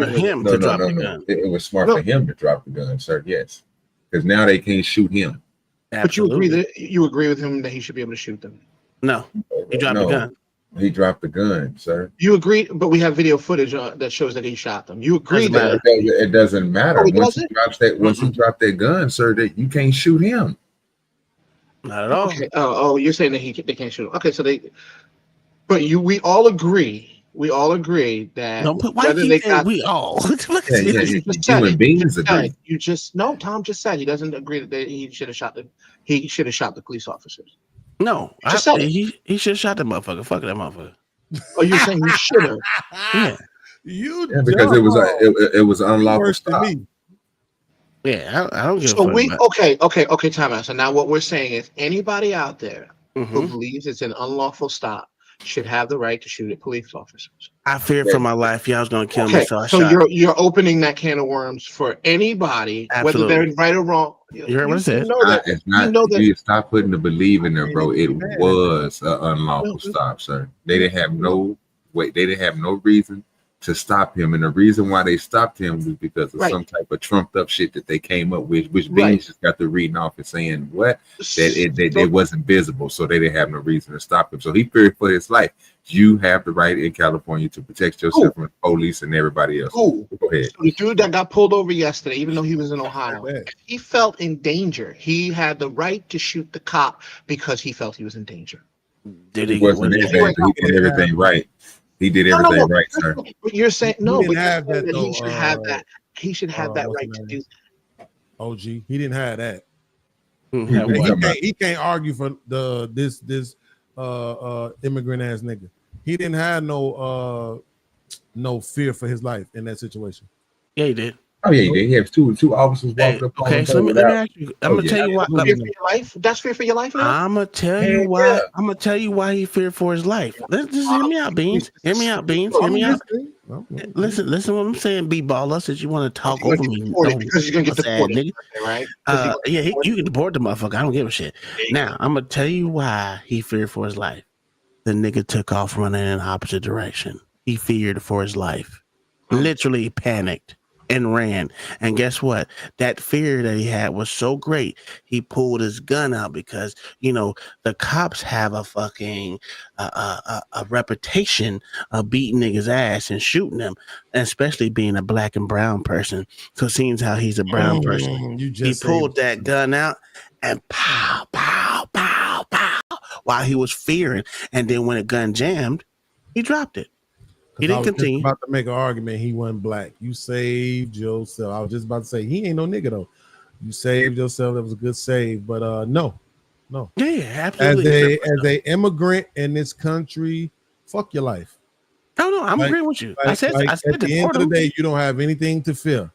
him to drop the gun. It was smart for him to drop the gun, sir. Yes, because now they can't shoot him. Absolutely. But you agree with him that he should be able to shoot them? No, he dropped the gun. He dropped the gun, sir. You agree, but we have video footage that shows that he shot them. You agree that it doesn't matter. Oh, once he dropped that gun, sir, that you can't shoot him. Not at all. Okay. Oh, you're saying that they can't shoot him. Okay, so we all agree. We all agree that whether they got we all. Human beings agree. You just Tom just said he doesn't agree that he should have shot the police officers. No, he should have shot the motherfucker. Fuck that motherfucker. Oh, you're saying he should have? Yeah. Because it was unlawful stop. Yeah, I don't give so a fuck. Okay, time out. So now what we're saying is anybody out there who believes it's an unlawful stop should have the right to shoot at police officers. I feared for my life. Y'all was gonna kill me, so I shot. You're opening that can of worms for anybody, whether they're right or wrong. You heard what I said? You stop putting the believe in there, bro. It was an unlawful stop, sir. They didn't have no reason to stop him, and the reason why they stopped him was because of some type of trumped up shit that they came up with, which Beans just got to reading off and saying that it wasn't visible, so they didn't have no reason to stop him. So he feared for his life. You have the right in California to protect yourself from the police and everybody else. Go ahead. So the dude that got pulled over yesterday, even though he was in Ohio, he felt in danger. He had the right to shoot the cop because he felt he was in danger. He wasn't in danger. He did everything right. He did everything right, sir. But you're saying he should have that. He should have that right to do that. OG, he didn't have that. He can't argue for this immigrant ass nigga. He didn't have no fear for his life in that situation. Yeah, he did. Oh yeah, he did. He had two officers walked up. Okay, so let me ask you. I'm gonna tell you why. Fear for your life? That's fear for your life now? I'm gonna tell you why. I'm gonna tell you why he feared for his life. Just hear me out, Beans. Hear me out, Beans. Hear me out. Listen what I'm saying, B-baller, since you want to talk over me. Because you're gonna get deported, right? Yeah, you can deport the motherfucker. I don't give a shit. Now, I'm gonna tell you why he feared for his life. The nigga took off running in the opposite direction. He feared for his life. Literally panicked and ran. And guess what? That fear that he had was so great. He pulled his gun out because, the cops have a fucking a reputation of beating niggas' ass and shooting them, especially being a black and brown person. So seeing how he's a brown person, he pulled that gun out and pow, pow, pow, pow, while he was fearing. And then when the gun jammed, he dropped it. He didn't continue. About to make an argument. He wasn't black. You saved yourself. I was just about to say he ain't no nigga though. You saved yourself. That was a good save. But no. Yeah, absolutely. As a immigrant in this country, fuck your life. No, I'm agreeing with you. I said at the end of the day, you don't have anything to fear.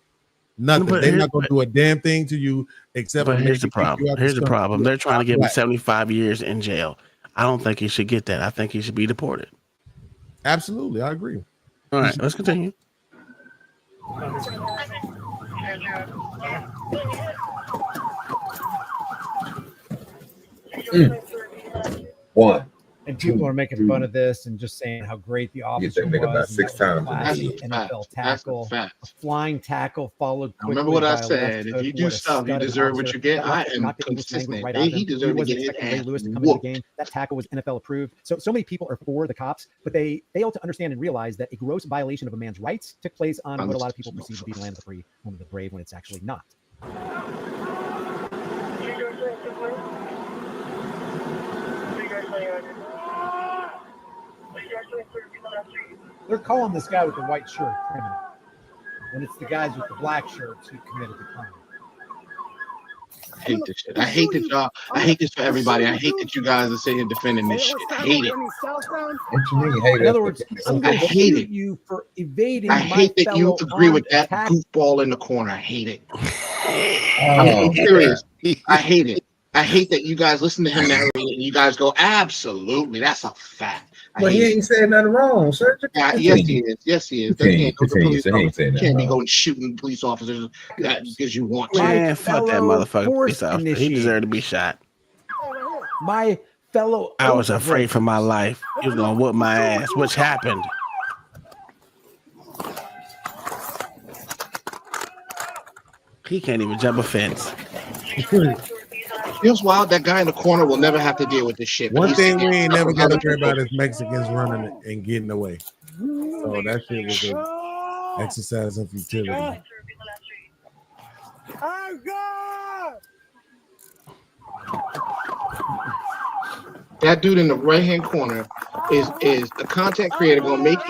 Nothing. They're not gonna do a damn thing to you except. But here's the problem. They're trying to give him 75 years in jail. I don't think he should get that. I think he should be deported. Absolutely, I agree. All right, let's continue. One. And people are making fun of this and just saying how great the officer was. About 6 times. NFL tackle, a flying tackle followed quickly. Remember what I said. If you do stuff, you deserve what you get. I am consistent. He deserved to get his ass whooped. That tackle was NFL approved. So many people are for the cops, but they fail to understand and realize that a gross violation of a man's rights took place on what a lot of people perceive to be the land of the free, home of the brave, when it's actually not. They're calling this guy with the white shirt criminal, when it's the guys with the black shirts who committed the crime. I hate this shit. I hate that y'all. I hate this for everybody. I hate that you guys are sitting here defending this shit. I hate it. In other words, I hate it. You for evading. I hate that you agree with that goofball in the corner. I hate it. I'm so serious. I hate it. I hate that you guys listen to him narrate and you guys go, absolutely, that's a fact. But he ain't said nothing wrong, sir. Yes, he is. Yes, he is. They can't go to Continue. police He ain't officers. saying You nothing can't be wrong. going shooting police officers because you want to. Man, fuck that fellow motherfucker. force Police officer. He initiator. deserved to be shot. My fellow. I was oath afraid for my life. He was gonna whoop my ass. What's happened? He can't even jump a fence. Feels wild. That guy in the corner will never have to deal with this shit. One thing we ain't never got to worry about is Mexicans running and getting away. So that shit was an exercise of futility. That dude in the right hand corner is a content creator gonna make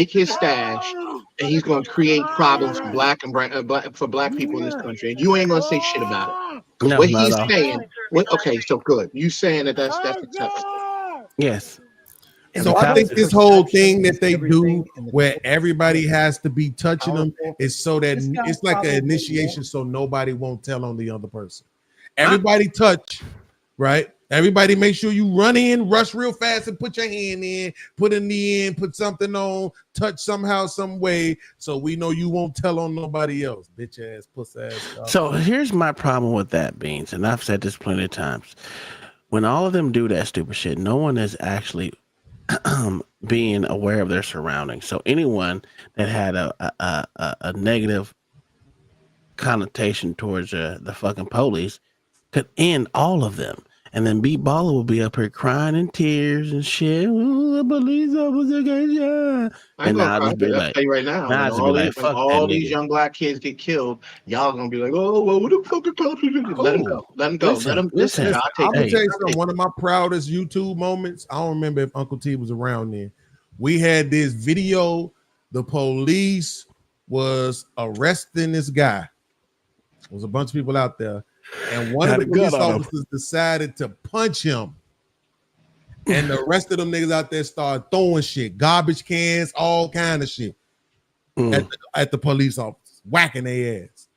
his stash, and he's gonna create problems for black people in this country. And you ain't gonna say shit about it. No, What not he's at all. saying. Okay, so good. You saying that's acceptable? Yes. So I think this whole thing that they do where everybody has to be touching them is so that it's like an initiation so nobody won't tell on the other person. Everybody touch, right? Everybody make sure you run in, rush real fast and put your hand in, put a knee in, put something on, touch somehow, some way, so we know you won't tell on nobody else. Bitch ass, puss ass. So here's my problem with that, Beans, and I've said this plenty of times. When all of them do that stupid shit, no one is actually being aware of their surroundings. So anyone that had a negative connotation towards the fucking police could end all of them. And then Beat Baller will be up here crying in tears and shit. Ooh, the police officer got shot. And now I'll just be like, tell you right now, now when all these young black kids get killed, y'all gonna be like, oh, well, what the fuck are cops doing? Let them go. Let them go. Listen. I'm gonna tell you something. One of my proudest YouTube moments. I don't remember if Uncle T was around then. We had this video. The police was arresting this guy. There was a bunch of people out there. And one of the police officers decided to punch him. And the rest of them niggas out there started throwing shit, garbage cans, all kind of shit at the police officers, whacking their ass.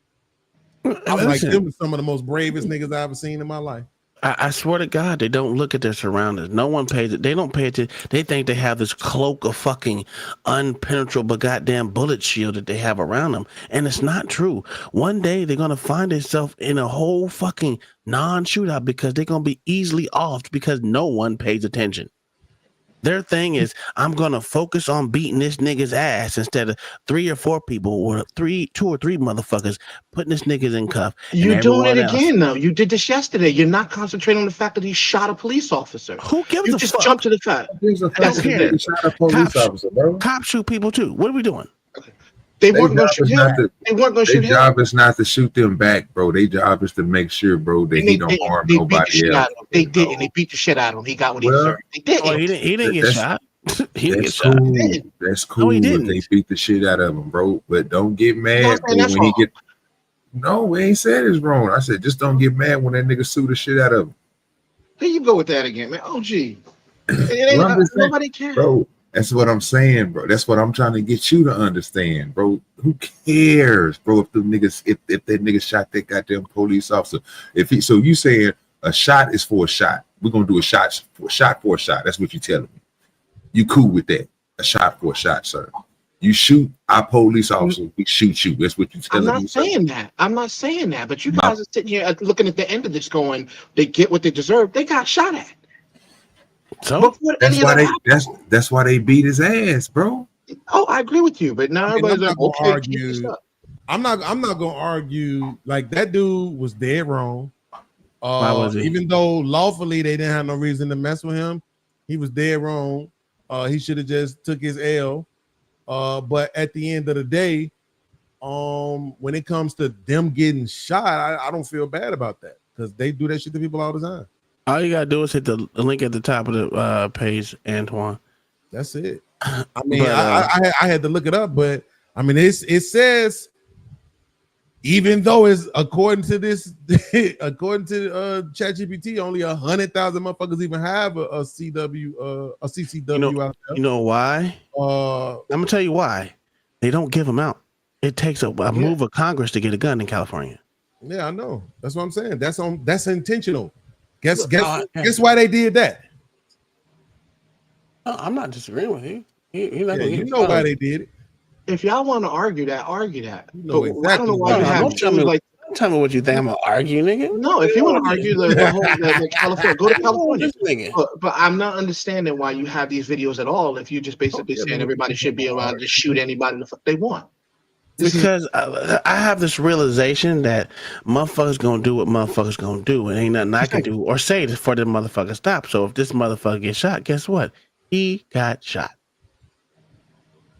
I'm like, them are some of the most bravest niggas I've ever seen in my life. I swear to God, they don't look at their surroundings. No one pays it. They don't pay attention. They think they have this cloak of fucking unpenetrable goddamn bullet shield that they have around them. And it's not true. One day they're going to find themselves in a whole fucking non-shootout because they're going to be easily offed because no one pays attention. Their thing is, I'm going to focus on beating this nigga's ass instead of 3 or 4 people or 2 or 3 motherfuckers putting this niggas in cuff. You're doing it again, though. You did this yesterday. You're not concentrating on the fact that he shot a police officer. Who gives a fuck? You just jumped to the fact. That's it. shot a police officer, bro. Cops shoot people too. What are we doing? They weren't going to shoot him. They weren't going to shoot him. Their job is not to shoot them back, bro. Their job is to make sure, bro, that he don't harm nobody else. They did, and they beat the shit out of him. He got what he deserved. They did. Oh, he didn't get shot. He didn't get shot. That's cool. No, he didn't. They beat the shit out of him, bro. But don't get mad when he get. No, we ain't said it's wrong. I said just don't get mad when that nigga sue the shit out of him. There you go with that again, man. Oh, gee. Nobody cares. Bro, that's what I'm saying, bro. That's what I'm trying to get you to understand, bro. Who cares, bro, if the niggas if that nigga shot that goddamn police officer? So you saying a shot is for a shot. We're gonna do a shot for a shot. That's what you telling me. You cool with that? A shot for a shot, sir. You shoot our police officers, we shoot you. That's what you telling me. I'm not saying that. But you guys are sitting here looking at the end of this going, they get what they deserve. They got shot at. So that's why they beat his ass, bro. Oh, I agree with you, but now everybody's like, okay, I'm not gonna argue. Like that dude was dead wrong. Why was he? Even though lawfully they didn't have no reason to mess with him, he was dead wrong. He should have just took his L. But at the end of the day, when it comes to them getting shot, I don't feel bad about that because they do that shit to people all the time. All you gotta do is hit the link at the top of the page, Antoine. That's it. I mean, I had to look it up, but I mean, it says even though it's according to ChatGPT, only 100,000 motherfuckers even have a CCW out there. You know why? I'm gonna tell you why. They don't give them out. It takes a move of Congress to get a gun in California. Yeah, I know. That's what I'm saying. That's intentional. Guess why they did that? I'm not disagreeing with you. You're not Yeah, gonna you get know why they did it. If y'all want to argue that, argue that. You know But I don't exactly know why you have don't tell me. like. Don't tell me what you think. I'm gonna argue, nigga. No, if you want to argue the whole the California, go to California. This nigga. But I'm not understanding why you have these videos at all. If you just basically saying everybody should be allowed to shoot anybody the fuck they want. Because I have this realization that motherfuckers gonna do what motherfuckers gonna do, and ain't nothing I can do or say for the motherfucker stop. So if this motherfucker gets shot, guess what? He got shot.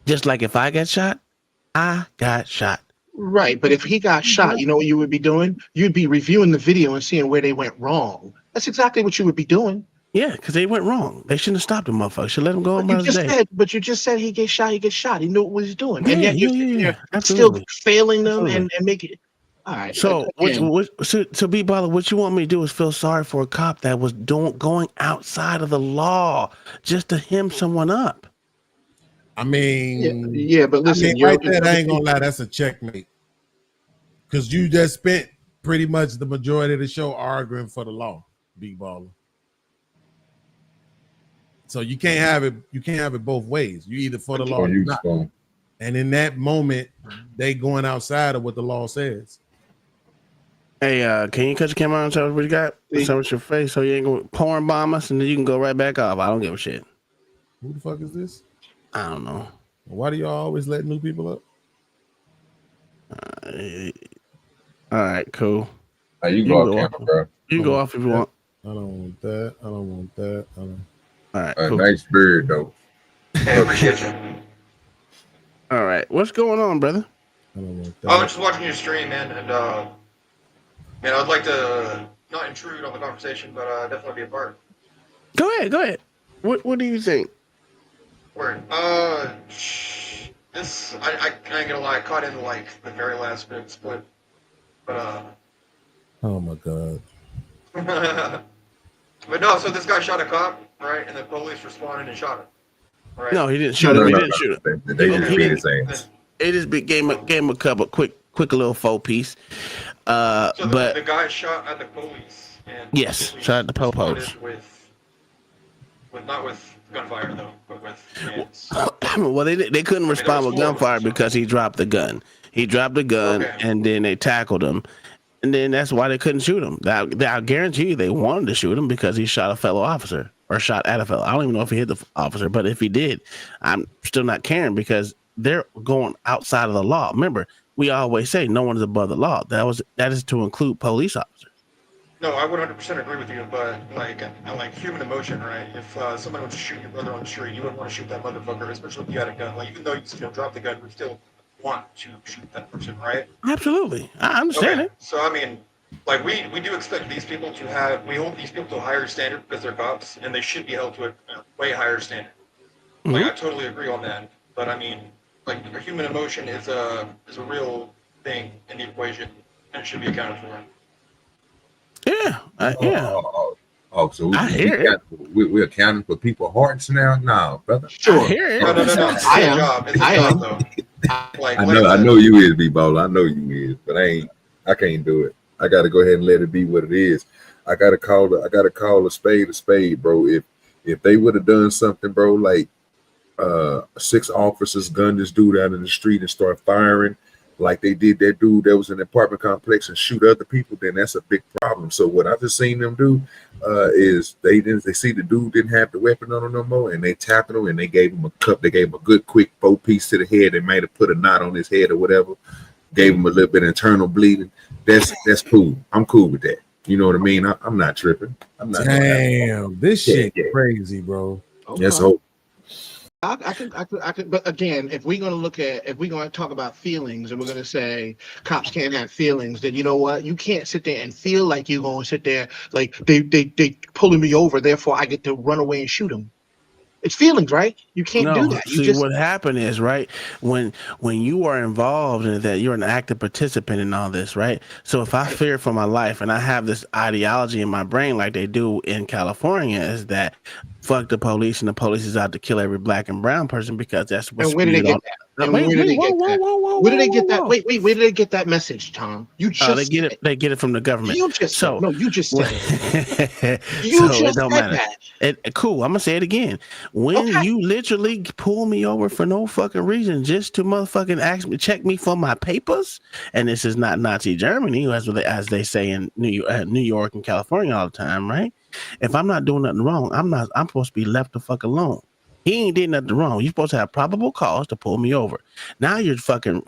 Just like if I got shot, I got shot. Right, but if he got shot, you know what you would be doing? You'd be reviewing the video and seeing where they went wrong. That's exactly what you would be doing. Yeah, because they went wrong. They shouldn't have stopped the motherfucker. Should let him go on by his day. But you just said he gets shot. He gets shot. He knew what he was doing, and Yeah, yet you're yeah, still absolutely. failing them and making. All right. So, to be bothered, what you want me to do is feel sorry for a cop that was going outside of the law just to hem someone up. I mean, yeah, but listen, right there, I ain't gonna lie, that's a checkmate. Because you just spent pretty much the majority of the show arguing for the law, big baller. So you can't have it. You can't have it both ways. You either for the law or not. And in that moment, they going outside of what the law says. Hey, can you cut your camera on and tell us what you got? Show us your face so you ain't gonna porn bomb us, and then you can go right back off. I don't give a shit. Who the fuck is this? I don't know. Why do y'all always let new people up? All right, cool. You go off camera, bro. You go off if you want. I don't want that. I don't want that. I don't. All right, cool. Nice beard, though. All right, what's going on, brother? I don't want that. I'm just watching your stream, man, and man, I'd like to not intrude on the conversation, but definitely be a part. Go ahead. What do you think? Word. This I ain't gonna lie, I caught in like the very last bit split, but Oh my god. but no. So this guy shot a cop, right, and the police responded and shot him. Right? No, he didn't shoot him. He didn't shoot him. They just beat his ass. It just gave him a couple quick little 4-piece. So but the guy shot at the police. And yes, shot at the popos. With not with gunfire though, but with hands. Well, they couldn't respond with gunfire because he dropped the gun. He dropped the gun, and then they tackled him, and then that's why they couldn't shoot him. I guarantee you they wanted to shoot him because he shot a fellow officer or shot at a fellow. I don't even know if he hit the officer, but if he did, I'm still not caring because they're going outside of the law. Remember, we always say no one is above the law. That is to include police officers. No, I 100% agree with you, but like human emotion, right? If someone was to shoot your brother on the street, you wouldn't want to shoot that motherfucker, especially if you had a gun. Like even though you drop the gun, we still want to shoot that person, right? Absolutely, I understand it. So I mean, like we do expect these people to we hold these people to a higher standard because they're cops, and they should be held to a way higher standard. Like I totally agree on that, but I mean, like human emotion is a real thing in the equation, and it should be accounted for. Yeah, yeah. So we're accounting for people's hearts now? No, brother. Sure. I hear it. No. I am. I know you is, B-Ball. I know you is, but I can't do it. I gotta go ahead and let it be what it is. I gotta call a spade, bro. If they would have done something, bro, like 6 officers gunned this dude out in the street and start firing like they did that dude that was in the apartment complex and shoot other people, then that's a big problem. So what I've just seen them do is they see the dude didn't have the weapon on him no more, and they tapped him and they gave him a cup. They gave him a good quick 4-piece to the head. They might have put a knot on his head or whatever. Gave him a little bit of internal bleeding. That's cool. I'm cool with that. You know what I mean? I'm not tripping. I'm not. Damn, this shit crazy, bro. Okay. Yes, hope. I could, but again, if we're going to talk about feelings and we're going to say cops can't have feelings, then you know what? You can't sit there and feel like you're going to sit there like they pulling me over, therefore I get to run away and shoot them. It's feelings, right? You can't do that. What happened is, right, when you are involved in that, you're an active participant in all this, right? So if I fear for my life and I have this ideology in my brain like they do in California, is that fuck the police and the police is out to kill every black and brown person because that's what's and where did they get that? And where did they get that? Where did they get that? Wait, where did they get that message, Tom? You just they get it from the government. You just said it. You so just it don't matter. Cool. I'm gonna say it again. When you literally pull me over for no fucking reason, just to motherfucking check me for my papers, and this is not Nazi Germany, as they say in New York and California all the time, right? If I'm not doing nothing wrong, I'm supposed to be left the fuck alone. He ain't did nothing wrong. You're supposed to have probable cause to pull me over. Now you're fucking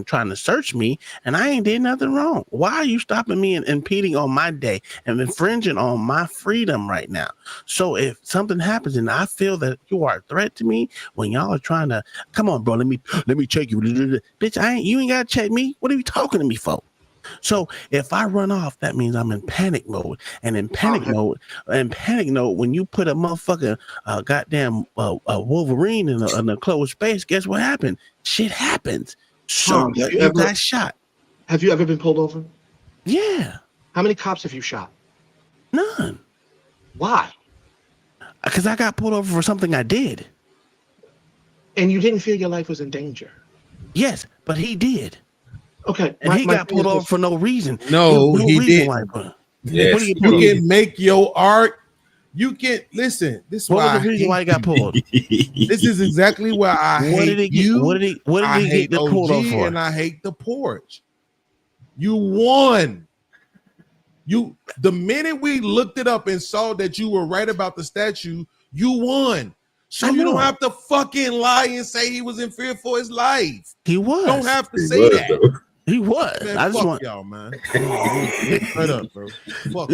trying to search me, and I ain't did nothing wrong. Why are you stopping me and impeding on my day and infringing on my freedom right now? So if something happens and I feel that you are a threat to me, when y'all are trying to come on, bro, let me check you, bitch. You ain't gotta check me. What are you talking to me for? So if I run off, that means I'm in panic mode. And in panic mode, when you put a motherfucking goddamn Wolverine in a closed space, guess what happened? Shit happens. So you got shot. Have you ever been pulled over? Yeah. How many cops have you shot? None. Why? Because I got pulled over for something I did. And you didn't feel your life was in danger? Yes, but he did. Okay, and he got pulled over for no reason. No, he didn't. Yes. You can make your art. You can listen. This is what why was the reason why he got pulled? This is exactly why I hate you. What did he get pulled over for? And I hate the porch. You won. The minute we looked it up and saw that you were right about the statue, you won. So you don't have to fucking lie and say he was in fear for his life. He was. You don't have to say that. Though. He was. Man, I just fuck want y'all, man. Straight up, bro. Fuck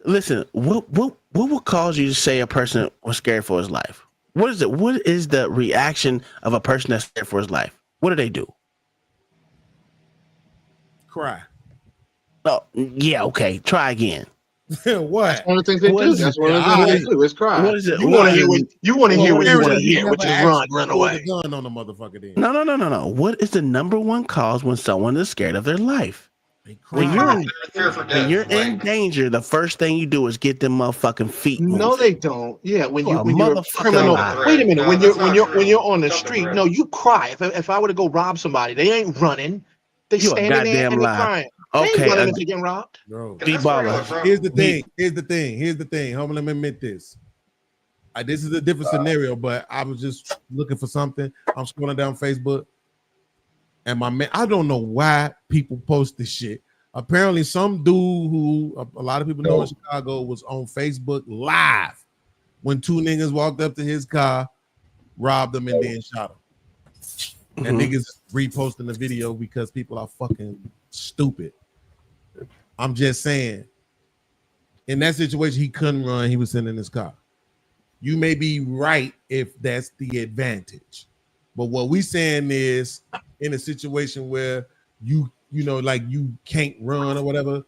listen. What would cause you to say a person was scared for his life? What is it? What is the reaction of a person that's scared for his life? What do they do? Cry. Oh, yeah. Okay. Try again. What? That's one of the things they do. That's one of the things they do. Is cry. What is it? You want to hear what you want to hear, which is run away. Gun on the motherfucker. Then. No. What is the number one cause when someone is scared of their life? When you're in danger, the first thing you do is get them motherfucking feet moving. No, they don't. Yeah, when you're a criminal. Wait a minute. When you're on the street, no, you cry. If I were to go rob somebody, they ain't running. They standing there and they're crying. Okay, if they getting robbed. Bro. Here's the thing. Hold on, let me admit this. This is a different scenario, but I was just looking for something. I'm scrolling down Facebook, and my man, I don't know why people post this shit. Apparently, some dude who a lot of people know in Chicago was on Facebook Live when two niggas walked up to his car, robbed him, and then shot him. And niggas reposting the video because people are fucking stupid. I'm just saying, in that situation, he couldn't run. He was sitting in his car. You may be right if that's the advantage, but what we saying is, in a situation where you like you can't run or whatever,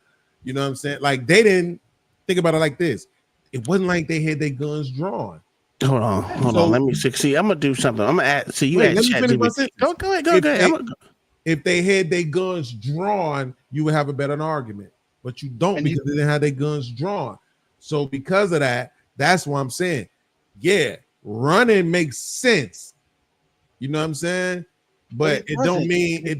you know what I'm saying? Like they didn't think about it like this. It wasn't like they had their guns drawn. Hold on. Let me see. I'm gonna do something. I'm gonna add. So you had ChatGPT. Go ahead. If they had their guns drawn, you would have a better argument. But you don't because they didn't have their guns drawn. So because of that, that's what I'm saying. Yeah, running makes sense. You know what I'm saying? But it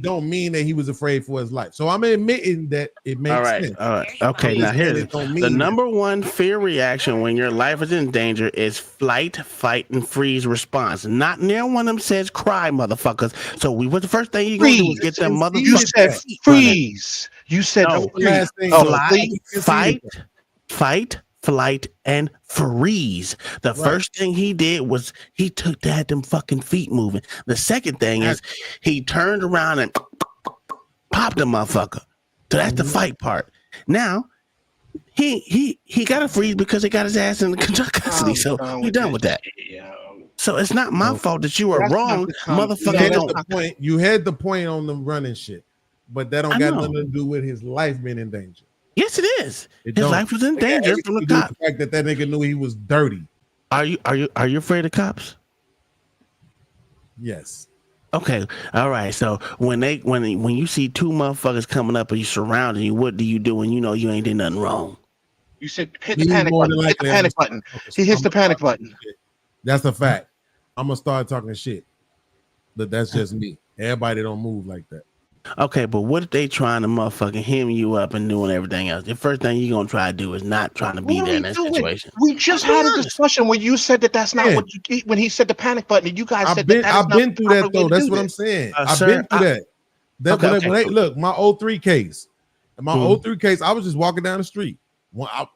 don't mean that he was afraid for his life. So I'm admitting that it makes sense. All right. Okay. Now here's the number one fear reaction when your life is in danger is flight, fight, and freeze response. Not near one of them says cry, motherfuckers. So what's the first thing you gonna do is get them motherfuckers. You said freeze. You said fight, flight, and freeze. The first thing he did was he took that them fucking feet moving. The second thing is he turned around and popped the motherfucker. So that's the fight part. Now he got a freeze because he got his ass in the custody. So we're done with that. So it's not my fault that you were wrong, motherfucker. You had the point on the running shit, but that don't got nothing to do with his life being in danger. Yes, it is. His life was in danger from the cops. The fact that nigga knew he was dirty. Are you afraid of cops? Yes. Okay. All right. So when you see two motherfuckers coming up and you surrounding you, what do you do when you know you ain't did nothing wrong? You said hit the panic button. Hit the panic button. He hits the panic button. That's a fact. I'm gonna start talking shit. but that's just me. Everybody don't move like that. Okay, but what if they trying to motherfucking hem you up and doing everything else? The first thing you're gonna try to do is not trying to be What are there we in that doing? situation. We just had a discussion where you said that that's not what you when he said the panic button, and you guys said that is I've not been the through proper that way though. to That's do what I'm this. saying. I've Sir, been through that. Okay, when they look, my 03 case. In my 03 case, I was just walking down the street.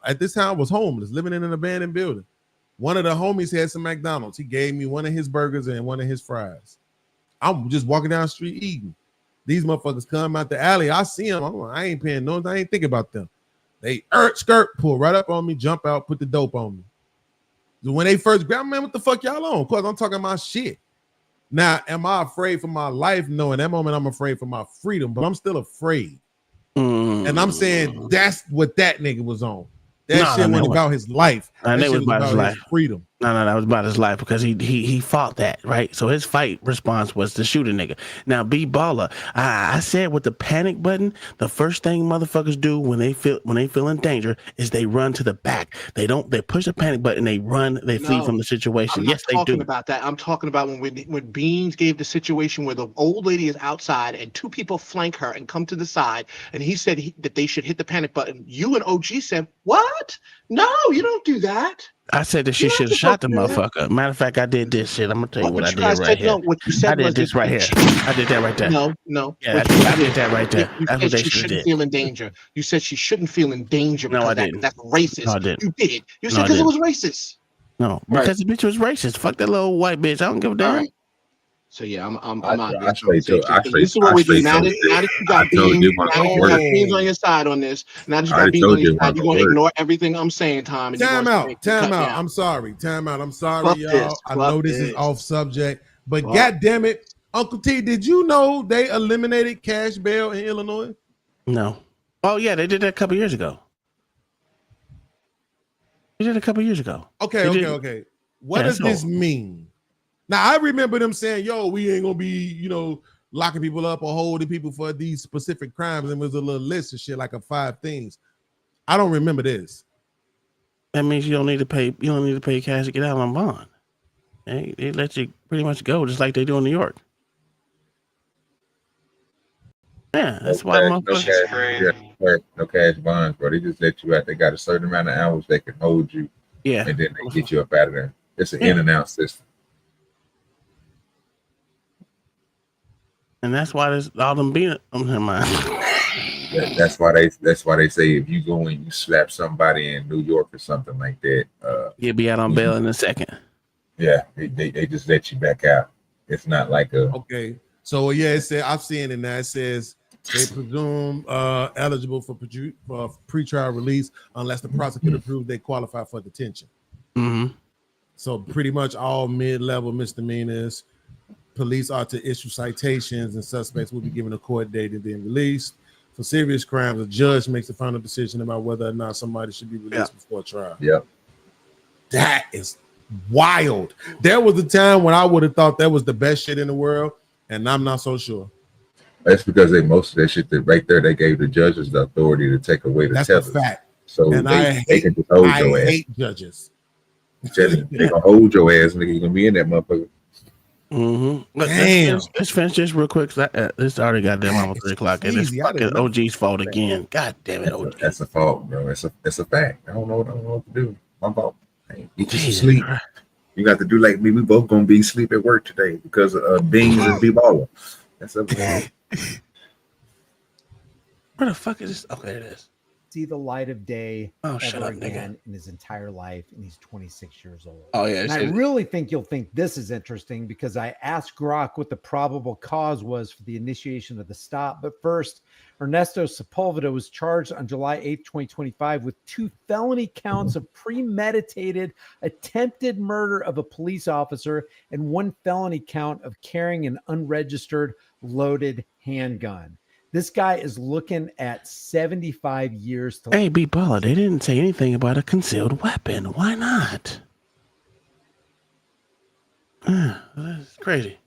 At this time, I was homeless, living in an abandoned building. One of the homies had some McDonald's. He gave me one of his burgers and one of his fries. I'm just walking down the street eating. These motherfuckers come out the alley. I see them. I'm like, I ain't paying no. I ain't thinking about them. They skirt pull right up on me, jump out, put the dope on me. So when they first grab me, man, what the fuck y'all on? Cause I'm talking my shit. Now, am I afraid for my life? No, in that moment, I'm afraid for my freedom, but I'm still afraid. And I'm saying that's what that nigga was on. That shit wasn't about his life. That shit was about his freedom. No, that was about his life because he fought that, right? So his fight response was to shoot a nigga. Now, B Baller, I said with the panic button, the first thing motherfuckers do when they feel in danger is they run to the back. They push the panic button, they run, they flee from the situation. I'm Yes, not talking they do. about that. I'm talking about when Beans gave the situation where the old lady is outside and two people flank her and come to the side, and he said that they should hit the panic button. You and OG said, "What? No, you don't do that." I said that she should have shot the motherfucker. Matter of fact, I did this shit. I'm gonna tell you what I did right here. What you said I did was this right here. I did that right there. No. Yeah, I did that right there. You That's said what they she should have shouldn't did. feel in danger. You said she shouldn't feel in danger No, I because didn't. that's racist. No, I didn't. You did. You No, said I because it didn't. was racist. No, because the bitch was racist. Fuck that little white bitch. I don't give a damn. So yeah, I'm out of I this straight to conversation. This is what we do now. Now that you got told beans, you now that you got beans on your side on this. Now that you I got already beans on told your you it side, wasn't you're gonna gonna work. ignore everything I'm saying, Tom. And Time out. cut me I'm sorry. Time out. I'm sorry, Fuck y'all. this. I Fuck know this is this. off subject, but Fuck. god damn it, Uncle T, did you know they eliminated cash bail in Illinois? No. Oh yeah, they did that a couple years ago. They did it a couple years ago. Okay. What does this mean? Now I remember them saying, "Yo, we ain't gonna be, locking people up or holding people for these specific crimes." And there was a little list of shit, like 5 things. I don't remember this. That means you don't need to pay. You don't need to pay cash to get out on bond. They let you pretty much go, just like they do in New York. Yeah, that's why motherfuckers. No cash bonds, bro. They just let you out. They got a certain amount of hours they can hold you. Yeah, and then they get you up out of there. It's an in and out system. And that's why there's all them being on her mind. That's why they say if you go and you slap somebody in New York or something like that, you'll be out on bail in a second. Yeah, they just let you back out. It's not like a So yeah, it said I've seen it now. It says they presume eligible for pretrial release unless the prosecutor proves they qualify for detention. Mm-hmm. So pretty much all mid-level misdemeanors, police are to issue citations, and suspects will be given a court date and then released. For serious crimes, a judge makes the final decision about whether or not somebody should be released before trial. Yep. That is wild. There was a time when I would have thought that was the best shit in the world, and I'm not so sure. That's because most of that shit that right there, they gave the judges the authority to take away the tethers. That's a fact. So and they can just hold your ass. Hate judges. They gonna hold your ass, nigga. You gonna be in that motherfucker. Mm-hmm. Damn. Let's finish this real quick. It's already got damn almost 3 o'clock, and it's fucking OG's fault again. God damn it, OG. That's a fault, bro. It's a fact. I don't know what to do. My fault. Hey, get you some sleep. You got to do like me. We both gonna be asleep at work today because of Beans and B-Baller. That's up. Where the fuck is this? Okay, it is. See the light of day shut up, again in his entire life, and he's 26 years old. Oh yeah, and I really think you'll think this is interesting because I asked Grok what the probable cause was for the initiation of the stop. But first, Ernesto Sepulveda was charged on July 8th, 2025 with 2 felony counts of premeditated attempted murder of a police officer and 1 felony count of carrying an unregistered loaded handgun. This guy is looking at 75 years to Hey, B-Baller, they didn't say anything about a concealed weapon. Why not? That's crazy.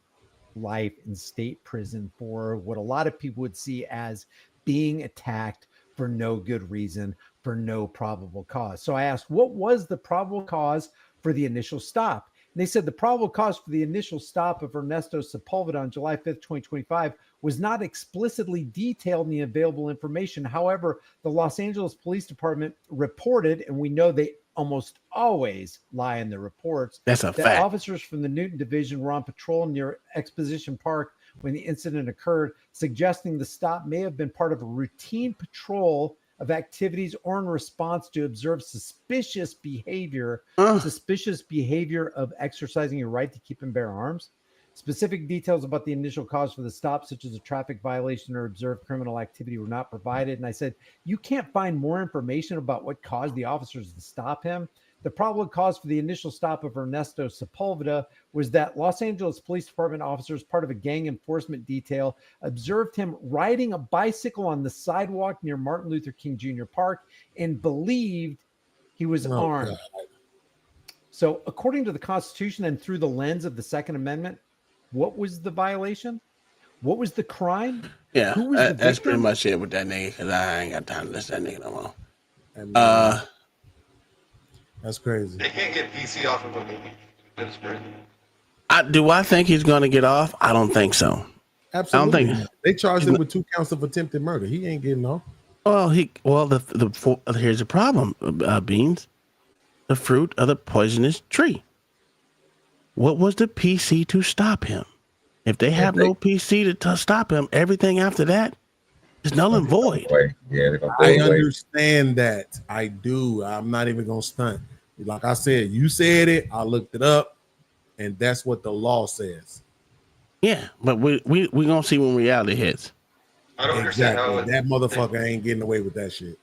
Life in state prison for what a lot of people would see as being attacked for no good reason, for no probable cause. So I asked, what was the probable cause for the initial stop? And they said the probable cause for the initial stop of Ernesto Sepulveda on July 5th, 2025 was not explicitly detailed in the available information. However, the Los Angeles Police Department reported, and we know they almost always lie in their reports, That's a that fact. officers from the Newton Division were on patrol near Exposition Park when the incident occurred, suggesting the stop may have been part of a routine patrol of activities or in response to observe suspicious behavior of exercising your right to keep and bear arms. Specific details about the initial cause for the stop, such as a traffic violation or observed criminal activity, were not provided. And I said, you can't find more information about what caused the officers to stop him. The probable cause for the initial stop of Ernesto Sepulveda was that Los Angeles Police Department officers, part of a gang enforcement detail, observed him riding a bicycle on the sidewalk near Martin Luther King Jr. Park and believed he was armed. God. So according to the Constitution and through the lens of the Second Amendment, what was the violation? What was the crime? Yeah, who was the victim? That's pretty much it with that nigga, because I ain't got time to listen to that nigga no more. That's crazy. They can't get PC off of a movie. That's crazy. Do I think he's going to get off? I don't think so. Absolutely. I don't think they charged him with 2 counts of attempted murder. He ain't getting off. Well, here's the problem, Beans. The fruit of the poisonous tree. What was the PC to stop him? If they have no PC to stop him, everything after that is null and void. Yeah, I understand that. I do. I'm not even gonna stunt. Like I said, you said it. I looked it up, and that's what the law says. Yeah, but we gonna see when reality hits. I don't understand how that motherfucker ain't getting away with that shit.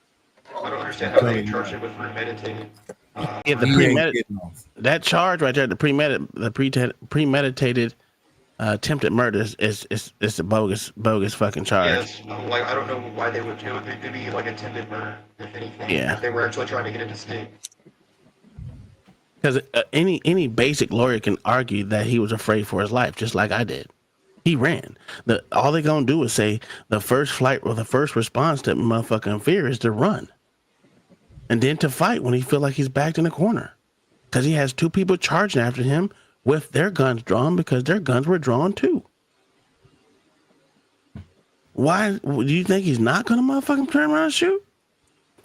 I don't understand how they charge it with premeditated. Yeah, that charge right there, the premeditated attempted murder is a bogus fucking charge. Yes, like I don't know why they would do it. It could be like attempted murder, if anything. Yeah, if they were actually trying to get it to stick. Because any basic lawyer can argue that he was afraid for his life, just like I did. He ran. All they're gonna do is say the first flight or the first response to motherfucking fear is to run, and then to fight when he feel like he's backed in a corner, because he has 2 people charging after him with their guns drawn because their guns were drawn too. Why do you think he's not gonna motherfucking turn around and shoot?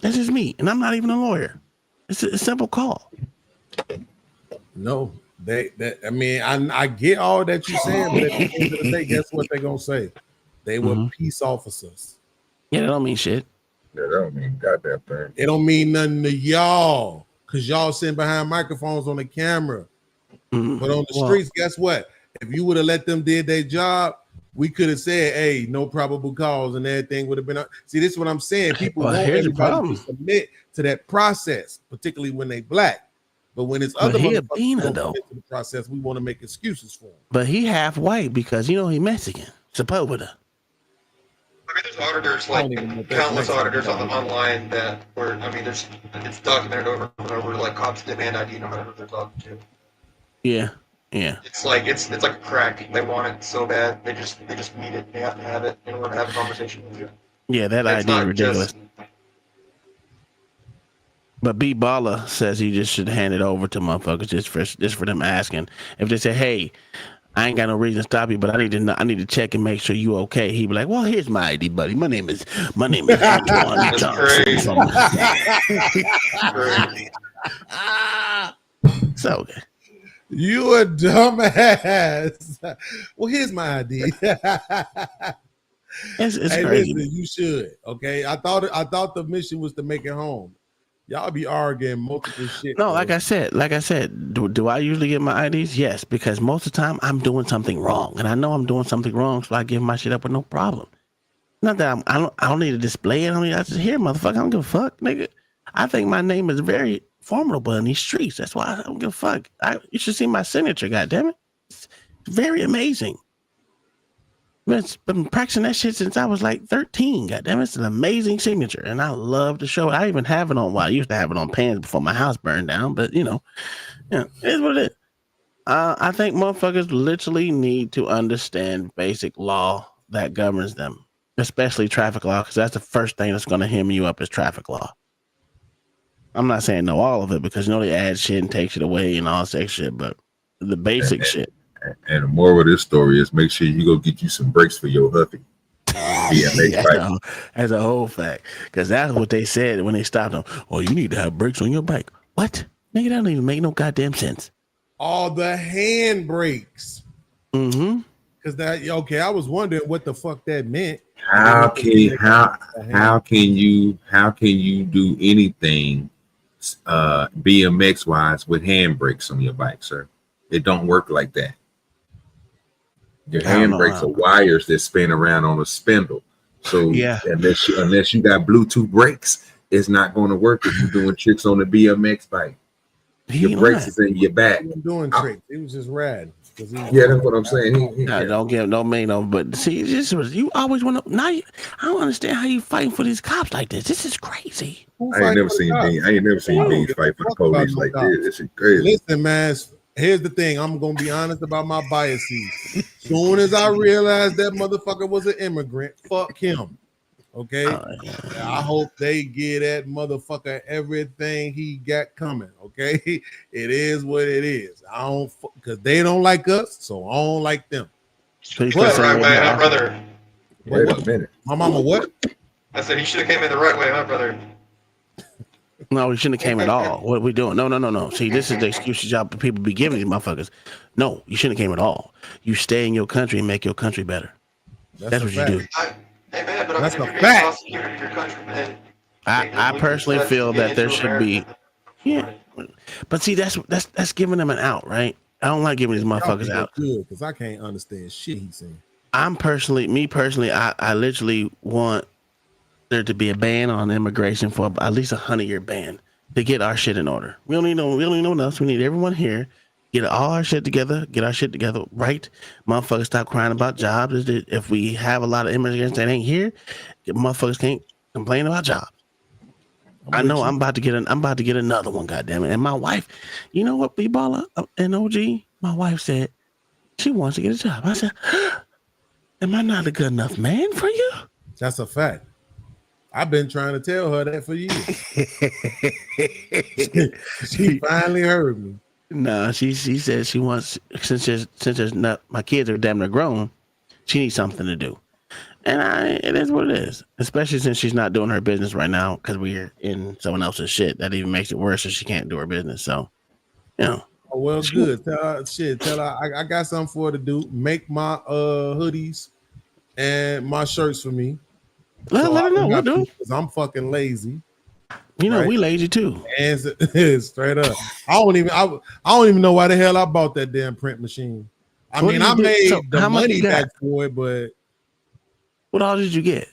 That's just me, and I'm not even a lawyer. It's a simple call. No, I mean, I get all that you're saying, but at the end of the day, guess what they're gonna say? They were peace officers. Yeah, that don't mean shit. Yeah, that don't mean goddamn thing. It don't mean nothing to y'all, because y'all sitting behind microphones on the camera. But on the streets, guess what? If you would have let them did their job, we could have said, hey, no probable cause, and everything would have been. See, this is what I'm saying. People want everybody to submit to that process, particularly when they black. But when it's other motherfuckers though, to the process, we want to make excuses for him. But he half white because he Mexican. Sepulveda. I mean, there's auditors, like countless auditors online that were. I mean, it's documented over and over. Like cops demand ID no matter who they're talking to. Yeah. It's like a crack. They want it so bad. They just need it. They have to have it in order to have a conversation with you. Yeah, that ID is ridiculous. But B Baller says he just should hand it over to motherfuckers just for them asking. If they say, "Hey, I ain't got no reason to stop you, but I need to check and make sure you okay," he'd be like, "Well, here's my ID, buddy. My name is Antoine Johnson." So you a dumbass. Well, here's my ID. It's hey, crazy. Listen, you should. Okay, I thought the mission was to make it home. Y'all be arguing multiple shit. No, like I said, do I usually get my IDs? Yes, because most of the time I'm doing something wrong, and I know I'm doing something wrong, so I give my shit up with no problem. Not that I don't need to display it. I mean, I just hear, motherfucker. I don't give a fuck, nigga. I think my name is very formidable in these streets. That's why I don't give a fuck. You should see my signature. Goddammit, it's very amazing. I've been practicing that shit since I was like 13. Goddammit, it's an amazing signature, and I love to show it. I even have it on. Well, I used to have it on pans before my house burned down, but it is what it is. I think motherfuckers literally need to understand basic law that governs them, especially traffic law, because that's the first thing that's going to hem you up is traffic law. I'm not saying know all of it because they add shit and take shit away and all that shit, but the basic shit. And the moral of this story is make sure you go get you some brakes for your Huffy. That's a whole fact. Because that's what they said when they stopped them. Oh, you need to have brakes on your bike. What? Nigga, that don't even make no goddamn sense. All the hand brakes. Mm-hmm. Because that I was wondering what the fuck that meant. How can you do anything BMX wise with handbrakes on your bike, sir? It don't work like that. Your handbrakes are wires that spin around on a spindle. So unless you got Bluetooth brakes, it's not going to work if you're doing tricks on the BMX bike. Your brakes is in your back. He wasn't doing tricks. He was just riding. Yeah, that's what I'm saying. Don't make no. But see, you always want to. Now I don't understand how you fighting for these cops like this. This is crazy. I ain't never seen Beans fight for the police like this. This is crazy. Listen, man. Here's the thing. I'm gonna be honest about my biases. Soon as I realized that motherfucker was an immigrant, fuck him. Okay. I hope they give that motherfucker everything he got coming. Okay. It is what it is. I don't because they don't like us, so I don't like them. Right way, huh, brother? Wait a minute. My mama what? I said he should have came in the right way, huh, brother? No, we shouldn't have came at all. What are we doing? No. See, this is the excuses y'all people be giving these motherfuckers. No, you shouldn't have came at all. You stay in your country and make your country better. That's what you do. Hey man, but that's I mean, a fact. Your country, man. I personally feel that there should be, but see, that's giving them an out, right? I don't like giving these motherfuckers out because I can't understand shit he's saying. I literally want there to be a ban on immigration for at least 100-year ban to get our shit in order. We don't need no one else. We need everyone here. Get all our shit together. Get our shit together, right? Motherfuckers stop crying about jobs. If we have a lot of immigrants that ain't here, motherfuckers can't complain about jobs. I know I'm about to get another one. Goddamn it! And my wife, you know what, B-Baller and OG, my wife said she wants to get a job. I said, am I not a good enough man for you? That's a fact. I've been trying to tell her that for years. She finally heard me. No, she said she wants since there's not my kids are damn near grown, she needs something to do, and it is what it is. Especially since she's not doing her business right now because we're in someone else's shit. That even makes it worse if she can't do her business. So, Oh well, good. Tell her I got something for her to do. Make my hoodies and my shirts for me. Let her know what do. Because I'm fucking lazy. You know, we lazy too. And straight up. I don't even know why the hell I bought that damn print machine. I made the money back for it, but what all did you get?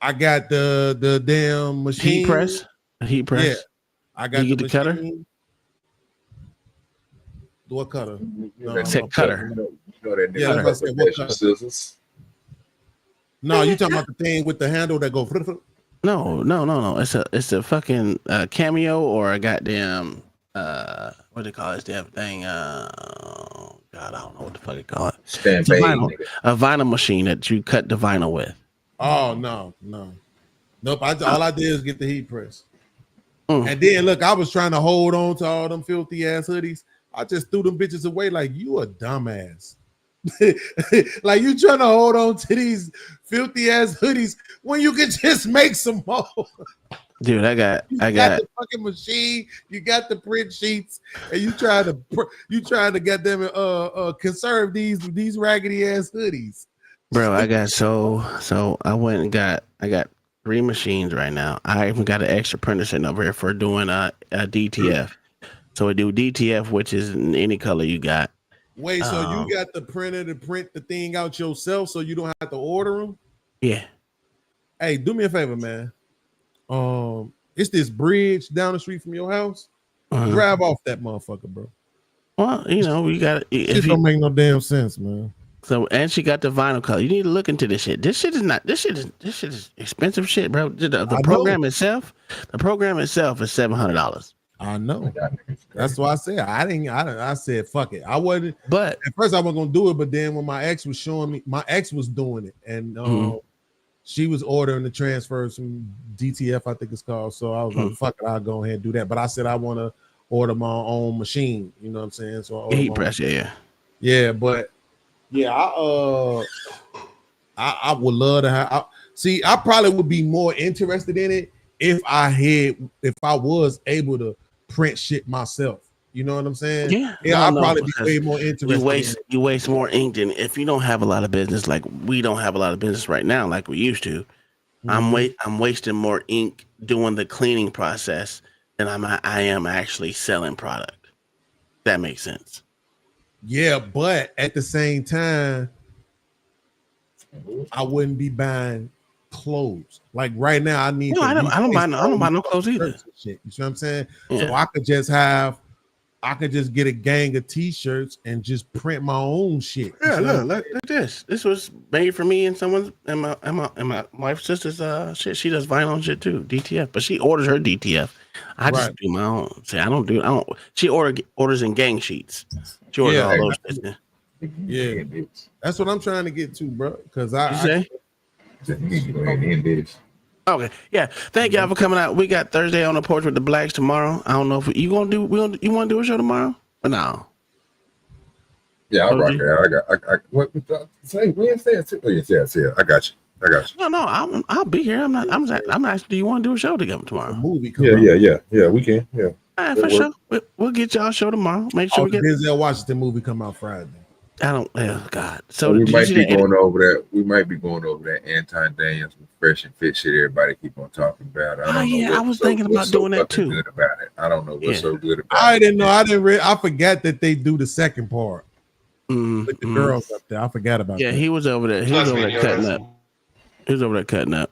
I got the damn machine. Heat press. Yeah. I got you get the cutter. What cutter? Said cutter. Yeah, that's what I said. What cutter? Scissors. No, you talking about the thing with the handle that go. No. It's a fucking Cameo or a goddamn what do they call this damn thing? God, I don't know what the fuck they call it. It's a vinyl machine that you cut the vinyl with. Oh no. Nope. All I did is get the heat press. And then look, I was trying to hold on to all them filthy ass hoodies. I just threw them bitches away like you a dumbass. Like you trying to hold on to these filthy ass hoodies when you can just make some more. Dude, I got the fucking machine, you got the print sheets, and you trying to get them conserve these raggedy ass hoodies. Bro, I got so I went and got 3 machines right now. I even got an extra printer sitting over here for doing a DTF. So we do DTF, which is in any color you got. Wait, so you got the printer to print the thing out yourself so you don't have to order them? Yeah. Hey, do me a favor, man. It's this bridge down the street from your house. Grab off that motherfucker, bro. Well, you know, we got it. Don't make no damn sense, man. So, and she got the vinyl color. You need to look into this shit. This shit is expensive shit, bro. The program itself is $700. I know. That's why I said I said fuck it. I wasn't. But at first I wasn't gonna do it, but then when my ex was showing me, my ex was doing it, and she was ordering the transfers from DTF, I think it's called. So I was like, fuck it, I'll go ahead and do that. But I said I want to order my own machine. You know what I'm saying? So I order heat press, yeah. But yeah, I would love to have. I probably would be more interested in it if I was able to print shit myself. You know what I'm saying? Yeah, I'd probably be way more interested. You waste more ink than if you don't have a lot of business. Like we don't have a lot of business right now, like we used to. Mhm. I'm wasting more ink doing the cleaning process than I am actually selling product. That makes sense. Yeah, but at the same time, I wouldn't be buying clothes. Like right now, I need. No, I don't buy no clothes either. Shit, you see what I'm saying? Yeah. So I could just get a gang of t-shirts and just print my own shit. Yeah, look this. This was made for me and someone's and my wife's sister's shit. She does vinyl and shit too, DTF. But she orders her DTF. I just do my own. See, I don't. She orders in gang sheets. She orders all those things. Yeah, that's what I'm trying to get to, bro. Because Okay, yeah. Thank y'all for coming out. We got Thursday on the porch with the Blacks tomorrow. I don't know if you want to do a show tomorrow or no? Yeah, I'll rock it. What say Wednesday? Yeah. I got you. No, I'll be here. I'm asking, do you want to do a show together tomorrow? Movie. Yeah. We can. Yeah. All right, for sure. We'll get y'all a show tomorrow. Make sure we get Denzel Washington movie come out Friday. I don't. Oh God. So we might be going over that. We might be going over that Anton Daniels fresh and fit shit. Everybody keep on talking about. I was thinking about doing that too. Good about it. I don't know what's so good about. I didn't know. I forgot that they do the second part with the girls up there. I forgot about. Yeah, that. he was over there. He was over there cutting up. He was over there cutting up.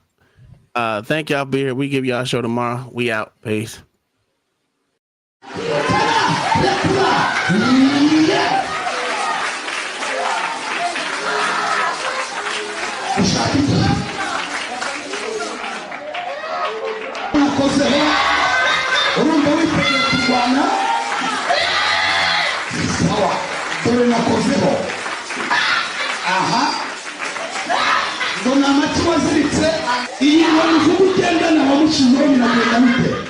Thank y'all for being here. We give y'all a show tomorrow. We out. Peace. urumva witegeye kurwana sawa dore nakozeho aha ngo ni amati waziritse iyi nkoni z'ubugendana wamushizeho biragenda bite